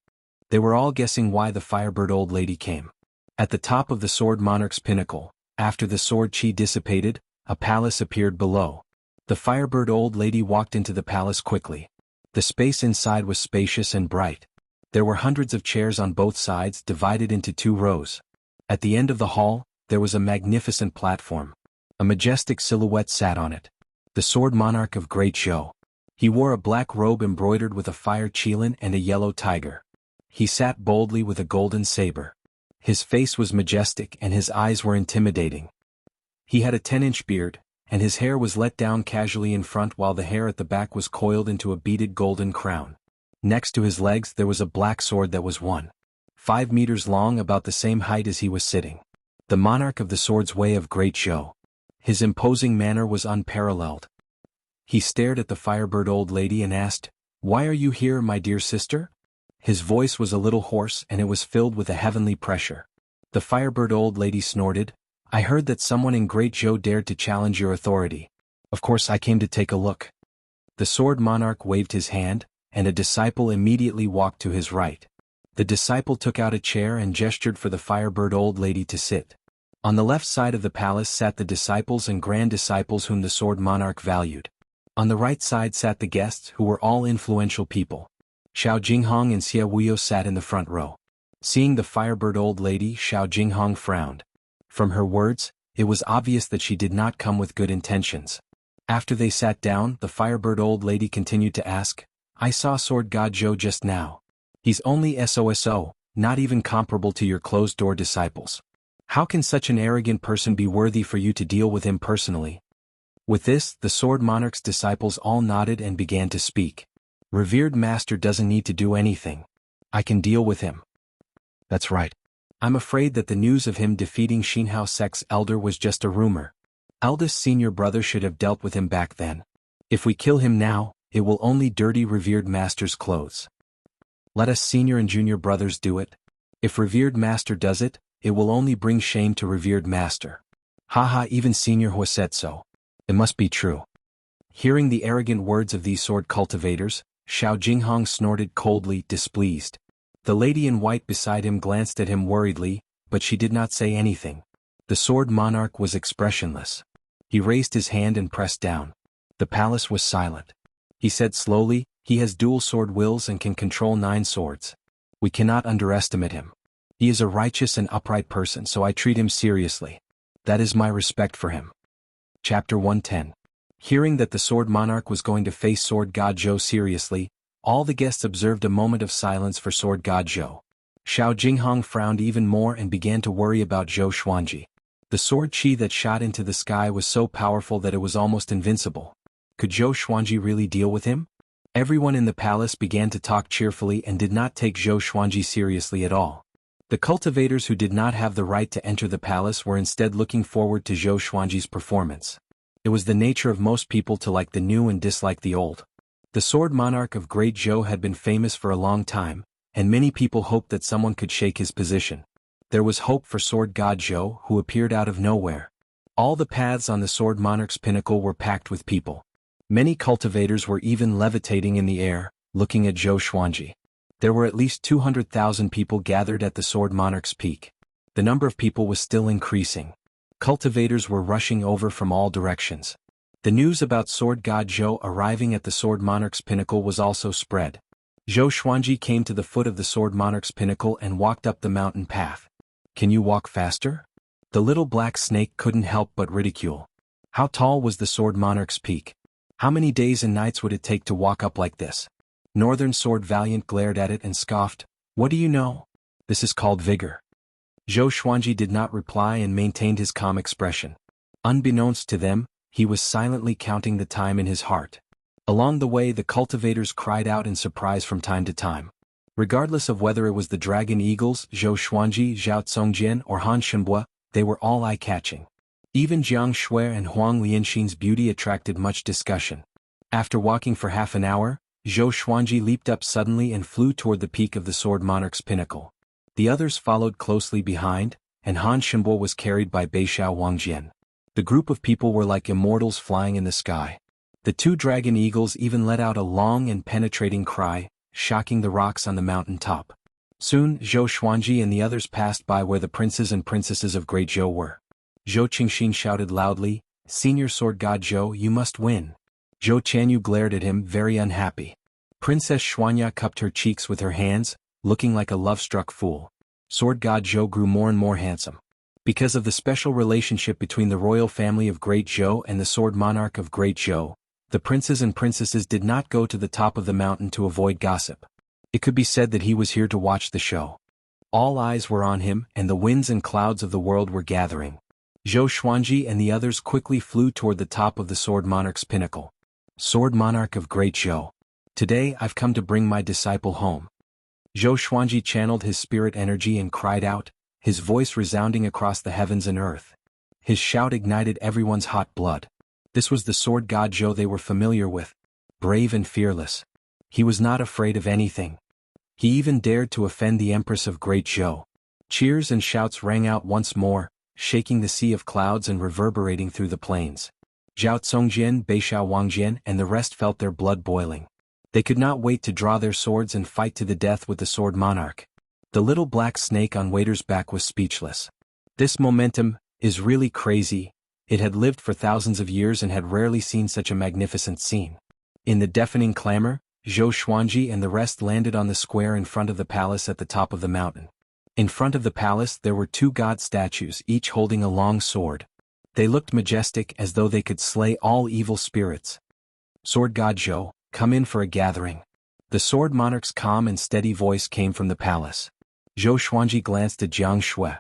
They were all guessing why the Firebird old lady came. At the top of the Sword Monarch's pinnacle, after the sword chi dissipated, a palace appeared below. The Firebird old lady walked into the palace quickly. The space inside was spacious and bright. There were hundreds of chairs on both sides divided into 2 rows. At the end of the hall, there was a magnificent platform. A majestic silhouette sat on it. The Sword Monarch of Great Zhou. He wore a black robe embroidered with a fire qilin and a yellow tiger. He sat boldly with a golden saber. His face was majestic and his eyes were intimidating. He had a 10-inch beard, and his hair was let down casually in front while the hair at the back was coiled into a beaded golden crown. Next to his legs there was a black sword that was 1.5 meters long, about the same height as he was sitting. The monarch of the Sword's Way of Great Zhou. His imposing manner was unparalleled. He stared at the Firebird old lady and asked, "Why are you here, my dear sister?" His voice was a little hoarse and it was filled with a heavenly pressure. The Firebird old lady snorted, "I heard that someone in Great Zhou dared to challenge your authority. Of course I came to take a look." The Sword Monarch waved his hand, and a disciple immediately walked to his right. The disciple took out a chair and gestured for the Firebird old lady to sit. On the left side of the palace sat the disciples and grand disciples whom the Sword Monarch valued. On the right side sat the guests, who were all influential people. Xiao Jinghong and Xie Wuyo sat in the front row. Seeing the Firebird old lady, Xiao Jinghong frowned. From her words, it was obvious that she did not come with good intentions. After they sat down, the Firebird old lady continued to ask, "I saw Sword God Zhou just now. He's only SOSO, not even comparable to your closed-door disciples. How can such an arrogant person be worthy for you to deal with him personally?" With this, the Sword Monarch's disciples all nodded and began to speak. "Revered Master doesn't need to do anything. I can deal with him." "That's right. I'm afraid that the news of him defeating Xinhao Sect's elder was just a rumor. Eldest senior brother should have dealt with him back then. If we kill him now, it will only dirty Revered Master's clothes. Let us senior and junior brothers do it. If Revered Master does it, it will only bring shame to Revered Master. Haha, even Senior Hua said so. It must be true." Hearing the arrogant words of these sword cultivators, Xiao Jinghong snorted coldly, displeased. The lady in white beside him glanced at him worriedly, but she did not say anything. The Sword Monarch was expressionless. He raised his hand and pressed down. The palace was silent. He said slowly, "He has dual sword wills and can control 9 swords. We cannot underestimate him. He is a righteous and upright person, so I treat him seriously. That is my respect for him." Chapter 110. Hearing that the Sword Monarch was going to face Sword God Zhou seriously, all the guests observed a moment of silence for Sword God Zhou. Xiao Jinghong frowned even more and began to worry about Zhou Xuanji. The sword chi that shot into the sky was so powerful that it was almost invincible. Could Zhou Xuanji really deal with him? Everyone in the palace began to talk cheerfully and did not take Zhou Xuanji seriously at all. The cultivators who did not have the right to enter the palace were instead looking forward to Zhou Xuanji's performance. It was the nature of most people to like the new and dislike the old. The Sword Monarch of Great Zhou had been famous for a long time, and many people hoped that someone could shake his position. There was hope for Sword God Zhou, who appeared out of nowhere. All the paths on the Sword Monarch's pinnacle were packed with people. Many cultivators were even levitating in the air, looking at Zhou Xuanji. There were at least 200,000 people gathered at the Sword Monarch's peak. The number of people was still increasing. Cultivators were rushing over from all directions. The news about Sword God Zhou arriving at the Sword Monarch's pinnacle was also spread. Zhou Xuanji came to the foot of the Sword Monarch's pinnacle and walked up the mountain path. "Can you walk faster?" The little black snake couldn't help but ridicule. How tall was the Sword Monarch's peak? How many days and nights would it take to walk up like this? Northern Sword Valiant glared at it and scoffed. "What do you know? This is called vigor." Zhou Xuanji did not reply and maintained his calm expression. Unbeknownst to them, he was silently counting the time in his heart. Along the way, the cultivators cried out in surprise from time to time. Regardless of whether it was the Dragon Eagles, Zhou Xuanji, Zhao Congjian, or Han Shenbua, they were all eye-catching. Even Jiang Shui and Huang Lianxin's beauty attracted much discussion. After walking for half an hour, Zhou Xuanji leaped up suddenly and flew toward the peak of the Sword Monarch's pinnacle. The others followed closely behind, and Han Shenbo was carried by Beixiao Wangjian. The group of people were like immortals flying in the sky. The two dragon eagles even let out a long and penetrating cry, shocking the rocks on the mountain top. Soon, Zhou Xuanji and the others passed by where the princes and princesses of Great Zhou were. Zhou Qingxin shouted loudly, "Senior Sword God Zhou, you must win." Zhou Qianyu glared at him, very unhappy. Princess Xuanya cupped her cheeks with her hands, looking like a love-struck fool. Sword God Zhou grew more and more handsome. Because of the special relationship between the royal family of Great Zhou and the Sword Monarch of Great Zhou, the princes and princesses did not go to the top of the mountain to avoid gossip. It could be said that he was here to watch the show. All eyes were on him, and the winds and clouds of the world were gathering. Zhou Xuanji and the others quickly flew toward the top of the Sword Monarch's pinnacle. "Sword Monarch of Great Zhou. Today I've come to bring my disciple home." Zhou Xuanji channeled his spirit energy and cried out, his voice resounding across the heavens and earth. His shout ignited everyone's hot blood. This was the Sword God Zhou they were familiar with. Brave and fearless. He was not afraid of anything. He even dared to offend the Empress of Great Zhou. Cheers and shouts rang out once more, shaking the sea of clouds and reverberating through the plains. Zhao Congjian, Beixiao Wangjian, and the rest felt their blood boiling. They could not wait to draw their swords and fight to the death with the Sword Monarch. The little black snake on Waiter's back was speechless. This momentum is really crazy. It had lived for thousands of years and had rarely seen such a magnificent scene. In the deafening clamor, Zhou Xuanji and the rest landed on the square in front of the palace at the top of the mountain. In front of the palace there were two god statues, each holding a long sword. They looked majestic, as though they could slay all evil spirits. "Sword God Zhou, come in for a gathering." The Sword Monarch's calm and steady voice came from the palace. Zhou Xuanji glanced at Jiang Shui.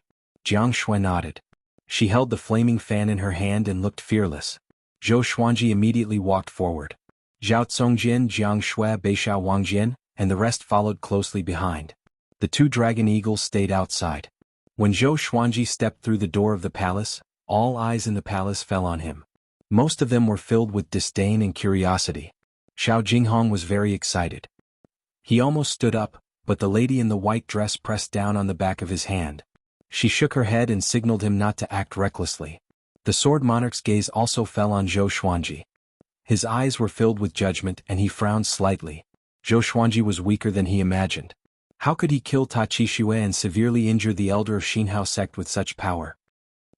Jiang Shui nodded. She held the flaming fan in her hand and looked fearless. Zhou Xuanji immediately walked forward. Zhao Congjian, Jiang Shui, Beixiao Wangjian, and the rest followed closely behind. The two dragon eagles stayed outside. When Zhou Xuanji stepped through the door of the palace, all eyes in the palace fell on him. Most of them were filled with disdain and curiosity. Xiao Jinghong was very excited. He almost stood up, but the lady in the white dress pressed down on the back of his hand. She shook her head and signaled him not to act recklessly. The Sword Monarch's gaze also fell on Zhou Xuanji. His eyes were filled with judgment and he frowned slightly. Zhou Xuanji was weaker than he imagined. How could he kill Ta Qixue and severely injure the elder of Xinhao sect with such power?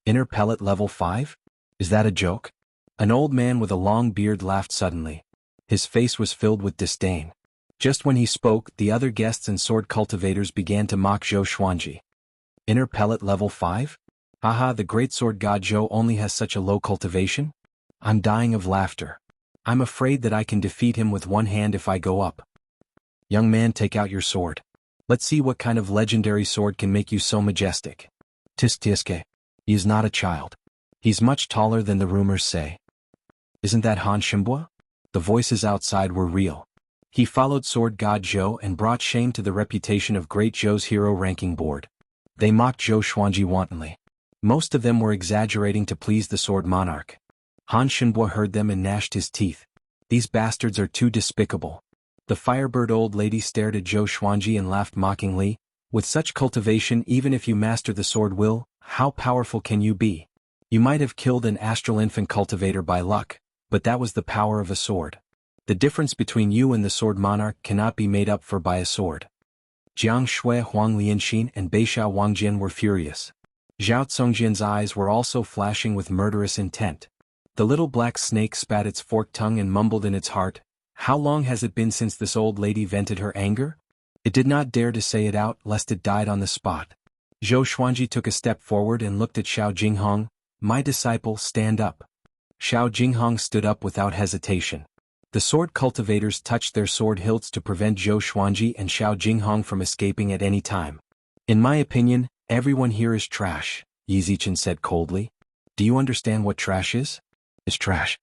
Inner pellet level 5? Is that a joke? An old man with a long beard laughed suddenly. His face was filled with disdain. Just when he spoke, the other guests and sword cultivators began to mock Zhou Xuanji. Inner pellet level 5? Haha, the great sword god Zhou only has such a low cultivation? I'm dying of laughter. I'm afraid that I can defeat him with one hand if I go up. Young man, take out your sword. Let's see what kind of legendary sword can make you so majestic. Tiske. He is not a child. He's much taller than the rumors say. Isn't that Han Shenbua? The voices outside were real. He followed Sword God Zhou and brought shame to the reputation of Great Zhou's hero ranking board. They mocked Zhou Xuanji wantonly. Most of them were exaggerating to please the Sword Monarch. Han Shenbua heard them and gnashed his teeth. These bastards are too despicable. The Firebird old lady stared at Zhou Xuanji and laughed mockingly. With such cultivation, even if you master the sword how powerful can you be? You might have killed an astral infant cultivator by luck, but that was the power of a sword. The difference between you and the sword monarch cannot be made up for by a sword. Jiang Shui, Huang Lianxin, and Beishao Wangjin were furious. Zhao Congjian's eyes were also flashing with murderous intent. The little black snake spat its forked tongue and mumbled in its heart, "How long has it been since this old lady vented her anger?" It did not dare to say it out lest it died on the spot. Zhou Xuanji took a step forward and looked at Xiao Jinghong. "My disciple, stand up." Xiao Jinghong stood up without hesitation. The sword cultivators touched their sword hilts to prevent Zhou Xuanji and Xiao Jinghong from escaping at any time. "In my opinion, everyone here is trash," Yi Zichen said coldly. "Do you understand what trash is?" "Is trash.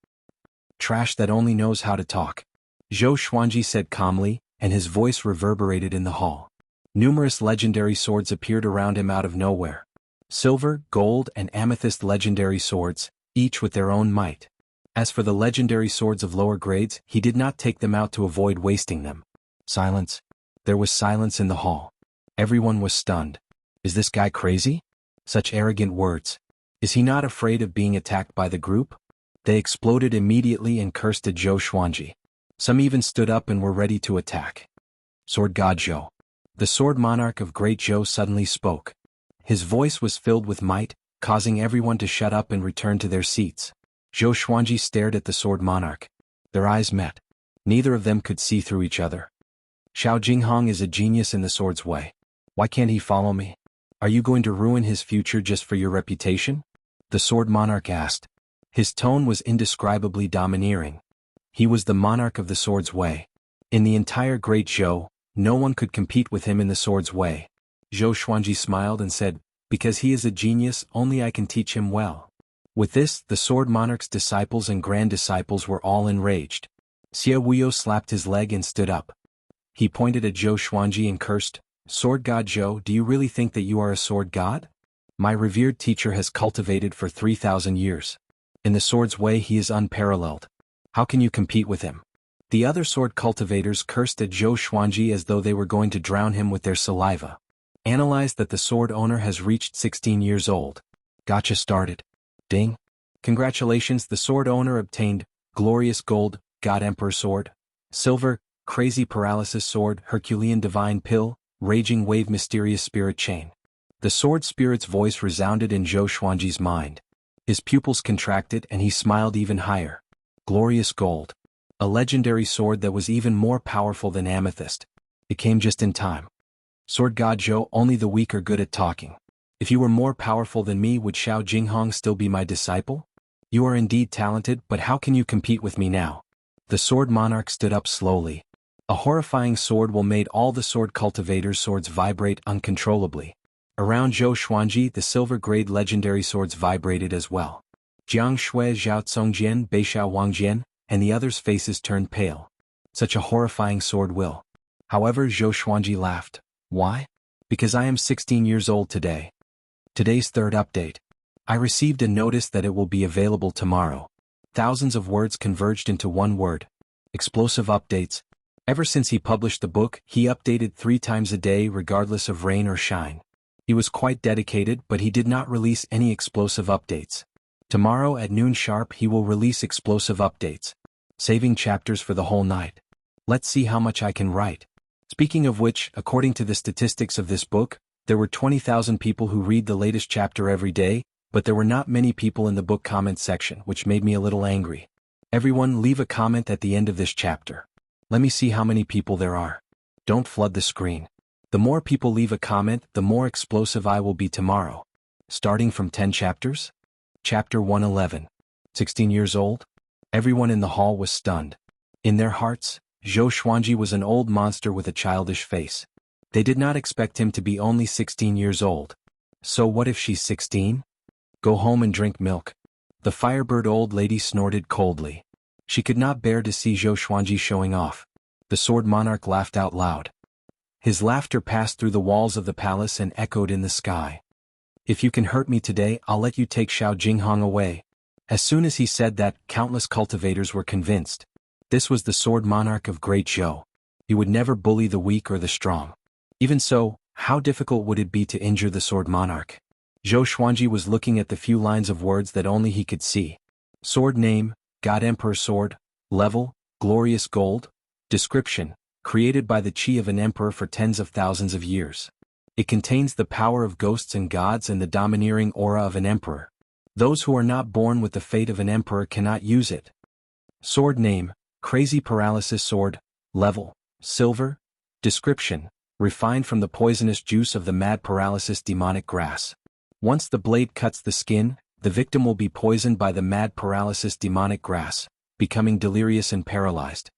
Trash that only knows how to talk," Zhou Xuanji said calmly, and his voice reverberated in the hall. Numerous legendary swords appeared around him out of nowhere. Silver, gold, and amethyst legendary swords, each with their own might. As for the legendary swords of lower grades, he did not take them out to avoid wasting them. Silence. There was silence in the hall. Everyone was stunned. Is this guy crazy? Such arrogant words. Is he not afraid of being attacked by the group? They exploded immediately and cursed at Zhou Xuanji. Some even stood up and were ready to attack. Sword God Zhou. The sword monarch of Great Zhou suddenly spoke. His voice was filled with might, causing everyone to shut up and return to their seats. Zhou Xuanji stared at the sword monarch. Their eyes met. Neither of them could see through each other. Xiao Jinghong is a genius in the sword's way. Why can't he follow me? Are you going to ruin his future just for your reputation? The sword monarch asked. His tone was indescribably domineering. He was the monarch of the sword's way. In the entire Great Zhou, no one could compete with him in the sword's way. Zhou Xuanji smiled and said, "Because he is a genius, only I can teach him well." With this, the sword monarch's disciples and grand disciples were all enraged. Xie Wuyo slapped his leg and stood up. He pointed at Zhou Xuanji and cursed, "Sword God Zhou, do you really think that you are a sword god? My revered teacher has cultivated for 3,000 years. In the sword's way he is unparalleled. How can you compete with him?" The other sword cultivators cursed at Zhou Xuanji as though they were going to drown him with their saliva. Analyzed that the sword owner has reached 16 years old. Gotcha started. Ding. Congratulations, the sword owner obtained Glorious Gold, God Emperor Sword, Silver, Crazy Paralysis Sword, Herculean Divine Pill, Raging Wave Mysterious Spirit Chain. The sword spirit's voice resounded in Zhou Xuanji's mind. His pupils contracted and he smiled even higher. Glorious Gold. A legendary sword that was even more powerful than amethyst. It came just in time. Sword God Zhou, only the weak are good at talking. If you were more powerful than me, would Xiao Jinghong still be my disciple? You are indeed talented, but how can you compete with me now? The sword monarch stood up slowly. A horrifying sword will made all the sword cultivators' swords vibrate uncontrollably. Around Zhou Xuanji, the silver-grade legendary swords vibrated as well. Jiang Shui, Zhao Congjian, Beishao Wangjian, and the others' faces turned pale. Such a horrifying sword will. However, Zhou Xuanji laughed. Why? Because I am 16 years old today. Today's third update. I received a notice that it will be available tomorrow. Thousands of words converged into one word. Explosive updates. Ever since he published the book, he updated 3 times a day regardless of rain or shine. He was quite dedicated, but he did not release any explosive updates. Tomorrow at noon sharp he will release explosive updates. Saving chapters for the whole night. Let's see how much I can write. Speaking of which, according to the statistics of this book, there were 20,000 people who read the latest chapter every day, but there were not many people in the book comment section, which made me a little angry. Everyone leave a comment at the end of this chapter. Let me see how many people there are. Don't flood the screen. The more people leave a comment, the more explosive I will be tomorrow. Starting from 10 chapters? Chapter 111. 16 years old? Everyone in the hall was stunned. In their hearts, Zhou Xuanji was an old monster with a childish face. They did not expect him to be only 16 years old. So what if she's 16? Go home and drink milk. The firebird old lady snorted coldly. She could not bear to see Zhou Xuanji showing off. The sword monarch laughed out loud. His laughter passed through the walls of the palace and echoed in the sky. If you can hurt me today, I'll let you take Xiao Jinghong away. As soon as he said that, countless cultivators were convinced. This was the sword monarch of Great Zhou. He would never bully the weak or the strong. Even so, how difficult would it be to injure the sword monarch? Zhou Xuanji was looking at the few lines of words that only he could see. Sword name, God Emperor Sword, level, glorious gold, description, created by the chi of an emperor for tens of thousands of years. It contains the power of ghosts and gods and the domineering aura of an emperor. Those who are not born with the fate of an emperor cannot use it. Sword name, Crazy Paralysis Sword, level, silver, description, refined from the poisonous juice of the mad paralysis demonic grass. Once the blade cuts the skin, the victim will be poisoned by the mad paralysis demonic grass, becoming delirious and paralyzed.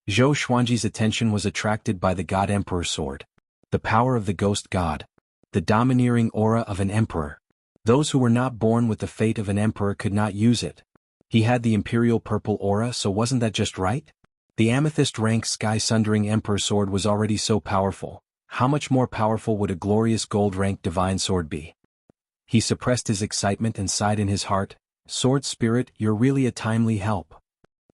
Zhou Xuanji's attention was attracted by the God Emperor Sword. The power of the ghost god. The domineering aura of an emperor. Those who were not born with the fate of an emperor could not use it. He had the imperial purple aura, so wasn't that just right? The amethyst rank sky-sundering emperor sword was already so powerful. How much more powerful would a glorious gold rank divine sword be? He suppressed his excitement and sighed in his heart, Sword Spirit, you're really a timely help.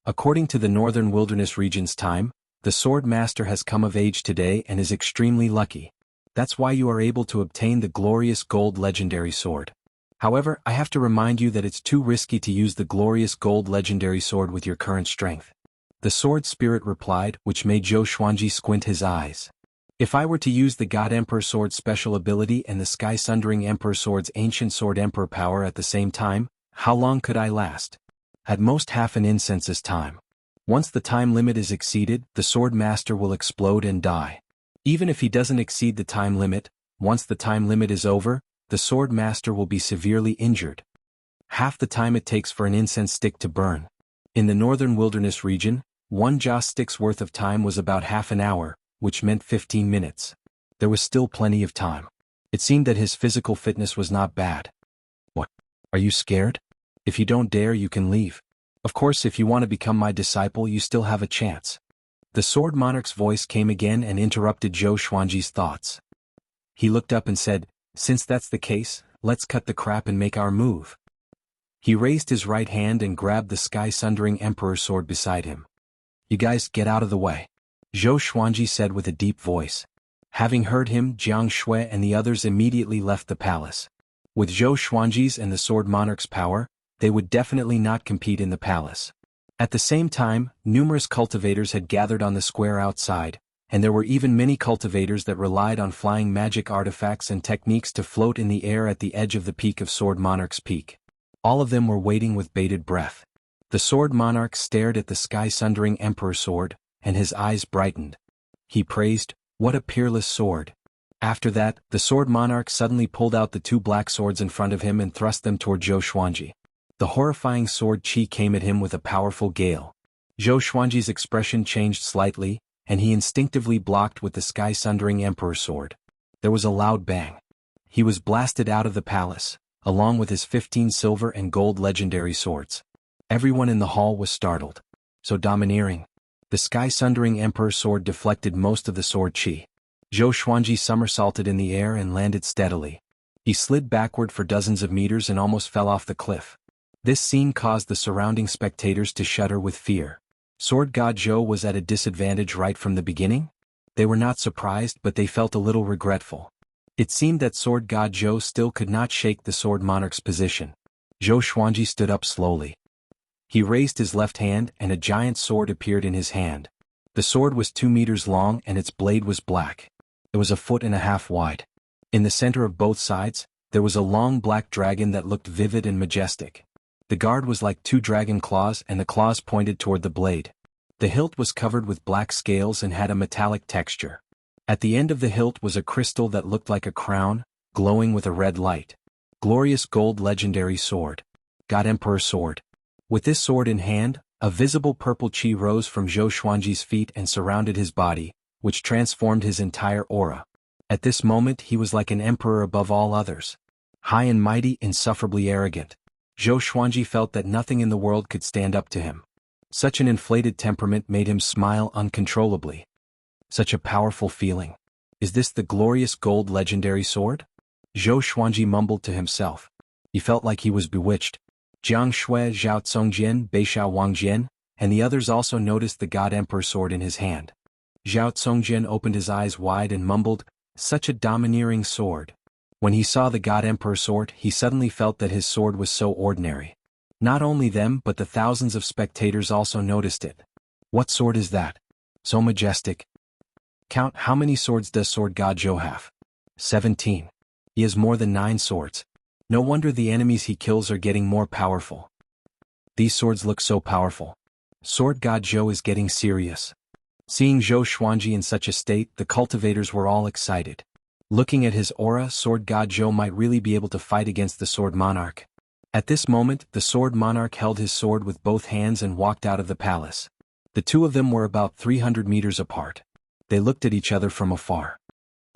According to the Northern Wilderness region's time, the Sword Master has come of age today and is extremely lucky. That's why you are able to obtain the glorious gold legendary sword. However, I have to remind you that it's too risky to use the glorious gold legendary sword with your current strength. The Sword Spirit replied, which made Zhou Xuanji squint his eyes. If I were to use the God Emperor Sword's special ability and the Sky Sundering Emperor Sword's ancient Sword Emperor power at the same time, how long could I last? At most half an incense's time. Once the time limit is exceeded, the Sword Master will explode and die. Even if he doesn't exceed the time limit, once the time limit is over, the Sword Master will be severely injured. Half the time it takes for an incense stick to burn. In the Northern Wilderness region, one joss stick's worth of time was about half an hour, which meant 15 minutes. There was still plenty of time. It seemed that his physical fitness was not bad. What? Are you scared? If you don't dare, you can leave. Of course, if you want to become my disciple, you still have a chance. The Sword Monarch's voice came again and interrupted Zhou Xuanji's thoughts. He looked up and said, since that's the case, let's cut the crap and make our move. He raised his right hand and grabbed the sky-sundering Emperor sword beside him. You guys get out of the way, Zhou Xuanji said with a deep voice. Having heard him, Jiang Shui and the others immediately left the palace. With Zhou Xuanji's and the Sword Monarch's power, they would definitely not compete in the palace. At the same time, numerous cultivators had gathered on the square outside, and there were even many cultivators that relied on flying magic artifacts and techniques to float in the air at the edge of the peak of Sword Monarch's peak. All of them were waiting with bated breath. The Sword Monarch stared at the sky-sundering Emperor sword, and his eyes brightened. He praised, what a peerless sword. After that, the Sword Monarch suddenly pulled out the two black swords in front of him and thrust them toward Zhou Xuanji. The horrifying sword chi came at him with a powerful gale. Zhou Xuanji's expression changed slightly, and he instinctively blocked with the sky-sundering Emperor sword. There was a loud bang. He was blasted out of the palace, along with his 15 silver and gold legendary swords. Everyone in the hall was startled. So domineering. The sky-sundering Emperor sword deflected most of the sword chi. Zhou Xuanji somersaulted in the air and landed steadily. He slid backward for dozens of meters and almost fell off the cliff. This scene caused the surrounding spectators to shudder with fear. Sword God Zhou was at a disadvantage right from the beginning? They were not surprised, but they felt a little regretful. It seemed that Sword God Zhou still could not shake the Sword Monarch's position. Zhou Xuanji stood up slowly. He raised his left hand and a giant sword appeared in his hand. The sword was 2 meters long and its blade was black. It was 1.5 feet wide. In the center of both sides, there was a long black dragon that looked vivid and majestic. The guard was like 2 dragon claws and the claws pointed toward the blade. The hilt was covered with black scales and had a metallic texture. At the end of the hilt was a crystal that looked like a crown, glowing with a red light. Glorious gold legendary sword. God Emperor sword. With this sword in hand, a visible purple chi rose from Zhou Xuanji's feet and surrounded his body, which transformed his entire aura. At this moment he was like an emperor above all others. High and mighty, insufferably arrogant. Zhou Xuanji felt that nothing in the world could stand up to him. Such an inflated temperament made him smile uncontrollably. Such a powerful feeling. Is this the glorious gold legendary sword? Zhou Xuanji mumbled to himself. He felt like he was bewitched. Jiang Shui, Zhao Congjian, Beishao Wangjian, and the others also noticed the God Emperor sword in his hand. Zhao Congjian opened his eyes wide and mumbled, such a domineering sword. When he saw the God Emperor sword, he suddenly felt that his sword was so ordinary. Not only them but the thousands of spectators also noticed it. What sword is that? So majestic. Count, how many swords does Sword God Zhou have? 17. He has more than 9 swords. No wonder the enemies he kills are getting more powerful. These swords look so powerful. Sword God Zhou is getting serious. Seeing Zhou Xuanji in such a state, the cultivators were all excited. Looking at his aura, Sword God Zhou might really be able to fight against the Sword Monarch. At this moment, the Sword Monarch held his sword with both hands and walked out of the palace. The two of them were about 300 meters apart. They looked at each other from afar.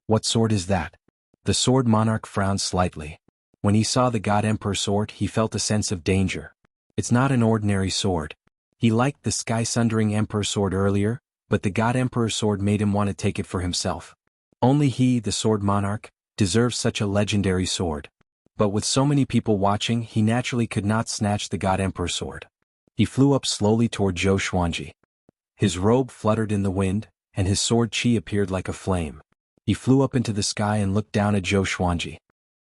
What sword is that? The Sword Monarch frowned slightly. When he saw the God Emperor sword, he felt a sense of danger. It's not an ordinary sword. He liked the sky-sundering Emperor sword earlier, but the God Emperor sword made him want to take it for himself. Only he, the Sword Monarch, deserves such a legendary sword. But with so many people watching, he naturally could not snatch the God Emperor sword. He flew up slowly toward Zhou Xuanji. His robe fluttered in the wind, and his sword qi appeared like a flame. He flew up into the sky and looked down at Zhou Xuanji.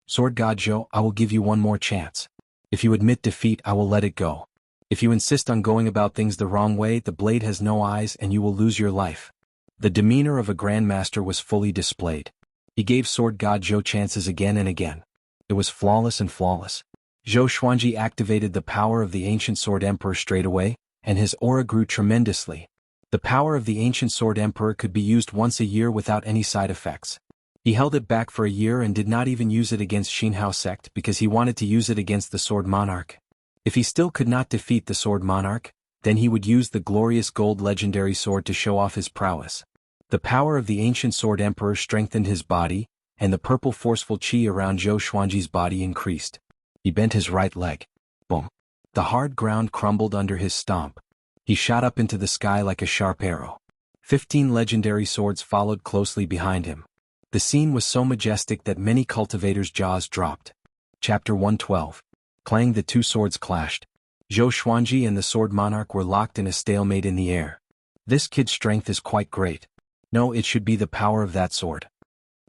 Sword God Zhou, I will give you one more chance. If you admit defeat, I will let it go. If you insist on going about things the wrong way, the blade has no eyes and you will lose your life. The demeanor of a grandmaster was fully displayed. He gave Sword God Zhou chances again and again. It was flawless and flawless. Zhou Xuanji activated the power of the ancient Sword Emperor straight away, and his aura grew tremendously. The power of the ancient Sword Emperor could be used once a year without any side effects. He held it back for a year and did not even use it against Xinhao sect because he wanted to use it against the Sword Monarch. If he still could not defeat the Sword Monarch, then he would use the glorious gold legendary sword to show off his prowess. The power of the ancient Sword Emperor strengthened his body, and the purple forceful qi around Zhou Xuanji's body increased. He bent his right leg. Boom. The hard ground crumbled under his stomp. He shot up into the sky like a sharp arrow. 15 legendary swords followed closely behind him. The scene was so majestic that many cultivators' jaws dropped. Chapter 112. Clang, the two swords clashed. Zhou Xuanji and the Sword Monarch were locked in a stalemate in the air. This kid's strength is quite great. No, it should be the power of that sword.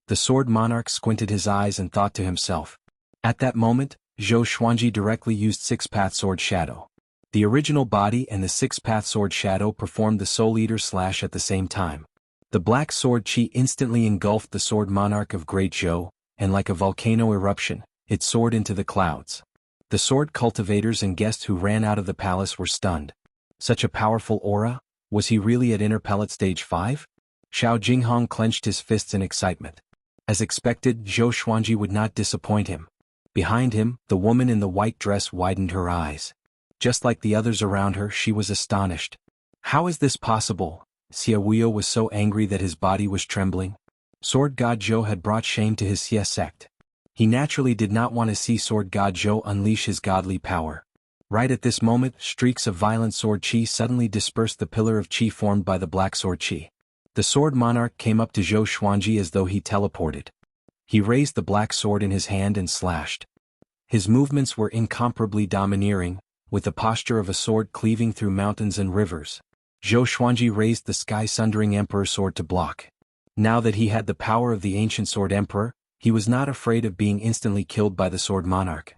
The Sword Monarch squinted his eyes and thought to himself. At that moment, Zhou Xuanji directly used Six-Path Sword Shadow. The original body and the Six-Path Sword Shadow performed the Soul Eater slash at the same time. The black sword qi instantly engulfed the Sword Monarch of Great Zhou, and like a volcano eruption, it soared into the clouds. The sword cultivators and guests who ran out of the palace were stunned. Such a powerful aura? Was he really at Inner Pellet Stage 5? Xiao Jinghong clenched his fists in excitement. As expected, Zhou Xuanji would not disappoint him. Behind him, the woman in the white dress widened her eyes. Just like the others around her, she was astonished. How is this possible? Xia Wuyo was so angry that his body was trembling. Sword God Zhou had brought shame to his Xia sect. He naturally did not want to see Sword God Zhou unleash his godly power. Right at this moment, streaks of violent sword qi suddenly dispersed the pillar of qi formed by the black sword qi. The Sword Monarch came up to Zhou Xuanji as though he teleported. He raised the black sword in his hand and slashed. His movements were incomparably domineering, with the posture of a sword cleaving through mountains and rivers. Zhou Xuanji raised the sky-sundering Emperor sword to block. Now that he had the power of the ancient Sword Emperor, he was not afraid of being instantly killed by the Sword Monarch.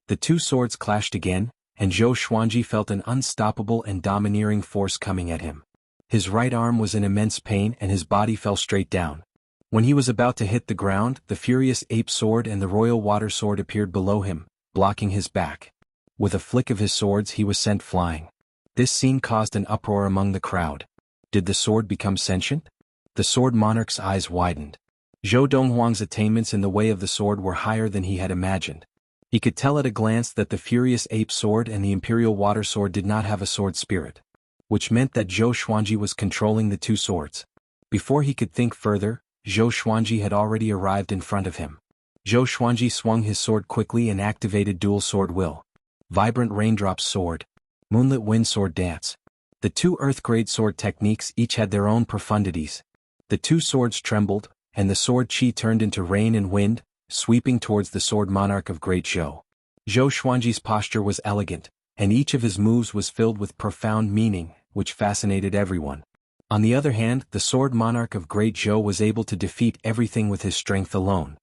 The two swords clashed again, and Zhou Xuanji felt an unstoppable and domineering force coming at him. His right arm was in immense pain and his body fell straight down. When he was about to hit the ground, the furious ape sword and the royal water sword appeared below him, blocking his back. With a flick of his swords he was sent flying. This scene caused an uproar among the crowd. Did the sword become sentient? The Sword Monarch's eyes widened. Zhou Donghuang's attainments in the way of the sword were higher than he had imagined. He could tell at a glance that the furious ape sword and the imperial water sword did not have a sword spirit, which meant that Zhou Xuanji was controlling the two swords. Before he could think further, Zhou Xuanji had already arrived in front of him. Zhou Xuanji swung his sword quickly and activated dual sword will. Vibrant raindrops sword. Moonlit wind sword dance. The two earth-grade sword techniques each had their own profundities. The two swords trembled, and the sword qi turned into rain and wind, sweeping towards the Sword Monarch of Great Zhou. Zhou Xuanji's posture was elegant, and each of his moves was filled with profound meaning, which fascinated everyone. On the other hand, the Sword Monarch of Great Zhou was able to defeat everything with his strength alone.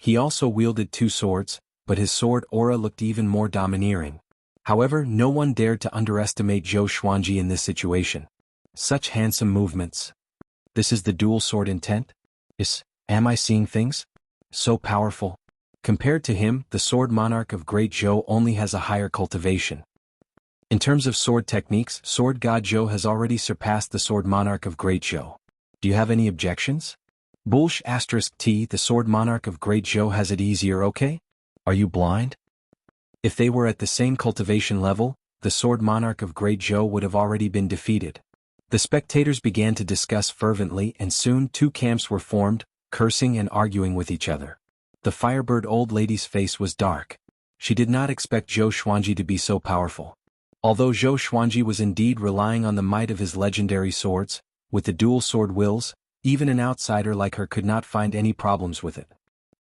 He also wielded 2 swords, but his sword aura looked even more domineering. However, no one dared to underestimate Zhou Xuanji in this situation. Such handsome movements. This is the dual sword intent? Am I seeing things? So powerful. Compared to him, the sword monarch of Great Zhou only has a higher cultivation. In terms of sword techniques, sword god Zhou has already surpassed the sword monarch of Great Zhou. Do you have any objections? *T, the sword monarch of Great Zhou has it easier, okay? Are you blind? If they were at the same cultivation level, the sword monarch of Great Zhou would have already been defeated. The spectators began to discuss fervently, and soon 2 camps were formed, cursing and arguing with each other. The Firebird old lady's face was dark. She did not expect Zhou Xuanji to be so powerful. Although Zhou Xuanji was indeed relying on the might of his legendary swords, with the dual sword wills, even an outsider like her could not find any problems with it.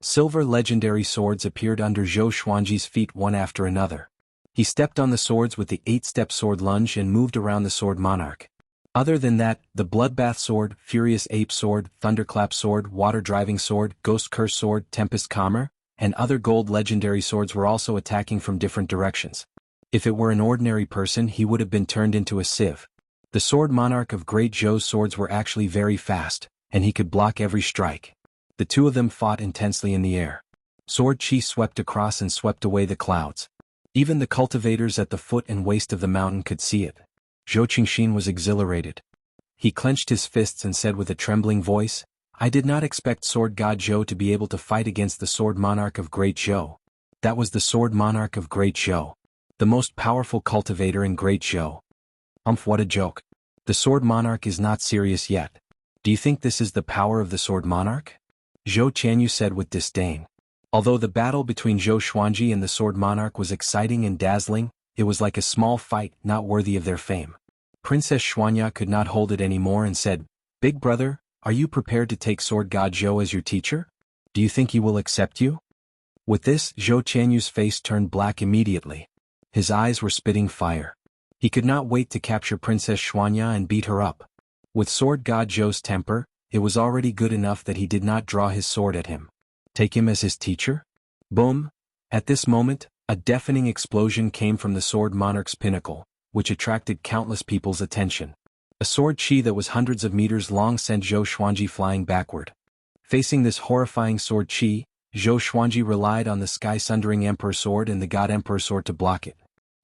Silver legendary swords appeared under Zhou Xuanji's feet one after another. He stepped on the swords with the 8-step sword lunge and moved around the sword monarch. Other than that, the Bloodbath sword, Furious Ape sword, Thunderclap sword, Water Driving sword, Ghost Curse sword, Tempest Calmer, and other gold legendary swords were also attacking from different directions. If it were an ordinary person, he would have been turned into a sieve. The sword monarch of Great Zhou's swords were actually very fast, and he could block every strike. The 2 of them fought intensely in the air. Sword chi swept across and swept away the clouds. Even the cultivators at the foot and waist of the mountain could see it. Zhou Qingxin was exhilarated. He clenched his fists and said with a trembling voice, "I did not expect Sword God Zhou to be able to fight against the Sword Monarch of Great Zhou." That was the Sword Monarch of Great Zhou. The most powerful cultivator in Great Zhou. What a joke. The Sword Monarch is not serious yet. Do you think this is the power of the Sword Monarch? Zhou Qianyu said with disdain. Although the battle between Zhou Xuanji and the Sword Monarch was exciting and dazzling, it was like a small fight not worthy of their fame. Princess Xuanya could not hold it anymore and said, "Big brother, are you prepared to take Sword God Zhou as your teacher? Do you think he will accept you?" With this, Zhou Qianyu's face turned black immediately. His eyes were spitting fire. He could not wait to capture Princess Xuanya and beat her up. With Sword God Zhou's temper, it was already good enough that he did not draw his sword at him. Take him as his teacher? Boom! At this moment, a deafening explosion came from the Sword Monarch's pinnacle, which attracted countless people's attention. A sword chi that was hundreds of meters long sent Zhou Xuanji flying backward. Facing this horrifying sword chi, Zhou Xuanji relied on the sky-sundering Emperor Sword and the God Emperor Sword to block it.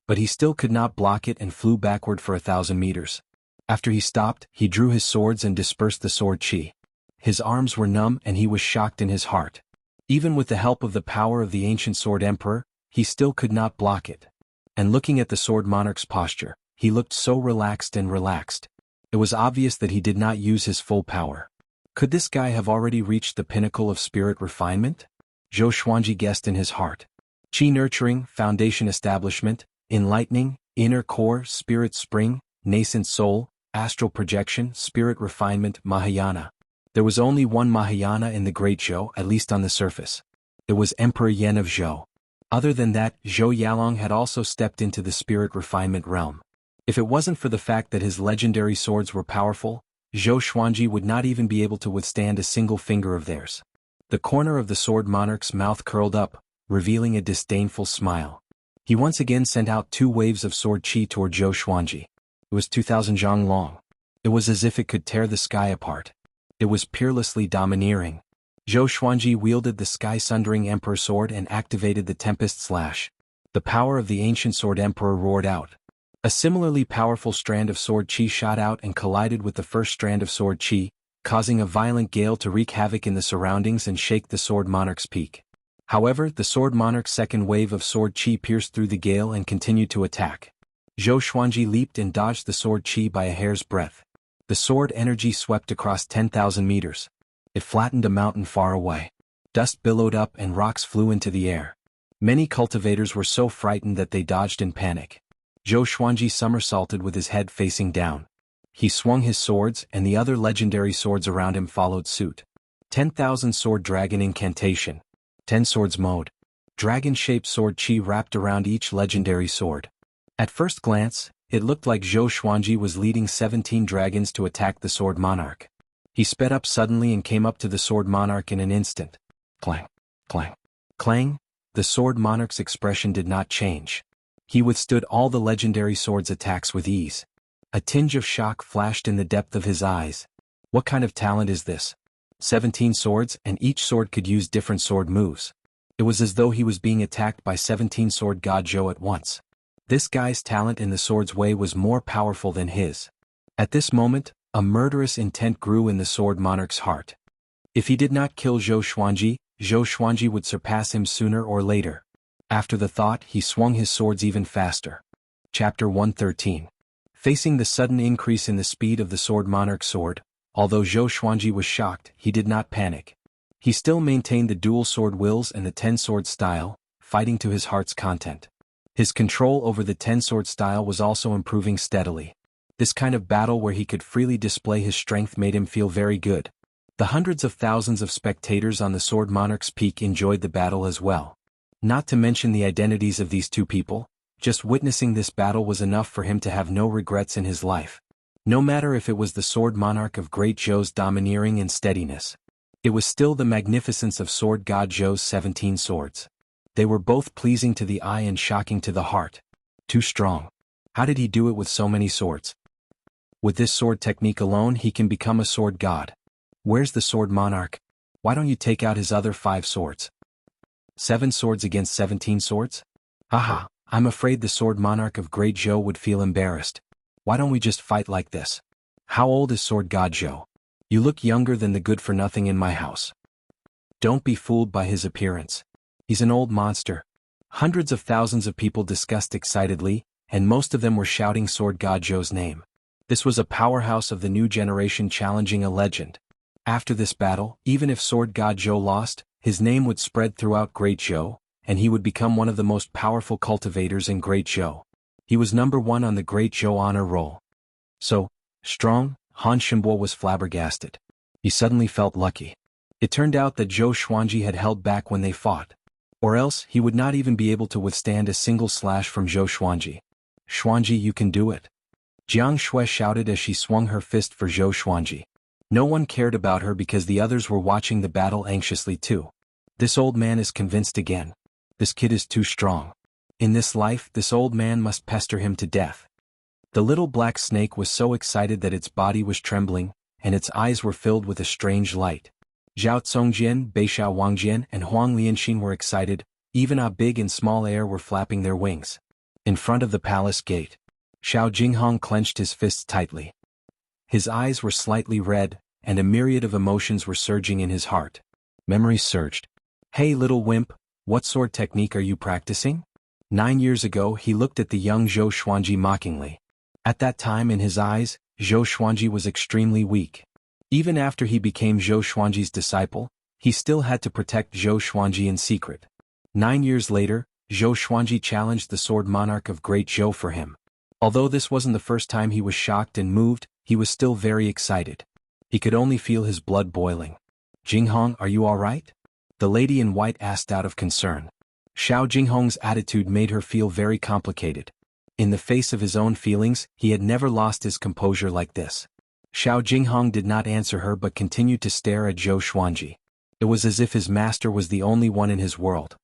But he still could not block it and flew backward for 1,000 meters. After he stopped, he drew his swords and dispersed the sword chi. His arms were numb and he was shocked in his heart. Even with the help of the power of the ancient Sword Emperor, he still could not block it. And looking at the Sword Monarch's posture, he looked so relaxed and relaxed. It was obvious that he did not use his full power. Could this guy have already reached the pinnacle of spirit refinement? Zhou Xuanji guessed in his heart. Qi nurturing, foundation establishment, enlightening, inner core, spirit spring, nascent soul, astral projection, spirit refinement, Mahayana. There was only one Mahayana in the Great Zhou, at least on the surface. It was Emperor Yan of Zhou. Other than that, Zhou Yalong had also stepped into the spirit refinement realm. If it wasn't for the fact that his legendary swords were powerful, Zhou Xuanji would not even be able to withstand a single finger of theirs. The corner of the Sword Monarch's mouth curled up, revealing a disdainful smile. He once again sent out 2 waves of sword chi toward Zhou Xuanji. It was 2,000 zhang long. It was as if it could tear the sky apart. It was peerlessly domineering. Zhou Xuanji wielded the sky-sundering Emperor Sword and activated the Tempest Slash. The power of the ancient Sword Emperor roared out. A similarly powerful strand of sword chi shot out and collided with the first strand of sword chi, causing a violent gale to wreak havoc in the surroundings and shake the Sword Monarch's peak. However, the Sword Monarch's second wave of sword chi pierced through the gale and continued to attack. Zhou Xuanji leaped and dodged the sword chi by a hair's breadth. The sword energy swept across 10,000 meters. It flattened a mountain far away. Dust billowed up and rocks flew into the air. Many cultivators were so frightened that they dodged in panic. Zhou Xuanji somersaulted with his head facing down. He swung his swords and the other legendary swords around him followed suit. 10,000 Sword Dragon Incantation. 10 Swords Mode. Dragon-shaped sword chi wrapped around each legendary sword. At first glance, it looked like Zhou Xuanji was leading 17 dragons to attack the Sword Monarch. He sped up suddenly and came up to the Sword Monarch in an instant. Clang! Clang. Clang, the sword monarch's expression did not change. He withstood all the legendary sword's attacks with ease. A tinge of shock flashed in the depth of his eyes. What kind of talent is this? 17 swords, and each sword could use different sword moves. It was as though he was being attacked by 17 sword god Zhou at once. This guy's talent in the sword's way was more powerful than his. At this moment, a murderous intent grew in the sword monarch's heart. If he did not kill Zhou Xuanji would surpass him sooner or later. After the thought, he swung his swords even faster. Chapter 113. Facing the sudden increase in the speed of the sword monarch's sword, although Zhou Xuanji was shocked, he did not panic. He still maintained the dual sword wills and the 10-sword style, fighting to his heart's content. His control over the 10-sword style was also improving steadily. This kind of battle where he could freely display his strength made him feel very good. The hundreds of thousands of spectators on the sword monarch's peak enjoyed the battle as well. Not to mention the identities of these two people, just witnessing this battle was enough for him to have no regrets in his life. No matter if it was the sword monarch of Great Zhou's domineering and steadiness. It was still the magnificence of sword god Zhou's 17 swords. They were both pleasing to the eye and shocking to the heart. Too strong. How did he do it with so many swords? With this sword technique alone he can become a sword god. Where's the sword monarch? Why don't you take out his other 5 swords? 7 swords against 17 swords? Haha, I'm afraid the sword monarch of Great Zhou would feel embarrassed. Why don't we just fight like this? How old is sword god Zhou? You look younger than the good-for-nothing in my house. Don't be fooled by his appearance. He's an old monster. Hundreds of thousands of people discussed excitedly, and most of them were shouting sword god Zhou's name. This was a powerhouse of the new generation challenging a legend. After this battle, even if sword god Zhou lost, his name would spread throughout Great Zhou, and he would become one of the most powerful cultivators in Great Zhou. He was number 1 on the Great Zhou honor roll. So strong, Han Shenbo was flabbergasted. He suddenly felt lucky. It turned out that Zhou Xuanji had held back when they fought. Or else, he would not even be able to withstand a single slash from Zhou Xuanji. Xuanji, you can do it. Jiang Shui shouted as she swung her fist for Zhou Xuanji. No one cared about her because the others were watching the battle anxiously too. This old man is convinced again. This kid is too strong. In this life, this old man must pester him to death. The little black snake was so excited that its body was trembling, and its eyes were filled with a strange light. Zhao Congjian, Beishao Wangjian, and Huang Lianxin were excited, even a big and small air were flapping their wings. In front of the palace gate, Xiao Jinghong clenched his fists tightly. His eyes were slightly red, and a myriad of emotions were surging in his heart. Memories surged. Hey little wimp, what sword technique are you practicing? 9 years ago he looked at the young Zhou Xuanji mockingly. At that time in his eyes, Zhou Xuanji was extremely weak. Even after he became Zhou Xuanji's disciple, he still had to protect Zhou Xuanji in secret. 9 years later, Zhou Xuanji challenged the sword monarch of Great Zhou for him. Although this wasn't the first time he was shocked and moved, he was still very excited. He could only feel his blood boiling. Jinghong, are you all right? The lady in white asked out of concern. Xiao Jinghong's attitude made her feel very complicated. In the face of his own feelings, he had never lost his composure like this. Xiao Jinghong did not answer her but continued to stare at Zhou Xuanji. It was as if his master was the only one in his world.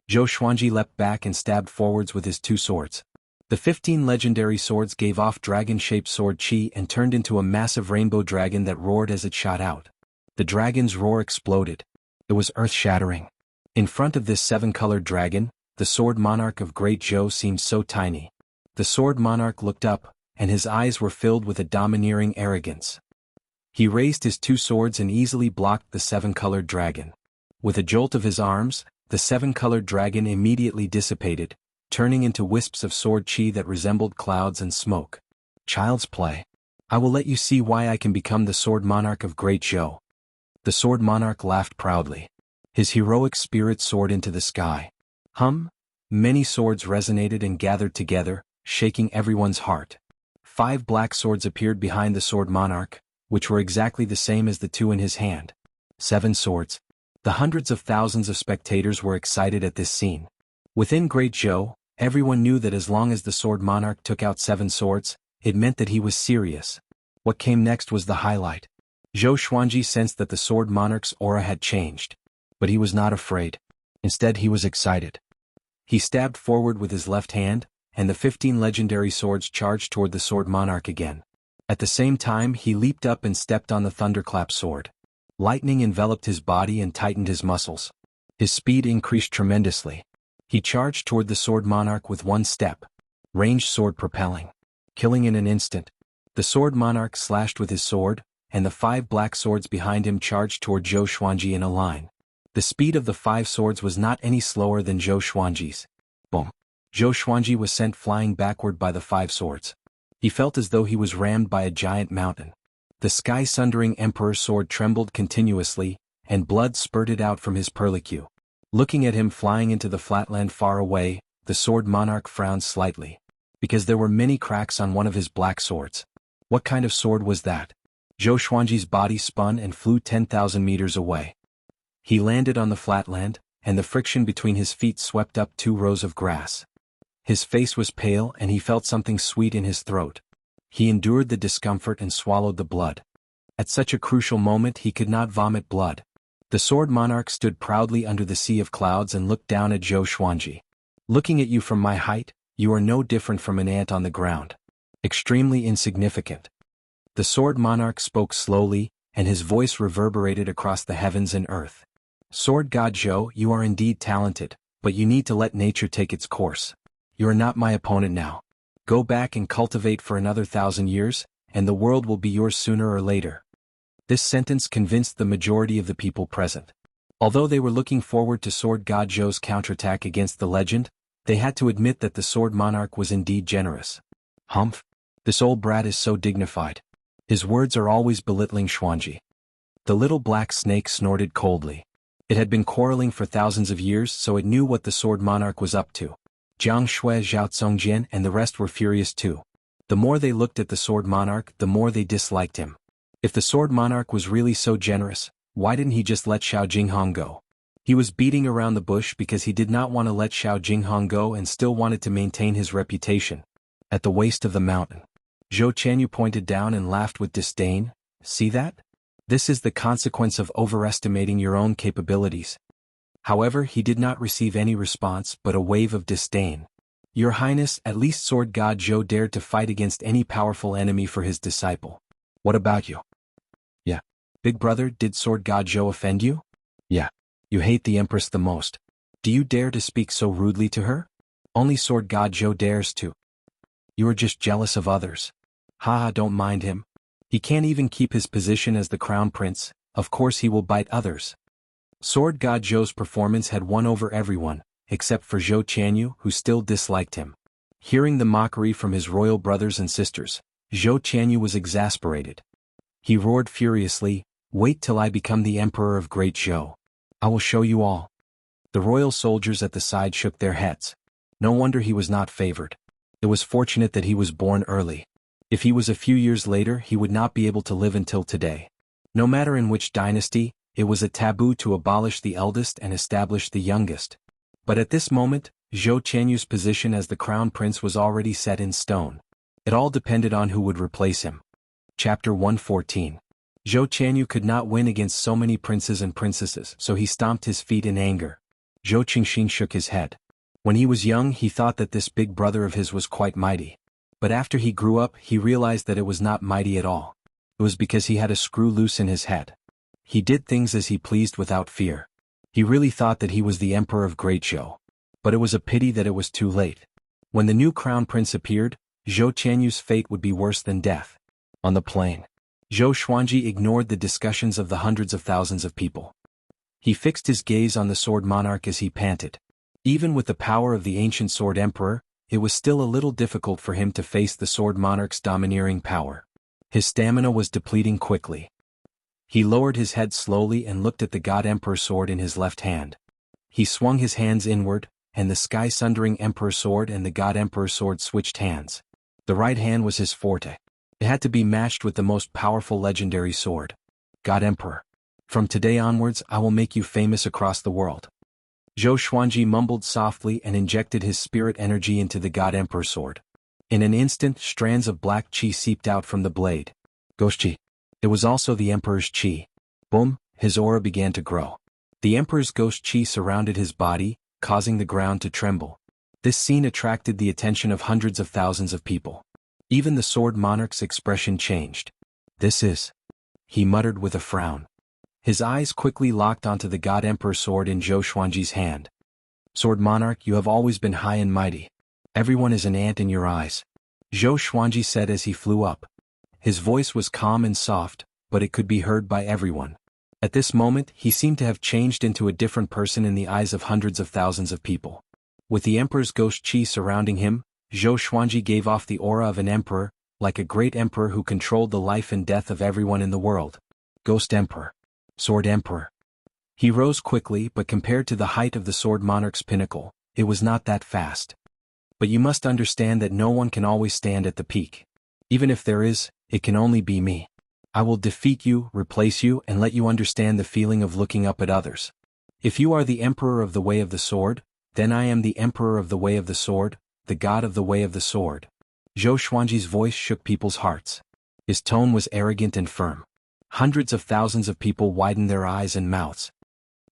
Zhou Xuanji leapt back and stabbed forwards with his 2 swords. The 15 legendary swords gave off dragon-shaped sword chi and turned into a massive rainbow dragon that roared as it shot out. The dragon's roar exploded. It was earth-shattering. In front of this 7-colored dragon, the sword monarch of Great Zhou seemed so tiny. The sword monarch looked up, and his eyes were filled with a domineering arrogance. He raised his 2 swords and easily blocked the 7-colored dragon. With a jolt of his arms, the 7-colored dragon immediately dissipated, turning into wisps of sword chi that resembled clouds and smoke. Child's play. I will let you see why I can become the sword monarch of Great Zhou. The sword monarch laughed proudly. His heroic spirit soared into the sky. Many swords resonated and gathered together, shaking everyone's heart. 5 black swords appeared behind the sword monarch, which were exactly the same as the 2 in his hand. 7 swords. The hundreds of thousands of spectators were excited at this scene. Within Great Zhou, everyone knew that as long as the sword monarch took out 7 swords, it meant that he was serious. What came next was the highlight. Zhou Xuanji sensed that the sword monarch's aura had changed. But he was not afraid. Instead he was excited. He stabbed forward with his left hand, and the 15 legendary swords charged toward the sword monarch again. At the same time he leaped up and stepped on the thunderclap sword. Lightning enveloped his body and tightened his muscles. His speed increased tremendously. He charged toward the sword monarch with one step. Ranged sword propelling. Killing in an instant. The sword monarch slashed with his sword, and the 5 black swords behind him charged toward Zhou Xuanji in a line. The speed of the 5 swords was not any slower than Zhou Xuanji's. Boom. Zhou Xuanji was sent flying backward by the 5 swords. He felt as though he was rammed by a giant mountain. The sky-sundering emperor's sword trembled continuously, and blood spurted out from his perlicue. Looking at him flying into the flatland far away, the sword monarch frowned slightly. Because there were many cracks on one of his black swords. What kind of sword was that? Zhou Xuanji's body spun and flew 10,000 meters away. He landed on the flatland, and the friction between his feet swept up 2 rows of grass. His face was pale and he felt something sweet in his throat. He endured the discomfort and swallowed the blood. At such a crucial moment he could not vomit blood. The sword monarch stood proudly under the sea of clouds and looked down at Zhou Xuanji. Looking at you from my height, you are no different from an ant on the ground. Extremely insignificant. The sword monarch spoke slowly, and his voice reverberated across the heavens and earth. Sword god Zhou, you are indeed talented, but you need to let nature take its course. You are not my opponent now. Go back and cultivate for another 1,000 years, and the world will be yours sooner or later. This sentence convinced the majority of the people present. Although they were looking forward to sword god Zhou's counterattack against the legend, they had to admit that the sword monarch was indeed generous. Humph! This old brat is so dignified. His words are always belittling Xuanji. The little black snake snorted coldly. It had been quarreling for thousands of years, so it knew what the sword monarch was up to. Jiang Shui, Zhao Congjian, and the rest were furious too. The more they looked at the sword monarch, the more they disliked him. If the sword monarch was really so generous, why didn't he just let Xiao Jinghong go? He was beating around the bush because he did not want to let Xiao Jinghong go and still wanted to maintain his reputation. At the waist of the mountain, Zhou Qianyu pointed down and laughed with disdain. See that? This is the consequence of overestimating your own capabilities. However, he did not receive any response but a wave of disdain. Your Highness, at least sword god Zhou dared to fight against any powerful enemy for his disciple. What about you? Yeah. Big brother, did sword god Zhou offend you? Yeah. You hate the Empress the most. Do you dare to speak so rudely to her? Only sword god Zhou dares to. You are just jealous of others. Haha, don't mind him. He can't even keep his position as the crown prince, of course he will bite others. Sword god Zhou's performance had won over everyone, except for Zhou Qianyu, who still disliked him. Hearing the mockery from his royal brothers and sisters, Zhou Qianyu was exasperated. He roared furiously, "Wait till I become the emperor of Great Zhou. I will show you all." The royal soldiers at the side shook their heads. No wonder he was not favored. It was fortunate that he was born early. If he was a few years later, he would not be able to live until today. No matter in which dynasty, it was a taboo to abolish the eldest and establish the youngest. But at this moment, Zhou Qianyu's position as the crown prince was already set in stone. It all depended on who would replace him. Chapter 114. Zhou Qianyu could not win against so many princes and princesses, so he stomped his feet in anger. Zhou Qingxing shook his head. When he was young, he thought that this big brother of his was quite mighty. But after he grew up, he realized that it was not mighty at all. It was because he had a screw loose in his head. He did things as he pleased without fear. He really thought that he was the emperor of Great Zhou. But it was a pity that it was too late. When the new crown prince appeared, Zhou Qianyu's fate would be worse than death. On the plain, Zhou Xuanji ignored the discussions of the hundreds of thousands of people. He fixed his gaze on the sword monarch as he panted. Even with the power of the ancient sword emperor, it was still a little difficult for him to face the sword monarch's domineering power. His stamina was depleting quickly. He lowered his head slowly and looked at the God Emperor sword in his left hand. He swung his hands inward, and the sky-sundering Emperor sword and the God Emperor sword switched hands. The right hand was his forte. It had to be matched with the most powerful legendary sword. God Emperor. From today onwards, I will make you famous across the world. Zhou Xuanji mumbled softly and injected his spirit energy into the God Emperor sword. In an instant, strands of black qi seeped out from the blade. Ghost qi. It was also the Emperor's qi. Boom, his aura began to grow. The emperor's ghost chi surrounded his body, causing the ground to tremble. This scene attracted the attention of hundreds of thousands of people. Even the sword monarch's expression changed. "This is," he muttered with a frown. His eyes quickly locked onto the God Emperor sword in Zhou Xuanji's hand. "Sword monarch, you have always been high and mighty. Everyone is an ant in your eyes," Zhou Xuanji said as he flew up. His voice was calm and soft, but it could be heard by everyone. At this moment, he seemed to have changed into a different person in the eyes of hundreds of thousands of people. With the emperor's ghost chi surrounding him, Zhou Xuanji gave off the aura of an emperor, like a great emperor who controlled the life and death of everyone in the world. Ghost Emperor. Sword Emperor. He rose quickly, but compared to the height of the sword monarch's pinnacle, it was not that fast. But you must understand that no one can always stand at the peak. Even if there is, it can only be me. I will defeat you, replace you, and let you understand the feeling of looking up at others. If you are the emperor of the way of the sword, then I am the emperor of the way of the sword, the god of the way of the sword. Zhou Xuanji's voice shook people's hearts. His tone was arrogant and firm. Hundreds of thousands of people widened their eyes and mouths.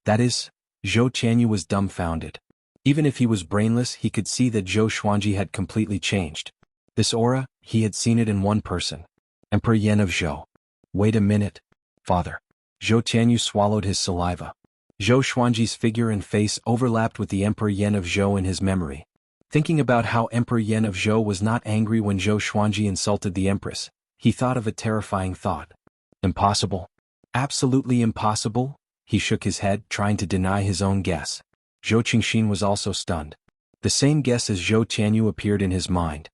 That is, Zhou Qianyu was dumbfounded. Even if he was brainless, he could see that Zhou Xuanji had completely changed. This aura, he had seen it in one person. Emperor Yan of Zhou. Wait a minute, father. Zhou Qianyu swallowed his saliva. Zhou Xuanji's figure and face overlapped with the Emperor Yan of Zhou in his memory. Thinking about how Emperor Yan of Zhou was not angry when Zhou Xuanji insulted the empress, he thought of a terrifying thought. Impossible. Absolutely impossible? He shook his head, trying to deny his own guess. Zhou Qingxin was also stunned. The same guess as Zhou Qianyu appeared in his mind.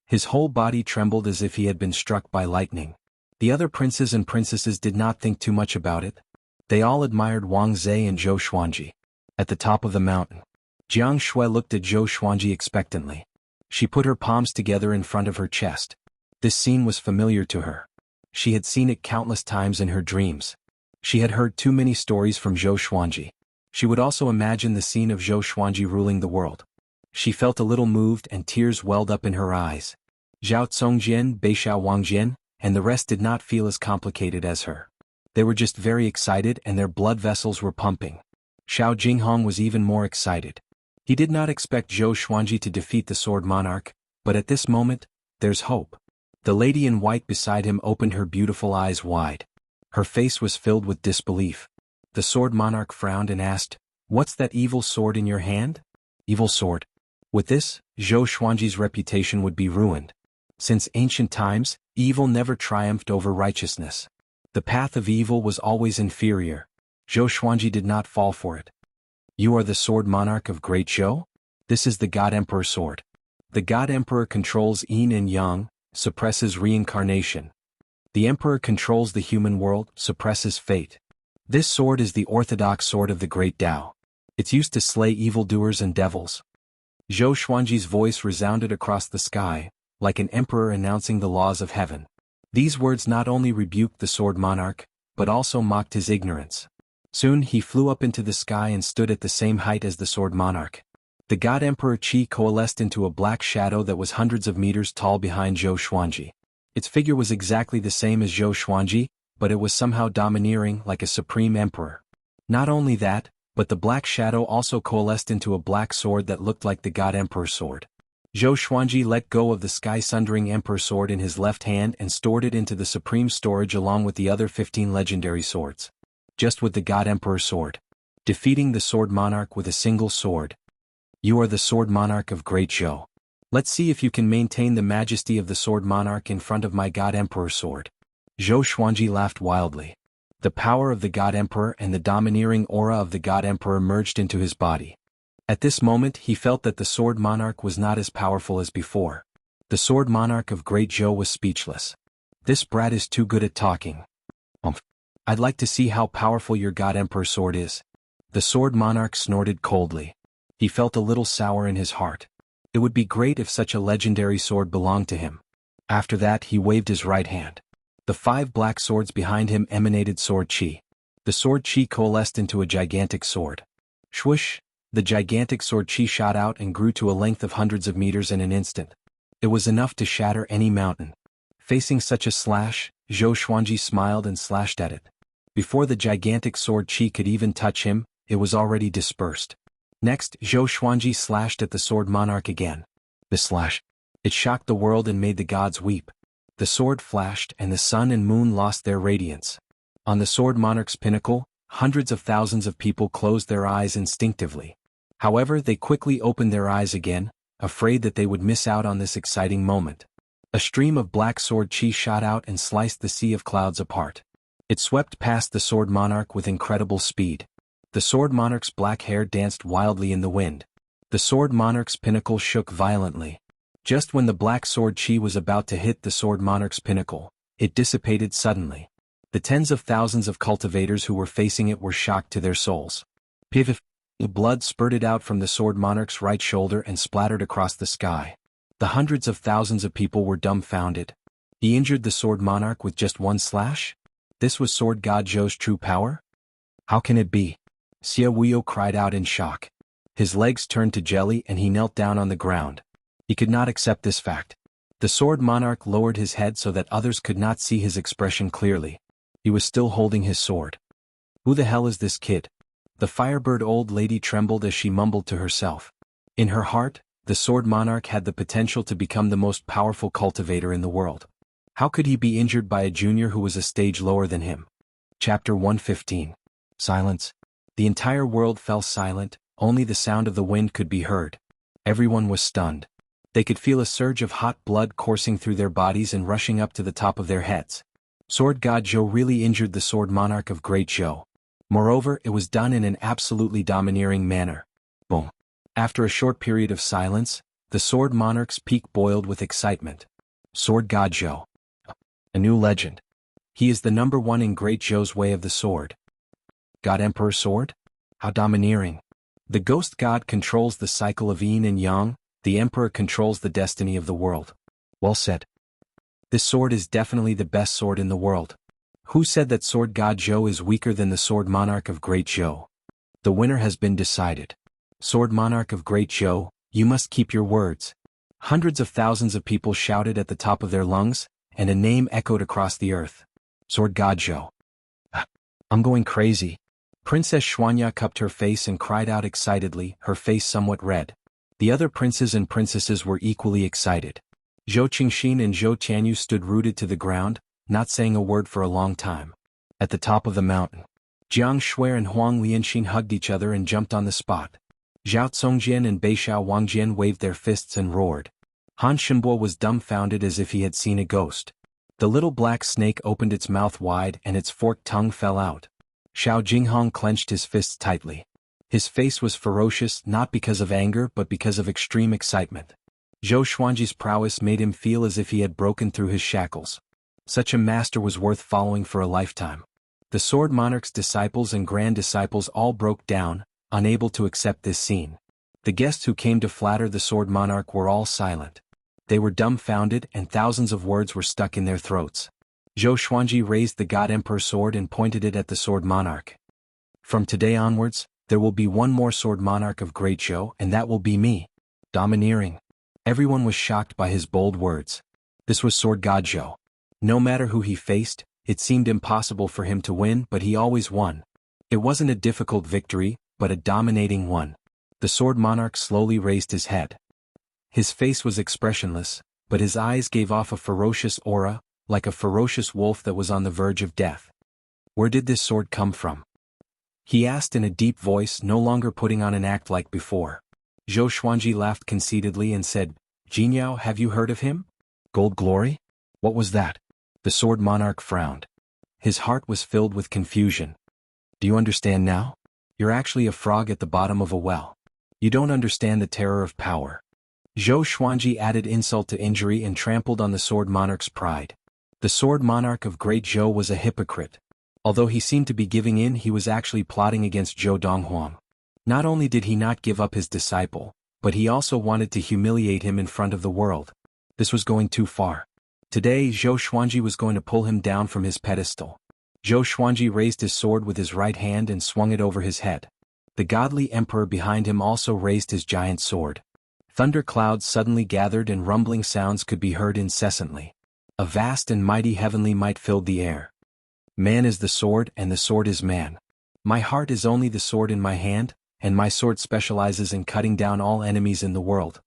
His whole body trembled as if he had been struck by lightning. The other princes and princesses did not think too much about it. They all admired Wang Zhe and Zhou Xuanji. At the top of the mountain, Jiang Shui looked at Zhou Xuanji expectantly. She put her palms together in front of her chest. This scene was familiar to her. She had seen it countless times in her dreams. She had heard too many stories from Zhou Xuanji. She would also imagine the scene of Zhou Xuanji ruling the world. She felt a little moved and tears welled up in her eyes. Zhao Congjian, Beishao Wangjian, and the rest did not feel as complicated as her. They were just very excited and their blood vessels were pumping. Xiao Jinghong was even more excited. He did not expect Zhou Xuanji to defeat the sword monarch, but at this moment, there's hope. The lady in white beside him opened her beautiful eyes wide. Her face was filled with disbelief. The sword monarch frowned and asked, "What's that evil sword in your hand?" Evil sword. With this, Zhou Xuanji's reputation would be ruined. Since ancient times, evil never triumphed over righteousness. The path of evil was always inferior. Zhou Xuanji did not fall for it. You are the sword monarch of Great Zhou? This is the God Emperor sword. The God Emperor controls yin and yang, suppresses reincarnation. The Emperor controls the human world, suppresses fate. This sword is the orthodox sword of the Great Tao. It's used to slay evildoers and devils. Zhou Xuanji's voice resounded across the sky, like an emperor announcing the laws of heaven. These words not only rebuked the sword monarch, but also mocked his ignorance. Soon he flew up into the sky and stood at the same height as the sword monarch. The God Emperor Qi coalesced into a black shadow that was hundreds of meters tall behind Zhou Xuanji. Its figure was exactly the same as Zhou Xuanji, but it was somehow domineering like a supreme emperor. Not only that, but the black shadow also coalesced into a black sword that looked like the God Emperor sword. Zhou Xuanji let go of the sky-sundering Emperor sword in his left hand and stored it into the supreme storage along with the other 15 legendary swords. Just with the God Emperor sword. Defeating the sword monarch with a single sword. You are the sword monarch of Great Zhou. Let's see if you can maintain the majesty of the sword monarch in front of my God Emperor sword. Zhou Xuanji laughed wildly. The power of the God Emperor and the domineering aura of the God Emperor merged into his body. At this moment he felt that the sword monarch was not as powerful as before. The sword monarch of Great Zhou was speechless. This brat is too good at talking. I'd like to see how powerful your God Emperor sword is. The sword monarch snorted coldly. He felt a little sour in his heart. It would be great if such a legendary sword belonged to him. After that he waved his right hand. The 5 black swords behind him emanated sword chi. The sword chi coalesced into a gigantic sword. Swoosh! The gigantic sword chi shot out and grew to a length of hundreds of meters in an instant. It was enough to shatter any mountain. Facing such a slash, Zhou Xuanji smiled and slashed at it. Before the gigantic sword chi could even touch him, it was already dispersed. Next, Zhou Xuanji slashed at the sword monarch again. The slash. It shocked the world and made the gods weep. The sword flashed and the sun and moon lost their radiance. On the sword monarch's pinnacle, hundreds of thousands of people closed their eyes instinctively. However, they quickly opened their eyes again, afraid that they would miss out on this exciting moment. A stream of black sword chi shot out and sliced the sea of clouds apart. It swept past the sword monarch with incredible speed. The sword monarch's black hair danced wildly in the wind. The sword monarch's pinnacle shook violently. Just when the black sword chi was about to hit the sword monarch's pinnacle, it dissipated suddenly. The tens of thousands of cultivators who were facing it were shocked to their souls. Pivif. Blood spurted out from the sword monarch's right shoulder and splattered across the sky. The hundreds of thousands of people were dumbfounded. He injured the sword monarch with just one slash? This was sword god Zhou's true power? How can it be? Xia Wuyo cried out in shock. His legs turned to jelly and he knelt down on the ground. He could not accept this fact. The sword monarch lowered his head so that others could not see his expression clearly. He was still holding his sword. Who the hell is this kid? The firebird old lady trembled as she mumbled to herself. In her heart, the sword monarch had the potential to become the most powerful cultivator in the world. How could he be injured by a junior who was a stage lower than him? Chapter 115. Silence. The entire world fell silent, only the sound of the wind could be heard. Everyone was stunned. They could feel a surge of hot blood coursing through their bodies and rushing up to the top of their heads. Sword god Zhou really injured the sword monarch of Great Zhou. Moreover, it was done in an absolutely domineering manner. Boom. After a short period of silence, the sword monarch's peak boiled with excitement. Sword god Zhou. A new legend. He is the number one in Great Zhou's way of the sword. God Emperor Sword? How domineering. The ghost god controls the cycle of yin and yang, the emperor controls the destiny of the world. Well said. This sword is definitely the best sword in the world. Who said that sword god Zhou is weaker than the sword monarch of Great Zhou? The winner has been decided. Sword monarch of Great Zhou, you must keep your words. Hundreds of thousands of people shouted at the top of their lungs, and a name echoed across the earth. Sword god Zhou. I'm going crazy. Princess Xuanya cupped her face and cried out excitedly, her face somewhat red. The other princes and princesses were equally excited. Zhou Qingxin and Zhou Tianyu stood rooted to the ground, not saying a word for a long time. At the top of the mountain, Jiang Shui and Huang Lianxin hugged each other and jumped on the spot. Zhao Congjian and Beixiao Wangjian waved their fists and roared. Han Shenbo was dumbfounded as if he had seen a ghost. The little black snake opened its mouth wide and its forked tongue fell out. Xiao Jinghong clenched his fists tightly. His face was ferocious not because of anger but because of extreme excitement. Zhou Xuanji's prowess made him feel as if he had broken through his shackles. Such a master was worth following for a lifetime. The sword monarch's disciples and grand disciples all broke down, unable to accept this scene. The guests who came to flatter the sword monarch were all silent. They were dumbfounded and thousands of words were stuck in their throats. Zhou Xuanji raised the God Emperor sword and pointed it at the sword monarch. From today onwards, there will be one more sword monarch of Great Zhou and that will be me. Domineering. Everyone was shocked by his bold words. This was sword god Zhou. No matter who he faced, it seemed impossible for him to win but he always won. It wasn't a difficult victory, but a dominating one. The sword monarch slowly raised his head. His face was expressionless, but his eyes gave off a ferocious aura, like a ferocious wolf that was on the verge of death. Where did this sword come from? He asked in a deep voice, no longer putting on an act like before. Zhou Xuanji laughed conceitedly and said, Jinyao, have you heard of him? Gold Glory? What was that? The sword monarch frowned. His heart was filled with confusion. Do you understand now? You're actually a frog at the bottom of a well. You don't understand the terror of power. Zhou Xuanji added insult to injury and trampled on the sword monarch's pride. The sword monarch of Great Zhou was a hypocrite. Although he seemed to be giving in, he was actually plotting against Zhou Donghuang. Not only did he not give up his disciple, but he also wanted to humiliate him in front of the world. This was going too far. Today Zhou Xuanji was going to pull him down from his pedestal. Zhou Xuanji raised his sword with his right hand and swung it over his head. The godly emperor behind him also raised his giant sword. Thunder clouds suddenly gathered and rumbling sounds could be heard incessantly. A vast and mighty heavenly might filled the air. Man is the sword and the sword is man. My heart is only the sword in my hand, and my sword specializes in cutting down all enemies in the world.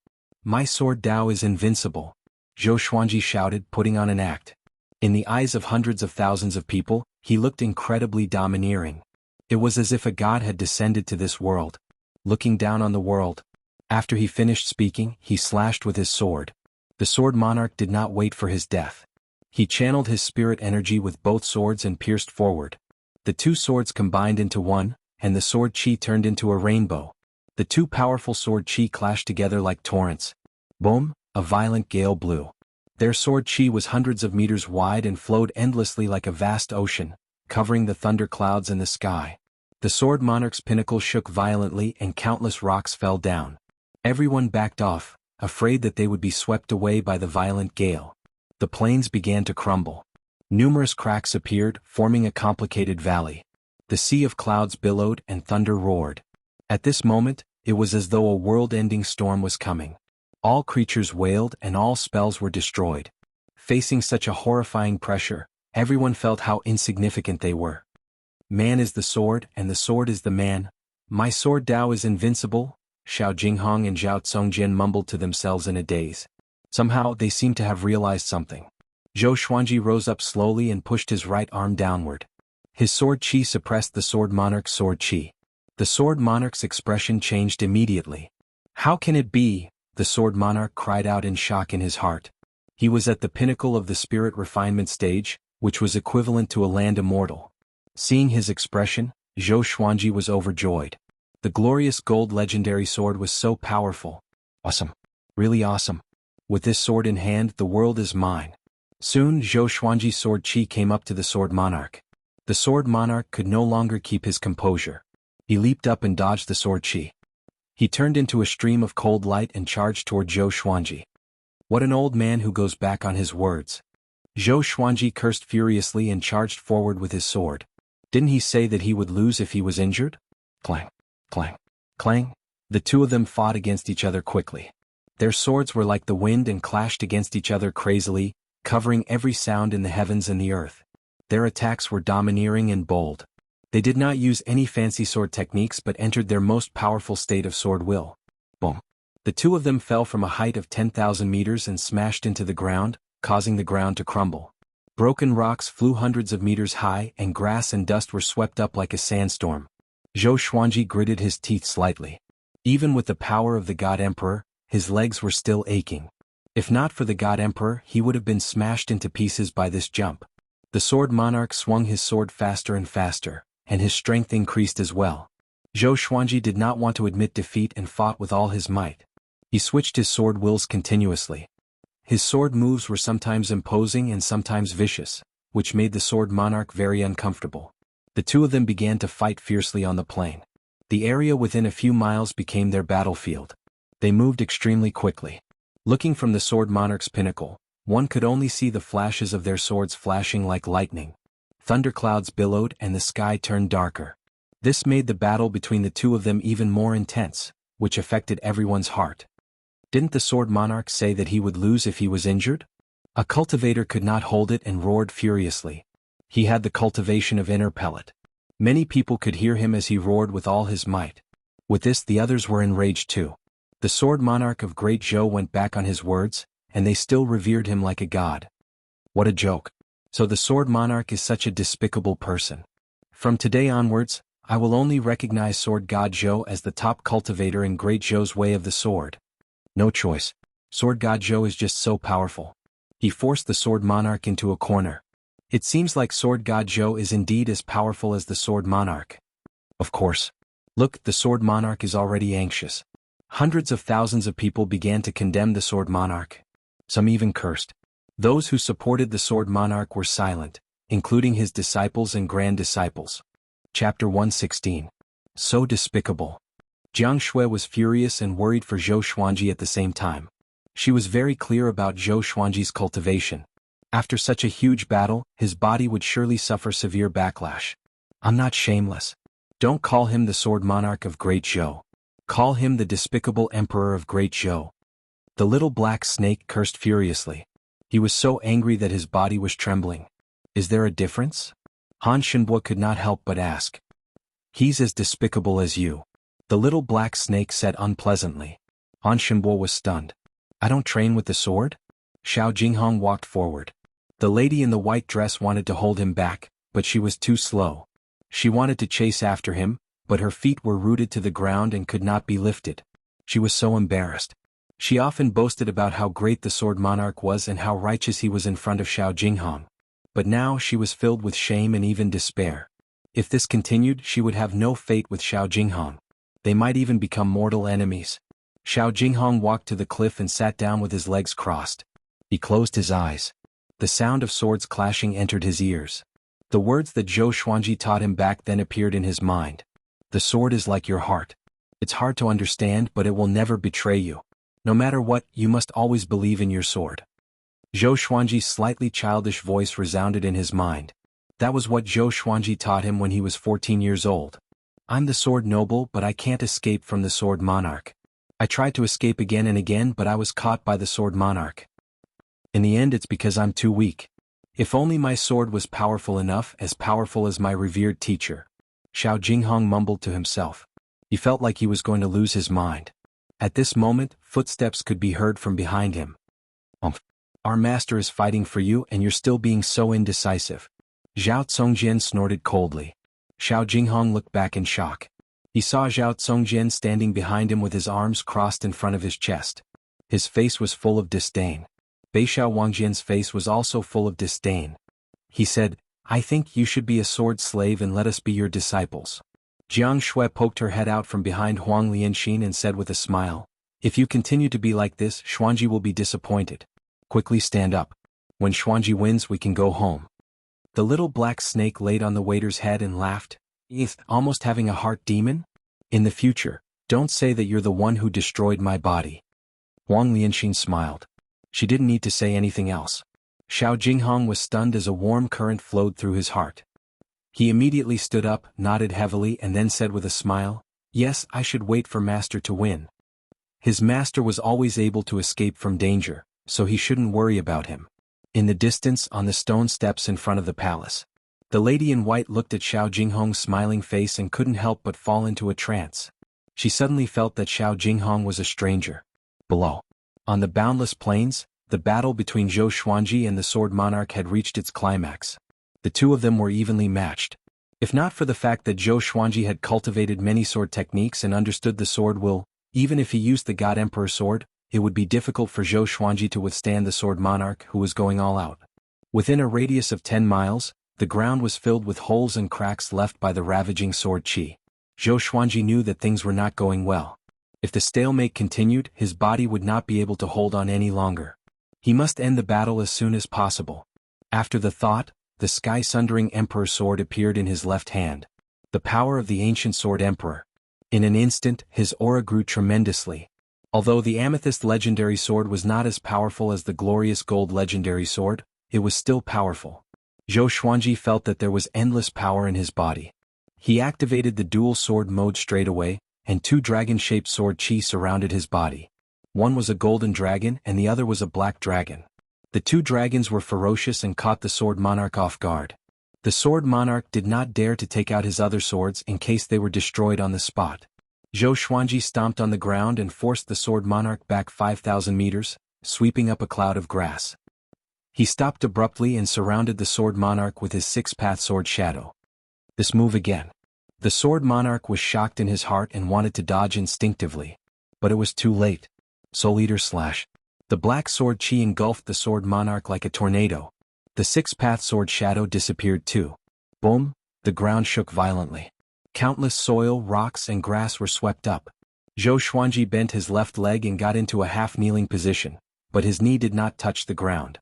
My sword Dao is invincible, Zhou Xuanji shouted, putting on an act. In the eyes of hundreds of thousands of people, he looked incredibly domineering. It was as if a god had descended to this world, looking down on the world. After he finished speaking, he slashed with his sword. The sword monarch did not wait for his death. He channeled his spirit energy with both swords and pierced forward. The two swords combined into one, and the sword chi turned into a rainbow. The two powerful sword chi clashed together like torrents. Boom! A violent gale blew. Their sword chi was hundreds of meters wide and flowed endlessly like a vast ocean, covering the thunder clouds in the sky. The sword monarch's pinnacle shook violently and countless rocks fell down. Everyone backed off, afraid that they would be swept away by the violent gale. The plains began to crumble. Numerous cracks appeared, forming a complicated valley. The sea of clouds billowed and thunder roared. At this moment, it was as though a world-ending storm was coming. All creatures wailed and all spells were destroyed. Facing such a horrifying pressure, everyone felt how insignificant they were. Man is the sword and the sword is the man. My sword Dao is invincible, Xiao Jinghong and Zhao Tsongjin mumbled to themselves in a daze. Somehow they seemed to have realized something. Zhou Xuanji rose up slowly and pushed his right arm downward. His sword chi suppressed the sword monarch's sword chi. The sword monarch's expression changed immediately. How can it be? The sword monarch cried out in shock in his heart. He was at the pinnacle of the spirit refinement stage, which was equivalent to a land immortal. Seeing his expression, Zhou Xuanji was overjoyed. The glorious gold legendary sword was so powerful. Awesome. Really awesome. With this sword in hand, the world is mine. Soon Zhou Xuanji's sword chi came up to the sword monarch. The sword monarch could no longer keep his composure. He leaped up and dodged the sword chi. He turned into a stream of cold light and charged toward Zhou Xuanji. What an old man who goes back on his words. Zhou Xuanji cursed furiously and charged forward with his sword. Didn't he say that he would lose if he was injured? Clang, clang, clang. The two of them fought against each other quickly. Their swords were like the wind and clashed against each other crazily, covering every sound in the heavens and the earth. Their attacks were domineering and bold. They did not use any fancy sword techniques but entered their most powerful state of sword will. Boom. The two of them fell from a height of 10,000 meters and smashed into the ground, causing the ground to crumble. Broken rocks flew hundreds of meters high and grass and dust were swept up like a sandstorm. Zhou Xuanji gritted his teeth slightly. Even with the power of the God Emperor, his legs were still aching. If not for the God Emperor, he would have been smashed into pieces by this jump. The sword monarch swung his sword faster and faster, and his strength increased as well. Zhou Xuanji did not want to admit defeat and fought with all his might. He switched his sword wills continuously. His sword moves were sometimes imposing and sometimes vicious, which made the sword monarch very uncomfortable. The two of them began to fight fiercely on the plain. The area within a few miles became their battlefield. They moved extremely quickly. Looking from the sword monarch's pinnacle, one could only see the flashes of their swords flashing like lightning. Thunderclouds billowed and the sky turned darker. This made the battle between the two of them even more intense, which affected everyone's heart. Didn't the sword monarch say that he would lose if he was injured? A cultivator could not hold it and roared furiously. He had the cultivation of inner pellet. Many people could hear him as he roared with all his might. With this the others were enraged too. The sword monarch of Great Zhou went back on his words, and they still revered him like a god. What a joke. So the sword monarch is such a despicable person. From today onwards, I will only recognize Sword God Zhou as the top cultivator in Great Zhou's way of the sword. No choice. Sword God Zhou is just so powerful. He forced the sword monarch into a corner. It seems like Sword God Zhou is indeed as powerful as the sword monarch. Of course. Look, the sword monarch is already anxious. Hundreds of thousands of people began to condemn the sword monarch. Some even cursed. Those who supported the sword monarch were silent, including his disciples and grand disciples. Chapter 116. So despicable. Jiang Shui was furious and worried for Zhou Xuanji at the same time. She was very clear about Zhou Xuanji's cultivation. After such a huge battle, his body would surely suffer severe backlash. I'm not shameless. Don't call him the sword monarch of Great Zhou. Call him the despicable emperor of Great Zhou. The little black snake cursed furiously. He was so angry that his body was trembling. Is there a difference? Han Shenbo could not help but ask. He's as despicable as you. The little black snake said unpleasantly. An Shenbo was stunned. I don't train with the sword? Xiao Jinghong walked forward. The lady in the white dress wanted to hold him back, but she was too slow. She wanted to chase after him, but her feet were rooted to the ground and could not be lifted. She was so embarrassed. She often boasted about how great the sword monarch was and how righteous he was in front of Xiao Jinghong. But now she was filled with shame and even despair. If this continued, she would have no fate with Xiao Jinghong. They might even become mortal enemies. Xiao Jinghong walked to the cliff and sat down with his legs crossed. He closed his eyes. The sound of swords clashing entered his ears. The words that Zhou Xuanji taught him back then appeared in his mind. The sword is like your heart. It's hard to understand, but it will never betray you. No matter what, you must always believe in your sword. Zhou Xuanji's slightly childish voice resounded in his mind. That was what Zhou Xuanji taught him when he was 14 years old. I'm the sword noble, but I can't escape from the sword monarch. I tried to escape again and again, but I was caught by the sword monarch. In the end, it's because I'm too weak. If only my sword was powerful enough, as powerful as my revered teacher. Xiao Jinghong mumbled to himself. He felt like he was going to lose his mind. At this moment, footsteps could be heard from behind him. Our master is fighting for you and you're still being so indecisive. Zhao Congjian snorted coldly. Xiao Jinghong looked back in shock. He saw Zhao Congjian standing behind him with his arms crossed in front of his chest. His face was full of disdain. Beixiao Wangjian's face was also full of disdain. He said, I think you should be a sword slave and let us be your disciples. Jiang Shui poked her head out from behind Huang Lianxin and said with a smile, if you continue to be like this, Xuanji will be disappointed. Quickly stand up. When Xuanji wins, we can go home. The little black snake laid on the waiter's head and laughed. Almost having a heart demon? In the future, don't say that you're the one who destroyed my body. Huang Lianxin smiled. She didn't need to say anything else. Xiao Jinghong was stunned as a warm current flowed through his heart. He immediately stood up, nodded heavily and then said with a smile, yes, I should wait for master to win. His master was always able to escape from danger, so he shouldn't worry about him. In the distance, on the stone steps in front of the palace, the lady in white looked at Xiao Jinghong's smiling face and couldn't help but fall into a trance. She suddenly felt that Xiao Jinghong was a stranger. Below, on the boundless plains, the battle between Zhou Xuanji and the sword monarch had reached its climax. The two of them were evenly matched. If not for the fact that Zhou Xuanji had cultivated many sword techniques and understood the sword will, even if he used the God Emperor sword, it would be difficult for Zhou Xuanji to withstand the sword monarch who was going all out. Within a radius of 10 miles, the ground was filled with holes and cracks left by the ravaging sword qi. Zhou Xuanji knew that things were not going well. If the stalemate continued, his body would not be able to hold on any longer. He must end the battle as soon as possible. After the thought, the sky-sundering Emperor sword appeared in his left hand. The power of the ancient sword Emperor. In an instant, his aura grew tremendously. Although the amethyst legendary sword was not as powerful as the glorious gold legendary sword, it was still powerful. Zhou Xuanji felt that there was endless power in his body. He activated the dual sword mode straight away, and two dragon-shaped sword qi surrounded his body. One was a golden dragon and the other was a black dragon. The two dragons were ferocious and caught the sword monarch off guard. The sword monarch did not dare to take out his other swords in case they were destroyed on the spot. Zhou Xuanji stomped on the ground and forced the sword monarch back 5,000 meters, sweeping up a cloud of grass. He stopped abruptly and surrounded the sword monarch with his six-path sword shadow. This move again. The sword monarch was shocked in his heart and wanted to dodge instinctively. But it was too late. Soul Eater slash. The black sword qi engulfed the sword monarch like a tornado. The six-path sword shadow disappeared too. Boom! The ground shook violently. Countless soil, rocks and grass were swept up. Zhou Xuanji bent his left leg and got into a half-kneeling position, but his knee did not touch the ground.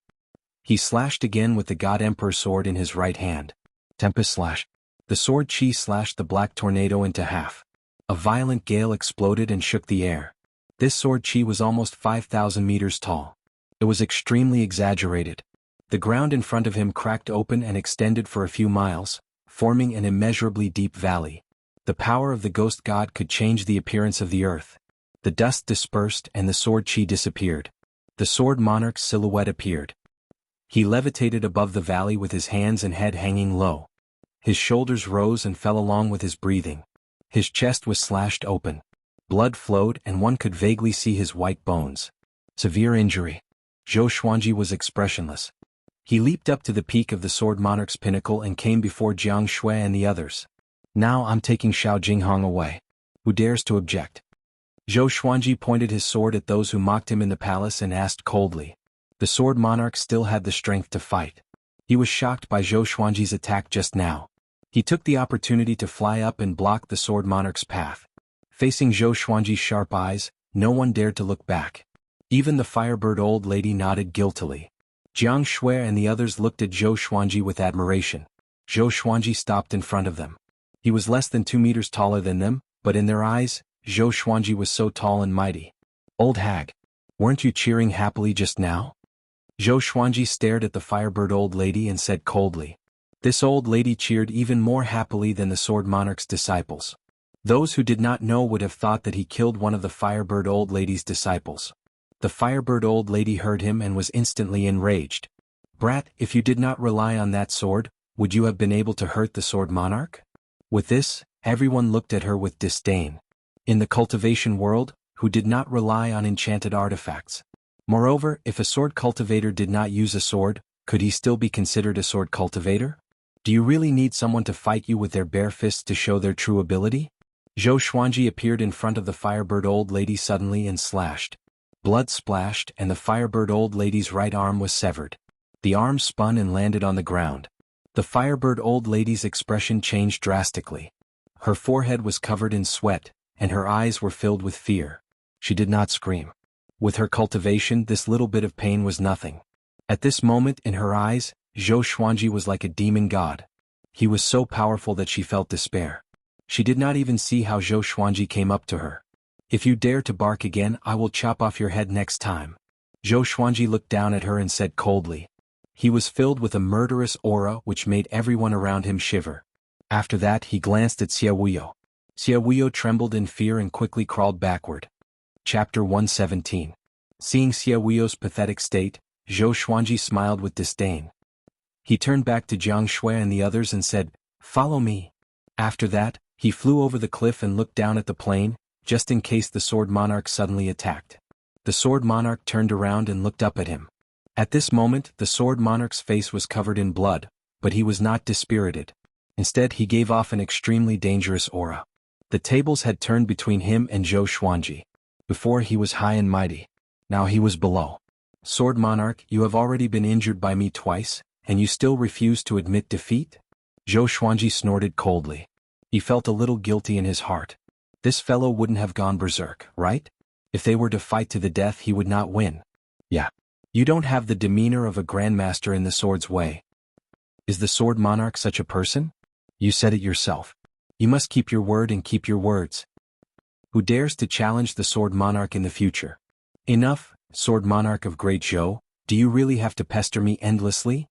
He slashed again with the God Emperor sword in his right hand. Tempest slash. The sword qi slashed the black tornado into half. A violent gale exploded and shook the air. This sword qi was almost 5,000 meters tall. It was extremely exaggerated. The ground in front of him cracked open and extended for a few miles, forming an immeasurably deep valley. The power of the ghost god could change the appearance of the earth. The dust dispersed and the sword qi disappeared. The sword monarch's silhouette appeared. He levitated above the valley with his hands and head hanging low. His shoulders rose and fell along with his breathing. His chest was slashed open. Blood flowed and one could vaguely see his white bones. Severe injury. Zhou Xuanji was expressionless. He leaped up to the peak of the Sword Monarch's pinnacle and came before Jiang Shui and the others. Now I'm taking Xiao Jinghong away. Who dares to object? Zhou Xuanji pointed his sword at those who mocked him in the palace and asked coldly. The Sword Monarch still had the strength to fight. He was shocked by Zhou Xuanji's attack just now. He took the opportunity to fly up and block the Sword Monarch's path. Facing Zhou Xuanji's sharp eyes, no one dared to look back. Even the Firebird old lady nodded guiltily. Jiang Shui and the others looked at Zhou Xuanji with admiration. Zhou Xuanji stopped in front of them. He was less than 2 meters taller than them, but in their eyes, Zhou Xuanji was so tall and mighty. Old hag. Weren't you cheering happily just now? Zhou Xuanji stared at the Firebird old lady and said coldly. This old lady cheered even more happily than the Sword Monarch's disciples. Those who did not know would have thought that he killed one of the Firebird old lady's disciples. The Firebird old lady heard him and was instantly enraged. Brat, if you did not rely on that sword, would you have been able to hurt the Sword Monarch? With this, everyone looked at her with disdain. In the cultivation world, who did not rely on enchanted artifacts. Moreover, if a sword cultivator did not use a sword, could he still be considered a sword cultivator? Do you really need someone to fight you with their bare fists to show their true ability? Zhou Xuanji appeared in front of the Firebird old lady suddenly and slashed. Blood splashed and the Firebird old lady's right arm was severed. The arm spun and landed on the ground. The Firebird old lady's expression changed drastically. Her forehead was covered in sweat, and her eyes were filled with fear. She did not scream. With her cultivation, this little bit of pain was nothing. At this moment in her eyes, Zhou Xuanji was like a demon god. He was so powerful that she felt despair. She did not even see how Zhou Xuanji came up to her. If you dare to bark again, I will chop off your head next time. Zhou Xuanji looked down at her and said coldly. He was filled with a murderous aura which made everyone around him shiver. After that he glanced at Xie Wuyo. Xie Wuyo trembled in fear and quickly crawled backward. Chapter 117. Seeing Xie Wuyo's pathetic state, Zhou Xuanji smiled with disdain. He turned back to Jiang Shui and the others and said, "Follow me." After that, he flew over the cliff and looked down at the plain, just in case the Sword Monarch suddenly attacked. The Sword Monarch turned around and looked up at him. At this moment, the Sword Monarch's face was covered in blood, but he was not dispirited. Instead, he gave off an extremely dangerous aura. The tables had turned between him and Zhou Xuanji. Before he was high and mighty. Now he was below. Sword Monarch, you have already been injured by me twice, and you still refuse to admit defeat? Zhou Xuanji snorted coldly. He felt a little guilty in his heart. This fellow wouldn't have gone berserk, right? If they were to fight to the death, he would not win. Yeah. You don't have the demeanor of a grandmaster in the sword's way. Is the Sword Monarch such a person? You said it yourself. You must keep your word and keep your words. Who dares to challenge the Sword Monarch in the future? Enough, Sword Monarch of Great Zhou, do you really have to pester me endlessly?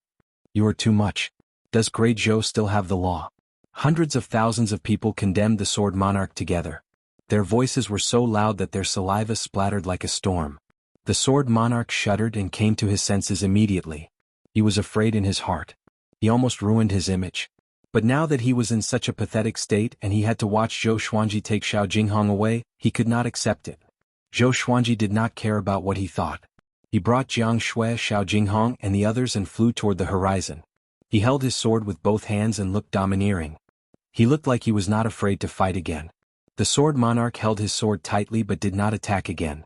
You are too much. Does Great Zhou still have the law? Hundreds of thousands of people condemned the Sword Monarch together. Their voices were so loud that their saliva splattered like a storm. The Sword Monarch shuddered and came to his senses immediately. He was afraid in his heart. He almost ruined his image. But now that he was in such a pathetic state and he had to watch Zhou Xuanji take Xiao Jinghong away, he could not accept it. Zhou Xuanji did not care about what he thought. He brought Jiang Shui, Xiao Jinghong and the others and flew toward the horizon. He held his sword with both hands and looked domineering. He looked like he was not afraid to fight again. The Sword Monarch held his sword tightly but did not attack again.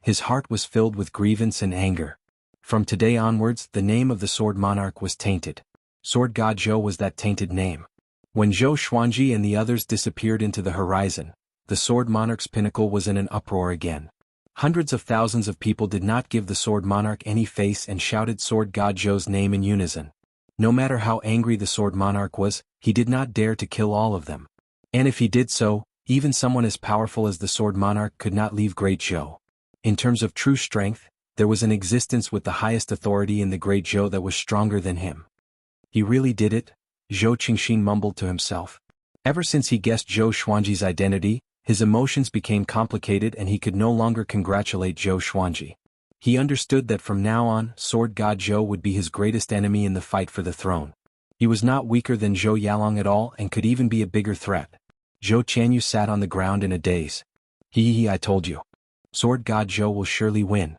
His heart was filled with grievance and anger. From today onwards, the name of the Sword Monarch was tainted. Sword God Zhou was that tainted name. When Zhou Xuanji and the others disappeared into the horizon, the Sword Monarch's pinnacle was in an uproar again. Hundreds of thousands of people did not give the Sword Monarch any face and shouted Sword God Zhou's name in unison. No matter how angry the Sword Monarch was, he did not dare to kill all of them. And if he did so, even someone as powerful as the Sword Monarch could not leave Great Zhou. In terms of true strength, there was an existence with the highest authority in the Great Zhou that was stronger than him. He really did it? Zhou Qingxin mumbled to himself. Ever since he guessed Zhou Xuanji's identity, his emotions became complicated and he could no longer congratulate Zhou Xuanji. He understood that from now on, Sword God Zhou would be his greatest enemy in the fight for the throne. He was not weaker than Zhou Yalong at all and could even be a bigger threat. Zhou Qianyu sat on the ground in a daze. I told you. Sword God Zhou will surely win.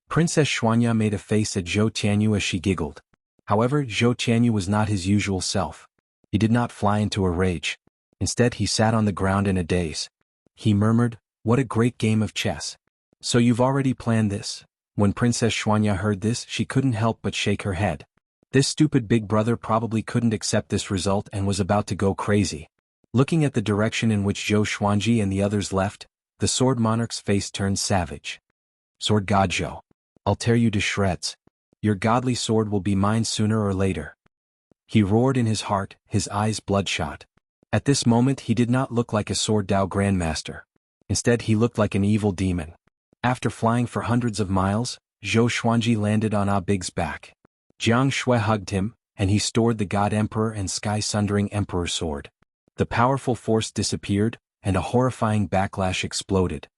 Princess Xuanya made a face at Zhou Qianyu as she giggled. However, Zhou Qianyu was not his usual self. He did not fly into a rage. Instead, he sat on the ground in a daze. He murmured, "What a great game of chess. So you've already planned this?" When Princess Xuanya heard this, she couldn't help but shake her head. This stupid big brother probably couldn't accept this result and was about to go crazy. Looking at the direction in which Zhou Xuanji and the others left, the Sword Monarch's face turned savage. "Sword God Zhou, I'll tear you to shreds. Your godly sword will be mine sooner or later." He roared in his heart, his eyes bloodshot. At this moment he did not look like a Sword Dao Grandmaster. Instead he looked like an evil demon. After flying for hundreds of miles, Zhou Xuanji landed on Ah Big's back. Jiang Shui hugged him, and he stored the God Emperor and Sky-Sundering Emperor sword. The powerful force disappeared, and a horrifying backlash exploded.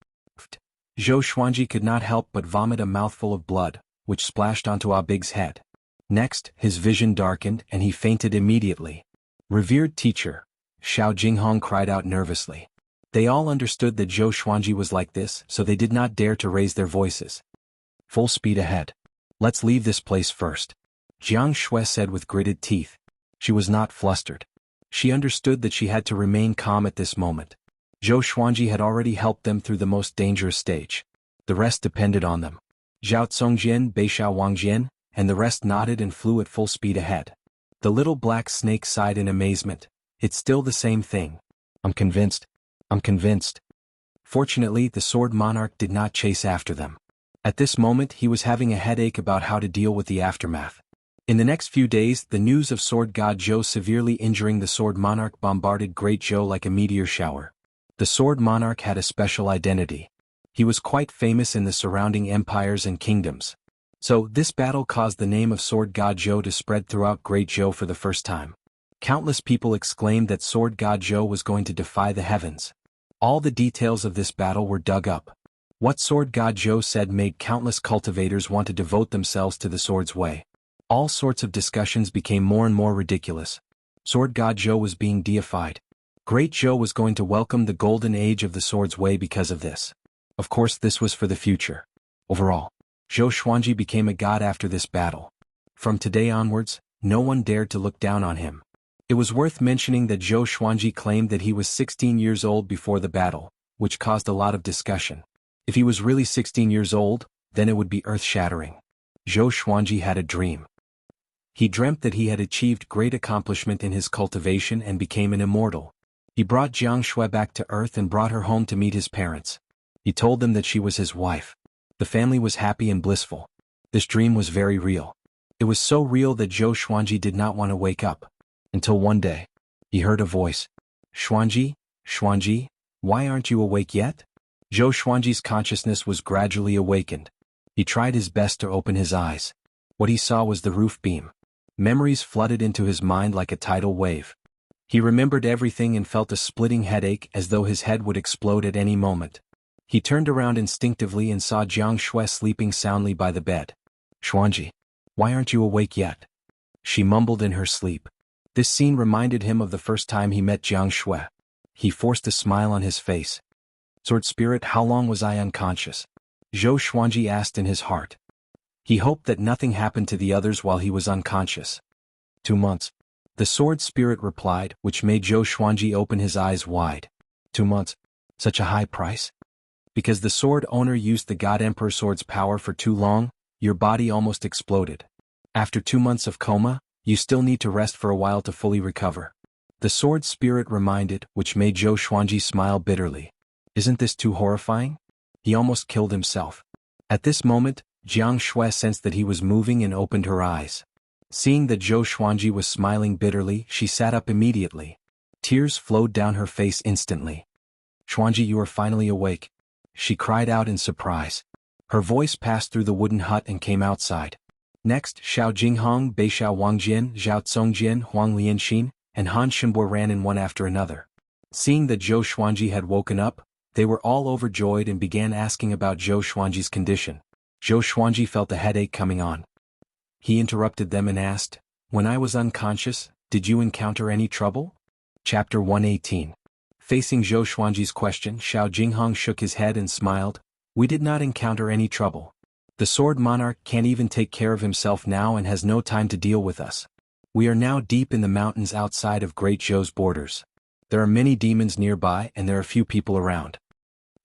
Zhou Xuanji could not help but vomit a mouthful of blood, which splashed onto Ah Big's head. Next, his vision darkened and he fainted immediately. "Revered teacher," Xiao Jinghong cried out nervously. They all understood that Zhou Xuanji was like this, so they did not dare to raise their voices. "Full speed ahead. Let's leave this place first," Jiang Shui said with gritted teeth. She was not flustered. She understood that she had to remain calm at this moment. Zhou Xuanji had already helped them through the most dangerous stage. The rest depended on them. Zhao Congjian, Beishao Wangjian, and the rest nodded and flew at full speed ahead. The little black snake sighed in amazement. "It's still the same thing. I'm convinced. I'm convinced." Fortunately, the Sword Monarch did not chase after them. At this moment he was having a headache about how to deal with the aftermath. In the next few days, the news of Sword God Zhou severely injuring the Sword Monarch bombarded Great Zhou like a meteor shower. The Sword Monarch had a special identity. He was quite famous in the surrounding empires and kingdoms. So, this battle caused the name of Sword God Zhou to spread throughout Great Zhou for the first time. Countless people exclaimed that Sword God Zhou was going to defy the heavens. All the details of this battle were dug up. What Sword God Zhou said made countless cultivators want to devote themselves to the sword's way. All sorts of discussions became more and more ridiculous. Sword God Zhou was being deified. Great Zhou was going to welcome the golden age of the sword's way because of this. Of course, this was for the future. Overall, Zhou Xuanji became a god after this battle. From today onwards, no one dared to look down on him. It was worth mentioning that Zhou Xuanji claimed that he was 16 years old before the battle, which caused a lot of discussion. If he was really 16 years old, then it would be earth-shattering. Zhou Xuanji had a dream. He dreamt that he had achieved great accomplishment in his cultivation and became an immortal. He brought Jiang Shui back to Earth and brought her home to meet his parents. He told them that she was his wife. The family was happy and blissful. This dream was very real. It was so real that Zhou Xuanji did not want to wake up. Until one day, he heard a voice. "Xuanji, Xuanji, why aren't you awake yet?" Zhou Xuanji's consciousness was gradually awakened. He tried his best to open his eyes. What he saw was the roof beam. Memories flooded into his mind like a tidal wave. He remembered everything and felt a splitting headache as though his head would explode at any moment. He turned around instinctively and saw Jiang Shui sleeping soundly by the bed. "Xuanji, why aren't you awake yet?" She mumbled in her sleep. This scene reminded him of the first time he met Jiang Shui. He forced a smile on his face. "Sword Spirit, how long was I unconscious?" Zhou Xuanji asked in his heart. He hoped that nothing happened to the others while he was unconscious. 2 months. The Sword Spirit replied, which made Zhou Xuanji open his eyes wide. 2 months? Such a high price? Because the sword owner used the God Emperor sword's power for too long, your body almost exploded. After 2 months of coma, you still need to rest for a while to fully recover. The Sword Spirit reminded, which made Zhou Xuanji smile bitterly. Isn't this too horrifying? He almost killed himself. At this moment, Jiang Shui sensed that he was moving and opened her eyes. Seeing that Zhou Xuanji was smiling bitterly, she sat up immediately. Tears flowed down her face instantly. "Xuanji, you are finally awake," she cried out in surprise. Her voice passed through the wooden hut and came outside. Next, Xiao Jinghong, Beishao Wangjian, Zhao Congjian, Huang Lianxin, and Han Shenbo ran in one after another. Seeing that Zhou Xuanji had woken up, they were all overjoyed and began asking about Zhou Xuanji's condition. Zhou Xuanji felt a headache coming on. He interrupted them and asked, "When I was unconscious, did you encounter any trouble? Chapter 118. Facing Zhou Xuanji's question, Xiao Jinghong shook his head and smiled. We did not encounter any trouble. The Sword Monarch can't even take care of himself now and has no time to deal with us. We are now deep in the mountains outside of Great Zhou's borders. There are many demons nearby and there are few people around.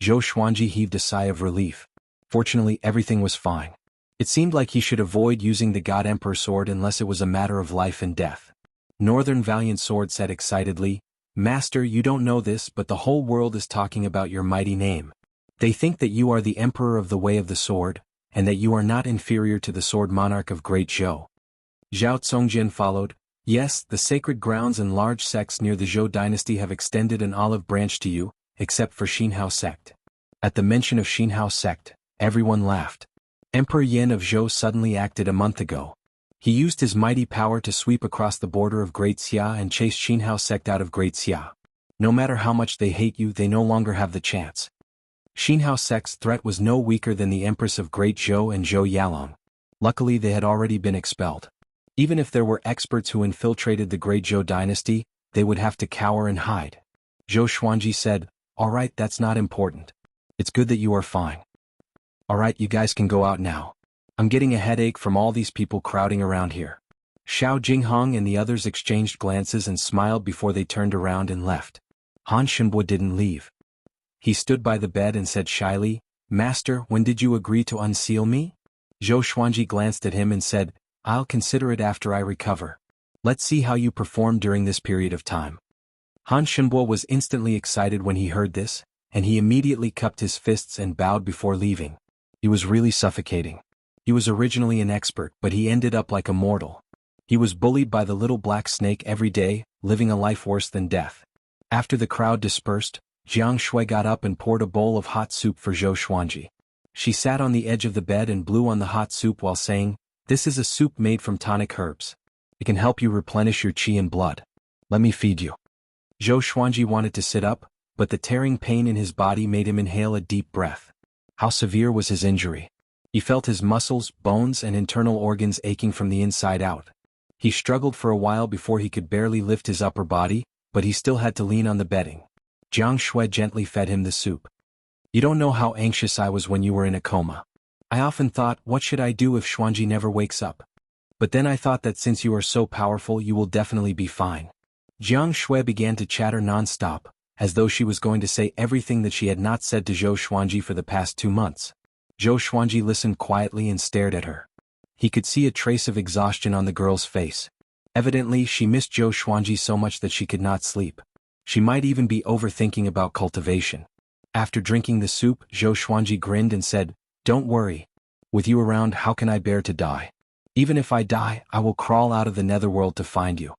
Zhou Xuanji heaved a sigh of relief. Fortunately, everything was fine. It seemed like he should avoid using the God Emperor sword unless it was a matter of life and death. Northern Valiant Sword said excitedly, Master, you don't know this, but the whole world is talking about your mighty name. They think that you are the Emperor of the Way of the Sword, and that you are not inferior to the Sword Monarch of Great Zhou. Zhao Tsongjin followed. Yes, the sacred grounds and large sects near the Zhou dynasty have extended an olive branch to you, except for Xinhao sect. At the mention of Xinhao sect, everyone laughed. Emperor Yin of Zhou suddenly acted a month ago. He used his mighty power to sweep across the border of Great Xia and chase Xinhao sect out of Great Xia. No matter how much they hate you, they no longer have the chance. Xinhao sect's threat was no weaker than the Empress of Great Zhou and Zhou Yalong. Luckily they had already been expelled. Even if there were experts who infiltrated the Great Zhou dynasty, they would have to cower and hide. Zhou Xuanji said, Alright, that's not important. It's good that you are fine. Alright, you guys can go out now. I'm getting a headache from all these people crowding around here. Xiao Jinghong and the others exchanged glances and smiled before they turned around and left. Han Shenbo didn't leave. He stood by the bed and said shyly, Master, when did you agree to unseal me? Zhou Xuanji glanced at him and said, I'll consider it after I recover. Let's see how you perform during this period of time. Han Shenbo was instantly excited when he heard this, and he immediately cupped his fists and bowed before leaving. He was really suffocating. He was originally an expert, but he ended up like a mortal. He was bullied by the little black snake every day, living a life worse than death. After the crowd dispersed, Jiang Shui got up and poured a bowl of hot soup for Zhou Xuanji. She sat on the edge of the bed and blew on the hot soup while saying, This is a soup made from tonic herbs. It can help you replenish your qi and blood. Let me feed you. Zhou Xuanji wanted to sit up, but the tearing pain in his body made him inhale a deep breath. How severe was his injury? He felt his muscles, bones and internal organs aching from the inside out. He struggled for a while before he could barely lift his upper body, but he still had to lean on the bedding. Jiang Shui gently fed him the soup. You don't know how anxious I was when you were in a coma. I often thought, what should I do if Xuanji never wakes up? But then I thought that since you are so powerful you will definitely be fine. Jiang Shui began to chatter non-stop, as though she was going to say everything that she had not said to Zhou Xuanji for the past 2 months. Zhou Xuanji listened quietly and stared at her. He could see a trace of exhaustion on the girl's face. Evidently, she missed Zhou Xuanji so much that she could not sleep. She might even be overthinking about cultivation. After drinking the soup, Zhou Xuanji grinned and said, Don't worry. With you around, how can I bear to die? Even if I die, I will crawl out of the netherworld to find you.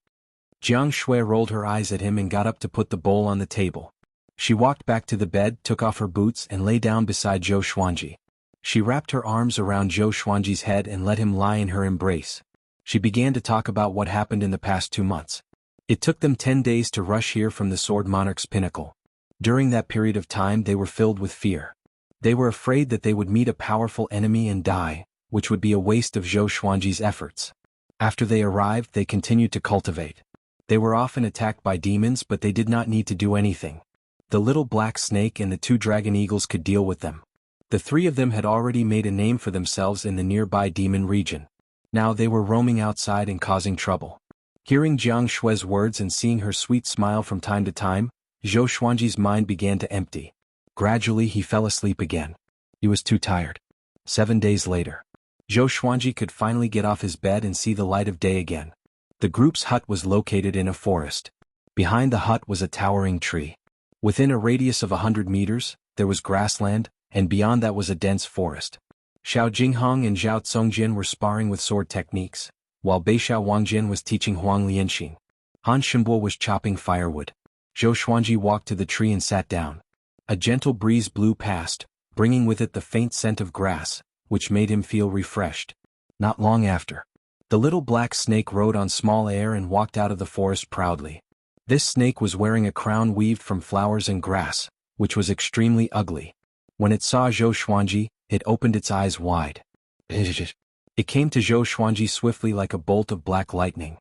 Jiang Shui rolled her eyes at him and got up to put the bowl on the table. She walked back to the bed, took off her boots and lay down beside Zhou Xuanji. She wrapped her arms around Zhou Xuanji's head and let him lie in her embrace. She began to talk about what happened in the past 2 months. It took them 10 days to rush here from the Sword Monarch's pinnacle. During that period of time they were filled with fear. They were afraid that they would meet a powerful enemy and die, which would be a waste of Zhou Xuanji's efforts. After they arrived, they continued to cultivate. They were often attacked by demons, but they did not need to do anything. The little black snake and the 2 dragon eagles could deal with them. The 3 of them had already made a name for themselves in the nearby demon region. Now they were roaming outside and causing trouble. Hearing Jiang Shui's words and seeing her sweet smile from time to time, Zhou Xuanji's mind began to empty. Gradually he fell asleep again. He was too tired. 7 days later, Zhou Xuanji could finally get off his bed and see the light of day again. The group's hut was located in a forest. Behind the hut was a towering tree. Within a radius of 100 meters, there was grassland, and beyond that was a dense forest. Xiao Jinghong and Zhao Tsongjin were sparring with sword techniques, while Beixiao Wangjin was teaching Huang Lianxin. Han Shenbo was chopping firewood. Zhou Xuanji walked to the tree and sat down. A gentle breeze blew past, bringing with it the faint scent of grass, which made him feel refreshed. Not long after, the little black snake rode on small air and walked out of the forest proudly. This snake was wearing a crown weaved from flowers and grass, which was extremely ugly. When it saw Zhou Xuanji, it opened its eyes wide. It came to Zhou Xuanji swiftly like a bolt of black lightning.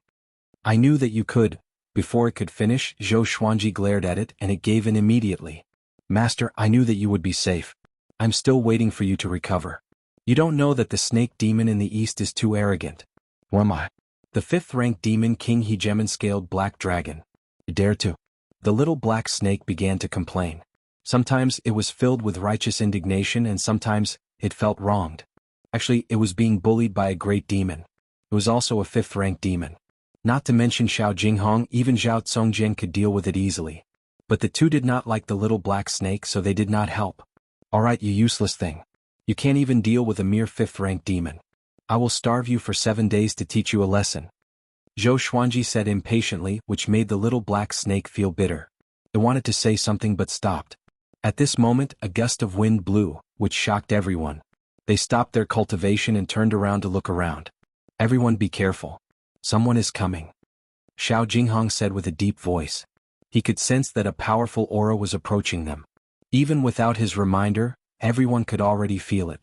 I knew that you could. Before it could finish, Zhou Xuanji glared at it and it gave in immediately. Master, I knew that you would be safe. I'm still waiting for you to recover. You don't know that the snake demon in the east is too arrogant. Who am I? The 5th-rank demon King Hegemon-scaled black dragon. You dare to? The little black snake began to complain. Sometimes it was filled with righteous indignation and sometimes it felt wronged. Actually, it was being bullied by a great demon. It was also a 5th-rank demon. Not to mention Xiao Jinghong, even Zhao Congjian could deal with it easily. But the two did not like the little black snake, so they did not help. Alright, you useless thing. You can't even deal with a mere 5th-rank demon. I will starve you for 7 days to teach you a lesson. Zhou Xuanji said impatiently, which made the little black snake feel bitter. It wanted to say something but stopped. At this moment, a gust of wind blew, which shocked everyone. They stopped their cultivation and turned around to look around. Everyone be careful. Someone is coming. Xiao Jinghong said with a deep voice. He could sense that a powerful aura was approaching them. Even without his reminder, everyone could already feel it.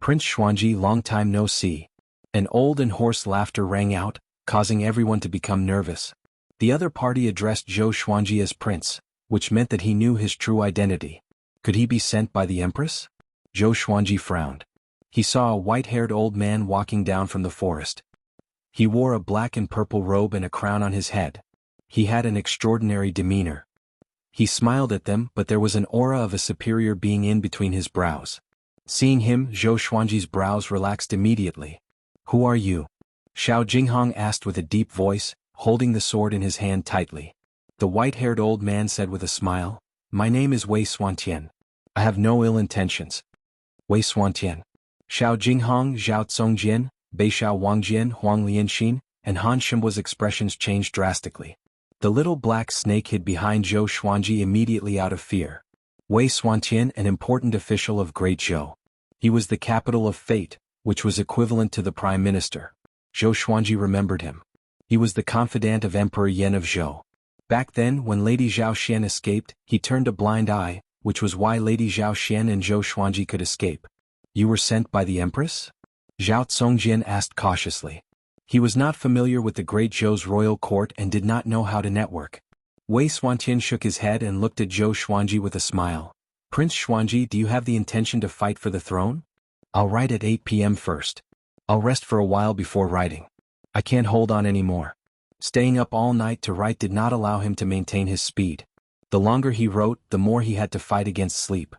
Prince Xuanji, long time no see. An old and hoarse laughter rang out, causing everyone to become nervous. The other party addressed Zhou Xuanji as Prince, which meant that he knew his true identity. Could he be sent by the Empress? Zhou Xuanji frowned. He saw a white-haired old man walking down from the forest. He wore a black and purple robe and a crown on his head. He had an extraordinary demeanor. He smiled at them, but there was an aura of a superior being in between his brows. Seeing him, Zhou Xuanji's brows relaxed immediately. Who are you? Xiao Jinghong asked with a deep voice, holding the sword in his hand tightly. The white-haired old man said with a smile, My name is Wei Xuantian. I have no ill intentions. Wei Xuantian. Xiao Jinghong, Zhao Congjian, Beishao Wangjian, Huang Lianxin, and Han Shimba's expressions changed drastically. The little black snake hid behind Zhou Xuanji immediately out of fear. Wei Xuantian, an important official of Great Zhou. He was the capital of fate, which was equivalent to the prime minister. Zhou Xuanji remembered him. He was the confidant of Emperor Yan of Zhou. Back then, when Lady Zhao Xian escaped, he turned a blind eye, which was why Lady Zhao Xian and Zhou Xuanji could escape. You were sent by the Empress? Zhao Congjian asked cautiously. He was not familiar with the Great Zhou's royal court and did not know how to network. Wei Xuantian shook his head and looked at Zhou Xuanji with a smile. Prince Xuanji, do you have the intention to fight for the throne? I'll write at 8 p.m. first. I'll rest for a while before writing. I can't hold on anymore. Staying up all night to write did not allow him to maintain his speed. The longer he wrote, the more he had to fight against sleep.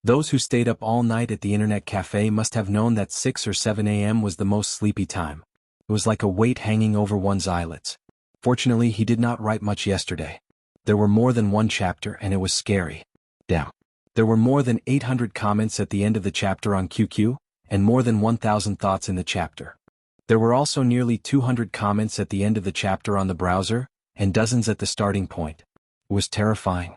Those who stayed up all night at the internet cafe must have known that 6 or 7 a.m. was the most sleepy time. It was like a weight hanging over one's eyelids. Fortunately, he did not write much yesterday. There were more than one chapter and it was scary. Damn. There were more than 800 comments at the end of the chapter on QQ, and more than 1,000 thoughts in the chapter. There were also nearly 200 comments at the end of the chapter on the browser, and dozens at the starting point. It was terrifying.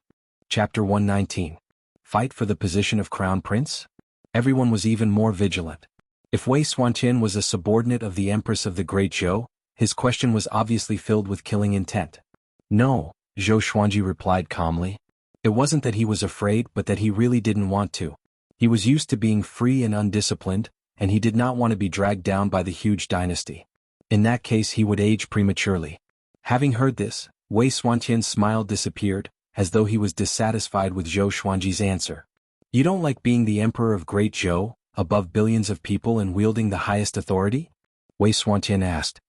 Chapter 119. Fight for the position of Crown Prince? Everyone was even more vigilant. If Wei Xuantian was a subordinate of the Empress of the Great Zhou, his question was obviously filled with killing intent. No, Zhou Xuanji replied calmly. It wasn't that he was afraid but that he really didn't want to. He was used to being free and undisciplined, and he did not want to be dragged down by the huge dynasty. In that case he would age prematurely. Having heard this, Wei Xuantian's smile disappeared, as though he was dissatisfied with Zhou Xuanji's answer. You don't like being the emperor of Great Zhou, above billions of people and wielding the highest authority? Wei Xuantian asked.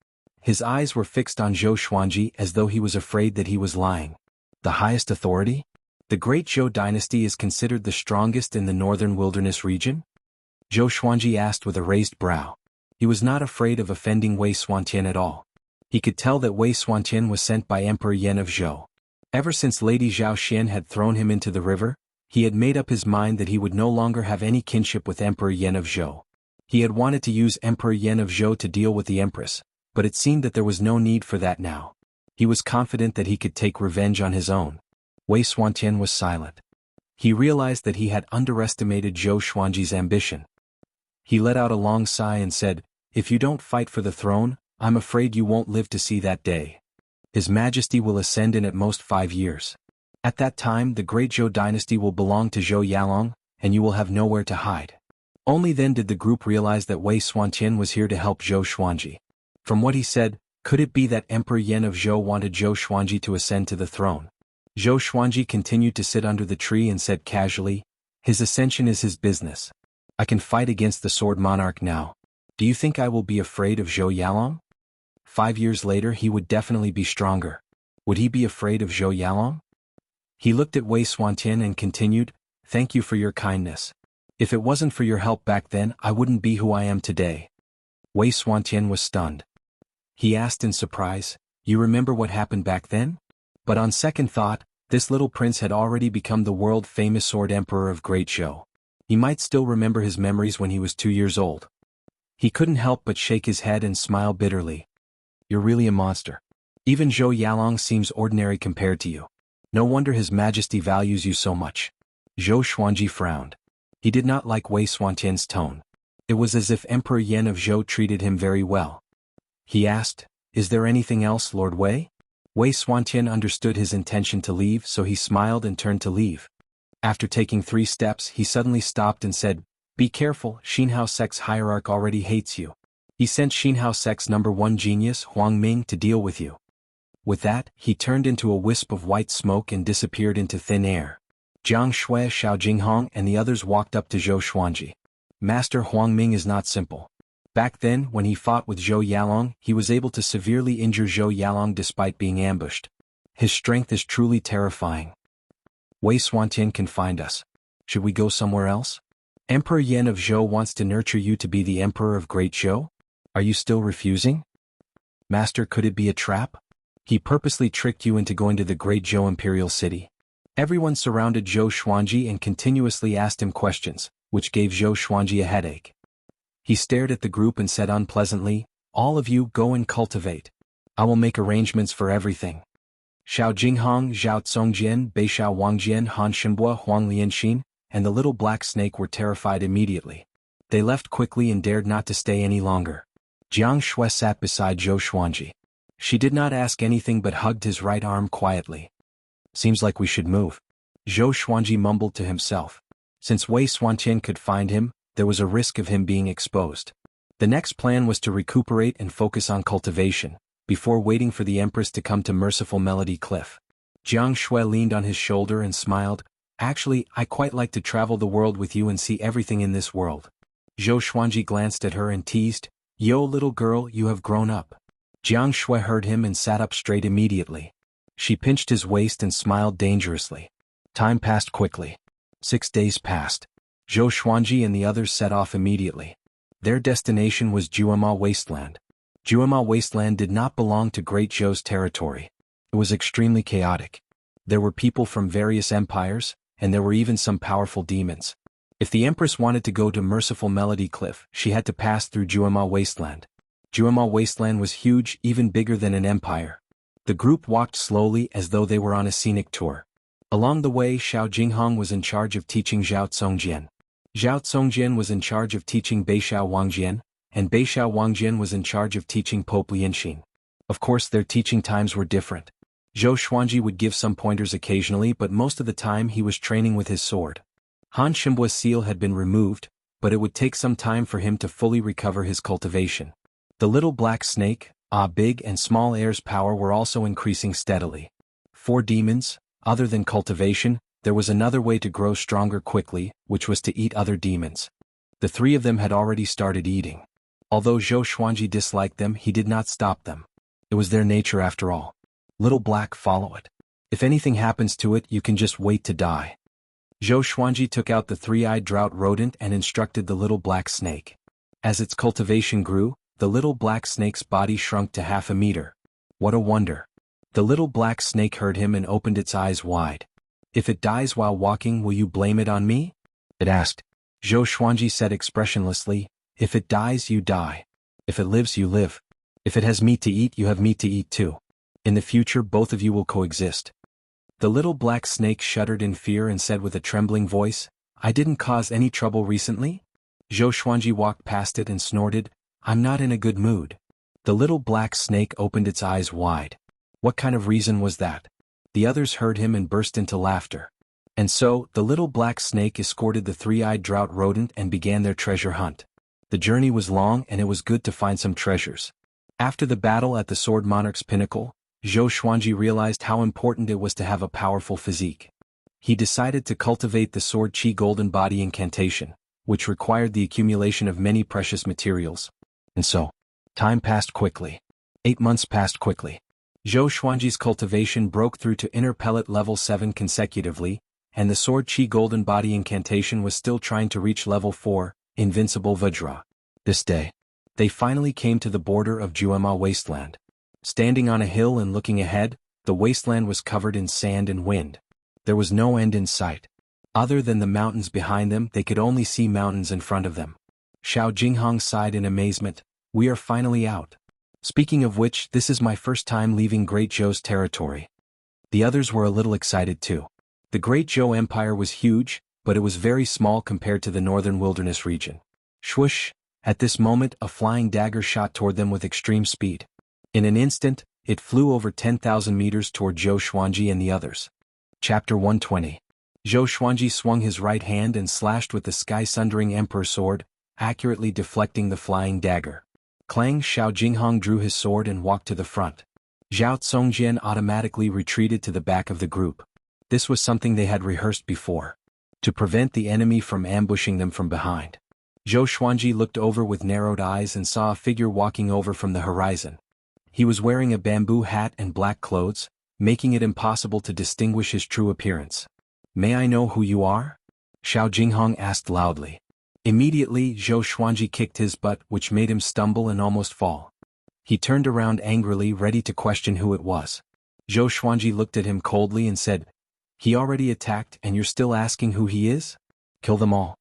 His eyes were fixed on Zhou Xuanji as though he was afraid that he was lying. The highest authority? The Great Zhou dynasty is considered the strongest in the northern wilderness region? Zhou Xuanji asked with a raised brow. He was not afraid of offending Wei Xuantian at all. He could tell that Wei Xuantian was sent by Emperor Yan of Zhou. Ever since Lady Zhao Xian had thrown him into the river, he had made up his mind that he would no longer have any kinship with Emperor Yan of Zhou. He had wanted to use Emperor Yan of Zhou to deal with the Empress, but it seemed that there was no need for that now. He was confident that he could take revenge on his own. Wei Xuantian was silent. He realized that he had underestimated Zhou Xuanji's ambition. He let out a long sigh and said, If you don't fight for the throne, I'm afraid you won't live to see that day. His Majesty will ascend in at most 5 years. At that time the Great Zhou dynasty will belong to Zhou Yalong, and you will have nowhere to hide. Only then did the group realize that Wei Xuantian was here to help Zhou Xuanji. From what he said, Could it be that Emperor Yan of Zhou wanted Zhou Xuanji to ascend to the throne? Zhou Xuanji continued to sit under the tree and said casually, "His ascension is his business. I can fight against the Sword Monarch now. Do you think I will be afraid of Zhou Yalong? 5 years later he would definitely be stronger. Would he be afraid of Zhou Yalong?" He looked at Wei Xuantian and continued, "Thank you for your kindness. If it wasn't for your help back then, I wouldn't be who I am today." Wei Xuantian was stunned. He asked in surprise, "You remember what happened back then?" But on second thought, this little prince had already become the world-famous Sword Emperor of Great Zhou. He might still remember his memories when he was 2 years old. He couldn't help but shake his head and smile bitterly. "You're really a monster. Even Zhou Yalong seems ordinary compared to you. No wonder His Majesty values you so much." Zhou Xuanji frowned. He did not like Wei Xuantian's tone. It was as if Emperor Yan of Zhou treated him very well. He asked, "Is there anything else, Lord Wei?" Wei Xuantian understood his intention to leave, so he smiled and turned to leave. After taking 3 steps, he suddenly stopped and said, "Be careful, Xinhao Sect's hierarch already hates you. He sent Xinhao Sect's #1 genius, Huang Ming, to deal with you." With that, he turned into a wisp of white smoke and disappeared into thin air. Jiang Shui, Xiao Jinghong and the others walked up to Zhou Xuanji. "Master, Huang Ming is not simple. Back then, when he fought with Zhou Yalong, he was able to severely injure Zhou Yalong despite being ambushed. His strength is truly terrifying. Wei Xuantian can find us. Should we go somewhere else? Emperor Yan of Zhou wants to nurture you to be the Emperor of Great Zhou? Are you still refusing? Master, could it be a trap? He purposely tricked you into going to the Great Zhou Imperial City." Everyone surrounded Zhou Xuanji and continuously asked him questions, which gave Zhou Xuanji a headache. He stared at the group and said unpleasantly, "All of you go and cultivate. I will make arrangements for everything." Xiao Jinghong, Zhao Tsongjian, Beishao Wangjian, Han Shenbua, Huang Lianxin, and the little black snake were terrified immediately. They left quickly and dared not to stay any longer. Jiang Shui sat beside Zhou Xuanji. She did not ask anything but hugged his right arm quietly. "Seems like we should move." Zhou Xuanji mumbled to himself. Since Wei Xuantian could find him, there was a risk of him being exposed. The next plan was to recuperate and focus on cultivation, before waiting for the Empress to come to Merciful Melody Cliff. Jiang Shui leaned on his shoulder and smiled, "Actually, I quite like to travel the world with you and see everything in this world." Zhou Xuanji glanced at her and teased, "Yo, little girl, you have grown up." Jiang Shui heard him and sat up straight immediately. She pinched his waist and smiled dangerously. Time passed quickly. 6 days passed. Zhou Xuanji and the others set off immediately. Their destination was Juema Wasteland. Juema Wasteland did not belong to Great Zhou's territory. It was extremely chaotic. There were people from various empires, and there were even some powerful demons. If the Empress wanted to go to Merciful Melody Cliff, she had to pass through Juema Wasteland. Juema Wasteland was huge, even bigger than an empire. The group walked slowly as though they were on a scenic tour. Along the way, Xiao Jinghong was in charge of teaching Zhao Tsongjian. Zhao Tsongjian was in charge of teaching Beishao Wangjian, and Beishao Wangjian was in charge of teaching Pope Lianxin. Of course, their teaching times were different. Zhou Xuanji would give some pointers occasionally, but most of the time he was training with his sword. Han Shimbua's seal had been removed, but it would take some time for him to fully recover his cultivation. The little black snake, big and small heir's power were also increasing steadily. 4 demons, other than cultivation, there was another way to grow stronger quickly, which was to eat other demons. The 3 of them had already started eating. Although Zhou Xuanji disliked them, he did not stop them. It was their nature after all. Little black, follow it. If anything happens to it, you can just wait to die. Zhou Xuanji took out the 3-eyed drought rodent and instructed the little black snake. As its cultivation grew, the little black snake's body shrunk to half a meter. What a wonder. The little black snake heard him and opened its eyes wide. "If it dies while walking, will you blame it on me?" it asked. Zhou Xuanji said expressionlessly, "If it dies, you die. If it lives, you live. If it has meat to eat, you have meat to eat too. In the future, both of you will coexist." The little black snake shuddered in fear and said with a trembling voice, "I didn't cause any trouble recently?" Zhou Xuanji walked past it and snorted, "I'm not in a good mood." The little black snake opened its eyes wide. What kind of reason was that? The others heard him and burst into laughter. And so, the little black snake escorted the 3-eyed drought rodent and began their treasure hunt. The journey was long and it was good to find some treasures. After the battle at the Sword Monarch's pinnacle, Zhou Xuanji realized how important it was to have a powerful physique. He decided to cultivate the Sword Qi Golden Body Incantation, which required the accumulation of many precious materials. And so, time passed quickly. 8 months passed quickly. Zhou Xuanji's cultivation broke through to inner pellet level 7 consecutively, and the Sword Qi Golden Body Incantation was still trying to reach level 4, Invincible Vajra. This day, they finally came to the border of Juema Wasteland. Standing on a hill and looking ahead, the wasteland was covered in sand and wind. There was no end in sight. Other than the mountains behind them, they could only see mountains in front of them. Xiao Jinghong sighed in amazement. We are finally out. Speaking of which, this is my first time leaving Great Zhou's territory. The others were a little excited too. The Great Zhou Empire was huge, but it was very small compared to the northern wilderness region. Swoosh! At this moment, a flying dagger shot toward them with extreme speed. In an instant, it flew over 10,000 meters toward Zhou Xuanji and the others. Chapter 120. Zhou Xuanji swung his right hand and slashed with the sky-sundering Emperor sword, accurately deflecting the flying dagger. Clang! Xiao Jinghong drew his sword and walked to the front. Zhao Tsongjian automatically retreated to the back of the group. This was something they had rehearsed before, to prevent the enemy from ambushing them from behind. Zhou Xuanji looked over with narrowed eyes and saw a figure walking over from the horizon. He was wearing a bamboo hat and black clothes, making it impossible to distinguish his true appearance. May I know who you are? Xiao Jinghong asked loudly. Immediately, Zhou Xuanji kicked his butt, which made him stumble and almost fall. He turned around angrily, ready to question who it was. Zhou Xuanji looked at him coldly and said, He already attacked and you're still asking who he is? Kill them all.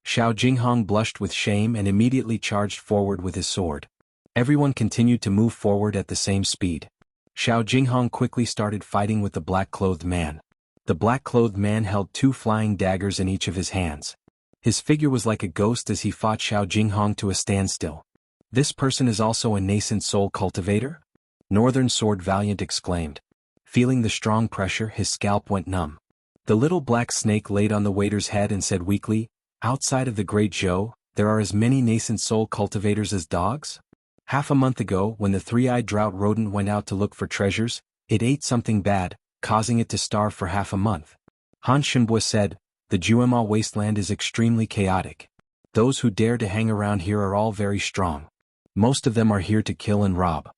Xiao Jinghong blushed with shame and immediately charged forward with his sword. Everyone continued to move forward at the same speed. Xiao Jinghong quickly started fighting with the black-clothed man. The black-clothed man held 2 flying daggers in each of his hands. His figure was like a ghost as he fought Xiao Jinghong to a standstill. This person is also a nascent soul cultivator? Northern Sword Valiant exclaimed. Feeling the strong pressure, his scalp went numb. The little black snake laid on the waiter's head and said weakly, Outside of the Great Zhou, there are as many nascent soul cultivators as dogs? Half a month ago, when the 3-eyed drought rodent went out to look for treasures, it ate something bad, causing it to starve for half a month. Han Shenbua said, The Juema wasteland is extremely chaotic. Those who dare to hang around here are all very strong. Most of them are here to kill and rob.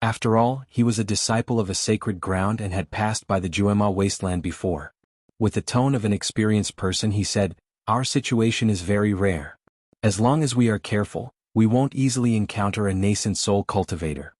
After all, he was a disciple of a sacred ground and had passed by the Juema wasteland before. With the tone of an experienced person he said, Our situation is very rare. As long as we are careful, we won't easily encounter a nascent soul cultivator.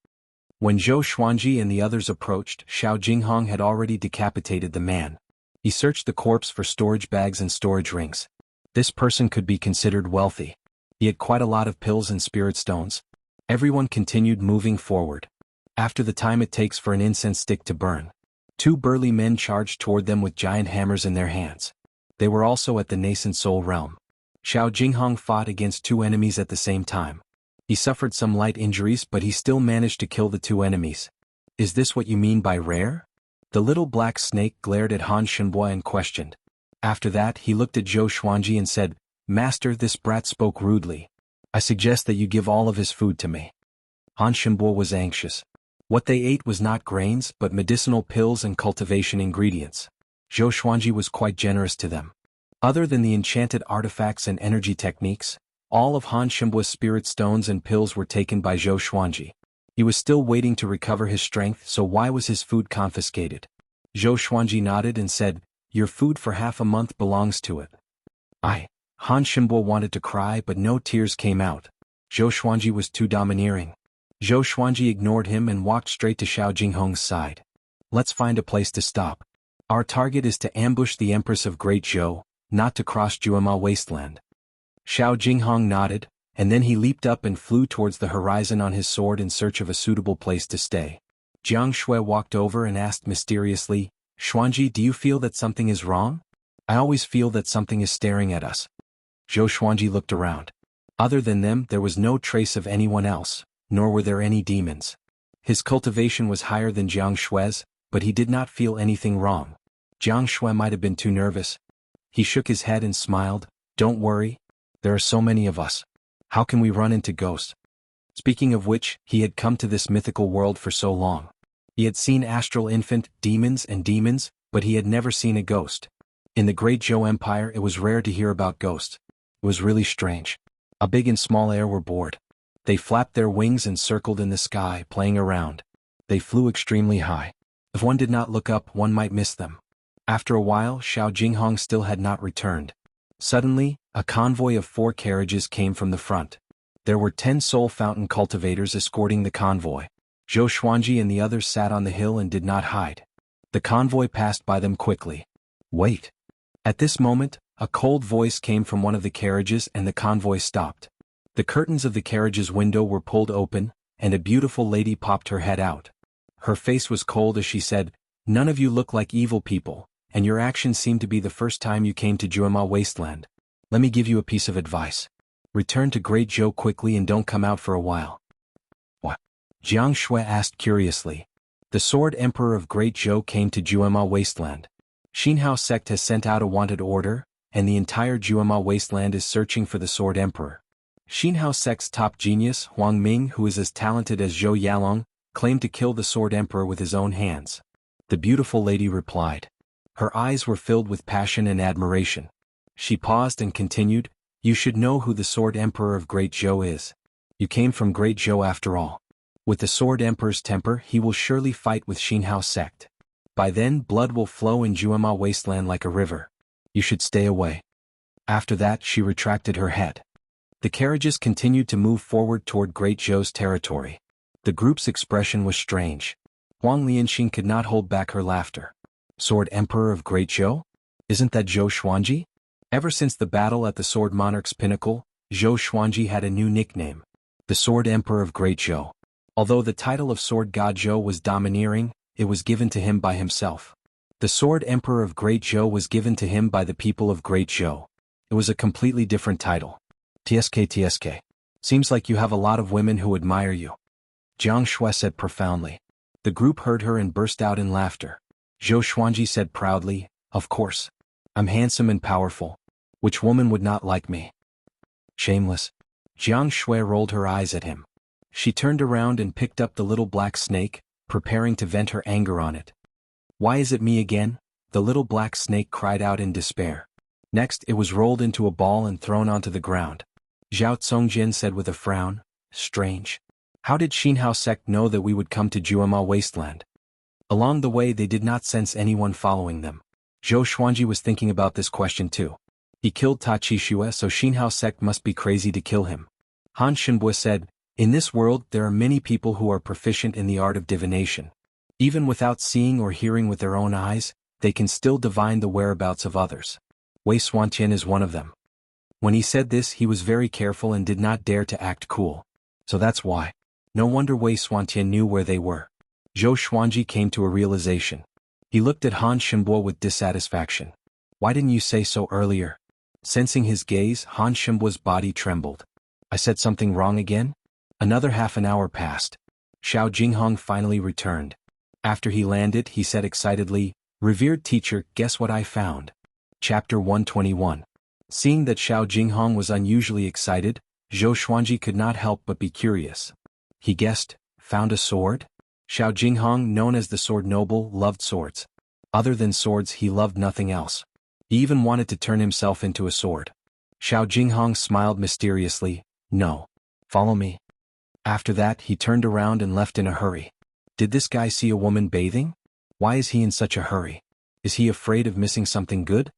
When Zhou Xuanji and the others approached, Xiao Jinghong had already decapitated the man. He searched the corpse for storage bags and storage rings. This person could be considered wealthy. He had quite a lot of pills and spirit stones. Everyone continued moving forward. After the time it takes for an incense stick to burn, 2 burly men charged toward them with giant hammers in their hands. They were also at the nascent soul realm. Xiao Jinghong fought against 2 enemies at the same time. He suffered some light injuries, but he still managed to kill the 2 enemies. Is this what you mean by rare? The little black snake glared at Han Shenbua and questioned. After that, he looked at Zhou Xuanji and said, Master, this brat spoke rudely. I suggest that you give all of his food to me. Han Shenbua was anxious. What they ate was not grains, but medicinal pills and cultivation ingredients. Zhou Xuanji was quite generous to them. Other than the enchanted artifacts and energy techniques, all of Han Shenbua's spirit stones and pills were taken by Zhou Xuanji. He was still waiting to recover his strength, so why was his food confiscated? Zhou Xuanji nodded and said, Your food for half a month belongs to it. Han Shenbua wanted to cry, but no tears came out. Zhou Xuanji was too domineering. Zhou Xuanji ignored him and walked straight to Xiao Jinghong's side. Let's find a place to stop. Our target is to ambush the Empress of Great Zhou, not to cross Juema Wasteland. Xiao Jinghong nodded, and then he leaped up and flew towards the horizon on his sword in search of a suitable place to stay. Jiang Shui walked over and asked mysteriously, Xuanji, do you feel that something is wrong? I always feel that something is staring at us. Zhou Xuanji looked around. Other than them, there was no trace of anyone else, nor were there any demons. His cultivation was higher than Jiang Shui's, but he did not feel anything wrong. Jiang Shui might have been too nervous. He shook his head and smiled. Don't worry. There are so many of us. How can we run into ghosts? Speaking of which, he had come to this mythical world for so long. He had seen astral infant, demons, but he had never seen a ghost. In the Great Zhou Empire it was rare to hear about ghosts. It was really strange. A big and small air were bored. They flapped their wings and circled in the sky, playing around. They flew extremely high. If one did not look up, one might miss them. After a while, Xiao Jinghong still had not returned. Suddenly, a convoy of 4 carriages came from the front. There were 10 soul fountain cultivators escorting the convoy. Zhou Xuanji and the others sat on the hill and did not hide. The convoy passed by them quickly. Wait. At this moment, a cold voice came from one of the carriages and the convoy stopped. The curtains of the carriage's window were pulled open, and a beautiful lady popped her head out. Her face was cold as she said, "None of you look like evil people, and your actions seem to be the first time you came to Juema Wasteland. Let me give you a piece of advice. Return to Great Zhou quickly and don't come out for a while." What? Jiang Shui asked curiously. The Sword Emperor of Great Zhou came to Juema Wasteland. Xinhao sect has sent out a wanted order, and the entire Juema Wasteland is searching for the Sword Emperor. Xinhao sect's top genius, Huang Ming, who is as talented as Zhou Yalong, claimed to kill the Sword Emperor with his own hands. The beautiful lady replied. Her eyes were filled with passion and admiration. She paused and continued, "You should know who the Sword Emperor of Great Zhou is. You came from Great Zhou after all. With the Sword Emperor's temper, he will surely fight with Xinhao sect. By then, blood will flow in Juema Wasteland like a river. You should stay away." After that, she retracted her head. The carriages continued to move forward toward Great Zhou's territory. The group's expression was strange. Huang Lianxing could not hold back her laughter. Sword Emperor of Great Zhou? Isn't that Zhou Xuanji? Ever since the battle at the Sword Monarch's pinnacle, Zhou Xuanji had a new nickname. The Sword Emperor of Great Zhou. Although the title of Sword God Zhou was domineering, it was given to him by himself. The Sword Emperor of Great Zhou was given to him by the people of Great Zhou. It was a completely different title. TSK. Seems like you have a lot of women who admire you. Jiang Shui said profoundly. The group heard her and burst out in laughter. Zhou Xuanji said proudly, "Of course. I'm handsome and powerful. Which woman would not like me?" Shameless. Jiang Shui rolled her eyes at him. She turned around and picked up the little black snake, preparing to vent her anger on it. "Why is it me again?" the little black snake cried out in despair. Next, it was rolled into a ball and thrown onto the ground. Zhao Tsongjin said with a frown, "Strange. How did Xinhao sect know that we would come to Juema Wasteland?" Along the way they did not sense anyone following them. Zhou Xuanji was thinking about this question too. He killed Ta Qixue, so Xinhao sect must be crazy to kill him. Han Shenbue said, "In this world there are many people who are proficient in the art of divination. Even without seeing or hearing with their own eyes, they can still divine the whereabouts of others. Wei Xuantian is one of them." When he said this, he was very careful and did not dare to act cool. So that's why. No wonder Wei Xuantian knew where they were. Zhou Xuanji came to a realization. He looked at Han Shenbue with dissatisfaction. "Why didn't you say so earlier?" Sensing his gaze, Han Shenbue's body trembled. "I said something wrong again?" Another half an hour passed. Xiao Jinghong finally returned. After he landed, he said excitedly, "Revered teacher, guess what I found?" Chapter 121. Seeing that Xiao Jinghong was unusually excited, Zhou Xuanji could not help but be curious. He guessed, "Found a sword?" Xiao Jinghong, known as the Sword Noble, loved swords. Other than swords, he loved nothing else. He even wanted to turn himself into a sword. Xiao Jinghong smiled mysteriously, "No. Follow me." After that, he turned around and left in a hurry. Did this guy see a woman bathing? Why is he in such a hurry? Is he afraid of missing something good?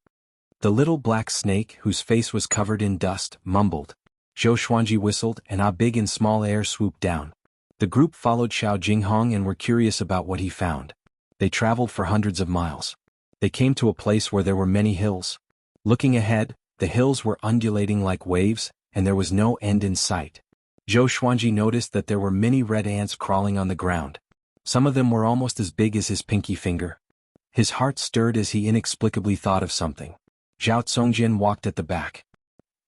The little black snake, whose face was covered in dust, mumbled. Zhou Xuanji whistled, and a big and small air swooped down. The group followed Xiao Jinghong and were curious about what he found. They traveled for hundreds of miles. They came to a place where there were many hills. Looking ahead, the hills were undulating like waves, and there was no end in sight. Zhou Xuanji noticed that there were many red ants crawling on the ground. Some of them were almost as big as his pinky finger. His heart stirred as he inexplicably thought of something. Zhao Tsongjin walked at the back.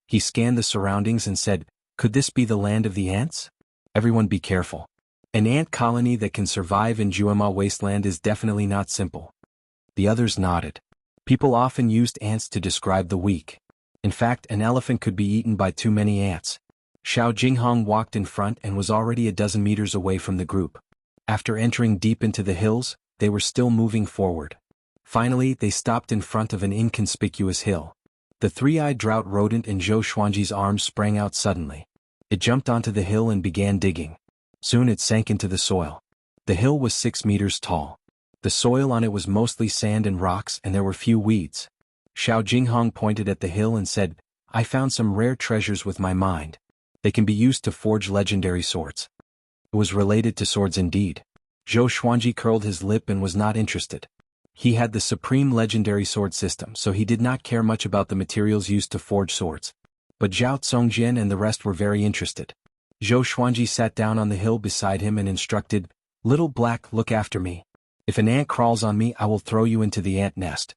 He scanned the surroundings and said, "Could this be the land of the ants? Everyone be careful. An ant colony that can survive in Juema Wasteland is definitely not simple." The others nodded. People often used ants to describe the weak. In fact, an elephant could be eaten by too many ants. Xiao Jinghong walked in front and was already a dozen meters away from the group. After entering deep into the hills, they were still moving forward. Finally, they stopped in front of an inconspicuous hill. The three-eyed drought rodent in Zhou Xuanji's arms sprang out suddenly. It jumped onto the hill and began digging. Soon it sank into the soil. The hill was 6 meters tall. The soil on it was mostly sand and rocks, and there were few weeds. Xiao Jinghong pointed at the hill and said, "I found some rare treasures with my mind. They can be used to forge legendary swords." It was related to swords indeed. Zhou Xuanji curled his lip and was not interested. He had the supreme legendary sword system, so he did not care much about the materials used to forge swords. But Zhao Tsongjian and the rest were very interested. Zhou Xuanji sat down on the hill beside him and instructed, "Little Black, look after me. If an ant crawls on me, I will throw you into the ant nest."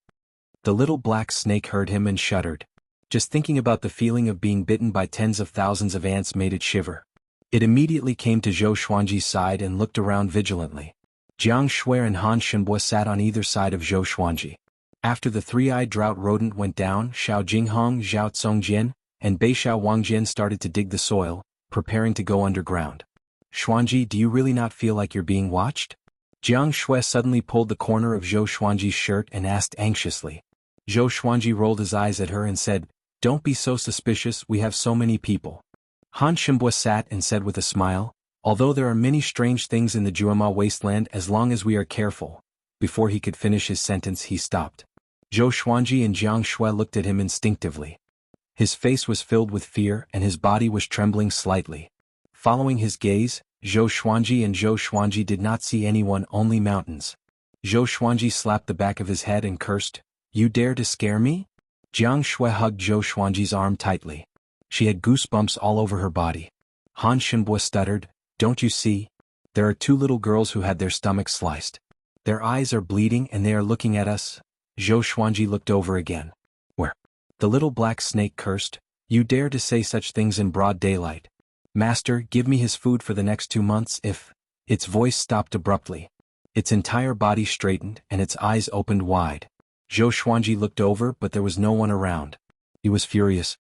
The little black snake heard him and shuddered. Just thinking about the feeling of being bitten by tens of thousands of ants made it shiver. It immediately came to Zhou Xuanji's side and looked around vigilantly. Jiang Shui and Han Shenbo sat on either side of Zhou Xuanji. After the three-eyed drought rodent went down, Xiao Jinghong, Zhao Tsongjian, and Beixiao Wangjian started to dig the soil, preparing to go underground. "Xuanji, do you really not feel like you're being watched?" Jiang Shui suddenly pulled the corner of Zhou Xuanji's shirt and asked anxiously. Zhou Xuanji rolled his eyes at her and said, "Don't be so suspicious, we have so many people." Han Shenbo sat and said with a smile, "Although there are many strange things in the Juema wasteland as long as we are careful." Before he could finish his sentence he stopped. Zhou Xuanji and Jiang Shui looked at him instinctively. His face was filled with fear and his body was trembling slightly. Following his gaze, Zhou Xuanji and Zhou Xuanji did not see anyone, only mountains. Zhou Xuanji slapped the back of his head and cursed, "You dare to scare me?" Jiang Shui hugged Zhou Xuanji's arm tightly. She had goosebumps all over her body. Han Shenbo stuttered, "Don't you see? There are 2 little girls who had their stomachs sliced. Their eyes are bleeding and they are looking at us." Zhou Xuanji looked over again. "Where?" The little black snake cursed, "You dare to say such things in broad daylight. Master, give me his food for the next 2 months if—" Its voice stopped abruptly. Its entire body straightened and its eyes opened wide. Zhou Xuanji looked over but there was no one around. He was furious.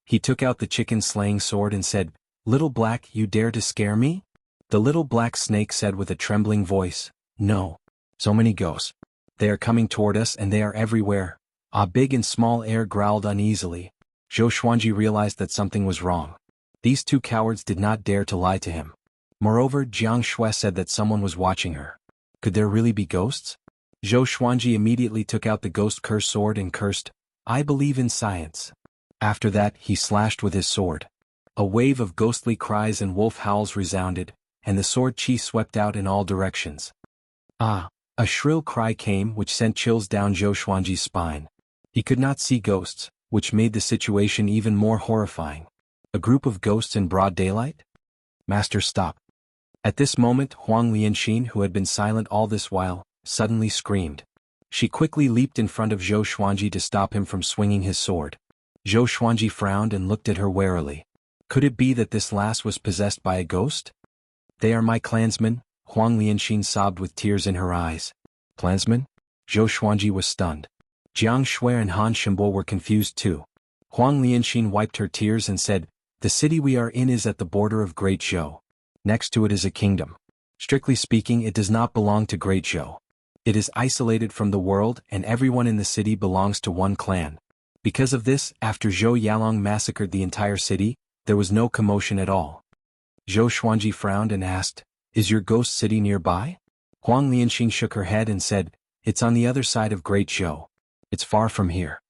He took out the chicken-slaying sword and said, "Little Black, you dare to scare me?" The little black snake said with a trembling voice, "No. So many ghosts. They are coming toward us and they are everywhere." A big and small air growled uneasily. Zhou Xuanji realized that something was wrong. These 2 cowards did not dare to lie to him. Moreover, Jiang Shui said that someone was watching her. Could there really be ghosts? Zhou Xuanji immediately took out the ghost curse sword and cursed, "I believe in science." After that, he slashed with his sword. A wave of ghostly cries and wolf howls resounded, and the sword chi swept out in all directions. "Ah!" A shrill cry came which sent chills down Zhou Xuanji's spine. He could not see ghosts, which made the situation even more horrifying. A group of ghosts in broad daylight? "Master, stop." At this moment, Huang Lianxin, who had been silent all this while, suddenly screamed. She quickly leaped in front of Zhou Xuanji to stop him from swinging his sword. Zhou Xuanji frowned and looked at her warily. Could it be that this lass was possessed by a ghost? "They are my clansmen," Huang Lianxin sobbed with tears in her eyes. "Clansmen?" Zhou Xuanji was stunned. Jiang Shui and Han Shenbo were confused too. Huang Lianxin wiped her tears and said, "The city we are in is at the border of Great Zhou. Next to it is a kingdom. Strictly speaking, it does not belong to Great Zhou. It is isolated from the world and everyone in the city belongs to one clan. Because of this, after Zhou Yalong massacred the entire city, there was no commotion at all." Zhou Xuanji frowned and asked, "Is your ghost city nearby?" Huang Lianxin shook her head and said, "It's on the other side of Great Zhou. It's far from here."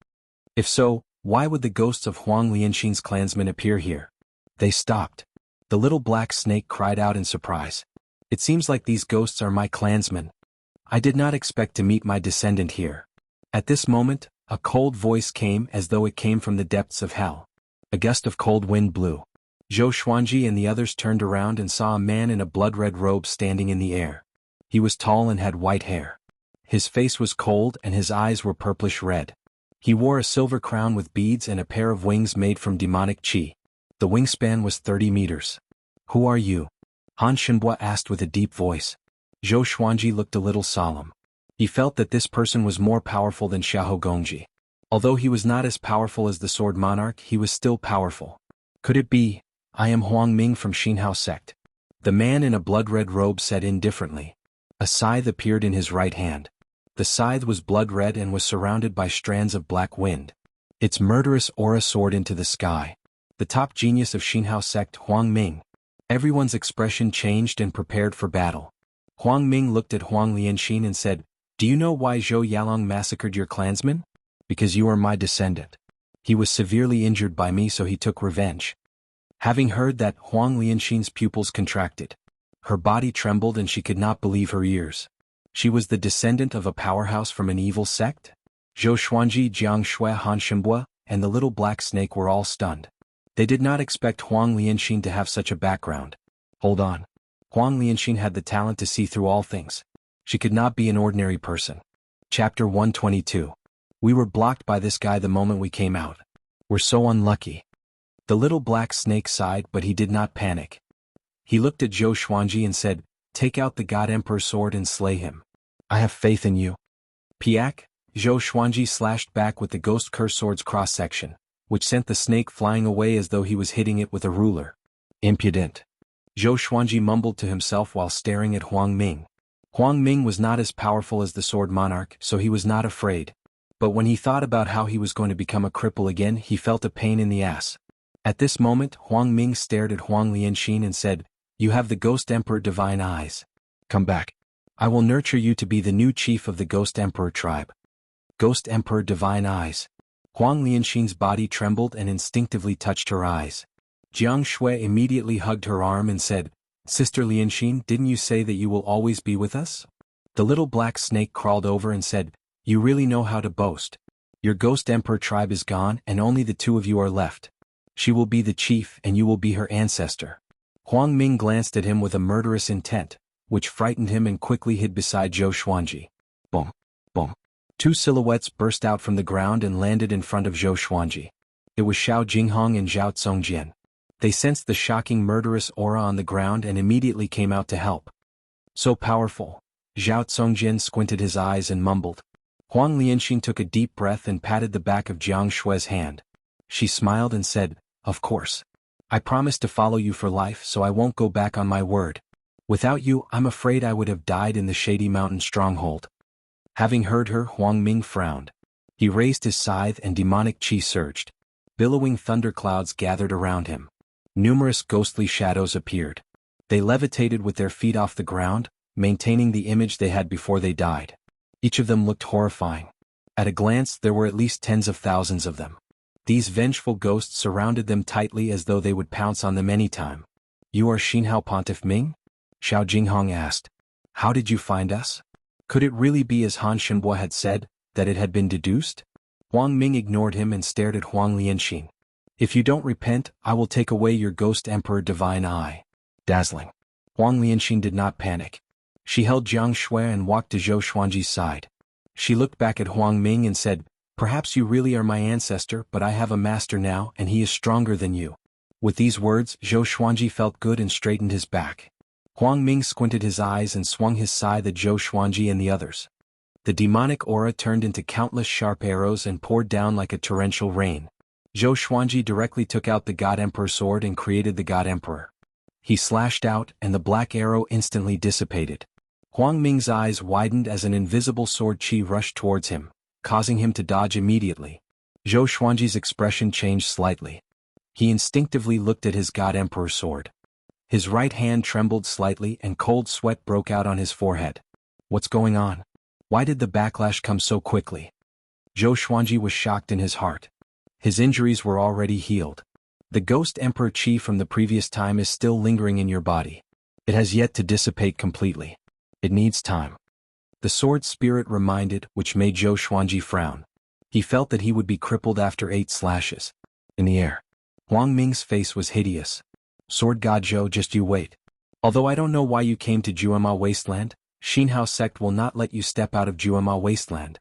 "If so, why would the ghosts of Huang Lianxin's clansmen appear here?" They stopped. The little black snake cried out in surprise. "It seems like these ghosts are my clansmen. I did not expect to meet my descendant here." At this moment, a cold voice came as though it came from the depths of hell. A gust of cold wind blew. Zhou Xuanji and the others turned around and saw a man in a blood-red robe standing in the air. He was tall and had white hair. His face was cold and his eyes were purplish red. He wore a silver crown with beads and a pair of wings made from demonic qi. The wingspan was 30 meters. "Who are you?" Han Shenbo asked with a deep voice. Zhou Xuanji looked a little solemn. He felt that this person was more powerful than Xiahou Gongji. Although he was not as powerful as the Sword Monarch, he was still powerful. Could it be? I am Huang Ming from Xinhao sect. The man in a blood-red robe said indifferently. A scythe appeared in his right hand. The scythe was blood-red and was surrounded by strands of black wind. Its murderous aura soared into the sky. The top genius of Xinhao sect, Huang Ming. Everyone's expression changed and prepared for battle. Huang Ming looked at Huang Lianxin and said, "Do you know why Zhou Yalong massacred your clansmen? Because you are my descendant. He was severely injured by me, so he took revenge." Having heard that, Huang Lianxin's pupils contracted. Her body trembled and she could not believe her ears. She was the descendant of a powerhouse from an evil sect? Zhou Xuanji, Jiang Shui, Han Shimbua, and the little black snake were all stunned. They did not expect Huang Lianxin to have such a background. Hold on. Huang Lianxin had the talent to see through all things. She could not be an ordinary person. Chapter 122. We were blocked by this guy the moment we came out. We're so unlucky. The little black snake sighed, but he did not panic. He looked at Zhou Xuanji and said, "Take out the God Emperor's sword and slay him. I have faith in you." Piak, Zhou Xuanji slashed back with the ghost curse sword's cross-section, which sent the snake flying away as though he was hitting it with a ruler. Impudent. Zhou Xuanji mumbled to himself while staring at Huang Ming. Huang Ming was not as powerful as the sword monarch, so he was not afraid. But when he thought about how he was going to become a cripple again, he felt a pain in the ass. At this moment, Huang Ming stared at Huang Lianxin and said, "You have the Ghost Emperor divine eyes. Come back. I will nurture you to be the new chief of the Ghost Emperor tribe." Ghost Emperor divine eyes. Huang Lianxin's body trembled and instinctively touched her eyes. Jiang Shui immediately hugged her arm and said, "Sister Lianxin, didn't you say that you will always be with us?" The little black snake crawled over and said, "You really know how to boast. Your Ghost Emperor tribe is gone and only the two of you are left. She will be the chief and you will be her ancestor." Huang Ming glanced at him with a murderous intent, which frightened him and quickly hid beside Zhou Xuanji. Boom, boom. Two silhouettes burst out from the ground and landed in front of Zhou Xuanji. It was Xiao Jinghong and Zhao Tsongjian. They sensed the shocking murderous aura on the ground and immediately came out to help. So powerful. Zhao Tsongjian squinted his eyes and mumbled. Huang Lianxin took a deep breath and patted the back of Jiang Shui's hand. She smiled and said, "Of course. I promise to follow you for life, so I won't go back on my word. Without you, I'm afraid I would have died in the Shady Mountain stronghold." Having heard her, Huang Ming frowned. He raised his scythe and demonic chi surged. Billowing thunderclouds gathered around him. Numerous ghostly shadows appeared. They levitated with their feet off the ground, maintaining the image they had before they died. Each of them looked horrifying. At a glance, there were at least tens of thousands of them. These vengeful ghosts surrounded them tightly as though they would pounce on them any time. "You are Xinhao Pontiff Ming?" Xiao Jinghong asked. "How did you find us?" Could it really be as Han Shenhua had said, that it had been deduced? Huang Ming ignored him and stared at Huang Lianxin. "If you don't repent, I will take away your Ghost Emperor divine eye." Dazzling. Huang Lianxin did not panic. She held Jiang Shui and walked to Zhou Xuanji's side. She looked back at Huang Ming and said, "Perhaps you really are my ancestor, but I have a master now and he is stronger than you." With these words, Zhou Xuanji felt good and straightened his back. Huang Ming squinted his eyes and swung his scythe at Zhou Xuanji and the others. The demonic aura turned into countless sharp arrows and poured down like a torrential rain. Zhou Xuanji directly took out the God Emperor sword and created the God Emperor. He slashed out and the black arrow instantly dissipated. Huang Ming's eyes widened as an invisible sword chi rushed towards him, causing him to dodge immediately. Zhou Xuanji's expression changed slightly. He instinctively looked at his God Emperor sword. His right hand trembled slightly and cold sweat broke out on his forehead. What's going on? Why did the backlash come so quickly? Zhou Xuanji was shocked in his heart. His injuries were already healed. The Ghost Emperor chi from the previous time is still lingering in your body. It has yet to dissipate completely. It needs time. The sword spirit reminded, which made Zhou Xuanji frown. He felt that he would be crippled after 8 slashes. In the air. Huang Ming's face was hideous. "Sword God Zhou, just you wait. Although I don't know why you came to Juema Wasteland, Xinhao sect will not let you step out of Juema Wasteland."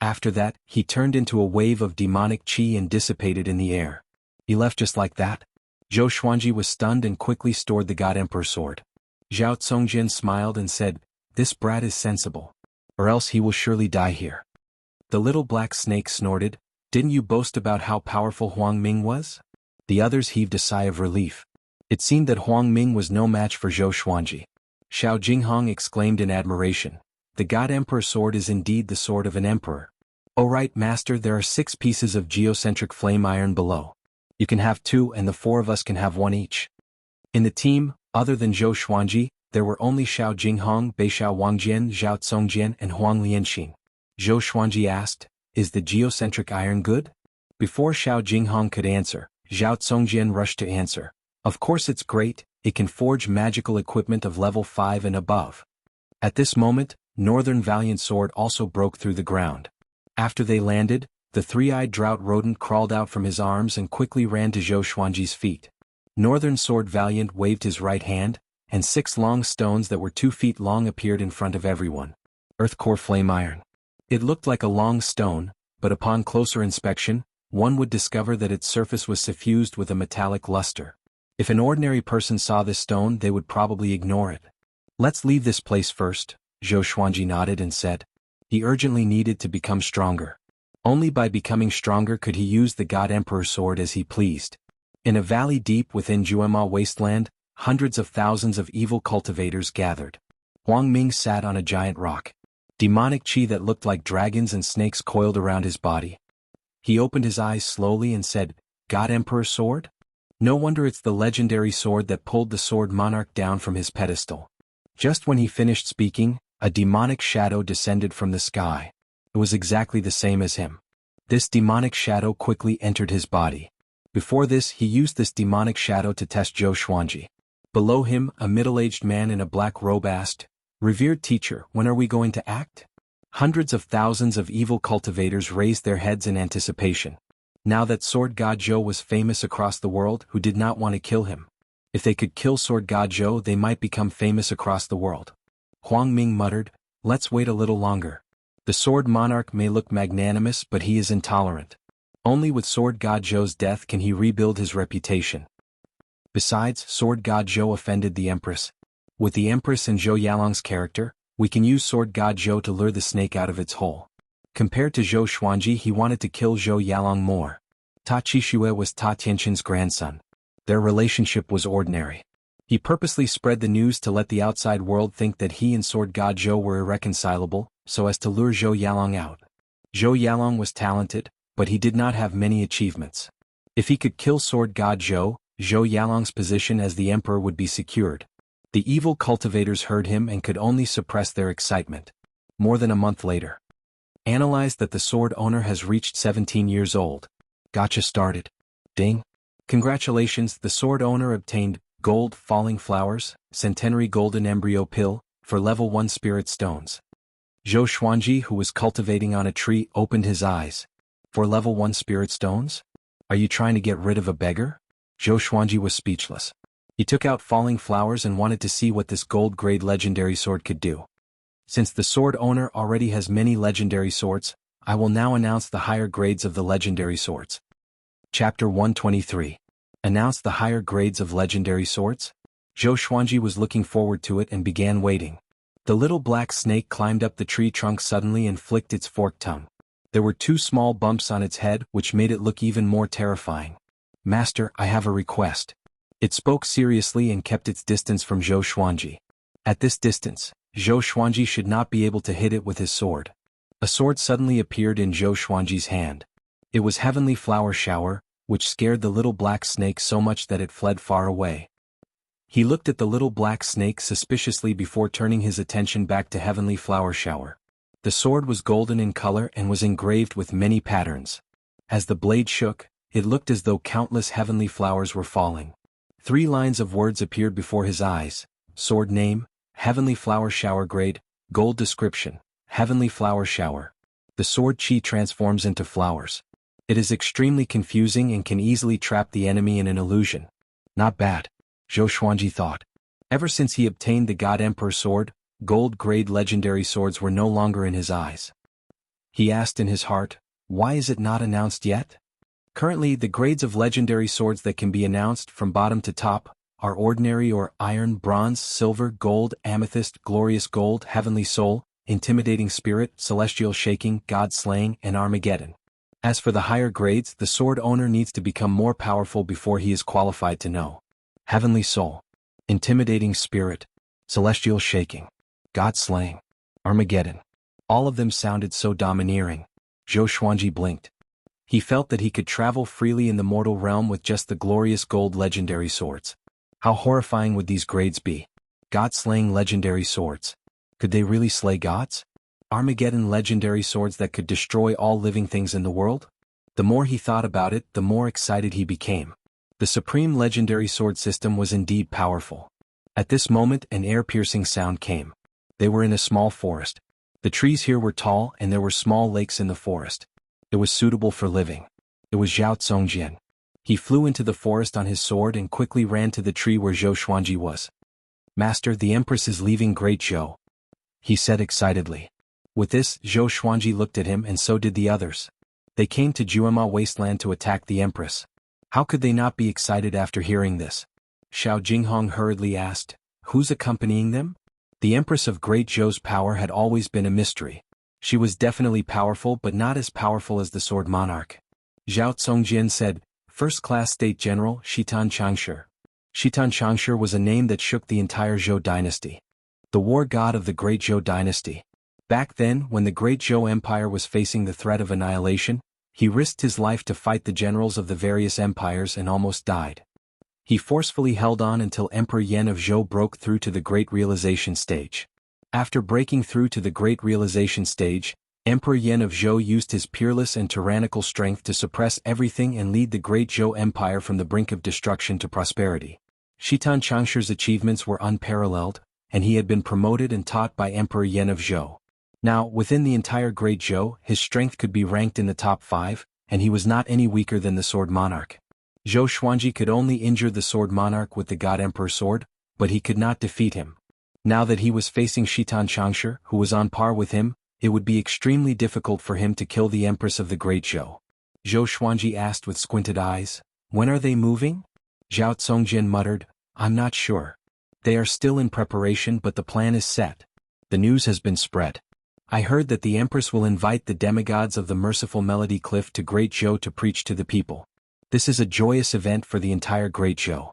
After that, he turned into a wave of demonic chi and dissipated in the air. He left just like that? Zhou Xuanji was stunned and quickly stored the God Emperor sword. Zhao Tsongjian smiled and said, "This brat is sensible. Or else he will surely die here." The little black snake snorted, "Didn't you boast about how powerful Huang Ming was?" The others heaved a sigh of relief. It seemed that Huang Ming was no match for Zhou Xuanji. Xiao Jinghong exclaimed in admiration, "The God Emperor sword is indeed the sword of an emperor." "Oh right, master, there are 6 pieces of geocentric flame iron below. You can have 2 and the 4 of us can have 1 each." In the team, other than Zhou Xuanji, there were only Xiao Jinghong, Beixiao Wangjian, Zhao Congjian and Huang Lianxin. Zhou Xuanji asked, "Is the geocentric iron good?" Before Xiao Jinghong could answer, Zhao Congjian rushed to answer. "Of course it's great, it can forge magical equipment of level 5 and above." At this moment, Northern Valiant Sword also broke through the ground. After they landed, the 3-eyed drought rodent crawled out from his arms and quickly ran to Zhou Xuanji's feet. Northern Sword Valiant waved his right hand, and 6 long stones that were 2 feet long appeared in front of everyone. Earth Core Flame Iron. It looked like a long stone, but upon closer inspection, one would discover that its surface was suffused with a metallic luster. If an ordinary person saw this stone, they would probably ignore it. "Let's leave this place first," Zhou Xuanji nodded and said. He urgently needed to become stronger. Only by becoming stronger could he use the God Emperor sword as he pleased. In a valley deep within Juema wasteland, hundreds of thousands of evil cultivators gathered. Huang Ming sat on a giant rock. Demonic chi that looked like dragons and snakes coiled around his body. He opened his eyes slowly and said, "God Emperor sword? No wonder it's the legendary sword that pulled the sword monarch down from his pedestal." Just when he finished speaking, a demonic shadow descended from the sky. It was exactly the same as him. This demonic shadow quickly entered his body. Before this, he used this demonic shadow to test Zhou Xuanji. Below him, a middle-aged man in a black robe asked, "Revered teacher, when are we going to act?" Hundreds of thousands of evil cultivators raised their heads in anticipation. Now that Sword God Zhou was famous across the world, who did not want to kill him? If they could kill Sword God Zhou, they might become famous across the world. Huang Ming muttered, "Let's wait a little longer. The Sword Monarch may look magnanimous, but he is intolerant. Only with Sword God Zhou's death can he rebuild his reputation. Besides, Sword God Zhou offended the Empress. With the Empress and Zhou Yalong's character, we can use Sword God Zhou to lure the snake out of its hole." Compared to Zhou Xuanji, he wanted to kill Zhou Yalong more. Ta Qixue was Ta Tianqin's grandson. Their relationship was ordinary. He purposely spread the news to let the outside world think that he and Sword God Zhou were irreconcilable, so as to lure Zhou Yalong out. Zhou Yalong was talented, but he did not have many achievements. If he could kill Sword God Zhou, Zhou Yalong's position as the emperor would be secured. The evil cultivators heard him and could only suppress their excitement. More than a month later. Analyzed that the sword owner has reached 17 years old. Gotcha started. Ding. Congratulations, the sword owner obtained Gold Falling Flowers, Centenary Golden Embryo Pill, for level 1 Spirit Stones. Zhou Xuanji, who was cultivating on a tree, opened his eyes. For level 1 Spirit Stones? Are you trying to get rid of a beggar? Zhou Xuanji was speechless. He took out Falling Flowers and wanted to see what this gold-grade legendary sword could do. Since the sword owner already has many legendary swords, I will now announce the higher grades of the legendary swords. Chapter 123. Announce the higher grades of legendary swords? Zhou Xuanji was looking forward to it and began waiting. The little black snake climbed up the tree trunk suddenly and flicked its forked tongue. There were 2 small bumps on its head, which made it look even more terrifying. "Master, I have a request." It spoke seriously and kept its distance from Zhou Xuanji. At this distance, Zhou Xuanji should not be able to hit it with his sword. A sword suddenly appeared in Zhou Xuanji's hand. It was Heavenly Flower Shower, which scared the little black snake so much that it fled far away. He looked at the little black snake suspiciously before turning his attention back to Heavenly Flower Shower. The sword was golden in color and was engraved with many patterns. As the blade shook, it looked as though countless heavenly flowers were falling. 3 lines of words appeared before his eyes: sword name, Heavenly Flower Shower grade, gold description, Heavenly Flower Shower. The sword chi transforms into flowers. It is extremely confusing and can easily trap the enemy in an illusion. Not bad, Zhou Xuanji thought. Ever since he obtained the God Emperor sword, gold-grade legendary swords were no longer in his eyes. He asked in his heart, why is it not announced yet? Currently, the grades of legendary swords that can be announced from bottom to top are ordinary or iron, bronze, silver, gold, amethyst, glorious gold, heavenly soul, intimidating spirit, celestial shaking, god slaying, and Armageddon. As for the higher grades, the sword owner needs to become more powerful before he is qualified to know. heavenly soul, intimidating spirit, celestial shaking, God slaying, Armageddon. All of them sounded so domineering. Zhou Xuanji blinked. He felt that he could travel freely in the mortal realm with just the glorious gold legendary swords. How horrifying would these grades be? God-slaying legendary swords. Could they really slay gods? Armageddon legendary swords that could destroy all living things in the world? The more he thought about it, the more excited he became. The supreme legendary sword system was indeed powerful. At this moment, an ear-piercing sound came. They were in a small forest. The trees here were tall and there were small lakes in the forest. It was suitable for living. It was Zhao Congjian. He flew into the forest on his sword and quickly ran to the tree where Zhou Xuanji was. Master, the Empress is leaving Great Zhou, he said excitedly. With this, Zhou Xuanji looked at him and so did the others. They came to Juema Wasteland to attack the Empress. How could they not be excited after hearing this? Xiao Jinghong hurriedly asked, who's accompanying them? The Empress of Great Zhou's power had always been a mystery. She was definitely powerful but not as powerful as the Sword Monarch. Zhao Congjian said, First-class State General Shitan Changshi. Shitan Changshi was a name that shook the entire Zhou dynasty. The war god of the Great Zhou dynasty. Back then, when the Great Zhou Empire was facing the threat of annihilation, he risked his life to fight the generals of the various empires and almost died. He forcefully held on until Emperor Yan of Zhou broke through to the Great Realization stage. After breaking through to the Great Realization stage, Emperor Yan of Zhou used his peerless and tyrannical strength to suppress everything and lead the Great Zhou Empire from the brink of destruction to prosperity. Shitan Changshi's achievements were unparalleled, and he had been promoted and taught by Emperor Yan of Zhou. Now, within the entire Great Zhou, his strength could be ranked in the top 5, and he was not any weaker than the Sword Monarch. Zhou Xuanji could only injure the Sword Monarch with the God Emperor sword, but he could not defeat him. Now that he was facing Shitan Changshi, who was on par with him, it would be extremely difficult for him to kill the Empress of the Great Zhou. Zhou Xuanji asked with squinted eyes, when are they moving? Zhao Congjian muttered, I'm not sure. They are still in preparation but the plan is set. The news has been spread. I heard that the Empress will invite the demigods of the merciful Melody Cliff to Great Zhou to preach to the people. This is a joyous event for the entire Great Zhou.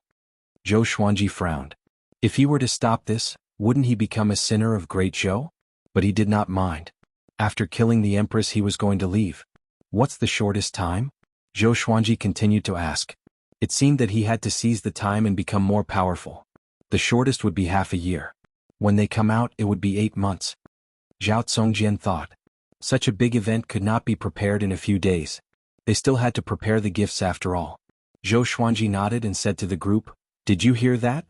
Zhou Xuanji frowned. If he were to stop this, wouldn't he become a sinner of Great Zhou? But he did not mind. After killing the Empress he was going to leave. What's the shortest time? Zhou Xuanji continued to ask. It seemed that he had to seize the time and become more powerful. The shortest would be half a year. When they come out it would be 8 months. Zhao Congjian thought. Such a big event could not be prepared in a few days. They still had to prepare the gifts after all. Zhou Xuanji nodded and said to the group, Did you hear that?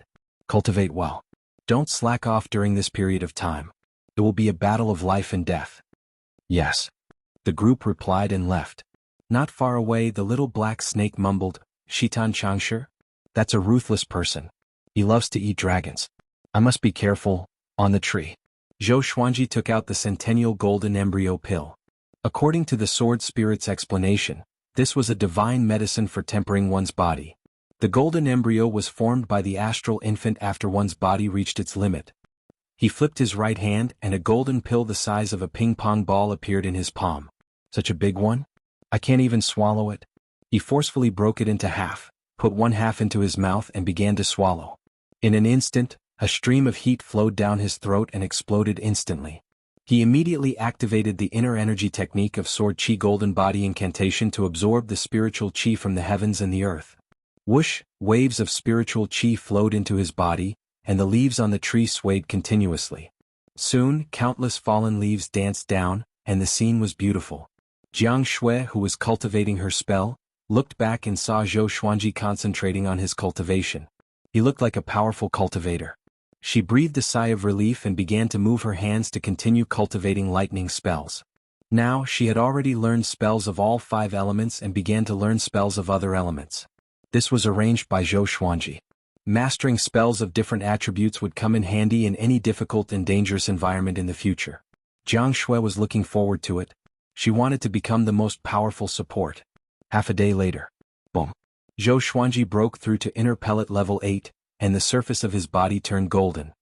Cultivate well. Don't slack off during this period of time. It will be a battle of life and death. Yes. The group replied and left. Not far away the little black snake mumbled, Shitan Changshi? That's a ruthless person. He loves to eat dragons. I must be careful, on the tree. Zhou Xuanji took out the centennial golden embryo pill. According to the sword spirit's explanation, this was a divine medicine for tempering one's body. The golden embryo was formed by the astral infant after one's body reached its limit. He flipped his right hand and a golden pill the size of a ping-pong ball appeared in his palm. Such a big one? I can't even swallow it. He forcefully broke it into half, put one half into his mouth and began to swallow. In an instant, a stream of heat flowed down his throat and exploded instantly. He immediately activated the inner energy technique of Sword Qi Golden Body Incantation to absorb the spiritual qi from the heavens and the earth. Whoosh, waves of spiritual qi flowed into his body, and the leaves on the tree swayed continuously. Soon, countless fallen leaves danced down, and the scene was beautiful. Jiang Shui, who was cultivating her spell, looked back and saw Zhou Xuanji concentrating on his cultivation. He looked like a powerful cultivator. She breathed a sigh of relief and began to move her hands to continue cultivating lightning spells. Now she had already learned spells of all 5 elements and began to learn spells of other elements. This was arranged by Zhou Xuanji. Mastering spells of different attributes would come in handy in any difficult and dangerous environment in the future. Jiang Shui was looking forward to it. She wanted to become the most powerful support. Half a day later. Boom. Zhou Xuanji broke through to inner pellet level 8, and the surface of his body turned golden.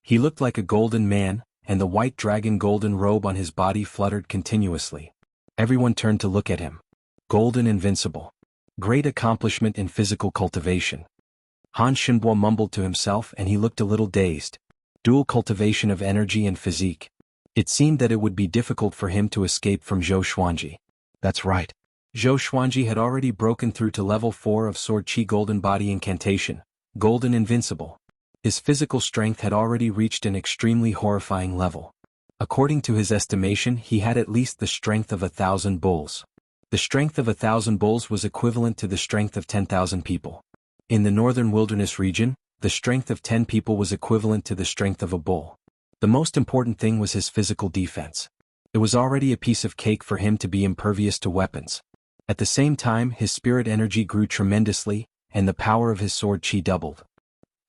He looked like a golden man, and the white dragon golden robe on his body fluttered continuously. Everyone turned to look at him. Golden invincible. Great accomplishment in physical cultivation. Han Shenbo mumbled to himself and he looked a little dazed. Dual cultivation of energy and physique. It seemed that it would be difficult for him to escape from Zhou Xuanji. That's right. Zhou Xuanji had already broken through to level 4 of Sword Qi Golden Body Incantation, Golden Invincible. His physical strength had already reached an extremely horrifying level. According to his estimation, he had at least the strength of 1,000 bulls. The strength of 1,000 bulls was equivalent to the strength of 10,000 people. In the northern wilderness region, the strength of 10 people was equivalent to the strength of a bull. The most important thing was his physical defense. It was already a piece of cake for him to be impervious to weapons. At the same time, his spirit energy grew tremendously, and the power of his sword qi doubled.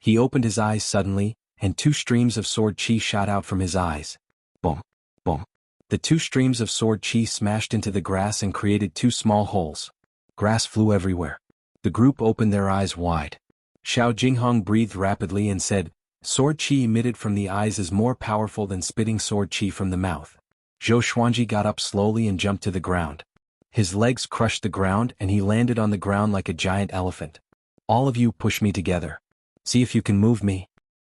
He opened his eyes suddenly, and 2 streams of sword qi shot out from his eyes. Boom, boom. The 2 streams of sword qi smashed into the grass and created 2 small holes. Grass flew everywhere. The group opened their eyes wide. Xiao Jinghong breathed rapidly and said, "Sword qi emitted from the eyes is more powerful than spitting sword qi from the mouth." Zhou Xuanji got up slowly and jumped to the ground. His legs crushed the ground and he landed on the ground like a giant elephant. "All of you push me together. See if you can move me."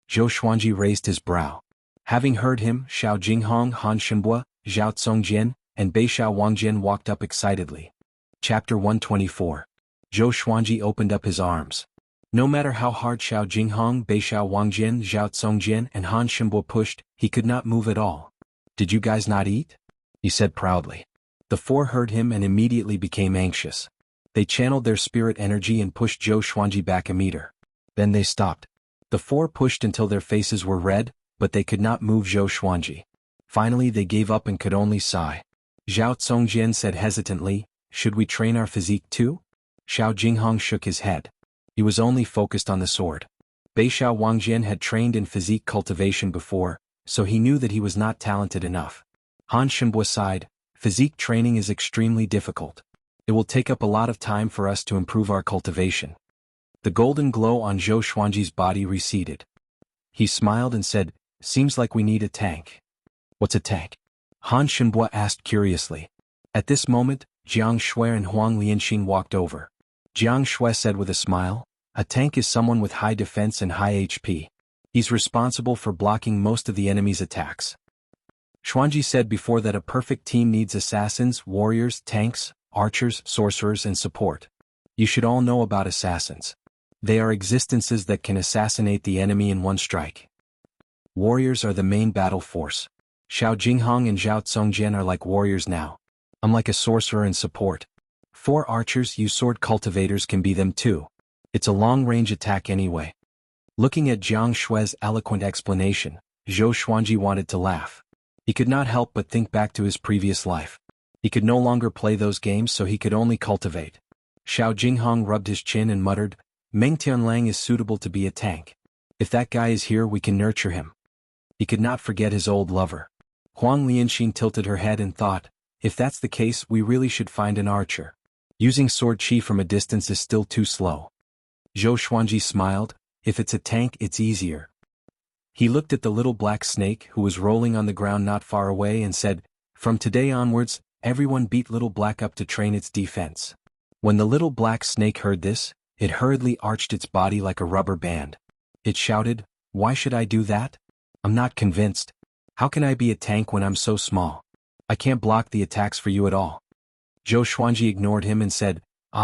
Zhou Xuanji raised his brow. Having heard him, Xiao Jinghong, Han Shenbo, Zhao Tsongjian, and Beixiao Wangjian walked up excitedly. Chapter 124. Zhou Xuanji opened up his arms. No matter how hard Xiao Jinghong, Beixiao Wangjian, Zhao Tsongjian, and Han Shenbo pushed, he could not move at all. "Did you guys not eat?" he said proudly. The 4 heard him and immediately became anxious. They channeled their spirit energy and pushed Zhou Xuanji back a meter. Then they stopped. The 4 pushed until their faces were red, but they could not move Zhou Xuanji. Finally they gave up and could only sigh. Zhao Tsongjian said hesitantly, "Should we train our physique too?" Xiao Jinghong shook his head. He was only focused on the sword. Beixiao Wangjian had trained in physique cultivation before, so he knew that he was not talented enough. Han Shenbo sighed, "Physique training is extremely difficult. It will take up a lot of time for us to improve our cultivation." The golden glow on Zhou Xuanji's body receded. He smiled and said, "Seems like we need a tank." "What's a tank?" Han Shenbo asked curiously. At this moment, Jiang Shui and Huang Lianxin walked over. Jiang Shui said with a smile, "A tank is someone with high defense and high HP. He's responsible for blocking most of the enemy's attacks." Xuanji said before that a perfect team needs assassins, warriors, tanks, archers, sorcerers, and support. You should all know about assassins. They are existences that can assassinate the enemy in one strike. Warriors are the main battle force. Xiao Jinghong and Zhao Tsongjian are like warriors now. I'm like a sorcerer and support. 4 archers, you sword cultivators, can be them too. It's a long-range attack anyway. Looking at Jiang Shui's eloquent explanation, Zhou Xuanji wanted to laugh. He could not help but think back to his previous life. He could no longer play those games, so he could only cultivate. Xiao Jinghong rubbed his chin and muttered, "Meng Tianlang is suitable to be a tank. If that guy is here, we can nurture him." He could not forget his old lover. Huang Lianxin tilted her head and thought, "If that's the case, we really should find an archer. Using sword qi from a distance is still too slow." Zhou Xuanji smiled, "If it's a tank, it's easier." He looked at the little black snake who was rolling on the ground not far away and said, "From today onwards, everyone beat Little Black up to train its defense." When the little black snake heard this, it hurriedly arched its body like a rubber band. It shouted, "Why should I do that? I'm not convinced. How can I be a tank when I'm so small? I can't block the attacks for you at all." Zhou Xuanji ignored him and said,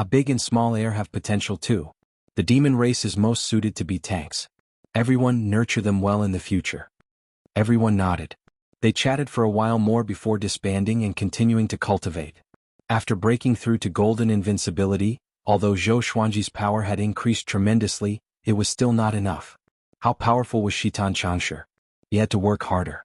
Big and small air have potential too. The demon race is most suited to be tanks. Everyone nurture them well in the future." Everyone nodded. They chatted for a while more before disbanding and continuing to cultivate. After breaking through to golden invincibility, although Zhou Xuanji's power had increased tremendously, it was still not enough. How powerful was Shitan Changshe? He had to work harder.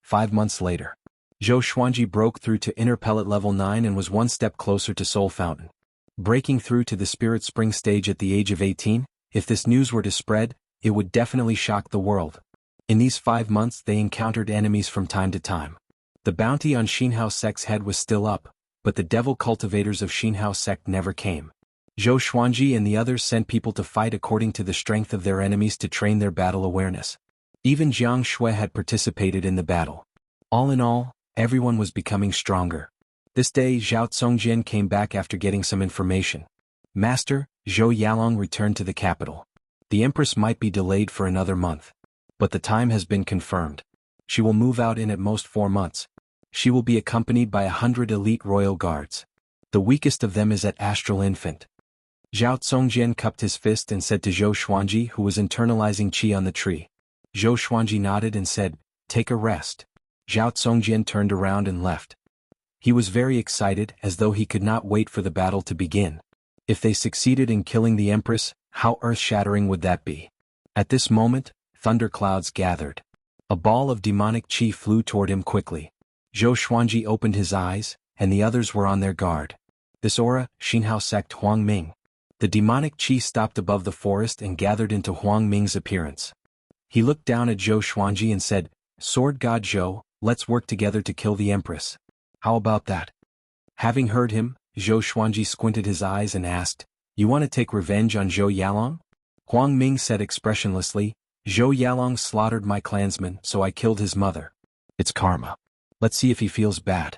5 months later, Zhou Xuanji broke through to inner pellet level 9 and was one step closer to Soul Fountain. Breaking through to the Spirit Spring stage at the age of 18, if this news were to spread, it would definitely shock the world. In these 5 months they encountered enemies from time to time. The bounty on Xinhao sect's head was still up, but the devil cultivators of Xinhao sect never came. Zhou Xuanji and the others sent people to fight according to the strength of their enemies to train their battle awareness. Even Jiang Shui had participated in the battle. All in all, everyone was becoming stronger. This day Zhao Tsongjian came back after getting some information. "Master, Zhou Yalong returned to the capital. The Empress might be delayed for another month. But the time has been confirmed. She will move out in at most 4 months. She will be accompanied by 100 elite royal guards. The weakest of them is at Astral Infant. Zhao Tsongjian cupped his fist and said to Zhou Xuanji, who was internalizing qi on the tree. Zhou Xuanji nodded and said, "Take a rest." Zhao Tsongjian turned around and left. He was very excited, as though he could not wait for the battle to begin. If they succeeded in killing the Empress, how earth-shattering would that be? At this moment, thunderclouds gathered. A ball of demonic qi flew toward him quickly. Zhou Xuanji opened his eyes, and the others were on their guard. This aura, Xinhao sect Huang Ming. The demonic qi stopped above the forest and gathered into Huang Ming's appearance. He looked down at Zhou Xuanji and said, "Sword God Zhou, let's work together to kill the Empress. How about that?" Having heard him, Zhou Xuanji squinted his eyes and asked, "You want to take revenge on Zhou Yalong?" Huang Ming said expressionlessly, "Zhou Yalong slaughtered my clansman, so I killed his mother. It's karma. Let's see if he feels bad."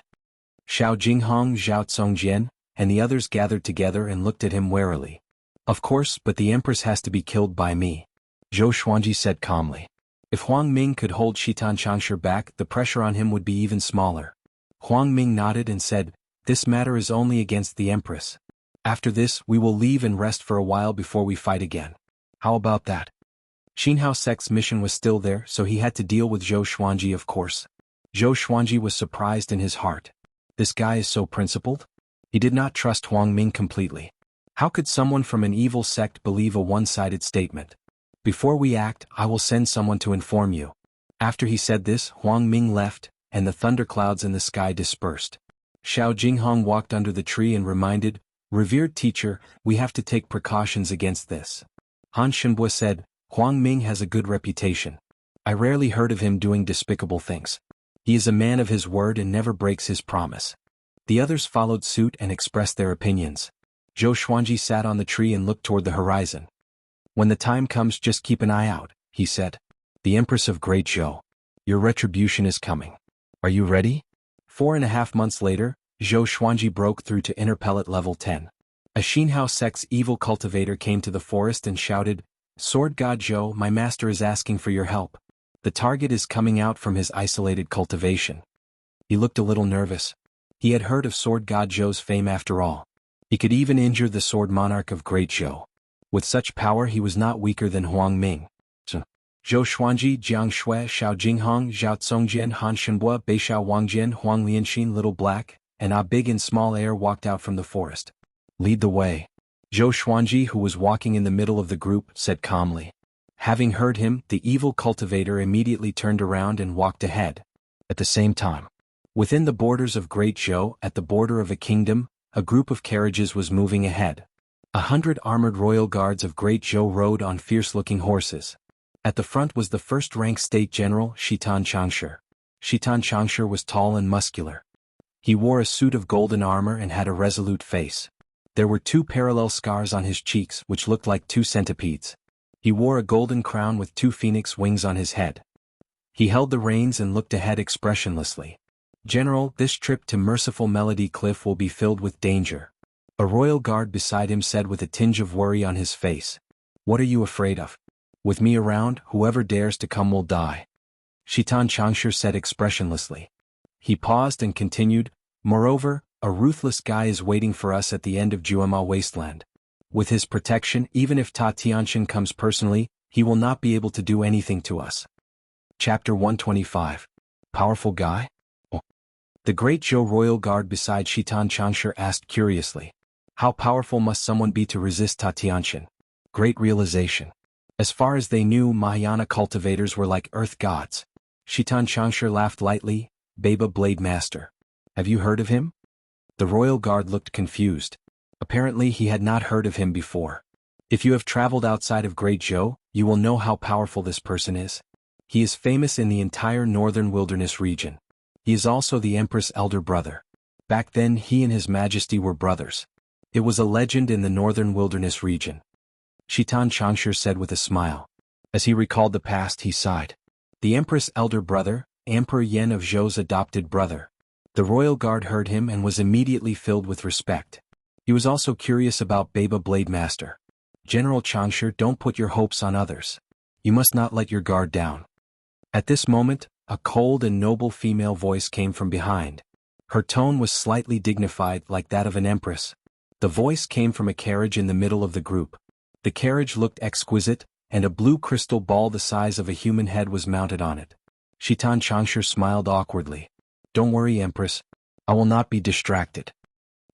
Xiao Jinghong, Zhao Tsongjian, and the others gathered together and looked at him warily. "Of course, but the Empress has to be killed by me," Zhou Xuanji said calmly. If Huang Ming could hold Shitan Changsha back, the pressure on him would be even smaller. Huang Ming nodded and said, "This matter is only against the Empress. After this, we will leave and rest for a while before we fight again. How about that?" Xinhao sect's mission was still there, so he had to deal with Zhou Xuanji, of course. Zhou Xuanji was surprised in his heart. This guy is so principled? He did not trust Huang Ming completely. How could someone from an evil sect believe a one-sided statement? "Before we act, I will send someone to inform you." After he said this, Huang Ming left, and the thunderclouds in the sky dispersed. Xiao Jinghong walked under the tree and reminded, "Revered teacher, we have to take precautions against this." Han Shenbua said, "Huang Ming has a good reputation. I rarely heard of him doing despicable things. He is a man of his word and never breaks his promise." The others followed suit and expressed their opinions. Zhou Xuanji sat on the tree and looked toward the horizon. "When the time comes, just keep an eye out," he said. "The Empress of Great Zhou. Your retribution is coming. Are you ready?" 4.5 months later, Zhou Xuanji broke through to inner pellet level 10. A Xinhao sect's evil cultivator came to the forest and shouted, "Sword God Zhou, my master is asking for your help. The target is coming out from his isolated cultivation." He looked a little nervous. He had heard of Sword God Zhou's fame after all. He could even injure the Sword Monarch of Great Zhou. With such power he was not weaker than Huang Ming. Zhou Xuanji, Jiang Shui, Xiao Jinghong, Zhao Tsongjian, Han Shenbua, Beixiao Wangjian, Huang Lianxin, Little Black, and Ah Big and Small Air walked out from the forest. "Lead the way." Zhou Xuanji, who was walking in the middle of the group, said calmly. Having heard him, the evil cultivator immediately turned around and walked ahead. At the same time, within the borders of Great Zhou, at the border of a kingdom, a group of carriages was moving ahead. 100 armored royal guards of Great Zhou rode on fierce-looking horses. At the front was the first-rank state general, Shitan Changsha. Shitan Changsha was tall and muscular. He wore a suit of golden armor and had a resolute face. There were 2 parallel scars on his cheeks which looked like 2 centipedes. He wore a golden crown with 2 phoenix wings on his head. He held the reins and looked ahead expressionlessly. "General, this trip to Merciful Melody Cliff will be filled with danger." A royal guard beside him said with a tinge of worry on his face. "What are you afraid of? With me around, whoever dares to come will die." Shitan Changsha said expressionlessly. He paused and continued, "Moreover, a ruthless guy is waiting for us at the end of Juema Wasteland. With his protection, even if Ta Tianxin comes personally, he will not be able to do anything to us." Chapter 125. Powerful guy? Oh. The Great Zhou Royal Guard beside Shitan Changsha asked curiously. How powerful must someone be to resist Ta Tianxin? Great realization. As far as they knew, Mahayana cultivators were like earth gods. Shitan Changsha laughed lightly, "Baba Blade Master. Have you heard of him?" The royal guard looked confused. Apparently he had not heard of him before. If you have traveled outside of Great Zhou, you will know how powerful this person is. He is famous in the entire northern wilderness region. He is also the Empress' elder brother. Back then he and His Majesty were brothers. It was a legend in the northern wilderness region. Shitan Changsha said with a smile. As he recalled the past, he sighed. The Empress' elder brother, Emperor Yan of Zhou's adopted brother. The royal guard heard him and was immediately filled with respect. He was also curious about Baba Blade Master. General Changsha, don't put your hopes on others. You must not let your guard down. At this moment, a cold and noble female voice came from behind. Her tone was slightly dignified, like that of an empress. The voice came from a carriage in the middle of the group. The carriage looked exquisite, and a blue crystal ball the size of a human head was mounted on it. Shitan Changsha smiled awkwardly. Don't worry, Empress. I will not be distracted.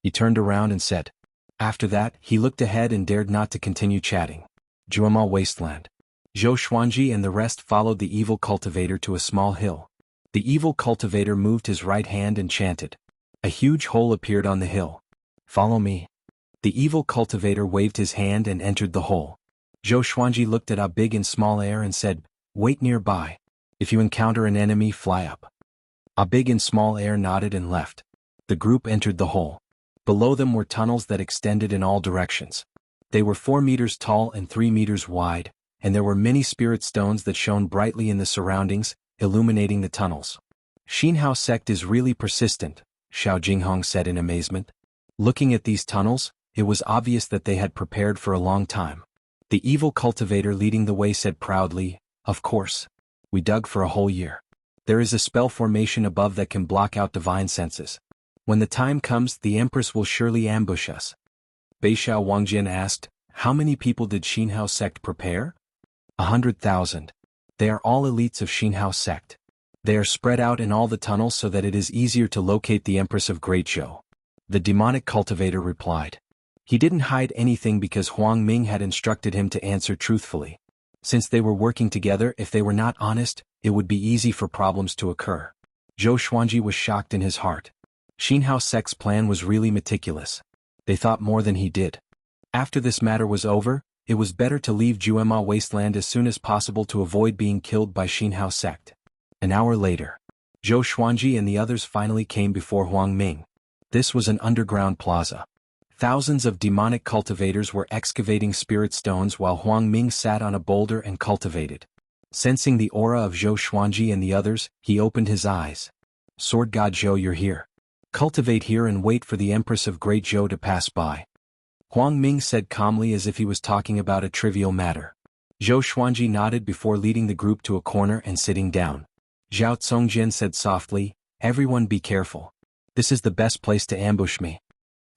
He turned around and said. After that, he looked ahead and dared not to continue chatting. Juema Wasteland. Zhou Xuanji and the rest followed the evil cultivator to a small hill. The evil cultivator moved his right hand and chanted. A huge hole appeared on the hill. Follow me. The evil cultivator waved his hand and entered the hole. Zhou Xuanji looked at a big and small air and said, Wait nearby. If you encounter an enemy, fly up. A big and small air nodded and left. The group entered the hole. Below them were tunnels that extended in all directions. They were 4 meters tall and 3 meters wide, and there were many spirit stones that shone brightly in the surroundings, illuminating the tunnels. Xinhao sect is really persistent, Xiao Jinghong said in amazement. Looking at these tunnels, it was obvious that they had prepared for a long time. The evil cultivator leading the way said proudly, Of course. We dug for a whole year. There is a spell formation above that can block out divine senses. When the time comes, the Empress will surely ambush us. Beixiao Wangjian asked, How many people did Xinhao sect prepare? 100,000. They are all elites of Xinhao sect. They are spread out in all the tunnels so that it is easier to locate the Empress of Great Zhou. The demonic cultivator replied. He didn't hide anything because Huang Ming had instructed him to answer truthfully. Since they were working together, if they were not honest, it would be easy for problems to occur. Zhou Xuanji was shocked in his heart. Xinhao sect's plan was really meticulous. They thought more than he did. After this matter was over, it was better to leave Juema Wasteland as soon as possible to avoid being killed by Xinhao sect. An hour later, Zhou Xuanji and the others finally came before Huang Ming. This was an underground plaza. Thousands of demonic cultivators were excavating spirit stones while Huang Ming sat on a boulder and cultivated. Sensing the aura of Zhou Xuanji and the others, he opened his eyes. Sword God Zhou, you're here. Cultivate here and wait for the Empress of Great Zhou to pass by. Huang Ming said calmly as if he was talking about a trivial matter. Zhou Xuanji nodded before leading the group to a corner and sitting down. Zhao Tsongjian said softly, Everyone be careful. This is the best place to ambush me.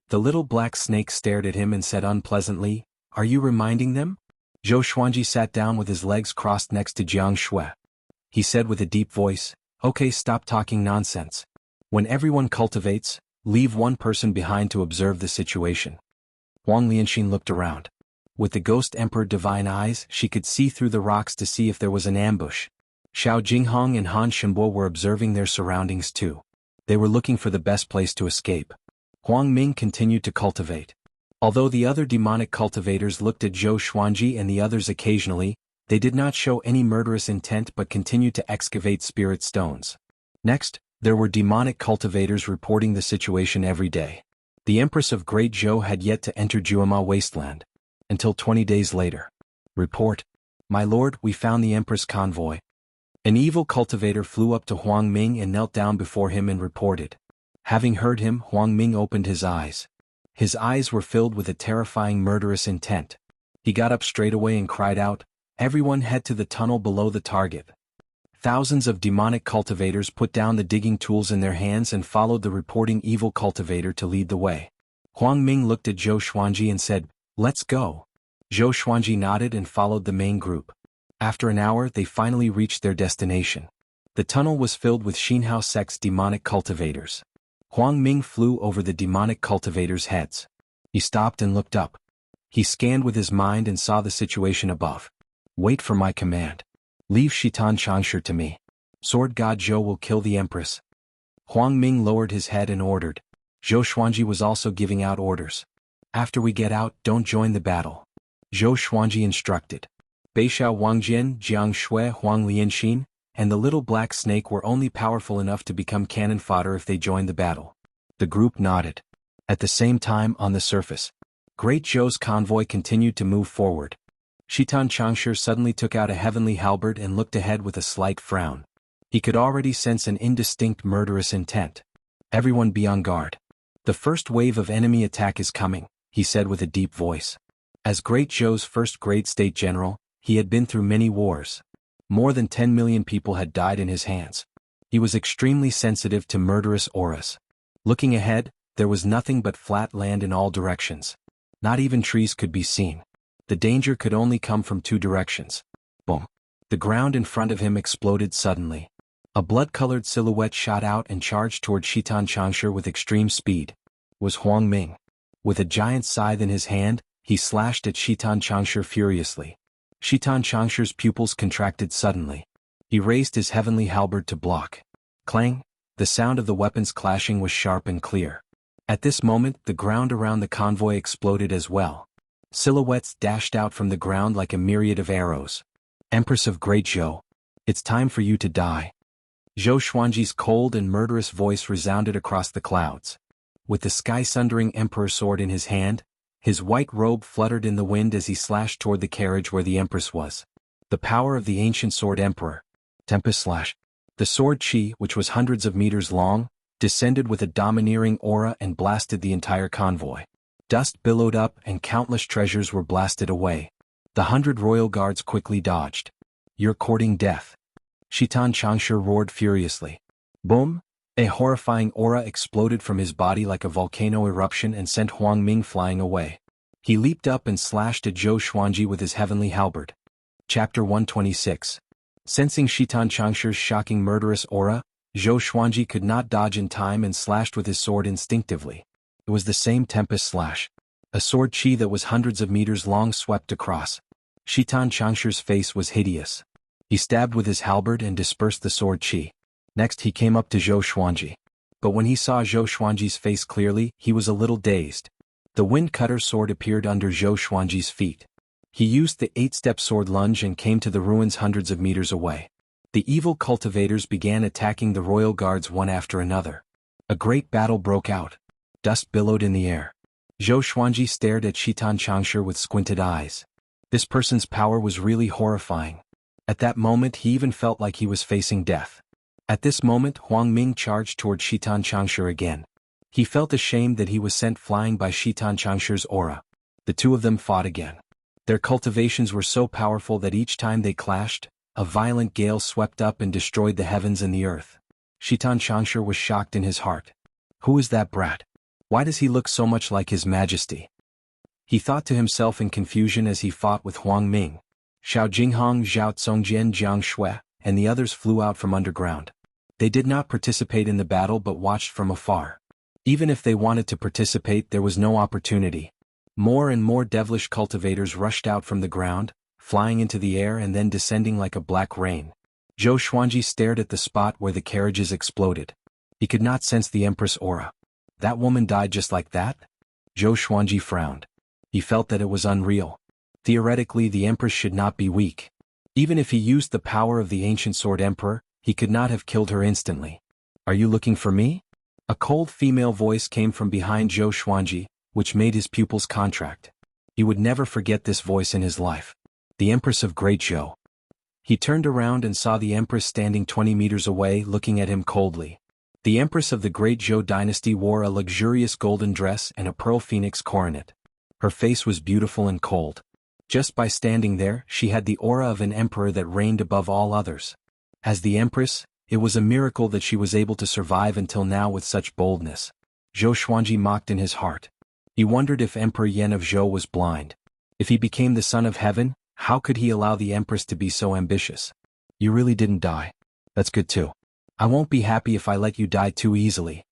The little black snake stared at him and said unpleasantly, Are you reminding them? Zhou Xuanji sat down with his legs crossed next to Jiang Shui. He said with a deep voice, Okay, stop talking nonsense. When everyone cultivates, leave one person behind to observe the situation. Huang Lianxin looked around. With the Ghost Emperor divine eyes, she could see through the rocks to see if there was an ambush. Xiao Jinghong and Han Shenbo were observing their surroundings too. They were looking for the best place to escape. Huang Ming continued to cultivate. Although the other demonic cultivators looked at Zhou Xuanji and the others occasionally, they did not show any murderous intent but continued to excavate spirit stones. Next, there were demonic cultivators reporting the situation every day. The Empress of Great Zhou had yet to enter Juema Wasteland. Until 20 days later. Report. My lord, we found the Empress convoy. An evil cultivator flew up to Huang Ming and knelt down before him and reported. Having heard him, Huang Ming opened his eyes. His eyes were filled with a terrifying murderous intent. He got up straight away and cried out, Everyone head to the tunnel below the target. Thousands of demonic cultivators put down the digging tools in their hands and followed the reporting evil cultivator to lead the way. Huang Ming looked at Zhou Xuanji and said, Let's go. Zhou Xuanji nodded and followed the main group. After an hour, they finally reached their destination. The tunnel was filled with Xinhao sect's demonic cultivators. Huang Ming flew over the demonic cultivators' heads. He stopped and looked up. He scanned with his mind and saw the situation above. Wait for my command. Leave Shitan Changsha to me. Sword God Zhou will kill the Empress. Huang Ming lowered his head and ordered. Zhou Xuanji was also giving out orders. After we get out, don't join the battle. Zhou Xuanji instructed. Beixiao Wangjian, Jiang Shui, Huang Lianxin, and the little black snake were only powerful enough to become cannon fodder if they joined the battle. The group nodded. At the same time, on the surface, Great Zhou's convoy continued to move forward. Shitan Changsha suddenly took out a heavenly halberd and looked ahead with a slight frown. He could already sense an indistinct murderous intent. Everyone be on guard. The first wave of enemy attack is coming, he said with a deep voice. As Great Zhou's first great state general, he had been through many wars. More than 10 million people had died in his hands. He was extremely sensitive to murderous auras. Looking ahead, there was nothing but flat land in all directions. Not even trees could be seen. The danger could only come from two directions. Boom. The ground in front of him exploded suddenly. A blood-colored silhouette shot out and charged toward Shitan Changsha with extreme speed. It was Huang Ming. With a giant scythe in his hand, he slashed at Shitan Changsha furiously. Shitan Changsha's pupils contracted suddenly. He raised his heavenly halberd to block. Clang! The sound of the weapons clashing was sharp and clear. At this moment, the ground around the convoy exploded as well. Silhouettes dashed out from the ground like a myriad of arrows. Empress of Great Zhou, it's time for you to die. Zhou Xuanji's cold and murderous voice resounded across the clouds. With the sky-sundering emperor sword in his hand, his white robe fluttered in the wind as he slashed toward the carriage where the empress was. The power of the ancient sword emperor. Tempest slash. The sword chi, which was hundreds of meters long, descended with a domineering aura and blasted the entire convoy. Dust billowed up and countless treasures were blasted away. The 100 royal guards quickly dodged. You're courting death. Shitan Changsha roared furiously. Boom! A horrifying aura exploded from his body like a volcano eruption and sent Huang Ming flying away. He leaped up and slashed at Zhou Xuanji with his heavenly halberd. Chapter 126. Sensing Shitan Changsha's shocking murderous aura, Zhou Xuanji could not dodge in time and slashed with his sword instinctively. It was the same tempest slash. A sword chi that was hundreds of meters long swept across. Shitan Changsha's face was hideous. He stabbed with his halberd and dispersed the sword chi. Next he came up to Zhou Xuanji. But when he saw Zhou Xuanji's face clearly, he was a little dazed. The wind cutter sword appeared under Zhou Xuanji's feet. He used the 8-step sword lunge and came to the ruins hundreds of meters away. The evil cultivators began attacking the royal guards one after another. A great battle broke out. Dust billowed in the air. Zhou Xuanji stared at Shitan Changsha with squinted eyes. This person's power was really horrifying. At that moment he even felt like he was facing death. At this moment Huang Ming charged toward Shitan Changsha again. He felt ashamed that he was sent flying by Shitan Changsha's aura. The two of them fought again. Their cultivations were so powerful that each time they clashed, a violent gale swept up and destroyed the heavens and the earth. Shitan Changsha was shocked in his heart. Who is that brat? Why does he look so much like His Majesty? He thought to himself in confusion as he fought with Huang Ming. Xiao Jinghong, Zhao Tsongjian, Jiang Shui, and the others flew out from underground. They did not participate in the battle but watched from afar. Even if they wanted to participate, there was no opportunity. More and more devilish cultivators rushed out from the ground, flying into the air and then descending like a black rain. Zhou Xuanji stared at the spot where the carriages exploded. He could not sense the Empress aura. That woman died just like that? Zhou Xuanji frowned. He felt that it was unreal. Theoretically, the Empress should not be weak. Even if he used the power of the ancient sword emperor, he could not have killed her instantly. Are you looking for me? A cold female voice came from behind Zhou Xuanji, which made his pupils contract. He would never forget this voice in his life. The Empress of Great Zhou. He turned around and saw the Empress standing 20 meters away looking at him coldly. The Empress of the Great Zhou dynasty wore a luxurious golden dress and a pearl phoenix coronet. Her face was beautiful and cold. Just by standing there, she had the aura of an emperor that reigned above all others. As the Empress, it was a miracle that she was able to survive until now with such boldness. Zhou Xuanji mocked in his heart. He wondered if Emperor Yan of Zhou was blind. If he became the son of heaven, how could he allow the Empress to be so ambitious? You really didn't die. That's good too. I won't be happy if I let you die too easily.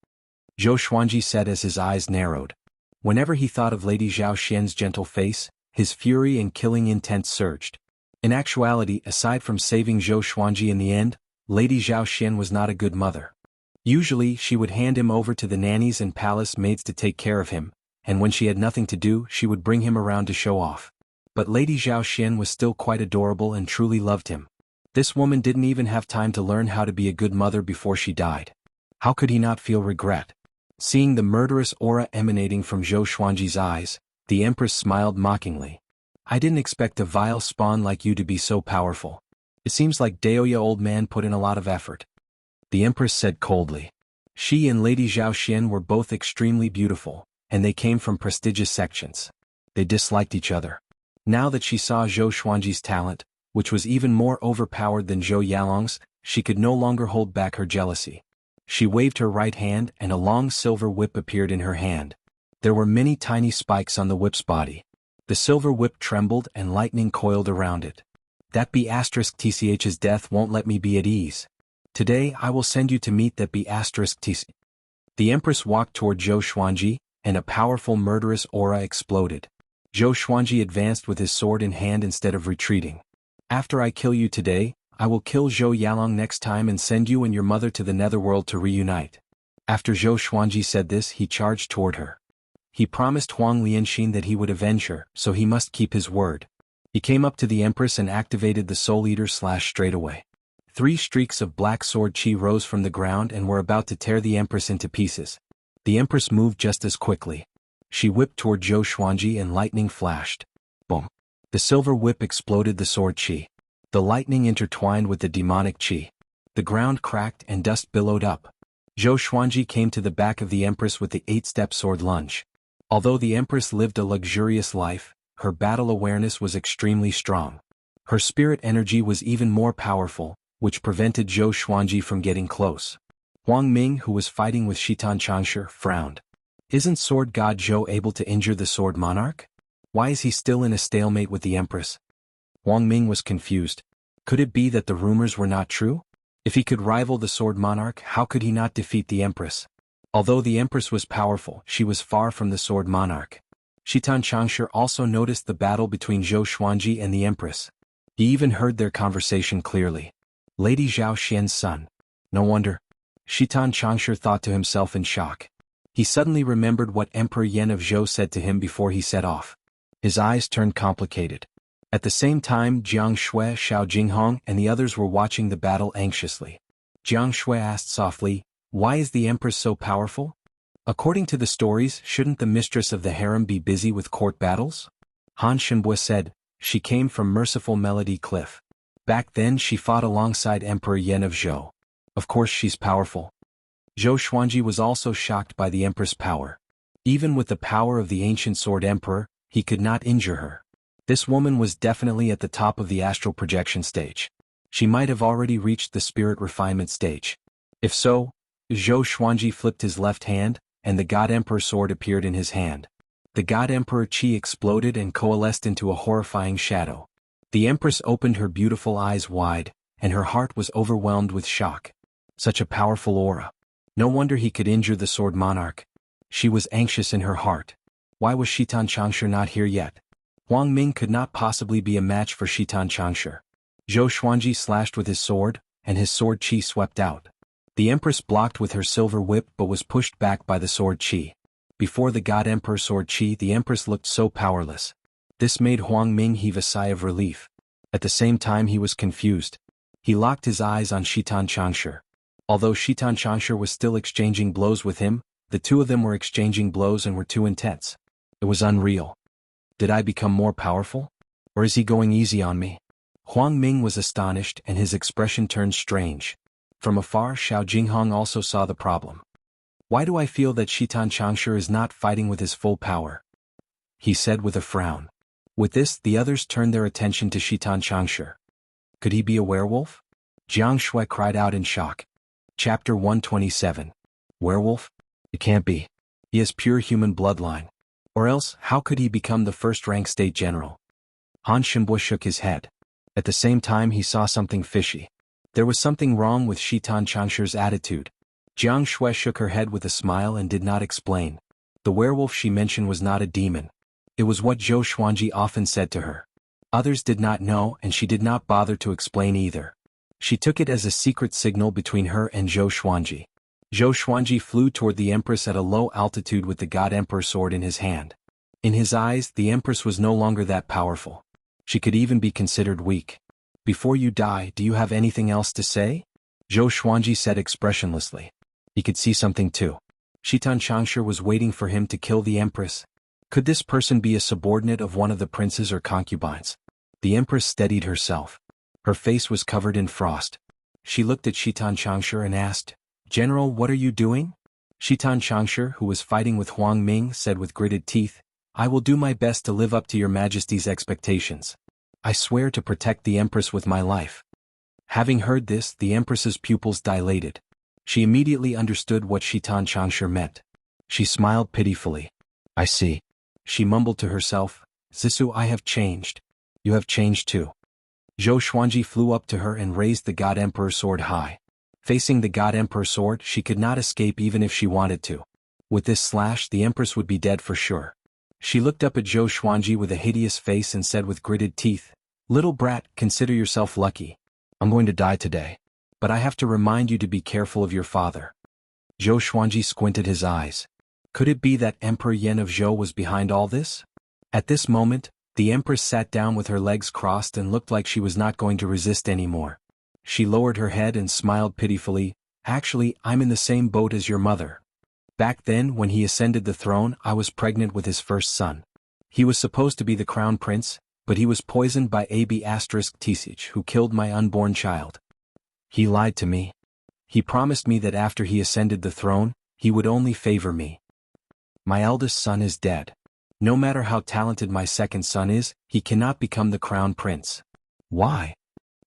Zhou Xuanji said as his eyes narrowed. Whenever he thought of Lady Zhao Xian's gentle face, his fury and killing intent surged. In actuality, aside from saving Zhou Xuanji in the end, Lady Zhao Xian was not a good mother. Usually, she would hand him over to the nannies and palace maids to take care of him, and when she had nothing to do, she would bring him around to show off. But Lady Zhao Xian was still quite adorable and truly loved him. This woman didn't even have time to learn how to be a good mother before she died. How could he not feel regret? Seeing the murderous aura emanating from Zhou Xuanji's eyes, the Empress smiled mockingly. I didn't expect a vile spawn like you to be so powerful. It seems like Daoya old man put in a lot of effort. The Empress said coldly. She and Lady Zhao Xian were both extremely beautiful, and they came from prestigious sections. They disliked each other. Now that she saw Zhou Xuanji's talent, which was even more overpowered than Zhou Yalong's, she could no longer hold back her jealousy. She waved her right hand and a long silver whip appeared in her hand. There were many tiny spikes on the whip's body. The silver whip trembled and lightning coiled around it. That B*TCH's death won't let me be at ease. Today I will send you to meet that B*TC. The Empress walked toward Zhou Xuanji, and a powerful murderous aura exploded. Zhou Xuanji advanced with his sword in hand instead of retreating. After I kill you today, I will kill Zhou Yalong next time and send you and your mother to the netherworld to reunite. After Zhou Xuanji said this, he charged toward her. He promised Huang Lianxin that he would avenge her, so he must keep his word. He came up to the Empress and activated the Soul Eater slash straightaway. 3 streaks of black sword chi rose from the ground and were about to tear the Empress into pieces. The Empress moved just as quickly. She whipped toward Zhou Xuanji and lightning flashed. Boom! The silver whip exploded the sword chi. The lightning intertwined with the demonic chi. The ground cracked and dust billowed up. Zhou Xuanji came to the back of the Empress with the 8-step sword lunge. Although the Empress lived a luxurious life, her battle awareness was extremely strong. Her spirit energy was even more powerful, which prevented Zhou Xuanji from getting close. Huang Ming, who was fighting with Shitan Changshi, frowned. Isn't Sword God Zhou able to injure the Sword Monarch? Why is he still in a stalemate with the Empress? Huang Ming was confused. Could it be that the rumors were not true? If he could rival the Sword Monarch, how could he not defeat the Empress? Although the Empress was powerful, she was far from the Sword Monarch. Shitan Changshi also noticed the battle between Zhou Xuanji and the Empress. He even heard their conversation clearly. Lady Zhao Xian's son. No wonder. Shitan Changshi thought to himself in shock. He suddenly remembered what Emperor Yan of Zhou said to him before he set off. His eyes turned complicated. At the same time, Jiang Shui, Xiao Jinghong, and the others were watching the battle anxiously. Jiang Shui asked softly, "Why is the Empress so powerful? According to the stories, shouldn't the mistress of the harem be busy with court battles?" Han Shenbue said, "She came from Merciful Melody Cliff. Back then she fought alongside Emperor Yan of Zhou. Of course she's powerful." Zhou Xuanji was also shocked by the Empress' power. Even with the power of the ancient Sword Emperor, he could not injure her. This woman was definitely at the top of the astral projection stage. She might have already reached the spirit refinement stage. If so, Zhou Xuanji flipped his left hand, and the God Emperor sword appeared in his hand. The God Emperor chi exploded and coalesced into a horrifying shadow. The Empress opened her beautiful eyes wide, and her heart was overwhelmed with shock. Such a powerful aura. No wonder he could injure the Sword Monarch. She was anxious in her heart. Why was Shitan Changshi not here yet? Huang Ming could not possibly be a match for Shitan Changshi. Zhou Xuanji slashed with his sword, and his sword chi swept out. The Empress blocked with her silver whip but was pushed back by the sword chi. Before the God Emperor sword chi, the Empress looked so powerless. This made Huang Ming heave a sigh of relief. At the same time he was confused. He locked his eyes on Shitan Changshi. Although Shitan Changshi was still exchanging blows with him, the two of them were exchanging blows and were too intense. It was unreal. Did I become more powerful? Or is he going easy on me? Huang Ming was astonished and his expression turned strange. From afar, Xiao Jinghong also saw the problem. Why do I feel that Shitan Changshi is not fighting with his full power? He said with a frown. With this, the others turned their attention to Shitan Changshi. Could he be a werewolf? Jiang Shui cried out in shock. Chapter 127. Werewolf? It can't be. He has pure human bloodline. Or else, how could he become the first-rank state general? Han Shenbue shook his head. At the same time he saw something fishy. There was something wrong with Shitan Changshi's attitude. Jiang Shui shook her head with a smile and did not explain. The werewolf she mentioned was not a demon. It was what Zhou Xuanji often said to her. Others did not know and she did not bother to explain either. She took it as a secret signal between her and Zhou Xuanji. Zhou Xuanji flew toward the Empress at a low altitude with the God Emperor sword in his hand. In his eyes, the Empress was no longer that powerful. She could even be considered weak. Before you die, do you have anything else to say? Zhou Xuanji said expressionlessly. He could see something too. Shitan Changshi was waiting for him to kill the Empress. Could this person be a subordinate of one of the princes or concubines? The Empress steadied herself. Her face was covered in frost. She looked at Shitan Changshi and asked, "General, what are you doing?" Shitan Changshi, who was fighting with Huang Ming, said with gritted teeth, I will do my best to live up to your majesty's expectations. I swear to protect the empress with my life. Having heard this, the empress's pupils dilated. She immediately understood what Shitan Changsha meant. She smiled pitifully. I see. She mumbled to herself, Zisu, I have changed. You have changed too. Zhou Xuanji flew up to her and raised the God Emperor sword high. Facing the God Emperor sword, she could not escape even if she wanted to. With this slash, the empress would be dead for sure. She looked up at Zhou Xuanji with a hideous face and said with gritted teeth, Little brat, consider yourself lucky. I'm going to die today. But I have to remind you to be careful of your father. Zhou Xuanji squinted his eyes. Could it be that Emperor Yan of Zhou was behind all this? At this moment, the empress sat down with her legs crossed and looked like she was not going to resist anymore. She lowered her head and smiled pitifully. Actually, I'm in the same boat as your mother. Back then, when he ascended the throne, I was pregnant with his first son. He was supposed to be the crown prince, but he was poisoned by AB** Tisich, who killed my unborn child. He lied to me. He promised me that after he ascended the throne, he would only favor me. My eldest son is dead. No matter how talented my second son is, he cannot become the crown prince. Why?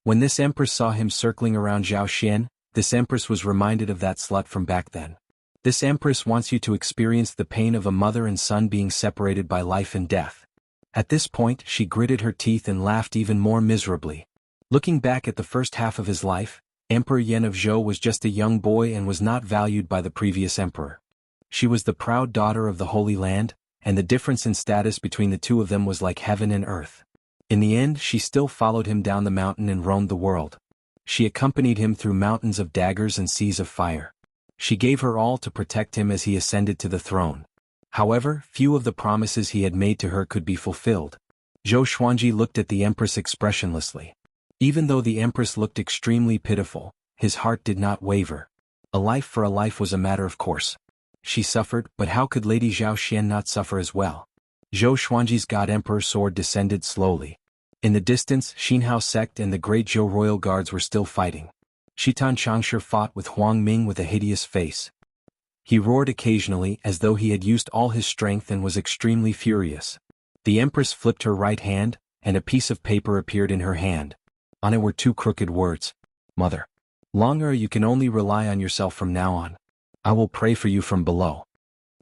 When this empress saw him circling around Zhao Xian, this empress was reminded of that slut from back then. This empress wants you to experience the pain of a mother and son being separated by life and death. At this point, she gritted her teeth and laughed even more miserably. Looking back at the first half of his life, Emperor Yan of Zhou was just a young boy and was not valued by the previous emperor. She was the proud daughter of the Holy Land, and the difference in status between the two of them was like heaven and earth. In the end, she still followed him down the mountain and roamed the world. She accompanied him through mountains of daggers and seas of fire. She gave her all to protect him as he ascended to the throne. However, few of the promises he had made to her could be fulfilled. Zhou Xuanji looked at the empress expressionlessly. Even though the empress looked extremely pitiful, his heart did not waver. A life for a life was a matter of course. She suffered, but how could Lady Zhao Xian not suffer as well? Zhou Xuanji's God Emperor sword descended slowly. In the distance, Xinhao sect and the great Zhou royal guards were still fighting. Shitan Changsha fought with Huang Ming with a hideous face. He roared occasionally as though he had used all his strength and was extremely furious. The empress flipped her right hand, and a piece of paper appeared in her hand. On it were two crooked words. Mother. Longer you can only rely on yourself from now on. I will pray for you from below.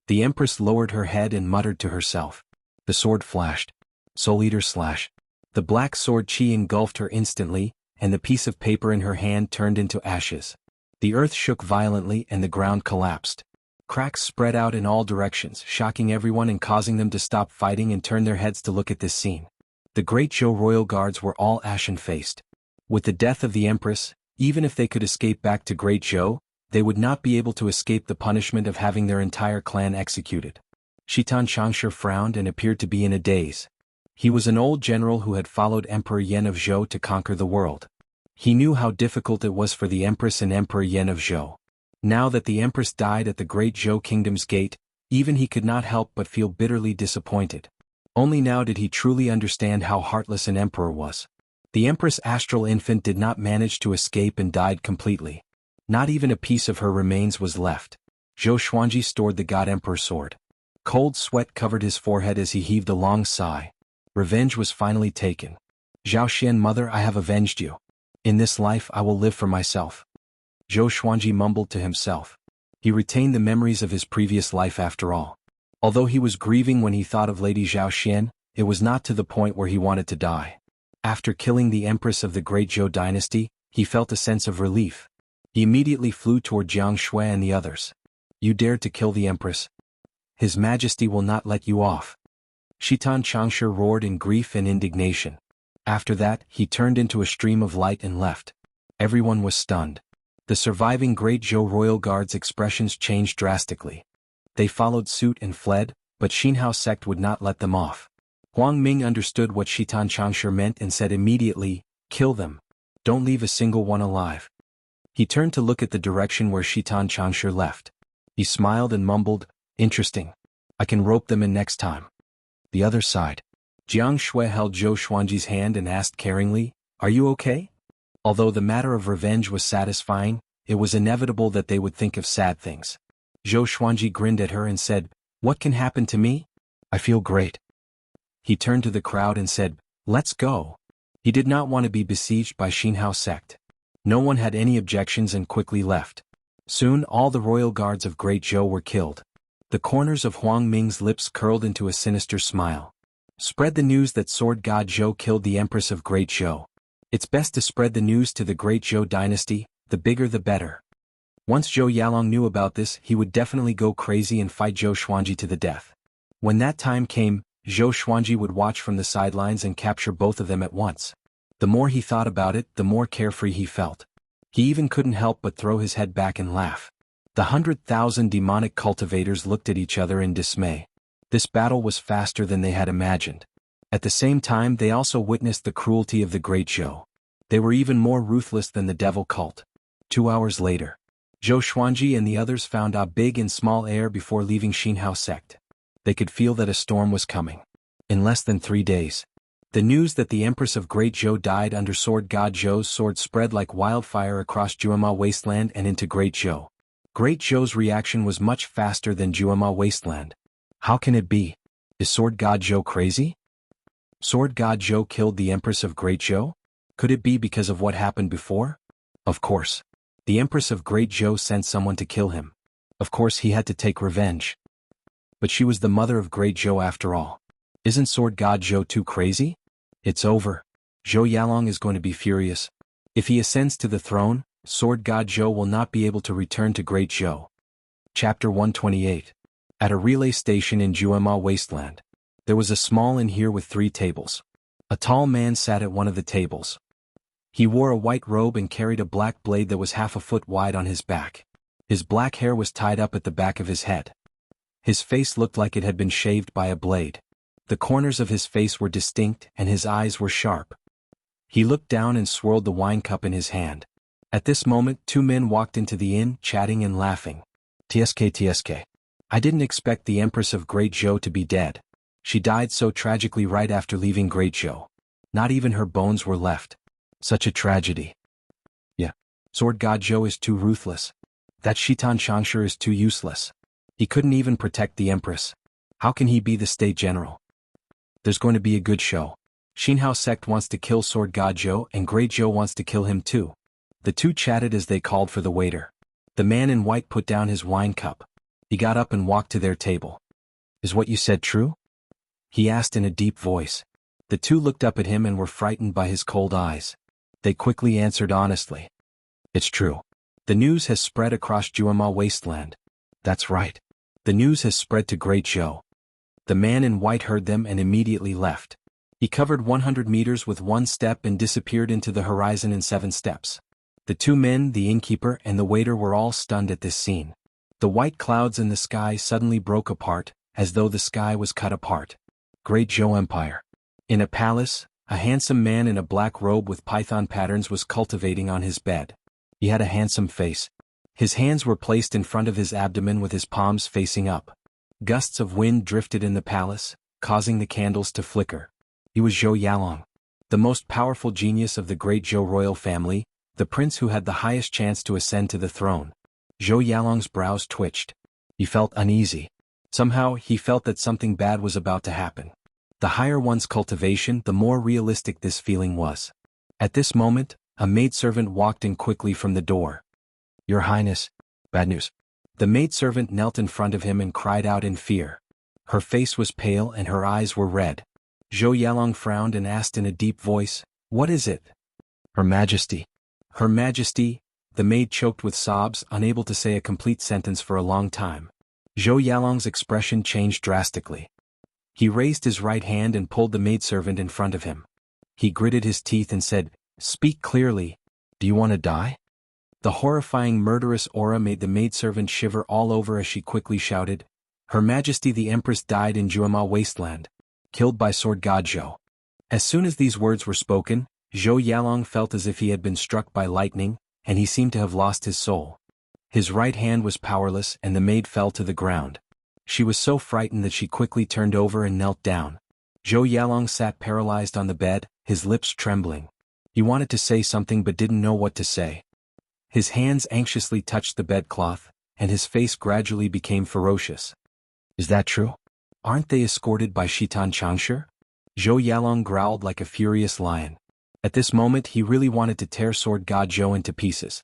The empress lowered her head and muttered to herself. The sword flashed. Soul Eater slash. The black sword chi engulfed her instantly, and the piece of paper in her hand turned into ashes. The earth shook violently and the ground collapsed. Cracks spread out in all directions, shocking everyone and causing them to stop fighting and turn their heads to look at this scene. The great Zhou royal guards were all ashen-faced. With the death of the empress, even if they could escape back to Great Zhou, they would not be able to escape the punishment of having their entire clan executed. Shitan Changsha frowned and appeared to be in a daze. He was an old general who had followed Emperor Yan of Zhou to conquer the world. He knew how difficult it was for the empress and Emperor Yan of Zhou. Now that the empress died at the great Zhou kingdom's gate, even he could not help but feel bitterly disappointed. Only now did he truly understand how heartless an emperor was. The empress' astral infant did not manage to escape and died completely. Not even a piece of her remains was left. Zhou Xuanji stored the God Emperor sword. Cold sweat covered his forehead as he heaved a long sigh. Revenge was finally taken. Zhao Xian, mother, I have avenged you. In this life I will live for myself. Zhou Xuanji mumbled to himself. He retained the memories of his previous life after all. Although he was grieving when he thought of Lady Zhao Xian, it was not to the point where he wanted to die. After killing the empress of the great Zhou dynasty, he felt a sense of relief. He immediately flew toward Jiang Shui and the others. You dared to kill the empress. His Majesty will not let you off. Shitan Changsha roared in grief and indignation. After that, he turned into a stream of light and left. Everyone was stunned. The surviving great Zhou royal guards' expressions changed drastically. They followed suit and fled, but Xinhao sect would not let them off. Huang Ming understood what Shitan Changsha meant and said immediately, kill them. Don't leave a single one alive. He turned to look at the direction where Shitan Changsha left. He smiled and mumbled, interesting. I can rope them in next time. The other side. Jiang Shui held Zhou Xuanji's hand and asked caringly, are you okay? Although the matter of revenge was satisfying, it was inevitable that they would think of sad things. Zhou Xuanji grinned at her and said, what can happen to me? I feel great. He turned to the crowd and said, "Let's go." He did not want to be besieged by Xinhao sect. No one had any objections and quickly left. Soon all the royal guards of Great Zhou were killed. The corners of Huang Ming's lips curled into a sinister smile. Spread the news that Sword God Zhou killed the Empress of Great Zhou. It's best to spread the news to the Great Zhou dynasty, the bigger the better. Once Zhou Yalong knew about this, he would definitely go crazy and fight Zhou Xuanji to the death. When that time came, Zhou Xuanji would watch from the sidelines and capture both of them at once. The more he thought about it, the more carefree he felt. He even couldn't help but throw his head back and laugh. The 100,000 demonic cultivators looked at each other in dismay. This battle was faster than they had imagined. At the same time, they also witnessed the cruelty of the Great Zhou. They were even more ruthless than the devil cult. 2 hours later, Zhou Xuanji and the others found a big and small air before leaving Xinhao sect. They could feel that a storm was coming. In less than 3 days, the news that the Empress of Great Zhou died under Sword God Zhou's sword spread like wildfire across Juema Wasteland and into Great Zhou. Great Zhou's reaction was much faster than Juema Wasteland. How can it be? Is Sword God Zhou crazy? Sword God Zhou killed the Empress of Great Zhou? Could it be because of what happened before? Of course. The Empress of Great Zhou sent someone to kill him. Of course he had to take revenge. But she was the mother of Great Zhou after all. Isn't Sword God Zhou too crazy? It's over. Zhou Yalong is going to be furious. If he ascends to the throne, Sword God Zhou will not be able to return to Great Zhou. Chapter 128. At a relay station in Juema Wasteland, there was a small inn here with 3 tables. A tall man sat at one of the tables. He wore a white robe and carried a black blade that was half a foot wide on his back. His black hair was tied up at the back of his head. His face looked like it had been shaved by a blade. The corners of his face were distinct and his eyes were sharp. He looked down and swirled the wine cup in his hand. At this moment 2 men walked into the inn, chatting and laughing. TSK. I didn't expect the Empress of Great Zhou to be dead. She died so tragically right after leaving Great Zhou. Not even her bones were left. Such a tragedy. Yeah. Sword God Zhou is too ruthless. That Shitan Shangshi is too useless. He couldn't even protect the Empress. How can he be the state general? There's going to be a good show. Xinhao sect wants to kill Sword God Zhou and Great Zhou wants to kill him too. The 2 chatted as they called for the waiter. The man in white put down his wine cup. He got up and walked to their table. Is what you said true? He asked in a deep voice. The 2 looked up at him and were frightened by his cold eyes. They quickly answered honestly. It's true. The news has spread across Juema Wasteland. That's right. The news has spread to Great Zhou. The man in white heard them and immediately left. He covered 100 meters with 1 step and disappeared into the horizon in 7 steps. The 2 men, the innkeeper and the waiter were all stunned at this scene. The white clouds in the sky suddenly broke apart, as though the sky was cut apart. Great Zhou Empire. In a palace, a handsome man in a black robe with python patterns was cultivating on his bed. He had a handsome face. His hands were placed in front of his abdomen with his palms facing up. Gusts of wind drifted in the palace, causing the candles to flicker. He was Zhou Yalong, the most powerful genius of the Great Zhou royal family, the prince who had the highest chance to ascend to the throne. Zhou Yalong's brows twitched. He felt uneasy. Somehow, he felt that something bad was about to happen. The higher one's cultivation, the more realistic this feeling was. At this moment, a maidservant walked in quickly from the door. Your Highness, bad news. The maidservant knelt in front of him and cried out in fear. Her face was pale and her eyes were red. Zhou Yalong frowned and asked in a deep voice, What is it? Her Majesty. Her Majesty, the maid choked with sobs, unable to say a complete sentence for a long time. Zhou Yalong's expression changed drastically. He raised his right hand and pulled the maidservant in front of him. He gritted his teeth and said, Speak clearly. Do you want to die? The horrifying murderous aura made the maidservant shiver all over as she quickly shouted, Her Majesty the Empress died in Juema Wasteland, killed by Sword God Zhou. As soon as these words were spoken, Zhou Yalong felt as if he had been struck by lightning, and he seemed to have lost his soul. His right hand was powerless and the maid fell to the ground. She was so frightened that she quickly turned over and knelt down. Zhou Yalong sat paralyzed on the bed, his lips trembling. He wanted to say something but didn't know what to say. His hands anxiously touched the bedcloth, and his face gradually became ferocious. Is that true? Aren't they escorted by Shitan Changshe? Zhou Yalong growled like a furious lion. At this moment he really wanted to tear Sword God Zhou into pieces.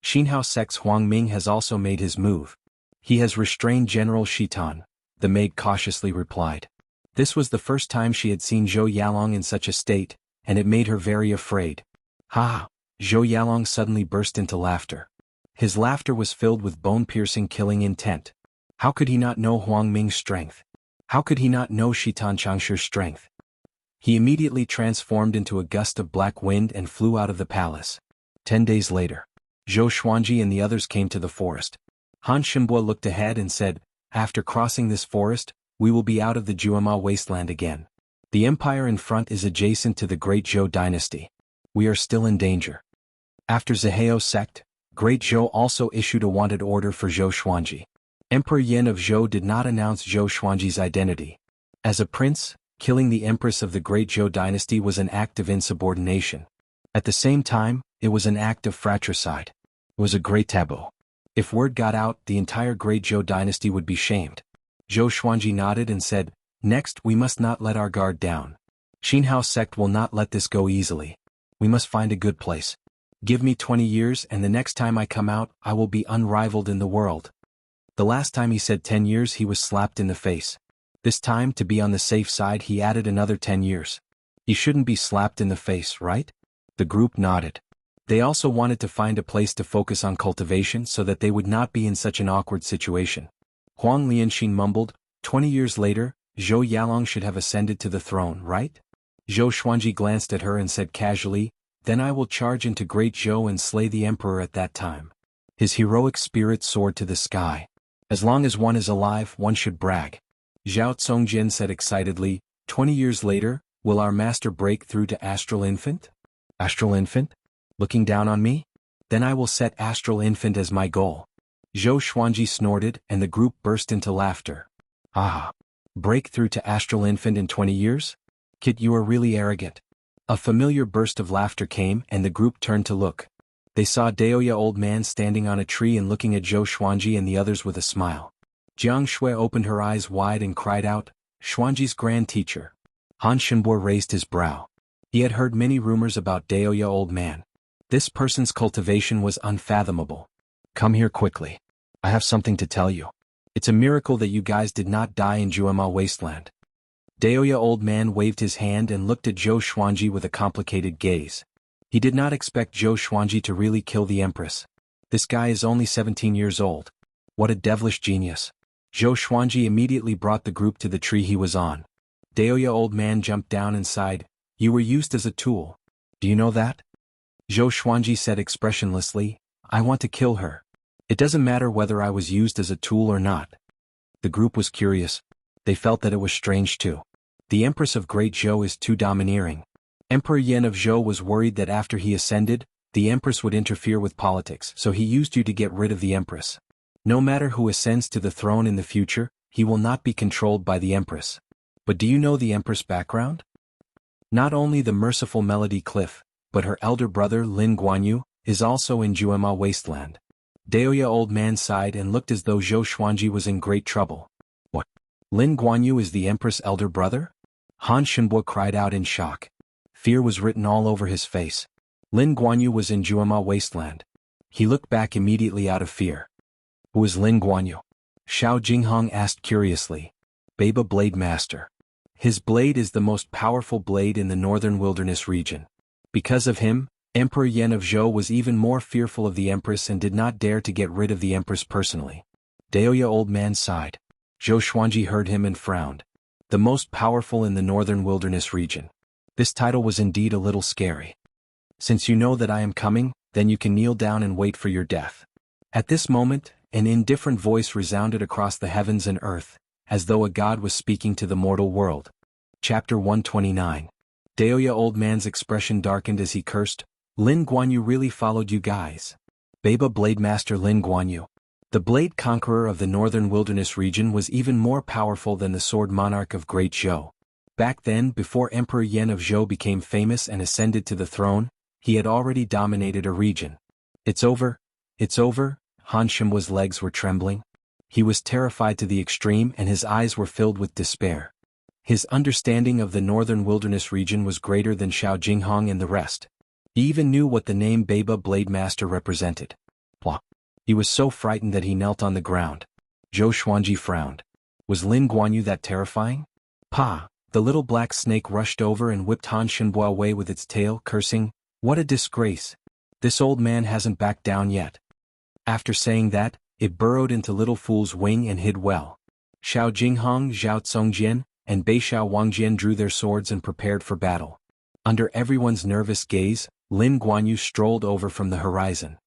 Xinhao Sect's Huang Ming has also made his move. He has restrained General Shitan, the maid cautiously replied. This was the first time she had seen Zhou Yalong in such a state, and it made her very afraid. Ha! Zhou Yalong suddenly burst into laughter. His laughter was filled with bone-piercing killing intent. How could he not know Huang Ming's strength? How could he not know Shitan Changshe's strength? He immediately transformed into a gust of black wind and flew out of the palace. 10 days later, Zhou Xuanji and the others came to the forest. Han Shenbo looked ahead and said, "After crossing this forest, we will be out of the Juema wasteland again. The empire in front is adjacent to the Great Zhou dynasty. We are still in danger." After Zhao sect, Great Zhou also issued a wanted order for Zhou Xuanji. Emperor Yin of Zhou did not announce Zhou Xuanji's identity. As a prince, killing the empress of the Great Zhou dynasty was an act of insubordination. At the same time, it was an act of fratricide. It was a great taboo. If word got out, the entire Great Zhou dynasty would be shamed. Zhou Xuanji nodded and said, "Next, we must not let our guard down. Xinhao sect will not let this go easily. We must find a good place. Give me 20 years and the next time I come out, I will be unrivaled in the world." The last time he said 10 years he was slapped in the face. This time, to be on the safe side, he added another 10 years. He shouldn't be slapped in the face, right? The group nodded. They also wanted to find a place to focus on cultivation so that they would not be in such an awkward situation. Huang Lianxin mumbled, 20 years later, Zhou Yalong should have ascended to the throne, right? Zhou Xuanji glanced at her and said casually, "Then I will charge into Great Zhou and slay the emperor at that time." His heroic spirit soared to the sky. As long as one is alive, one should brag. Zhao Tsongjin said excitedly, 20 years later, will our master break through to Astral Infant? Astral Infant? Looking down on me? Then I will set Astral Infant as my goal. Zhou Xuanji snorted and the group burst into laughter. Ah! Break through to Astral Infant in 20 years? Kid, you are really arrogant. A familiar burst of laughter came and the group turned to look. They saw Daoya old man standing on a tree and looking at Zhou Xuanji and the others with a smile. Jiang Shui opened her eyes wide and cried out, "Xuanji's grand teacher." Han Shenbo raised his brow. He had heard many rumors about Daoya old man. This person's cultivation was unfathomable. "Come here quickly. I have something to tell you. It's a miracle that you guys did not die in Juema wasteland." Daoya old man waved his hand and looked at Zhou Xuanji with a complicated gaze. He did not expect Zhou Xuanji to really kill the empress. This guy is only 17 years old. What a devilish genius. Zhou Xuanji immediately brought the group to the tree he was on. Daoya old man jumped down and sighed, "You were used as a tool. Do you know that?" Zhou Xuanji said expressionlessly, "I want to kill her. It doesn't matter whether I was used as a tool or not." The group was curious. They felt that it was strange too. The Empress of Great Zhou is too domineering. Emperor Yin of Zhou was worried that after he ascended, the Empress would interfere with politics, so he used you to get rid of the Empress. No matter who ascends to the throne in the future, he will not be controlled by the Empress. But do you know the Empress' background? Not only the merciful Melody Cliff, but her elder brother Lin Guanyu is also in Juema wasteland. Daoya old man sighed and looked as though Zhou Xuanji was in great trouble. What? Lin Guanyu is the Empress' elder brother? Han Shenbo cried out in shock. Fear was written all over his face. Lin Guanyu was in Juema wasteland. He looked back immediately out of fear. Who is Lin Guanyu? Xiao Jinghong asked curiously. Baba Blade Master. His blade is the most powerful blade in the northern wilderness region. Because of him, Emperor Yen of Zhou was even more fearful of the Empress and did not dare to get rid of the Empress personally. Daoya old man sighed. Zhou Xuanji heard him and frowned. The most powerful in the northern wilderness region. This title was indeed a little scary. Since you know that I am coming, then you can kneel down and wait for your death. At this moment, an indifferent voice resounded across the heavens and earth, as though a god was speaking to the mortal world. Chapter 129. Daoya old man's expression darkened as he cursed, "Lin Guanyu really followed you guys." Baba Blade Master Lin Guanyu. The Blade Conqueror of the northern wilderness region was even more powerful than the Sword Monarch of Great Zhou. Back then, before Emperor Yen of Zhou became famous and ascended to the throne, he had already dominated a region. It's over. Han Shenbo's legs were trembling. He was terrified to the extreme and his eyes were filled with despair. His understanding of the northern wilderness region was greater than Xiao Jinghong and the rest. He even knew what the name Baba Blade Master represented. He was so frightened that he knelt on the ground. Zhou Xuanji frowned. Was Lin Guanyu that terrifying? Pa! The little black snake rushed over and whipped Han Shenhua away with its tail, cursing, "What a disgrace! This old man hasn't backed down yet." After saying that, it burrowed into Little Fool's wing and hid well. Xiao Jinghong, Zhao Tsongjian, and Beixiao Wangjian drew their swords and prepared for battle. Under everyone's nervous gaze, Lin Guanyu strolled over from the horizon.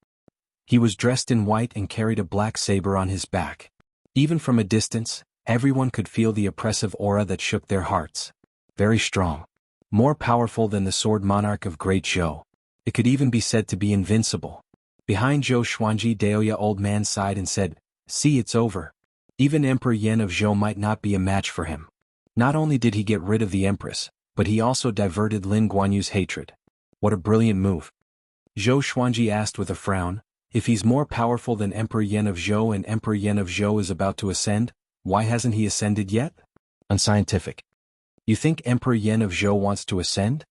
He was dressed in white and carried a black saber on his back. Even from a distance, everyone could feel the oppressive aura that shook their hearts. Very strong. More powerful than the sword monarch of Great Zhou. It could even be said to be invincible. Behind Zhou Xuanji, Daoya old man sighed and said, "See, it's over. Even Emperor Yan of Zhou might not be a match for him." Not only did he get rid of the empress, but he also diverted Lin Guanyu's hatred. What a brilliant move. Zhou Xuanji asked with a frown, "If he's more powerful than Emperor Yan of Zhou and Emperor Yan of Zhou is about to ascend, why hasn't he ascended yet?" Unscientific. You think Emperor Yan of Zhou wants to ascend?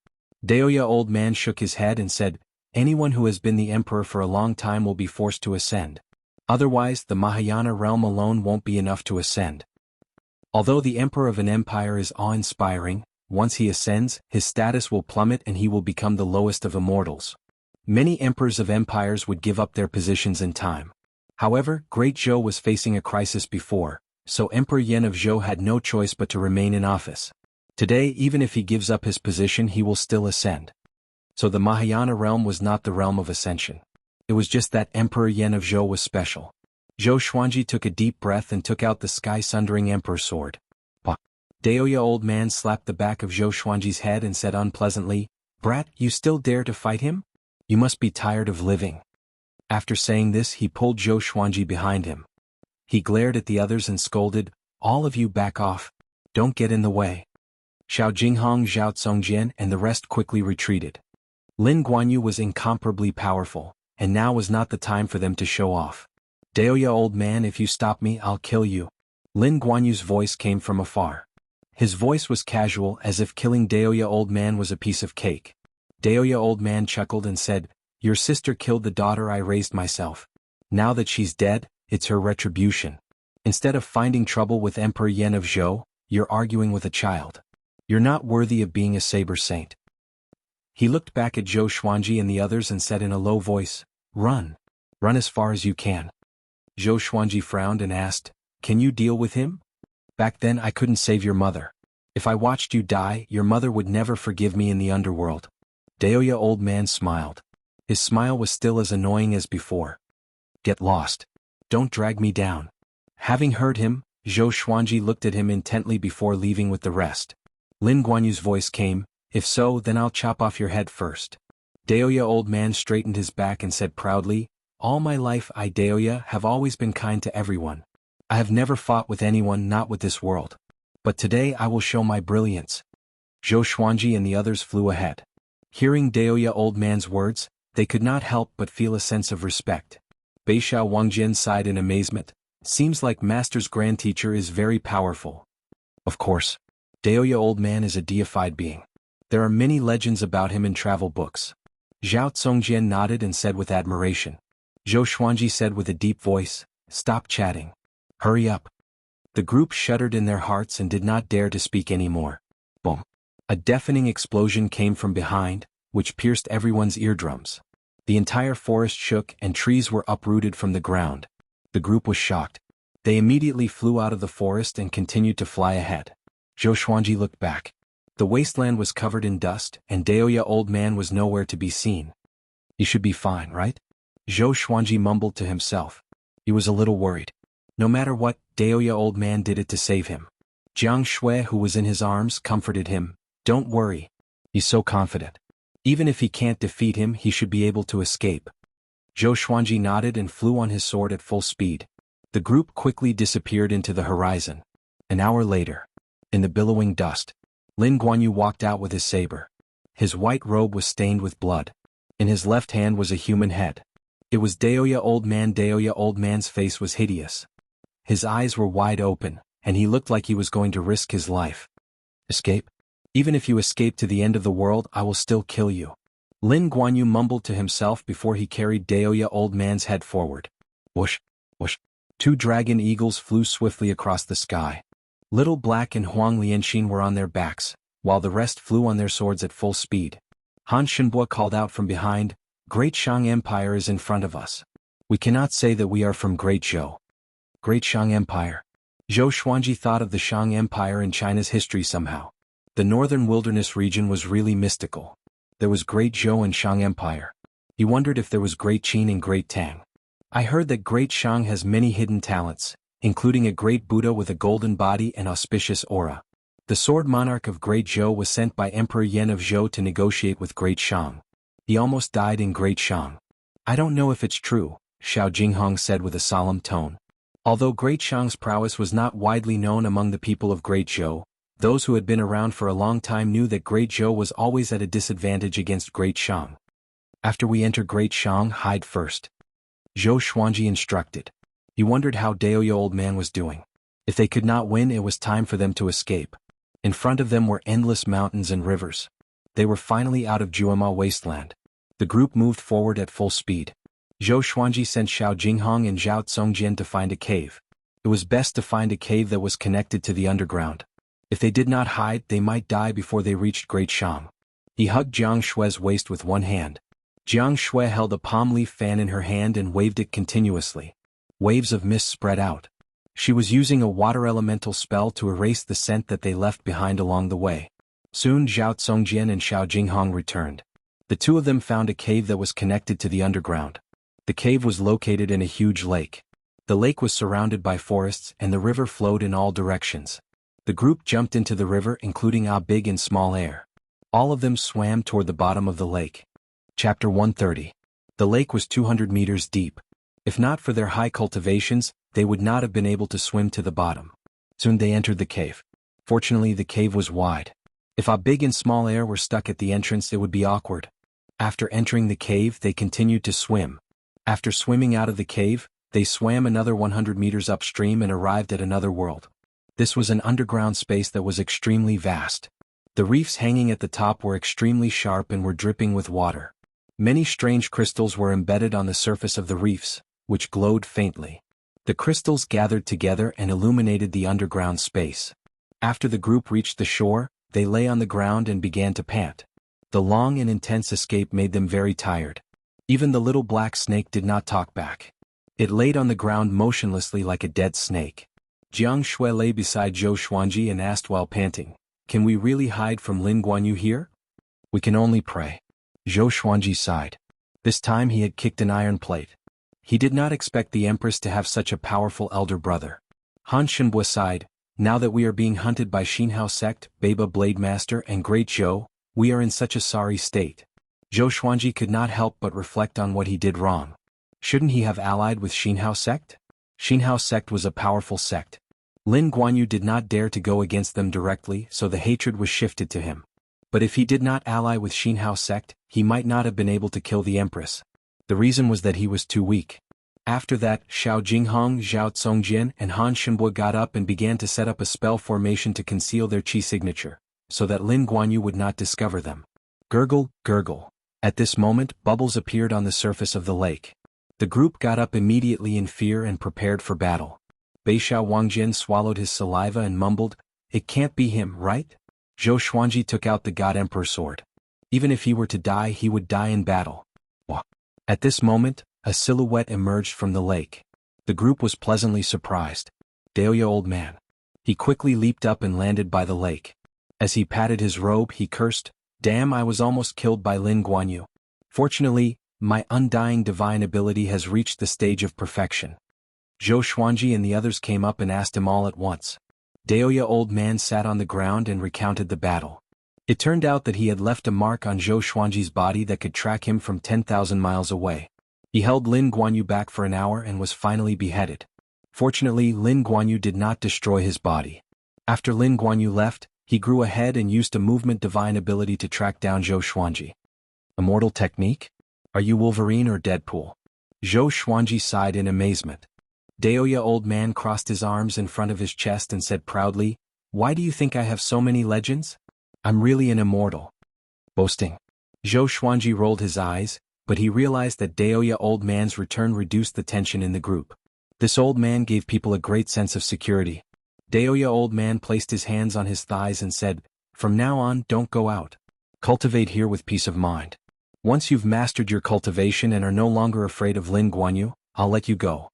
Daoya old man shook his head and said, "Anyone who has been the emperor for a long time will be forced to ascend. Otherwise, the Mahayana realm alone won't be enough to ascend. Although the emperor of an empire is awe-inspiring, once he ascends, his status will plummet and he will become the lowest of immortals. Many emperors of empires would give up their positions in time. However, Great Zhou was facing a crisis before, so Emperor Yan of Zhou had no choice but to remain in office. Today, even if he gives up his position, he will still ascend. So the Mahayana realm was not the realm of ascension. It was just that Emperor Yan of Zhou was special. Zhou Xuanji took a deep breath and took out the sky-sundering emperor sword. Daoya old man slapped the back of Zhou Xuanji's head and said unpleasantly, "Brat, you still dare to fight him? You must be tired of living." After saying this, he pulled Zhou Xuanji behind him. He glared at the others and scolded, "All of you back off. Don't get in the way." Xiao Jinghong, Zhao Tsongjian, and the rest quickly retreated. Lin Guanyu was incomparably powerful, and now was not the time for them to show off. "Daoya old man, if you stop me, I'll kill you." Lin Guanyu's voice came from afar. His voice was casual, as if killing Daoya old man was a piece of cake. Daoya old man chuckled and said, "Your sister killed the daughter I raised myself. Now that she's dead, it's her retribution. Instead of finding trouble with Emperor Yan of Zhou, you're arguing with a child. You're not worthy of being a saber saint." He looked back at Zhou Xuanji and the others and said in a low voice, "Run. Run as far as you can." Zhou Xuanji frowned and asked, "Can you deal with him? Back then I couldn't save your mother. If I watched you die, your mother would never forgive me in the underworld." Daoya old man smiled. His smile was still as annoying as before. "Get lost. Don't drag me down." Having heard him, Zhou Xuanji looked at him intently before leaving with the rest. Lin Guanyu's voice came, "If so, then I'll chop off your head first." Daoya old man straightened his back and said proudly, "All my life I, Daoya, have always been kind to everyone. I have never fought with anyone, not with this world. But today I will show my brilliance." Zhou Xuanji and the others flew ahead. Hearing Daoya old man's words, they could not help but feel a sense of respect. Beixiao Wangjian sighed in amazement. "Seems like Master's grand teacher is very powerful." Of course. Daoya old man is a deified being. There are many legends about him in travel books. Zhao Tsongjian nodded and said with admiration. Zhou Xuanji said with a deep voice, "Stop chatting. Hurry up." The group shuddered in their hearts and did not dare to speak anymore. Boom. A deafening explosion came from behind, which pierced everyone's eardrums. The entire forest shook and trees were uprooted from the ground. The group was shocked. They immediately flew out of the forest and continued to fly ahead. Zhou Xuanji looked back. The wasteland was covered in dust, and Daoya old man was nowhere to be seen. "He should be fine, right?" Zhou Xuanji mumbled to himself. He was a little worried. No matter what, Daoya old man did it to save him. Jiang Shui, who was in his arms, comforted him. "Don't worry. He's so confident. Even if he can't defeat him, he should be able to escape." Zhou Xuanji nodded and flew on his sword at full speed. The group quickly disappeared into the horizon. An hour later, in the billowing dust, Lin Guanyu walked out with his saber. His white robe was stained with blood. In his left hand was a human head. It was Daoya old man. Daoya old man's face was hideous. His eyes were wide open, and he looked like he was going to risk his life. Escape? Even if you escape to the end of the world, I will still kill you. Lin Guanyu mumbled to himself before he carried Daoya Old Man's head forward. Whoosh, whoosh. 2 dragon eagles flew swiftly across the sky. Little Black and Huang Lianxin were on their backs, while the rest flew on their swords at full speed. Han Shenbua called out from behind, "Great Shang Empire is in front of us. We cannot say that we are from Great Zhou." Great Shang Empire. Zhou Xuanji thought of the Shang Empire in China's history somehow. The northern wilderness region was really mystical. There was Great Zhou and Shang Empire. He wondered if there was Great Qin and Great Tang. I heard that Great Shang has many hidden talents, including a great Buddha with a golden body and auspicious aura. The sword monarch of Great Zhou was sent by Emperor Yan of Zhou to negotiate with Great Shang. He almost died in Great Shang. I don't know if it's true, Xiao Jinghong said with a solemn tone. Although Great Shang's prowess was not widely known among the people of Great Zhou, those who had been around for a long time knew that Great Zhou was always at a disadvantage against Great Shang. After we enter Great Shang, hide first. Zhou Xuanji instructed. He wondered how Daoya Old Man was doing. If they could not win, it was time for them to escape. In front of them were endless mountains and rivers. They were finally out of Juema wasteland. The group moved forward at full speed. Zhou Xuanji sent Xiao Jinghong and Zhao Tsongjian to find a cave. It was best to find a cave that was connected to the underground. If they did not hide, they might die before they reached Great Shang. He hugged Jiang Shue's waist with one hand. Jiang Shue held a palm leaf fan in her hand and waved it continuously. Waves of mist spread out. She was using a water elemental spell to erase the scent that they left behind along the way. Soon Zhao Tsongjian and Xiao Jinghong returned. The two of them found a cave that was connected to the underground. The cave was located in a huge lake. The lake was surrounded by forests and the river flowed in all directions. The group jumped into the river, including Big and Small Air. All of them swam toward the bottom of the lake. Chapter 130. The lake was 200 meters deep. If not for their high cultivations, they would not have been able to swim to the bottom. Soon they entered the cave. Fortunately, the cave was wide. If Big and Small Air were stuck at the entrance, it would be awkward. After entering the cave, they continued to swim. After swimming out of the cave, they swam another 100 meters upstream and arrived at another world. This was an underground space that was extremely vast. The reefs hanging at the top were extremely sharp and were dripping with water. Many strange crystals were embedded on the surface of the reefs, which glowed faintly. The crystals gathered together and illuminated the underground space. After the group reached the shore, they lay on the ground and began to pant. The long and intense escape made them very tired. Even the little black snake did not talk back. It laid on the ground motionlessly like a dead snake. Jiang Shui lay beside Zhou Xuanji and asked while panting, "Can we really hide from Lin Guanyu here?" "We can only pray." Zhou Xuanji sighed. This time he had kicked an iron plate. He did not expect the Empress to have such a powerful elder brother. Han Shenbua sighed, "Now that we are being hunted by Xinhao sect, Baba Blade Master and Great Zhou, we are in such a sorry state." Zhou Xuanji could not help but reflect on what he did wrong. Shouldn't he have allied with Xinhao sect? Xinhao sect was a powerful sect. Lin Guanyu did not dare to go against them directly, so the hatred was shifted to him. But if he did not ally with Xinhao sect, he might not have been able to kill the Empress. The reason was that he was too weak. After that, Xiao Jinghong, Zhao Tsongjian, and Han Shenbua got up and began to set up a spell formation to conceal their chi signature, so that Lin Guanyu would not discover them. Gurgle, gurgle. At this moment, bubbles appeared on the surface of the lake. The group got up immediately in fear and prepared for battle. Beishao Wangjian swallowed his saliva and mumbled, "It can't be him, right?" Zhou Xuanji took out the God Emperor sword. Even if he were to die, he would die in battle. At this moment, a silhouette emerged from the lake. The group was pleasantly surprised. Daoya Old Man. He quickly leaped up and landed by the lake. As he patted his robe, he cursed, "Damn, I was almost killed by Lin Guanyu. Fortunately, my undying divine ability has reached the stage of perfection." Zhou Xuanji and the others came up and asked him all at once. Daoya Old Man sat on the ground and recounted the battle. It turned out that he had left a mark on Zhou Xuanji's body that could track him from 10,000 miles away. He held Lin Guanyu back for an hour and was finally beheaded. Fortunately, Lin Guanyu did not destroy his body. After Lin Guanyu left, he grew ahead and used a movement divine ability to track down Zhou Xuanji. Immortal technique? Are you Wolverine or Deadpool? Zhou Xuanji sighed in amazement. Daoya old man crossed his arms in front of his chest and said proudly, "Why do you think I have so many legends? I'm really an immortal." Boasting. Zhou Xuanji rolled his eyes, but he realized that Daoya old man's return reduced the tension in the group. This old man gave people a great sense of security. Daoya old man placed his hands on his thighs and said, "From now on, don't go out. Cultivate here with peace of mind. Once you've mastered your cultivation and are no longer afraid of Lin Guanyu, I'll let you go."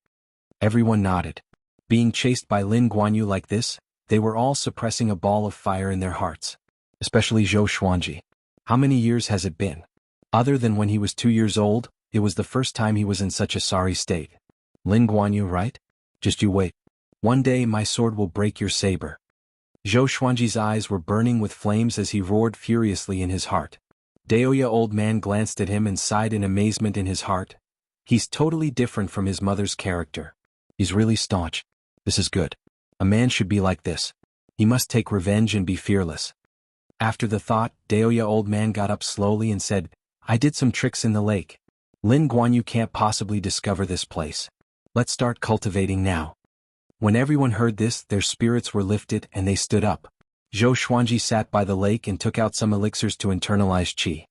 Everyone nodded. Being chased by Lin Guanyu like this, they were all suppressing a ball of fire in their hearts. Especially Zhou Xuanji. How many years has it been? Other than when he was 2 years old, it was the first time he was in such a sorry state. Lin Guanyu, right? Just you wait. One day my sword will break your saber. Zhou Xuanji's eyes were burning with flames as he roared furiously in his heart. Daoya old man glanced at him and sighed in amazement in his heart. He's totally different from his mother's character. He's really staunch. This is good. A man should be like this. He must take revenge and be fearless. After the thought, Daoya old man got up slowly and said, "I did some tricks in the lake. Lin Guanyu can't possibly discover this place. Let's start cultivating now." When everyone heard this, their spirits were lifted and they stood up. Zhou Xuanji sat by the lake and took out some elixirs to internalize qi.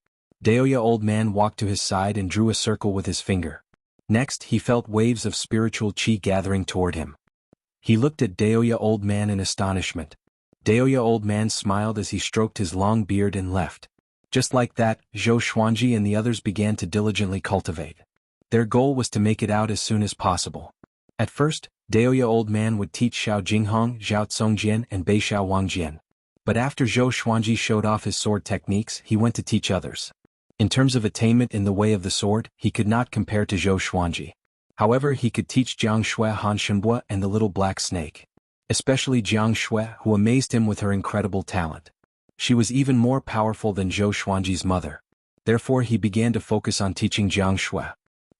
Daoya old man walked to his side and drew a circle with his finger. Next, he felt waves of spiritual qi gathering toward him. He looked at Daoya old man in astonishment. Daoya old man smiled as he stroked his long beard and left. Just like that, Zhou Xuanji and the others began to diligently cultivate. Their goal was to make it out as soon as possible. At first, Daoya old man would teach Xiao Jinghong, Zhao Tsongjian and Bei Xiao Wangjian. But after Zhou Xuanji showed off his sword techniques, he went to teach others. In terms of attainment in the way of the sword, he could not compare to Zhou Xuanji. However, he could teach Jiang Shui, Han Shenbua and the little black snake. Especially Jiang Shui, who amazed him with her incredible talent. She was even more powerful than Zhou Xuanji's mother. Therefore he began to focus on teaching Jiang Shui.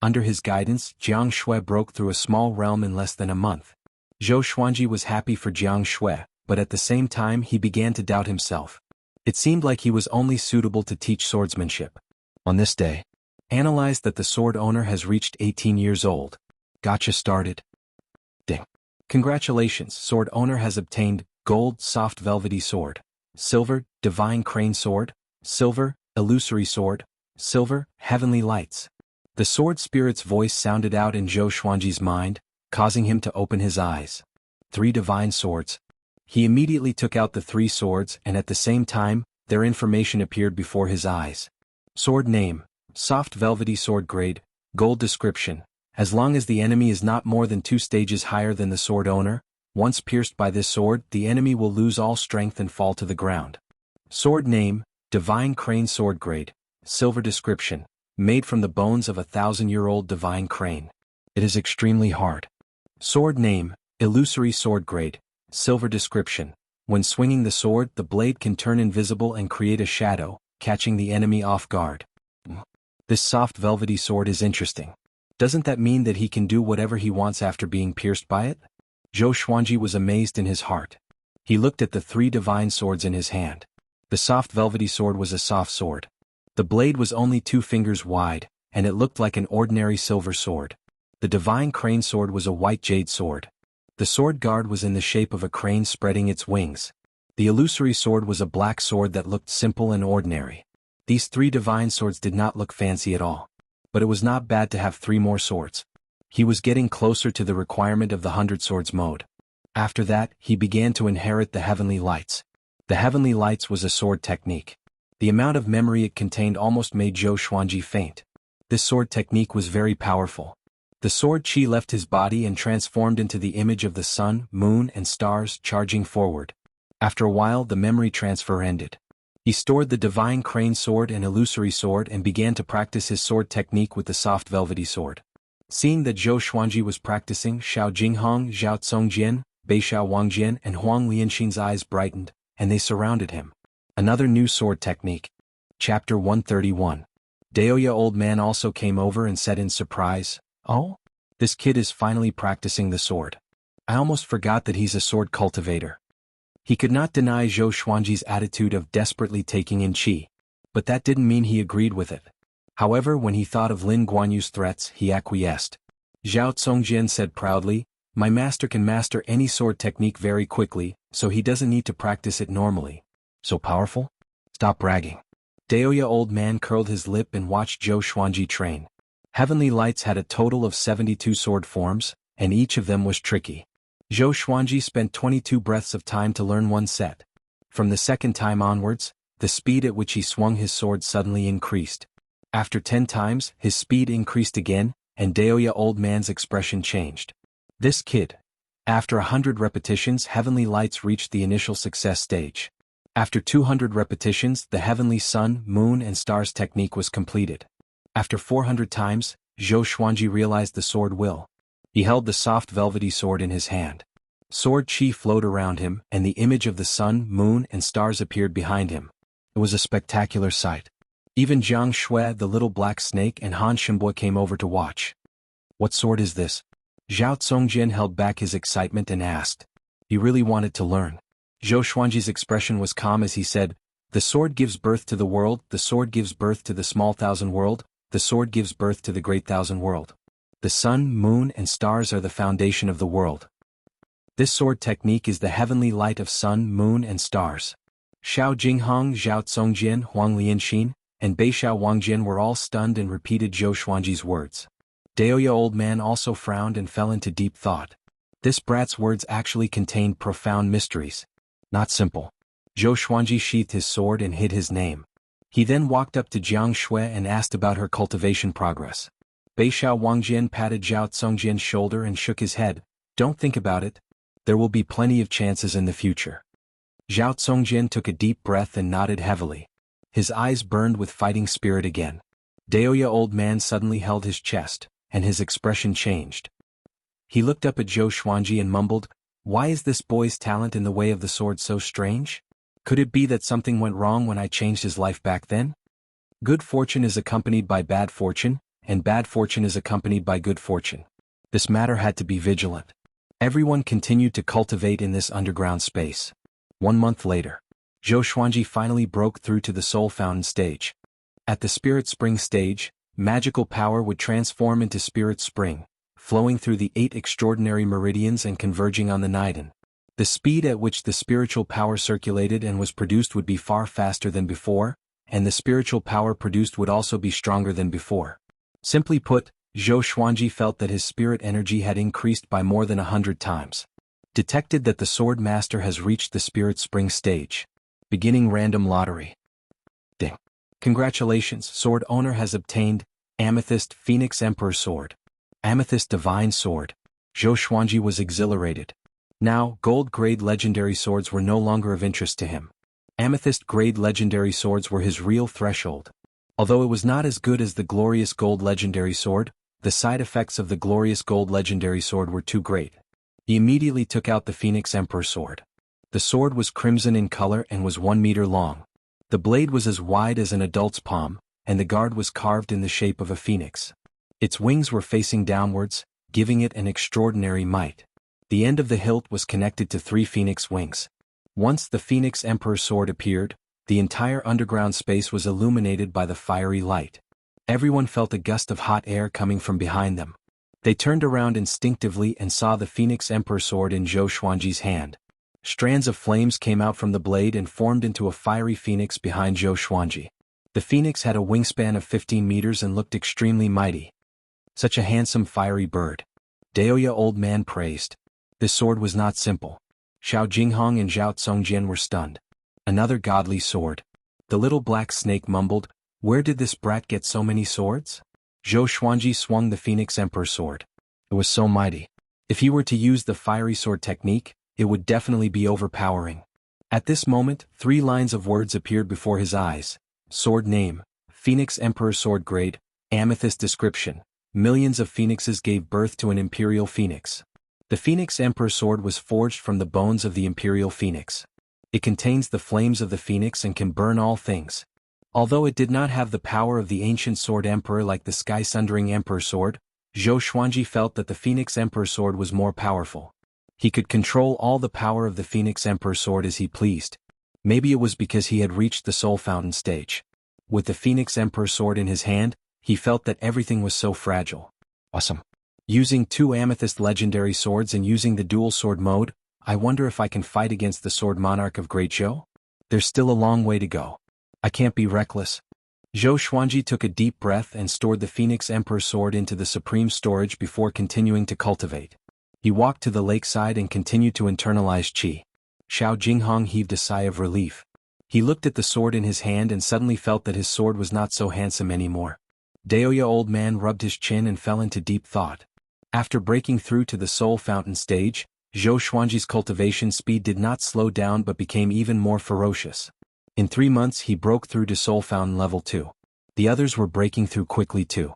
Under his guidance, Jiang Shui broke through a small realm in less than a month. Zhou Xuanji was happy for Jiang Shui, but at the same time he began to doubt himself. It seemed like he was only suitable to teach swordsmanship. On this day, analyzed that the sword owner has reached 18 years old. Gotcha started. Ding. Congratulations, sword owner has obtained gold soft velvety sword, silver divine crane sword, silver illusory sword, silver heavenly lights. The sword spirit's voice sounded out in Zhou Xuanji's mind, causing him to open his eyes. 3 divine swords. He immediately took out the 3 swords and at the same time, their information appeared before his eyes. Sword name, soft velvety sword grade, gold description. As long as the enemy is not more than 2 stages higher than the sword owner, once pierced by this sword, the enemy will lose all strength and fall to the ground. Sword name, divine crane sword grade, silver description, made from the bones of a 1,000-year-old divine crane. It is extremely hard. Sword name, illusory sword grade, silver description. When swinging the sword, the blade can turn invisible and create a shadow, catching the enemy off guard. This soft velvety sword is interesting. Doesn't that mean that he can do whatever he wants after being pierced by it? Zhou Xuanji was amazed in his heart. He looked at the 3 divine swords in his hand. The soft velvety sword was a soft sword. The blade was only 2 fingers wide, and it looked like an ordinary silver sword. The divine crane sword was a white jade sword. The sword guard was in the shape of a crane spreading its wings. The illusory sword was a black sword that looked simple and ordinary. These 3 divine swords did not look fancy at all. But it was not bad to have 3 more swords. He was getting closer to the requirement of the 100 swords mode. After that, he began to inherit the heavenly lights. The heavenly lights was a sword technique. The amount of memory it contained almost made Zhou Xuanji faint. This sword technique was very powerful. The sword qi left his body and transformed into the image of the sun, moon and stars charging forward. After a while the memory transfer ended. He stored the divine crane sword and illusory sword and began to practice his sword technique with the soft velvety sword. Seeing that Zhou Xuanji was practicing, Xiao Jinghong, Zhao Tsongjian, Bei Xiao Wangjian and Huang Lianxin's eyes brightened, and they surrounded him. Another new sword technique. Chapter 131. Daoya old man also came over and said in surprise, "Oh? This kid is finally practicing the sword. I almost forgot that he's a sword cultivator." He could not deny Zhou Xuanji's attitude of desperately taking in qi, but that didn't mean he agreed with it. However, when he thought of Lin Guanyu's threats, he acquiesced. Zhao Tsongjian said proudly, My master can master any sword technique very quickly, so he doesn't need to practice it normally. So powerful? Stop bragging. Daoya old man curled his lip and watched Zhou Xuanji train. Heavenly Lights had a total of 72 sword forms, and each of them was tricky. Zhou Xuanji spent 22 breaths of time to learn one set. From the second time onwards, the speed at which he swung his sword suddenly increased. After 10 times, his speed increased again, and Daoya old man's expression changed. This kid. After 100 repetitions, Heavenly Lights reached the initial success stage. After 200 repetitions, the Heavenly Sun, Moon and Stars technique was completed. After 400 times, Zhou Xuanji realized the sword will. He held the soft velvety sword in his hand. Sword chi flowed around him, and the image of the sun, moon and stars appeared behind him. It was a spectacular sight. Even Jiang Shui, the little black snake, and Han Shimbo came over to watch. What sword is this? Zhao Tsongjin held back his excitement and asked. He really wanted to learn. Zhou Xuanji's expression was calm as he said, "The sword gives birth to the world, the sword gives birth to the small thousand world, the sword gives birth to the great thousand world. The sun, moon and stars are the foundation of the world. This sword technique is the heavenly light of sun, moon and stars." Xiao Jinghong, Zhao Tsongjin, Huang Lianxin, and Beixiao Wangjin were all stunned and repeated Zhou Xuanji's words. Daoya old man also frowned and fell into deep thought. This brat's words actually contained profound mysteries. Not simple. Zhou Xuanji sheathed his sword and hid his name. He then walked up to Jiang Shui and asked about her cultivation progress. Beixiao Wangjin patted Zhao Tsongjin's shoulder and shook his head. "Don't think about it. There will be plenty of chances in the future." Zhao Tsongjin took a deep breath and nodded heavily. His eyes burned with fighting spirit again. Daoya old man suddenly held his chest, and his expression changed. He looked up at Zhou Xuanji and mumbled, "Why is this boy's talent in the way of the sword so strange? Could it be that something went wrong when I changed his life back then? Good fortune is accompanied by bad fortune, and bad fortune is accompanied by good fortune. This matter had to be vigilant." Everyone continued to cultivate in this underground space. 1 month later, Zhou Xuanji finally broke through to the Soul Fountain stage. At the Spirit Spring stage, magical power would transform into Spirit Spring, flowing through the 8 extraordinary meridians and converging on the Niden. The speed at which the spiritual power circulated and was produced would be far faster than before, and the spiritual power produced would also be stronger than before. Simply put, Zhou Xuanji felt that his spirit energy had increased by more than 100 times. Detected that the sword master has reached the Spirit Spring stage. Beginning random lottery. Ding. Congratulations, sword owner has obtained Amethyst Phoenix Emperor Sword. Amethyst Divine Sword. Zhou Xuanji was exhilarated. Now, gold-grade legendary swords were no longer of interest to him. Amethyst-grade legendary swords were his real threshold. Although it was not as good as the glorious gold legendary sword, the side effects of the glorious gold legendary sword were too great. He immediately took out the Phoenix Emperor Sword. The sword was crimson in color and was 1 meter long. The blade was as wide as an adult's palm, and the guard was carved in the shape of a phoenix. Its wings were facing downwards, giving it an extraordinary might. The end of the hilt was connected to 3 phoenix wings. Once the Phoenix Emperor Sword appeared, the entire underground space was illuminated by the fiery light. Everyone felt a gust of hot air coming from behind them. They turned around instinctively and saw the Phoenix Emperor Sword in Zhou Xuanji's hand. Strands of flames came out from the blade and formed into a fiery phoenix behind Zhou Xuanji. The phoenix had a wingspan of 15 meters and looked extremely mighty. Such a handsome fiery bird. Daoya old man praised. This sword was not simple. Xiao Jinghong and Zhao Tsongjin were stunned. Another godly sword. The little black snake mumbled, "Where did this brat get so many swords?" Zhou Xuanji swung the Phoenix Emperor Sword. It was so mighty. If he were to use the fiery sword technique, it would definitely be overpowering. At this moment, 3 lines of words appeared before his eyes. Sword name, Phoenix Emperor Sword grade, Amethyst description. Millions of phoenixes gave birth to an imperial phoenix. The Phoenix Emperor Sword was forged from the bones of the imperial phoenix. It contains the flames of the phoenix and can burn all things. Although it did not have the power of the ancient Sword Emperor like the Sky-Sundering Emperor Sword, Zhou Xuanji felt that the Phoenix Emperor Sword was more powerful. He could control all the power of the Phoenix Emperor Sword as he pleased. Maybe it was because he had reached the Soul Fountain stage. With the Phoenix Emperor Sword in his hand, he felt that everything was so fragile. Awesome. Using 2 amethyst legendary swords and using the dual sword mode, I wonder if I can fight against the sword monarch of Great Zhou? There's still a long way to go. I can't be reckless. Zhou Xuanji took a deep breath and stored the Phoenix Emperor sword into the supreme storage before continuing to cultivate. He walked to the lakeside and continued to internalize qi. Xiao Jinghong heaved a sigh of relief. He looked at the sword in his hand and suddenly felt that his sword was not so handsome anymore. Daoya old man rubbed his chin and fell into deep thought. After breaking through to the Soul Fountain stage, Zhou Xuanji's cultivation speed did not slow down but became even more ferocious. In 3 months he broke through to Soul Fountain level 2. The others were breaking through quickly too.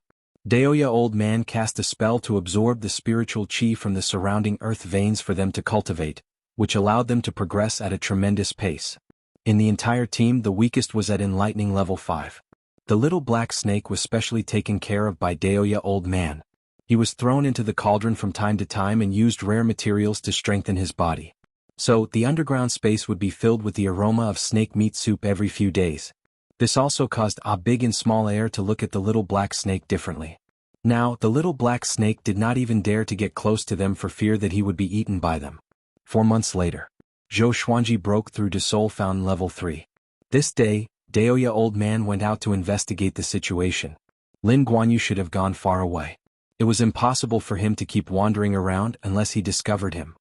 Daoya old man cast a spell to absorb the spiritual qi from the surrounding earth veins for them to cultivate, which allowed them to progress at a tremendous pace. In the entire team the weakest was at enlightening level 5. The little black snake was specially taken care of by Daoya old man. He was thrown into the cauldron from time to time and used rare materials to strengthen his body. So, the underground space would be filled with the aroma of snake meat soup every few days. This also caused Big and Small Air to look at the little black snake differently. Now, the little black snake did not even dare to get close to them for fear that he would be eaten by them. 4 months later, Zhou Xuanji broke through to Soul Fountain level 3. This day, Daoya old man went out to investigate the situation. Lin Guanyu should have gone far away. It was impossible for him to keep wandering around unless he discovered him.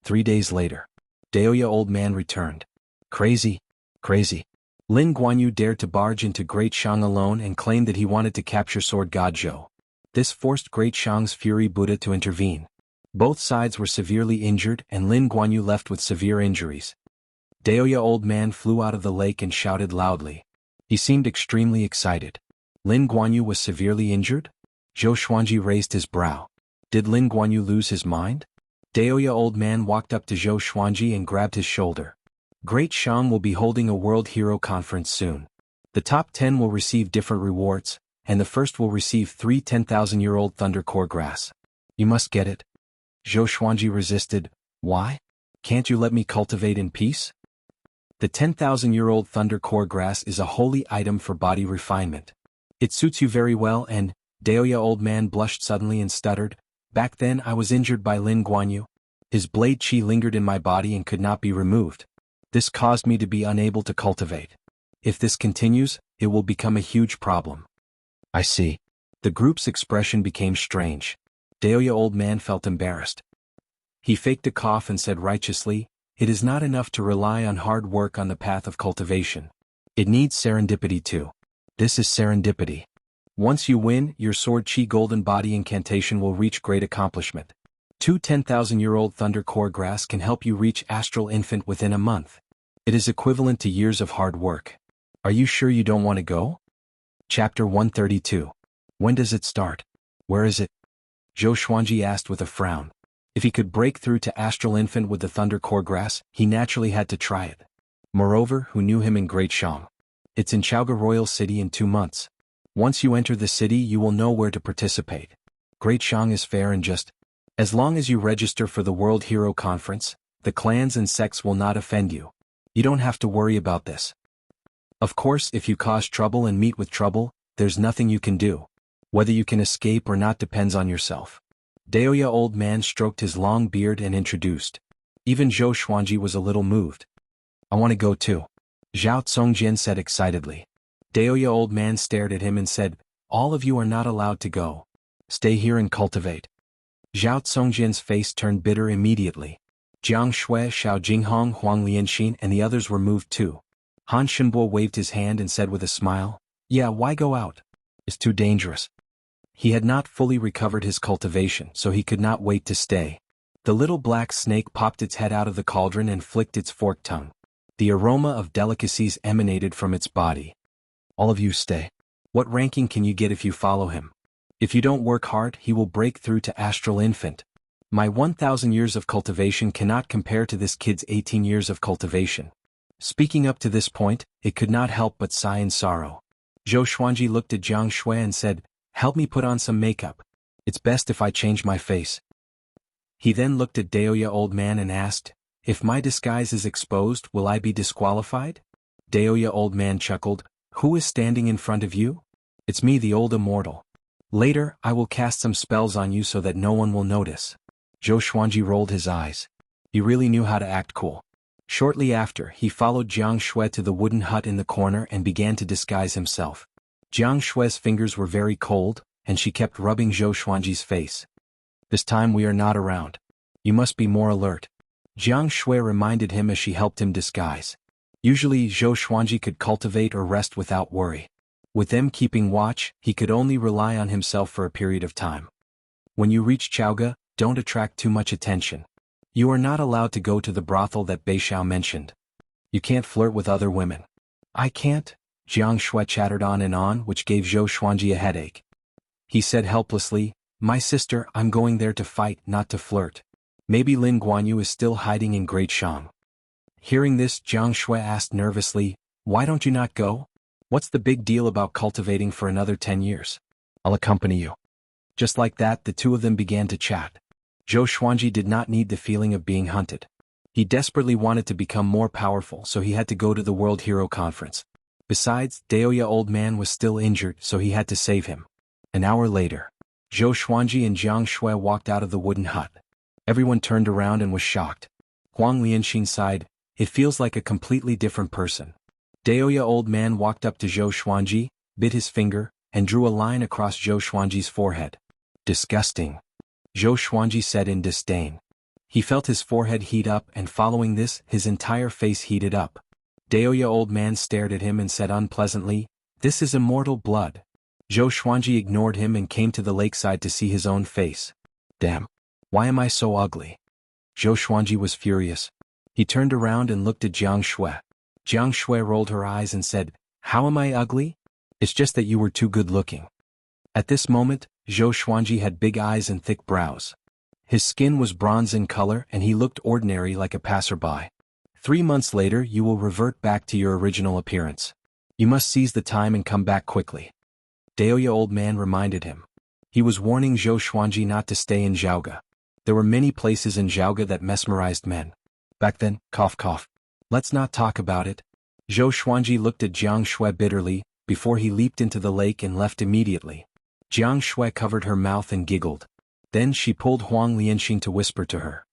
3 days later, Daoya old man returned. Crazy. Lin Guanyu dared to barge into Great Shang alone and claimed that he wanted to capture Sword God Zhou. This forced Great Shang's Fury Buddha to intervene. Both sides were severely injured and Lin Guanyu left with severe injuries. Daoya old man flew out of the lake and shouted loudly. He seemed extremely excited. Lin Guanyu was severely injured? Zhou Xuanji raised his brow. Did Lin Guanyu lose his mind? Daoya old man walked up to Zhou Xuanji and grabbed his shoulder. Great Shang will be holding a World Hero Conference soon. The top 10 will receive different rewards, and the first will receive 3 10,000-year-old Thunder Core Grass. You must get it. Zhou Xuanji resisted. Why? Can't you let me cultivate in peace? The 10,000-year-old Thunder Core Grass is a holy item for body refinement. It suits you very well and, Daoya old man blushed suddenly and stuttered, back then I was injured by Lin Guanyu. His blade qi lingered in my body and could not be removed. This caused me to be unable to cultivate. If this continues, it will become a huge problem. I see. The group's expression became strange. Daoya old man felt embarrassed. He faked a cough and said righteously, it is not enough to rely on hard work on the path of cultivation. It needs serendipity too. This is serendipity. Once you win, your sword qi golden body incantation will reach great accomplishment. 2 10,000-year-old Thunder Core Grass can help you reach Astral Infant within a month. It is equivalent to years of hard work. Are you sure you don't want to go? Chapter 132. When does it start? Where is it? Zhou Xuanji asked with a frown. If he could break through to Astral Infant with the Thunder Core Grass, he naturally had to try it. Moreover, who knew him in Great Shang? It's in Chaoga Royal City in 2 months. Once you enter the city you will know where to participate. Great Shang is fair and just. As long as you register for the World Hero Conference, the clans and sects will not offend you. You don't have to worry about this. Of course, if you cause trouble and meet with trouble, there's nothing you can do. Whether you can escape or not depends on yourself. Daoya old man stroked his long beard and introduced. Even Zhou Xuanji was a little moved. I want to go too. Zhao Tsongjian said excitedly. Daoya old man stared at him and said, all of you are not allowed to go. Stay here and cultivate. Zhao Tsongjian's face turned bitter immediately. Jiang Shui, Xiao Jinghong, Huang Lianxin and the others were moved too. Han Shenbo waved his hand and said with a smile, yeah, why go out? It's too dangerous. He had not fully recovered his cultivation, so he could not wait to stay. The little black snake popped its head out of the cauldron and flicked its forked tongue. The aroma of delicacies emanated from its body. All of you stay. What ranking can you get if you follow him? If you don't work hard, he will break through to Astral Infant. My 1,000 years of cultivation cannot compare to this kid's 18 years of cultivation. Speaking up to this point, it could not help but sigh in sorrow. Zhou Xuanji looked at Jiang Shui and said, help me put on some makeup. It's best if I change my face. He then looked at Daoya old man and asked, if my disguise is exposed, will I be disqualified? Daoya old man chuckled, who is standing in front of you? It's me, the old immortal. Later, I will cast some spells on you so that no one will notice. Zhou Xuanji rolled his eyes. He really knew how to act cool. Shortly after, he followed Jiang Shui to the wooden hut in the corner and began to disguise himself. Jiang Shui's fingers were very cold, and she kept rubbing Zhou Xuanji's face. This time we are not around. You must be more alert. Jiang Shui reminded him as she helped him disguise. Usually Zhou Xuanji could cultivate or rest without worry. With them keeping watch, he could only rely on himself for a period of time. When you reach Chaoga, don't attract too much attention. You are not allowed to go to the brothel that Beixiao mentioned. You can't flirt with other women. I can't? Jiang Shui chattered on, which gave Zhou Xuanji a headache. He said helplessly, My sister, I'm going there to fight, not to flirt. Maybe Lin Guanyu is still hiding in Great Shang. Hearing this, Jiang Shui asked nervously, Why don't you not go? What's the big deal about cultivating for another 10 years? I'll accompany you. Just like that, the two of them began to chat. Zhou Xuanji did not need the feeling of being hunted. He desperately wanted to become more powerful, so he had to go to the World Hero Conference. Besides, Daoya old man was still injured, so he had to save him. An hour later, Zhou Xuanji and Jiang Shui walked out of the wooden hut. Everyone turned around and was shocked. Huang Lianxin sighed, It feels like a completely different person. Daoya old man walked up to Zhou Xuanji, bit his finger, and drew a line across Zhou Xuanji's forehead. Disgusting. Zhou Xuanji said in disdain. He felt his forehead heat up, and following this, his entire face heated up. Daoya old man stared at him and said unpleasantly, This is immortal blood. Zhou Xuanji ignored him and came to the lakeside to see his own face. Damn. Why am I so ugly? Zhou Xuanji was furious. He turned around and looked at Jiang Shui. Jiang Shui rolled her eyes and said, How am I ugly? It's just that you were too good looking. At this moment, Zhou Xuanji had big eyes and thick brows. His skin was bronze in color and he looked ordinary like a passerby. 3 months later you will revert back to your original appearance. You must seize the time and come back quickly. Daoya old man reminded him. He was warning Zhou Xuanji not to stay in Zhaoga. There were many places in Zhaoga that mesmerized men. Back then, cough cough. Let's not talk about it. Zhou Xuanji looked at Jiang Shui bitterly, before he leaped into the lake and left immediately. Jiang Shui covered her mouth and giggled. Then she pulled Huang Lianxin to whisper to her.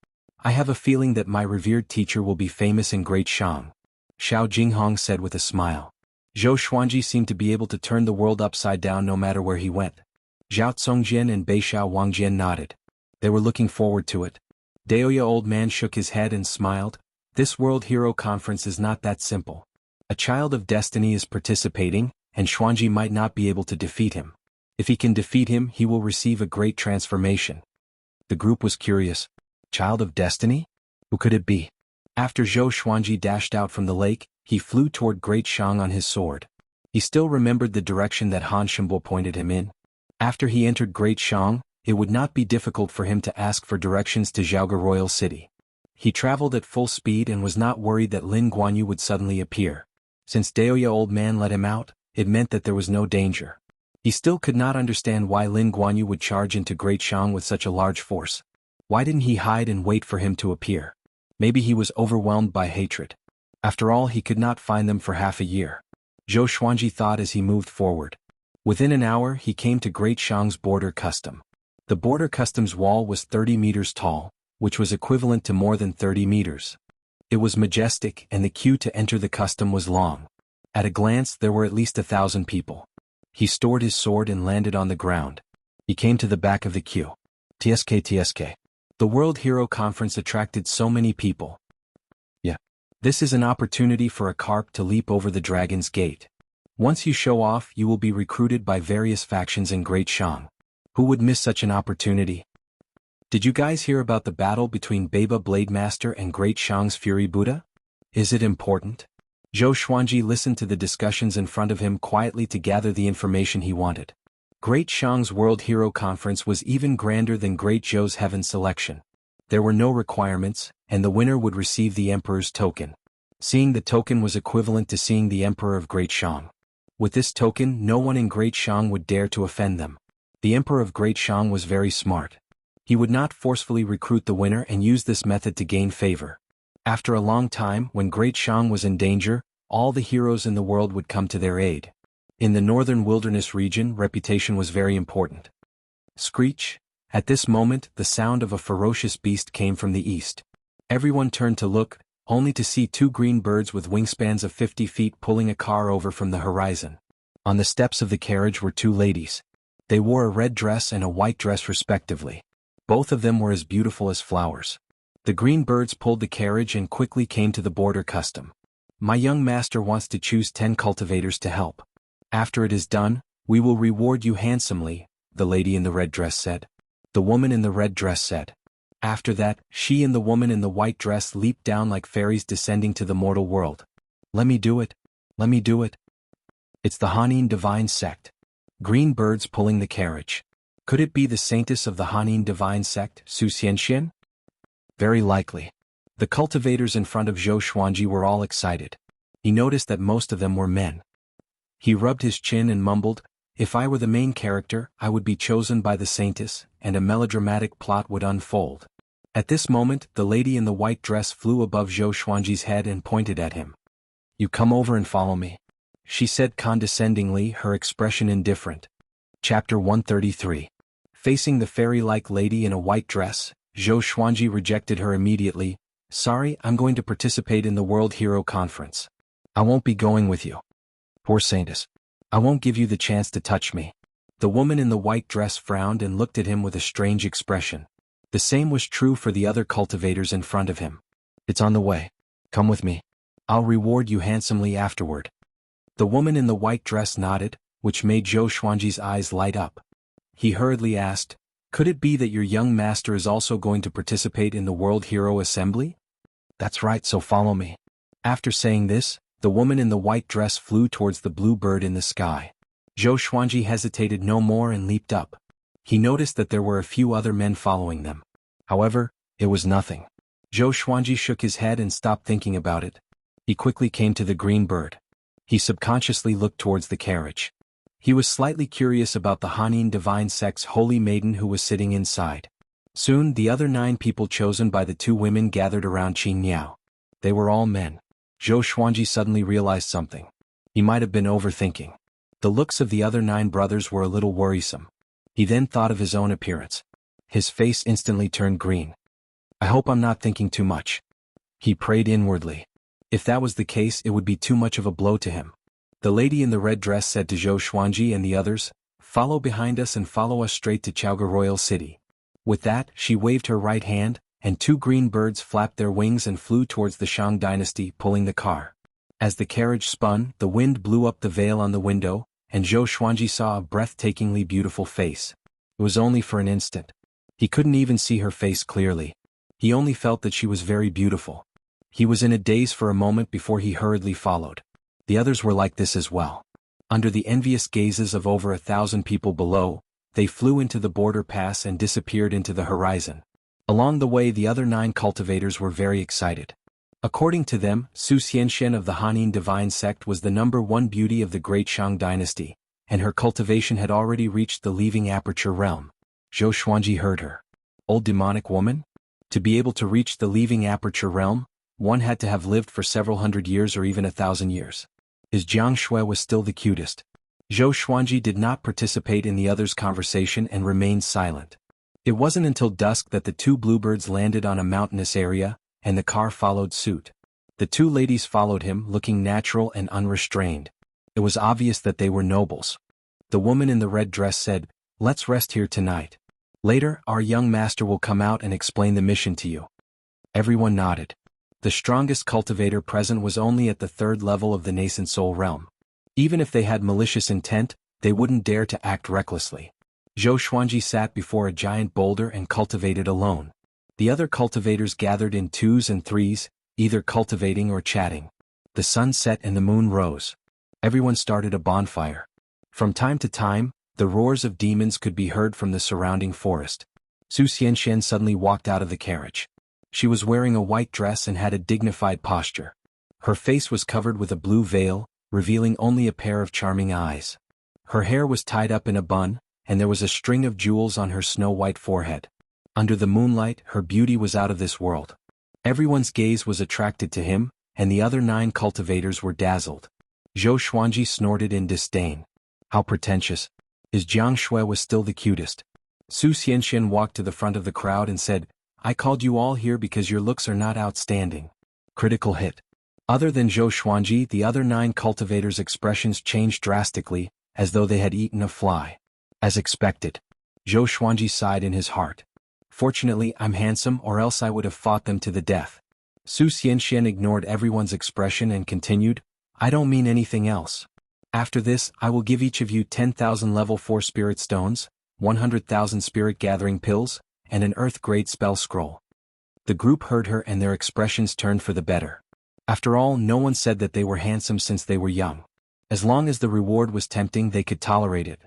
I have a feeling that my revered teacher will be famous in Great Shang. Xiao Jinghong said with a smile. Zhou Xuanji seemed to be able to turn the world upside down no matter where he went. Zhao Congjian and Beixiao Wangjian nodded. They were looking forward to it. Daoya old man shook his head and smiled. This World Hero Conference is not that simple. A child of destiny is participating, and Xuanji might not be able to defeat him. If he can defeat him, he will receive a great transformation. The group was curious. Child of destiny? Who could it be? After Zhou Xuanji dashed out from the lake, he flew toward Great Shang on his sword. He still remembered the direction that Han Shimbo pointed him in. After he entered Great Shang, it would not be difficult for him to ask for directions to Zhaoga Royal City. He traveled at full speed and was not worried that Lin Guanyu would suddenly appear. Since Daoya old man let him out, it meant that there was no danger. He still could not understand why Lin Guanyu would charge into Great Shang with such a large force. Why didn't he hide and wait for him to appear? Maybe he was overwhelmed by hatred. After all, he could not find them for half a year. Zhou Xuanji thought as he moved forward. Within an hour he came to Great Shang's border custom. The border customs wall was 30 meters tall, which was equivalent to more than 30 meters. It was majestic and the queue to enter the custom was long. At a glance there were at least 1,000 people. He stored his sword and landed on the ground. He came to the back of the queue. TSK. The World Hero Conference attracted so many people. Yeah. This is an opportunity for a carp to leap over the dragon's gate. Once you show off, you will be recruited by various factions in Great Shang. Who would miss such an opportunity? Did you guys hear about the battle between Beba Blademaster and Great Shang's Fury Buddha? Is it important? Zhou Xuanji listened to the discussions in front of him quietly to gather the information he wanted. Great Shang's World Hero Conference was even grander than Great Zhou's Heaven Selection. There were no requirements, and the winner would receive the Emperor's token. Seeing the token was equivalent to seeing the Emperor of Great Shang. With this token, no one in Great Shang would dare to offend them. The Emperor of Great Shang was very smart. He would not forcefully recruit the winner and use this method to gain favor. After a long time, when Great Shang was in danger, all the heroes in the world would come to their aid. In the northern wilderness region, reputation was very important. Screech! At this moment, the sound of a ferocious beast came from the east. Everyone turned to look, only to see two green birds with wingspans of 50 feet pulling a car over from the horizon. On the steps of the carriage were two ladies. They wore a red dress and a white dress respectively. Both of them were as beautiful as flowers. The green birds pulled the carriage and quickly came to the border custom. My young master wants to choose 10 cultivators to help. After it is done, we will reward you handsomely, the lady in the red dress said. The woman in the red dress said. After that, she and the woman in the white dress leaped down like fairies descending to the mortal world. Let me do it. Let me do it. It's the Hanin divine sect. Green birds pulling the carriage. Could it be the saintess of the Hanin divine sect, Su Xianxian? Very likely. The cultivators in front of Zhou Xuanji were all excited. He noticed that most of them were men. He rubbed his chin and mumbled, "If I were the main character, I would be chosen by the saintess, and a melodramatic plot would unfold." At this moment, the lady in the white dress flew above Zhou Xuanji's head and pointed at him. "You come over and follow me," she said condescendingly, her expression indifferent. Chapter 133. Facing the fairy-like lady in a white dress, Zhou Xuanji rejected her immediately. "Sorry, I'm going to participate in the World Hero Conference. I won't be going with you." "Poor saintess. I won't give you the chance to touch me." The woman in the white dress frowned and looked at him with a strange expression. The same was true for the other cultivators in front of him. "It's on the way. Come with me. I'll reward you handsomely afterward." The woman in the white dress nodded, which made Zhou Xuanji's eyes light up. He hurriedly asked, "Could it be that your young master is also going to participate in the World Hero Assembly?" "That's right, so follow me." After saying this, the woman in the white dress flew towards the blue bird in the sky. Zhou Xuanji hesitated no more and leaped up. He noticed that there were a few other men following them. However, it was nothing. Zhou Xuanji shook his head and stopped thinking about it. He quickly came to the green bird. He subconsciously looked towards the carriage. He was slightly curious about the Hanin divine sect's holy maiden who was sitting inside. Soon, the other 9 people chosen by the 2 women gathered around Qing Niao. They were all men. Zhou Xuanji suddenly realized something. He might have been overthinking. The looks of the other 9 brothers were a little worrisome. He then thought of his own appearance. His face instantly turned green. "I hope I'm not thinking too much." He prayed inwardly. If that was the case, it would be too much of a blow to him. The lady in the red dress said to Zhou Xuanji and the others, "Follow behind us and follow us straight to Chaoga Royal City." With that, she waved her right hand, and 2 green birds flapped their wings and flew towards the Shang dynasty, pulling the car. As the carriage spun, the wind blew up the veil on the window, and Zhou Xuanji saw a breathtakingly beautiful face. It was only for an instant. He couldn't even see her face clearly. He only felt that she was very beautiful. He was in a daze for a moment before he hurriedly followed. The others were like this as well. Under the envious gazes of over 1,000 people below, they flew into the border pass and disappeared into the horizon. Along the way, the other 9 cultivators were very excited. According to them, Su Xianxian of the Hanin divine sect was the #1 beauty of the great Shang dynasty, and her cultivation had already reached the leaving aperture realm. Zhou Xuanji heard her. Old demonic woman? To be able to reach the leaving aperture realm, one had to have lived for several hundred years or even 1,000 years. His Jiang Shui was still the cutest. Zhou Xuanji did not participate in the others' conversation and remained silent. It wasn't until dusk that the 2 bluebirds landed on a mountainous area, and the car followed suit. The 2 ladies followed him, looking natural and unrestrained. It was obvious that they were nobles. The woman in the red dress said, "Let's rest here tonight. Later, our young master will come out and explain the mission to you." Everyone nodded. The strongest cultivator present was only at the 3rd level of the nascent soul realm. Even if they had malicious intent, they wouldn't dare to act recklessly. Zhou Xuanji sat before a giant boulder and cultivated alone. The other cultivators gathered in 2s and 3s, either cultivating or chatting. The sun set and the moon rose. Everyone started a bonfire. From time to time, the roars of demons could be heard from the surrounding forest. Su Xianxian suddenly walked out of the carriage. She was wearing a white dress and had a dignified posture. Her face was covered with a blue veil, revealing only a pair of charming eyes. Her hair was tied up in a bun, and there was a string of jewels on her snow-white forehead. Under the moonlight, her beauty was out of this world. Everyone's gaze was attracted to him, and the other 9 cultivators were dazzled. Zhou Xuanji snorted in disdain. How pretentious. His Jiang Shui was still the cutest. Su Xianxian walked to the front of the crowd and said, I called you all here because your looks are not outstanding. Critical hit. Other than Zhou Xuanji, the other 9 cultivators' expressions changed drastically, as though they had eaten a fly. As expected. Zhou Xuanji sighed in his heart. Fortunately, I'm handsome, or else I would have fought them to the death. Su Xianxian ignored everyone's expression and continued, I don't mean anything else. After this, I will give each of you 10,000 level 4 spirit stones, 100,000 spirit gathering pills, and an earth-grade spell scroll. The group heard her and their expressions turned for the better. After all, no one said that they were handsome since they were young. As long as the reward was tempting, they could tolerate it.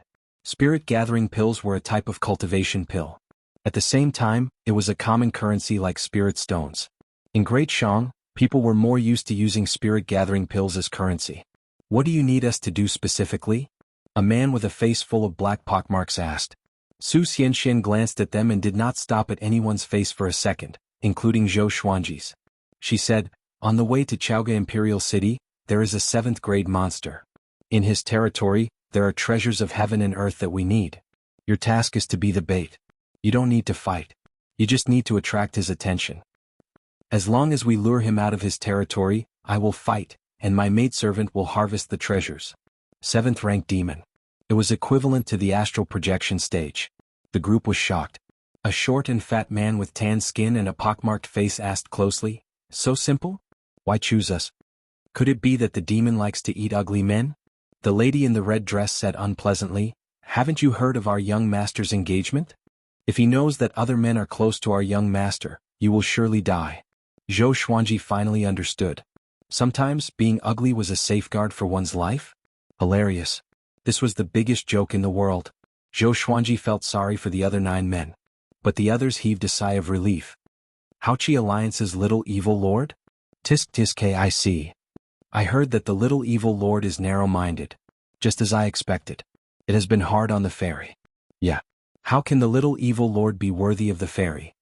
Spirit gathering pills were a type of cultivation pill. At the same time, it was a common currency like spirit stones. In Great Shang, people were more used to using spirit gathering pills as currency. What do you need us to do specifically? A man with a face full of black pockmarks asked. Su Xianxian glanced at them and did not stop at anyone's face for a second, including Zhou Xuanji's. She said, on the way to Chaoga Imperial City, there is a 7th grade monster. In his territory, there are treasures of heaven and earth that we need. Your task is to be the bait. You don't need to fight. You just need to attract his attention. As long as we lure him out of his territory, I will fight, and my maidservant will harvest the treasures. 7th rank demon. It was equivalent to the astral projection stage. The group was shocked. A short and fat man with tan skin and a pockmarked face asked closely, so simple? Why choose us? Could it be that the demon likes to eat ugly men? The lady in the red dress said unpleasantly, haven't you heard of our young master's engagement? If he knows that other men are close to our young master, you will surely die. Zhou Xuanji finally understood. Sometimes, being ugly was a safeguard for one's life? Hilarious. This was the biggest joke in the world. Zhou Xuanji felt sorry for the other 9 men. But the others heaved a sigh of relief. Haoqi Alliance's little evil lord? Tisk kic. I heard that the little evil lord is narrow-minded. Just as I expected. It has been hard on the fairy. Yeah. How can the little evil lord be worthy of the fairy?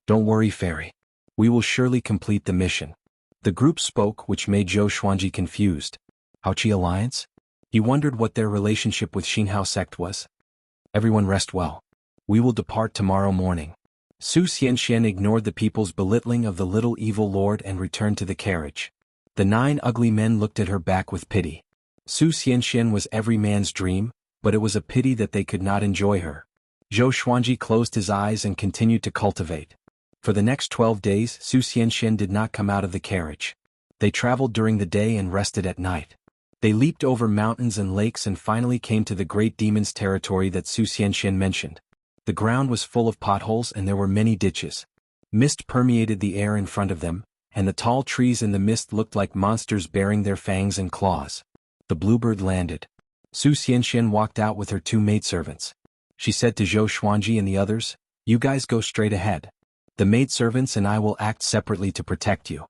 Don't worry, fairy. We will surely complete the mission. The group spoke, which made Zhou Xuanji confused. Haoqi Alliance? He wondered what their relationship with Xinhao sect was. Everyone rest well. We will depart tomorrow morning. Su Xianxian ignored the people's belittling of the little evil lord and returned to the carriage. The 9 ugly men looked at her back with pity. Su Xianxian was every man's dream, but it was a pity that they could not enjoy her. Zhou Xuanji closed his eyes and continued to cultivate. For the next 12 days, Su Xianxian did not come out of the carriage. They traveled during the day and rested at night. They leaped over mountains and lakes and finally came to the great demon's territory that Su Xianxian mentioned. The ground was full of potholes and there were many ditches. Mist permeated the air in front of them, and the tall trees in the mist looked like monsters bearing their fangs and claws. The bluebird landed. Su Xianxian walked out with her 2 maidservants. She said to Zhou Xuanji and the others, you guys go straight ahead. The maidservants and I will act separately to protect you.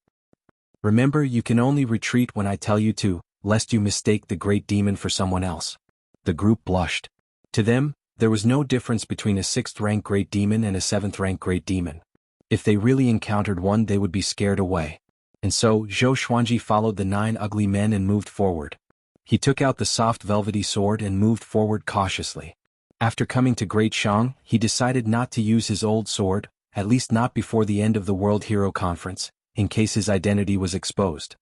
Remember, you can only retreat when I tell you to, lest you mistake the great demon for someone else. The group blushed. To them, there was no difference between a 6th rank great demon and a 7th rank great demon. If they really encountered one, they would be scared away. And so, Zhou Xuanji followed the 9 ugly men and moved forward. He took out the soft velvety sword and moved forward cautiously. After coming to Great Shang, he decided not to use his old sword, at least not before the end of the World Hero Conference, in case his identity was exposed.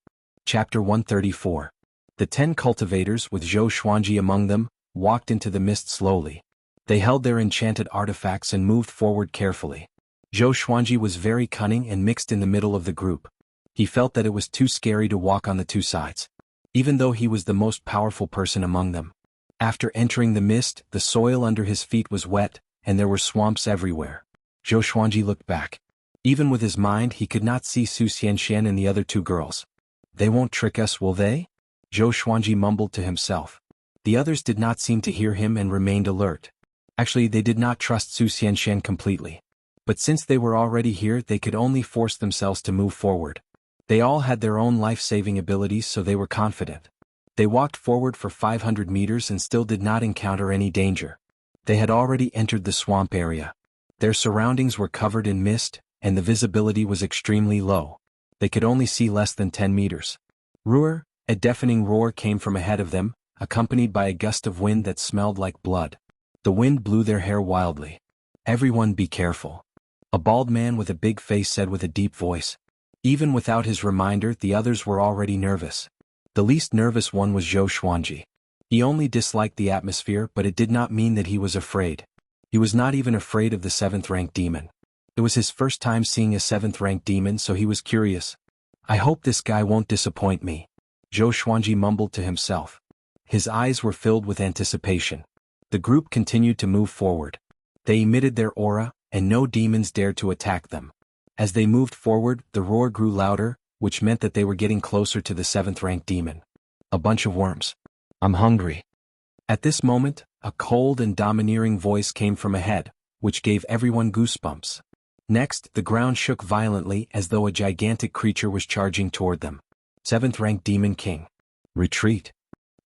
Chapter 134. The 10 cultivators, with Zhou Xuanji among them, walked into the mist slowly. They held their enchanted artifacts and moved forward carefully. Zhou Xuanji was very cunning and mixed in the middle of the group. He felt that it was too scary to walk on the 2 sides. Even though he was the most powerful person among them. After entering the mist, the soil under his feet was wet, and there were swamps everywhere. Zhou Xuanji looked back. Even with his mind, he could not see Su Xianxian and the other 2 girls. They won't trick us, will they? Zhou Xuanji mumbled to himself. The others did not seem to hear him and remained alert. Actually, they did not trust Su Xianxian completely. But since they were already here, they could only force themselves to move forward. They all had their own life-saving abilities, so they were confident. They walked forward for 500 meters and still did not encounter any danger. They had already entered the swamp area. Their surroundings were covered in mist, and the visibility was extremely low. They could only see less than 10 meters. Roar, a deafening roar came from ahead of them, accompanied by a gust of wind that smelled like blood. The wind blew their hair wildly. "Everyone be careful," a bald man with a big face said with a deep voice. Even without his reminder, the others were already nervous. The least nervous one was Zhou Xuanji. He only disliked the atmosphere, but it did not mean that he was afraid. He was not even afraid of the 7th-rank demon. It was his first time seeing a 7th-rank demon, so he was curious. "I hope this guy won't disappoint me," Zhou Xuanji mumbled to himself. His eyes were filled with anticipation. The group continued to move forward. They emitted their aura, and no demons dared to attack them. As they moved forward, the roar grew louder, which meant that they were getting closer to the 7th-rank demon. "A bunch of worms. I'm hungry." At this moment, a cold and domineering voice came from ahead, which gave everyone goosebumps. Next, the ground shook violently as though a gigantic creature was charging toward them. 7th-rank Demon King. "Retreat."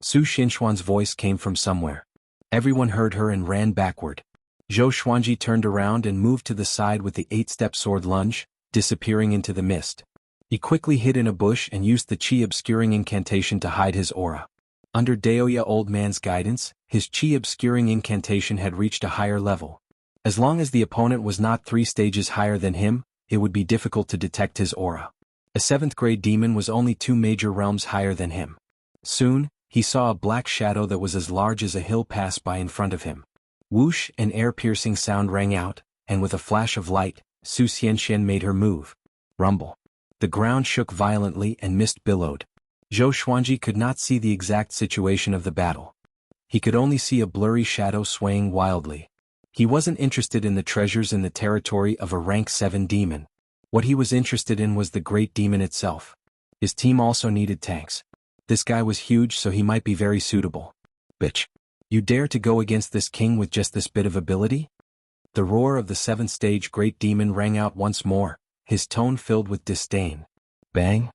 Su Xinshuan's voice came from somewhere. Everyone heard her and ran backward. Zhou Xuanji turned around and moved to the side with the 8-step sword lunge, disappearing into the mist. He quickly hid in a bush and used the chi-obscuring incantation to hide his aura. Under Daoya Old Man's guidance, his chi-obscuring incantation had reached a higher level. As long as the opponent was not 3 stages higher than him, it would be difficult to detect his aura. A 7th-grade demon was only 2 major realms higher than him. Soon, he saw a black shadow that was as large as a hill pass by in front of him. Whoosh, an air-piercing sound rang out, and with a flash of light, Su Xianxian made her move. Rumble. The ground shook violently and mist billowed. Zhou Xuanji could not see the exact situation of the battle. He could only see a blurry shadow swaying wildly. He wasn't interested in the treasures in the territory of a rank 7 demon. What he was interested in was the great demon itself. His team also needed tanks. This guy was huge, so he might be very suitable. "Bitch. You dare to go against this king with just this bit of ability?" The roar of the 7th stage great demon rang out once more, his tone filled with disdain. Bang!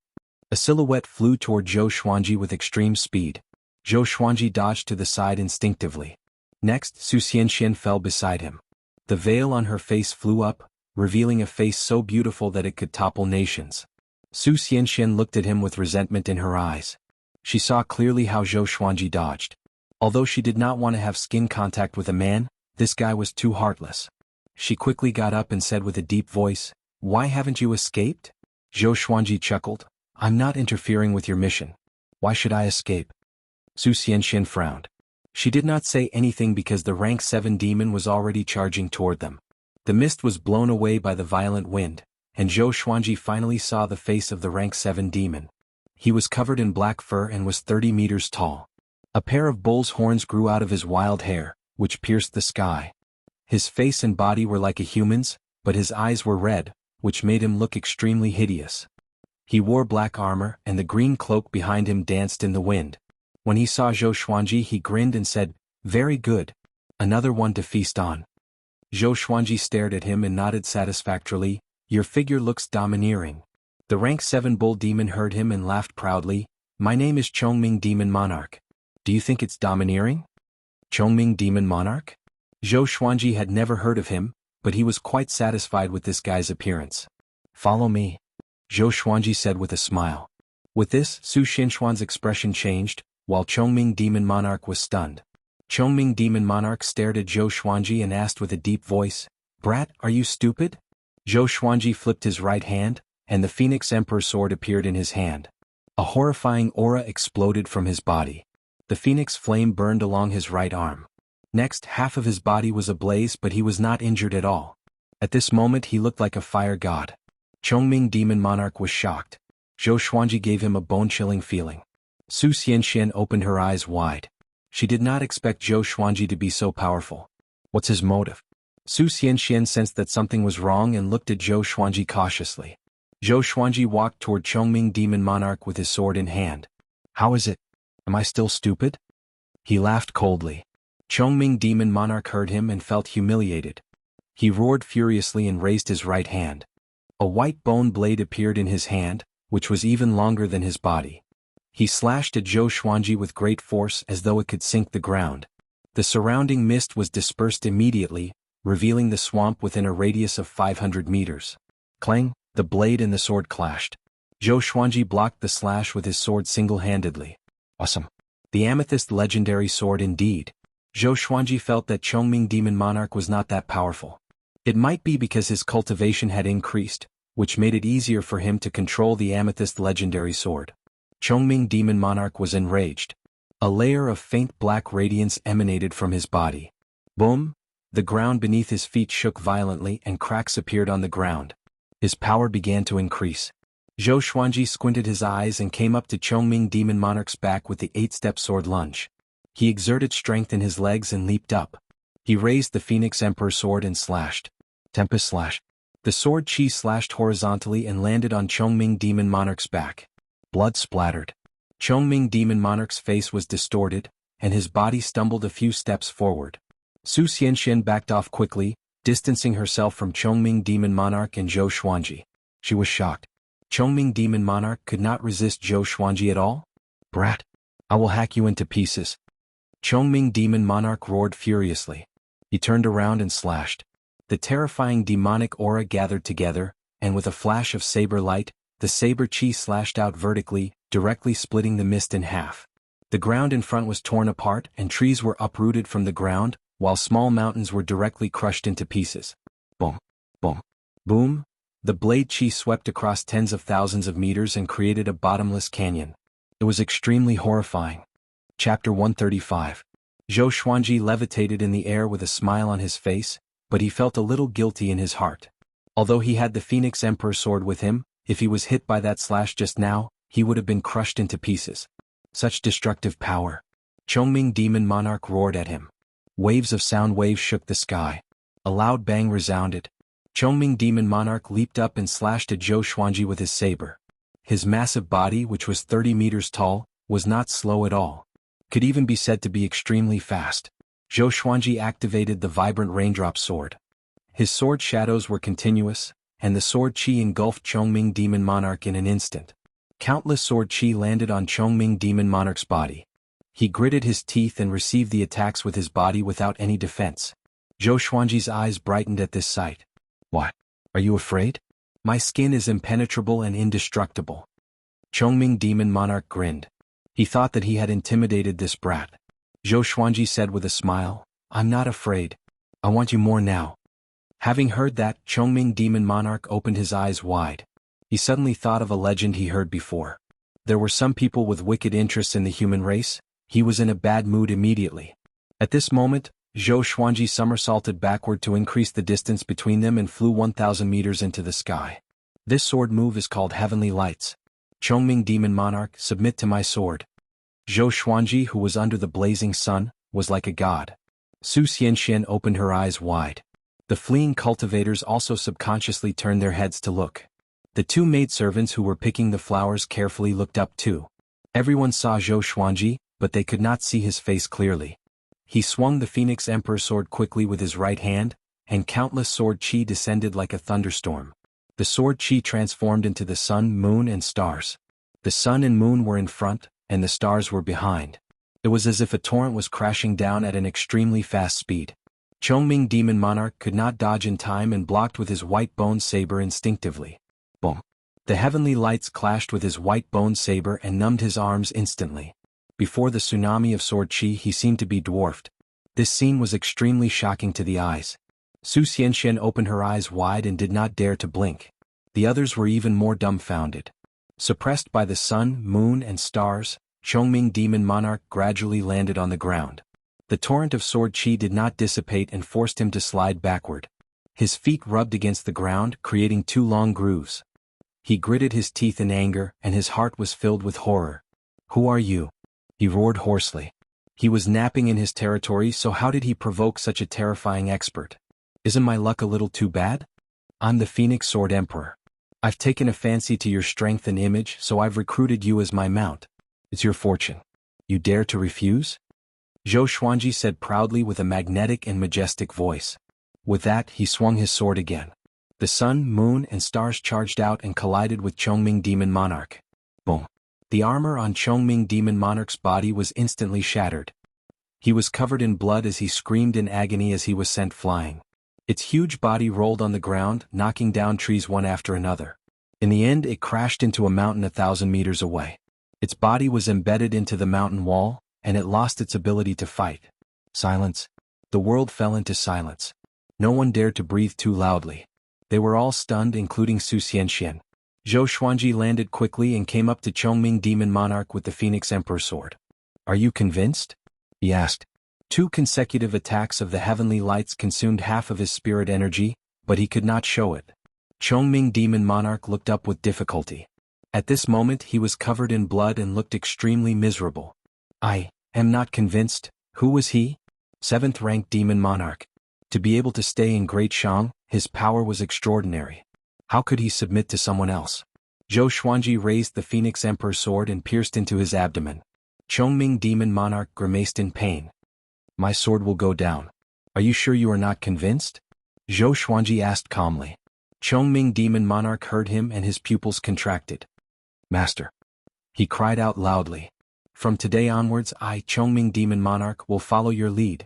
A silhouette flew toward Zhou Xuanji with extreme speed. Zhou Xuanji dodged to the side instinctively. Next, Su Xianxian fell beside him. The veil on her face flew up, revealing a face so beautiful that it could topple nations. Su Xianxian looked at him with resentment in her eyes. She saw clearly how Zhou Xuanji dodged. Although she did not want to have skin contact with a man, this guy was too heartless. She quickly got up and said with a deep voice, "Why haven't you escaped?" Zhou Xuanji chuckled. "I'm not interfering with your mission. Why should I escape?" Su Xianxian frowned. She did not say anything because the rank 7 demon was already charging toward them. The mist was blown away by the violent wind, and Zhou Xuanji finally saw the face of the rank 7 demon. He was covered in black fur and was 30 meters tall. A pair of bull's horns grew out of his wild hair, which pierced the sky. His face and body were like a human's, but his eyes were red, which made him look extremely hideous. He wore black armor, and the green cloak behind him danced in the wind. When he saw Zhou Xuanji, he grinned and said, "Very good. Another one to feast on." Zhou Xuanji stared at him and nodded satisfactorily. "Your figure looks domineering." The rank 7 bull demon heard him and laughed proudly. "My name is Chongming Demon Monarch. Do you think it's domineering?" Chongming Demon Monarch? Zhou Xuanji had never heard of him, but he was quite satisfied with this guy's appearance. "Follow me," Zhou Xuanji said with a smile. With this, Su Xinshuan's expression changed, while Chongming Demon Monarch was stunned. Chongming Demon Monarch stared at Zhou Xuanji and asked with a deep voice, "Brat, are you stupid?" Zhou Xuanji flipped his right hand, and the Phoenix Emperor sword appeared in his hand. A horrifying aura exploded from his body. The phoenix flame burned along his right arm. Next, half of his body was ablaze, but he was not injured at all. At this moment he looked like a fire god. Chongming Demon Monarch was shocked. Zhou Xuanji gave him a bone-chilling feeling. Su Xianxian opened her eyes wide. She did not expect Zhou Xuanji to be so powerful. What's his motive? Su Xianxian sensed that something was wrong and looked at Zhou Xuanji cautiously. Zhou Xuanji walked toward Chongming Demon Monarch with his sword in hand. "How is it? Am I still stupid?" He laughed coldly. Chongming Demon Monarch heard him and felt humiliated. He roared furiously and raised his right hand. A white bone blade appeared in his hand, which was even longer than his body. He slashed at Zhou Xuanji with great force as though it could sink the ground. The surrounding mist was dispersed immediately, revealing the swamp within a radius of 500 meters. Clang, the blade and the sword clashed. Zhou Xuanji blocked the slash with his sword single-handedly. "Awesome. The amethyst legendary sword indeed. Zhou Xuanji felt that Chongming Demon Monarch was not that powerful. It might be because his cultivation had increased, which made it easier for him to control the amethyst legendary sword. Chongming Demon Monarch was enraged. A layer of faint black radiance emanated from his body. Boom! The ground beneath his feet shook violently and cracks appeared on the ground. His power began to increase. Zhou Xuanji squinted his eyes and came up to Chongming Demon Monarch's back with the 8-step sword lunge. He exerted strength in his legs and leaped up. He raised the Phoenix Emperor sword and slashed. Tempest slash. The sword chi slashed horizontally and landed on Chongming Demon Monarch's back. Blood splattered. Chongming Demon Monarch's face was distorted, and his body stumbled a few steps forward. Su Xianxian backed off quickly, distancing herself from Chongming Demon Monarch and Zhou Xuanji. She was shocked. Chongming Demon Monarch could not resist Zhou Xuanji at all? Brat! I will hack you into pieces. Chongming Demon Monarch roared furiously. He turned around and slashed. The terrifying demonic aura gathered together, and with a flash of saber light, the saber chi slashed out vertically, directly splitting the mist in half. The ground in front was torn apart and trees were uprooted from the ground, while small mountains were directly crushed into pieces. Boom! Boom! Boom! The blade chi swept across tens of thousands of meters and created a bottomless canyon. It was extremely horrifying. Chapter 135. Zhou Xuanji levitated in the air with a smile on his face, but he felt a little guilty in his heart. Although he had the Phoenix Emperor sword with him, if he was hit by that slash just now, he would have been crushed into pieces. Such destructive power. Chongming Demon Monarch roared at him. Waves of sound waves shook the sky. A loud bang resounded. Chongming Demon Monarch leaped up and slashed at Zhou Xuanji with his saber. His massive body, which was 30 meters tall, was not slow at all. Could even be said to be extremely fast. Zhou Xuanji activated the vibrant raindrop sword. His sword shadows were continuous, and the sword chi engulfed Chongming Demon Monarch in an instant. Countless sword chi landed on Chongming Demon Monarch's body. He gritted his teeth and received the attacks with his body without any defense. Zhou Xuanji's eyes brightened at this sight. What? Are you afraid? My skin is impenetrable and indestructible. Chongming Demon Monarch grinned. He thought that he had intimidated this brat. Zhou Xuanji said with a smile, I'm not afraid. I want you more now. Having heard that, Chongming Demon Monarch opened his eyes wide. He suddenly thought of a legend he heard before. There were some people with wicked interests in the human race. He was in a bad mood immediately. At this moment, Zhou Xuanji somersaulted backward to increase the distance between them and flew 1,000 meters into the sky. This sword move is called Heavenly Lights. Chongming Demon Monarch, submit to my sword. Zhou Xuanji, who was under the blazing sun, was like a god. Su Xianxian opened her eyes wide. The fleeing cultivators also subconsciously turned their heads to look. The two maidservants who were picking the flowers carefully looked up too. Everyone saw Zhou Xuanji, but they could not see his face clearly. He swung the Phoenix Emperor sword quickly with his right hand, and countless sword chi descended like a thunderstorm. The sword chi transformed into the sun, moon, and stars. The sun and moon were in front, and the stars were behind. It was as if a torrent was crashing down at an extremely fast speed. Chongming Demon Monarch could not dodge in time and blocked with his white bone saber instinctively. Boom! The heavenly lights clashed with his white bone saber and numbed his arms instantly. Before the tsunami of sword chi, he seemed to be dwarfed. This scene was extremely shocking to the eyes. Su Xianxian opened her eyes wide and did not dare to blink. The others were even more dumbfounded. Suppressed by the sun, moon, and stars, Chongming Demon Monarch gradually landed on the ground. The torrent of sword chi did not dissipate and forced him to slide backward. His feet rubbed against the ground, creating 2 long grooves. He gritted his teeth in anger, and his heart was filled with horror. Who are you? He roared hoarsely. He was napping in his territory, so how did he provoke such a terrifying expert? Isn't my luck a little too bad? I'm the Phoenix Sword Emperor. I've taken a fancy to your strength and image, so I've recruited you as my mount. It's your fortune. You dare to refuse? Zhou Xuanji said proudly with a magnetic and majestic voice. With that, he swung his sword again. The sun, moon, and stars charged out and collided with Chongming Demon Monarch. Boom! The armor on Chongming Demon Monarch's body was instantly shattered. He was covered in blood as he screamed in agony as he was sent flying. Its huge body rolled on the ground, knocking down trees one after another. In the end, it crashed into a mountain 1,000 meters away. Its body was embedded into the mountain wall, and it lost its ability to fight. Silence. The world fell into silence. No one dared to breathe too loudly. They were all stunned, including Su Xianxian. Zhou Xuanji landed quickly and came up to Chongming Demon Monarch with the Phoenix Emperor sword. "Are you convinced?" he asked. 2 consecutive attacks of the heavenly lights consumed half of his spirit energy, but he could not show it. Chongming Demon Monarch looked up with difficulty. At this moment he was covered in blood and looked extremely miserable. "I am not convinced." Who was he? 7th rank Demon Monarch. To be able to stay in Great Shang, his power was extraordinary. How could he submit to someone else? Zhou Xuanji raised the Phoenix Emperor sword and pierced into his abdomen. Chongming Demon Monarch grimaced in pain. "My sword will go down. Are you sure you are not convinced?" Zhou Xuanji asked calmly. Chongming Demon Monarch heard him and his pupils contracted. "Master!" he cried out loudly. "From today onwards I, Chongming Demon Monarch, will follow your lead."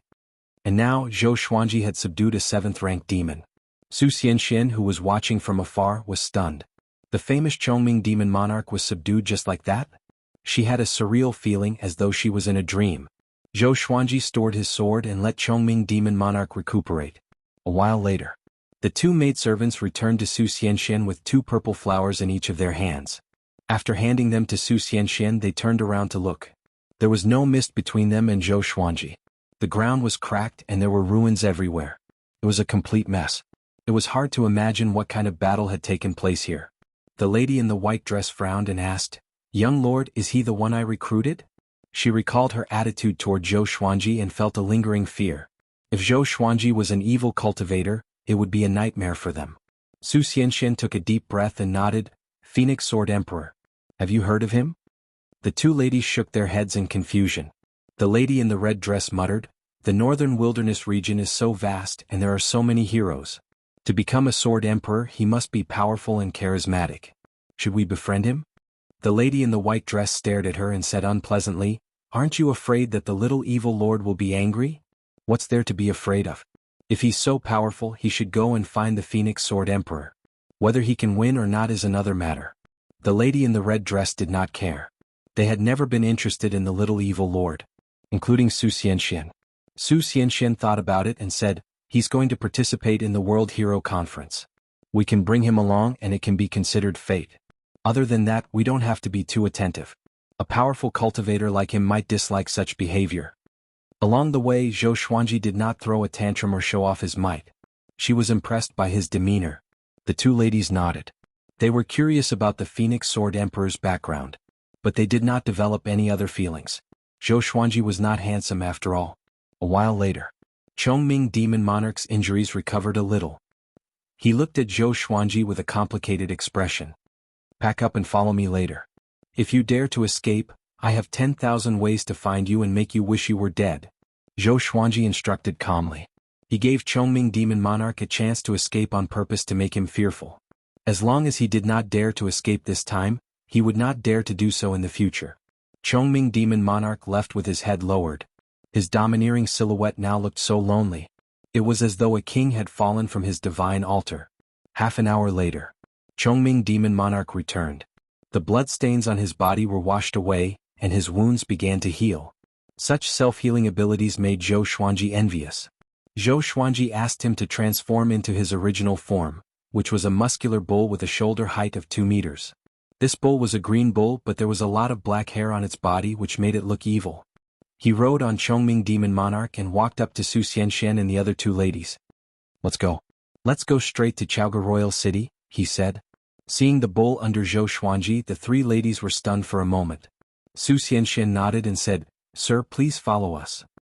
And now Zhou Xuanji had subdued a 7th rank demon. Su Xianxian, who was watching from afar, was stunned. The famous Chongming Demon Monarch was subdued just like that? She had a surreal feeling as though she was in a dream. Zhou Xuanji stored his sword and let Chongming Demon Monarch recuperate. A while later, the 2 maidservants returned to Su Xianxian with 2 purple flowers in each of their hands. After handing them to Su Xianxian, they turned around to look. There was no mist between them and Zhou Xuanji. The ground was cracked and there were ruins everywhere. It was a complete mess. It was hard to imagine what kind of battle had taken place here. The lady in the white dress frowned and asked, "Young lord, is he the one I recruited?" She recalled her attitude toward Zhou Xuanji and felt a lingering fear. If Zhou Xuanji was an evil cultivator, it would be a nightmare for them. Su Xianxian took a deep breath and nodded. "Phoenix Sword Emperor. Have you heard of him?" The 2 ladies shook their heads in confusion. The lady in the red dress muttered, "The northern wilderness region is so vast and there are so many heroes. To become a sword emperor he must be powerful and charismatic. Should we befriend him?" The lady in the white dress stared at her and said unpleasantly, "Aren't you afraid that the little evil lord will be angry? What's there to be afraid of? If he's so powerful he should go and find the Phoenix Sword Emperor. Whether he can win or not is another matter." The lady in the red dress did not care. They had never been interested in the little evil lord, including Su Xianxian. Su Xianxian thought about it and said, "He's going to participate in the World Hero Conference. We can bring him along and it can be considered fate. Other than that, we don't have to be too attentive. A powerful cultivator like him might dislike such behavior." Along the way, Zhou Xuanji did not throw a tantrum or show off his might. She was impressed by his demeanor. The 2 ladies nodded. They were curious about the Phoenix Sword Emperor's background, but they did not develop any other feelings. Zhou Xuanji was not handsome after all. A while later, Chongming Demon Monarch's injuries recovered a little. He looked at Zhou Xuanji with a complicated expression. "Pack up and follow me later. If you dare to escape, I have 10,000 ways to find you and make you wish you were dead." Zhou Xuanji instructed calmly. He gave Chongming Demon Monarch a chance to escape on purpose to make him fearful. As long as he did not dare to escape this time, he would not dare to do so in the future. Chongming Demon Monarch left with his head lowered. His domineering silhouette now looked so lonely. It was as though a king had fallen from his divine altar. Half an hour later, Chongming Demon Monarch returned. The bloodstains on his body were washed away, and his wounds began to heal. Such self-healing abilities made Zhou Xuanji envious. Zhou Xuanji asked him to transform into his original form, which was a muscular bull with a shoulder height of 2 meters. This bull was a green bull, but there was a lot of black hair on its body which made it look evil. He rode on Chongming Demon Monarch and walked up to Su Xianxian and the other 2 ladies. "Let's go. Let's go straight to Chaoga Royal City," he said. Seeing the bull under Zhou Xuanji, the 3 ladies were stunned for a moment. Su Xianxian nodded and said, "Sir, please follow us."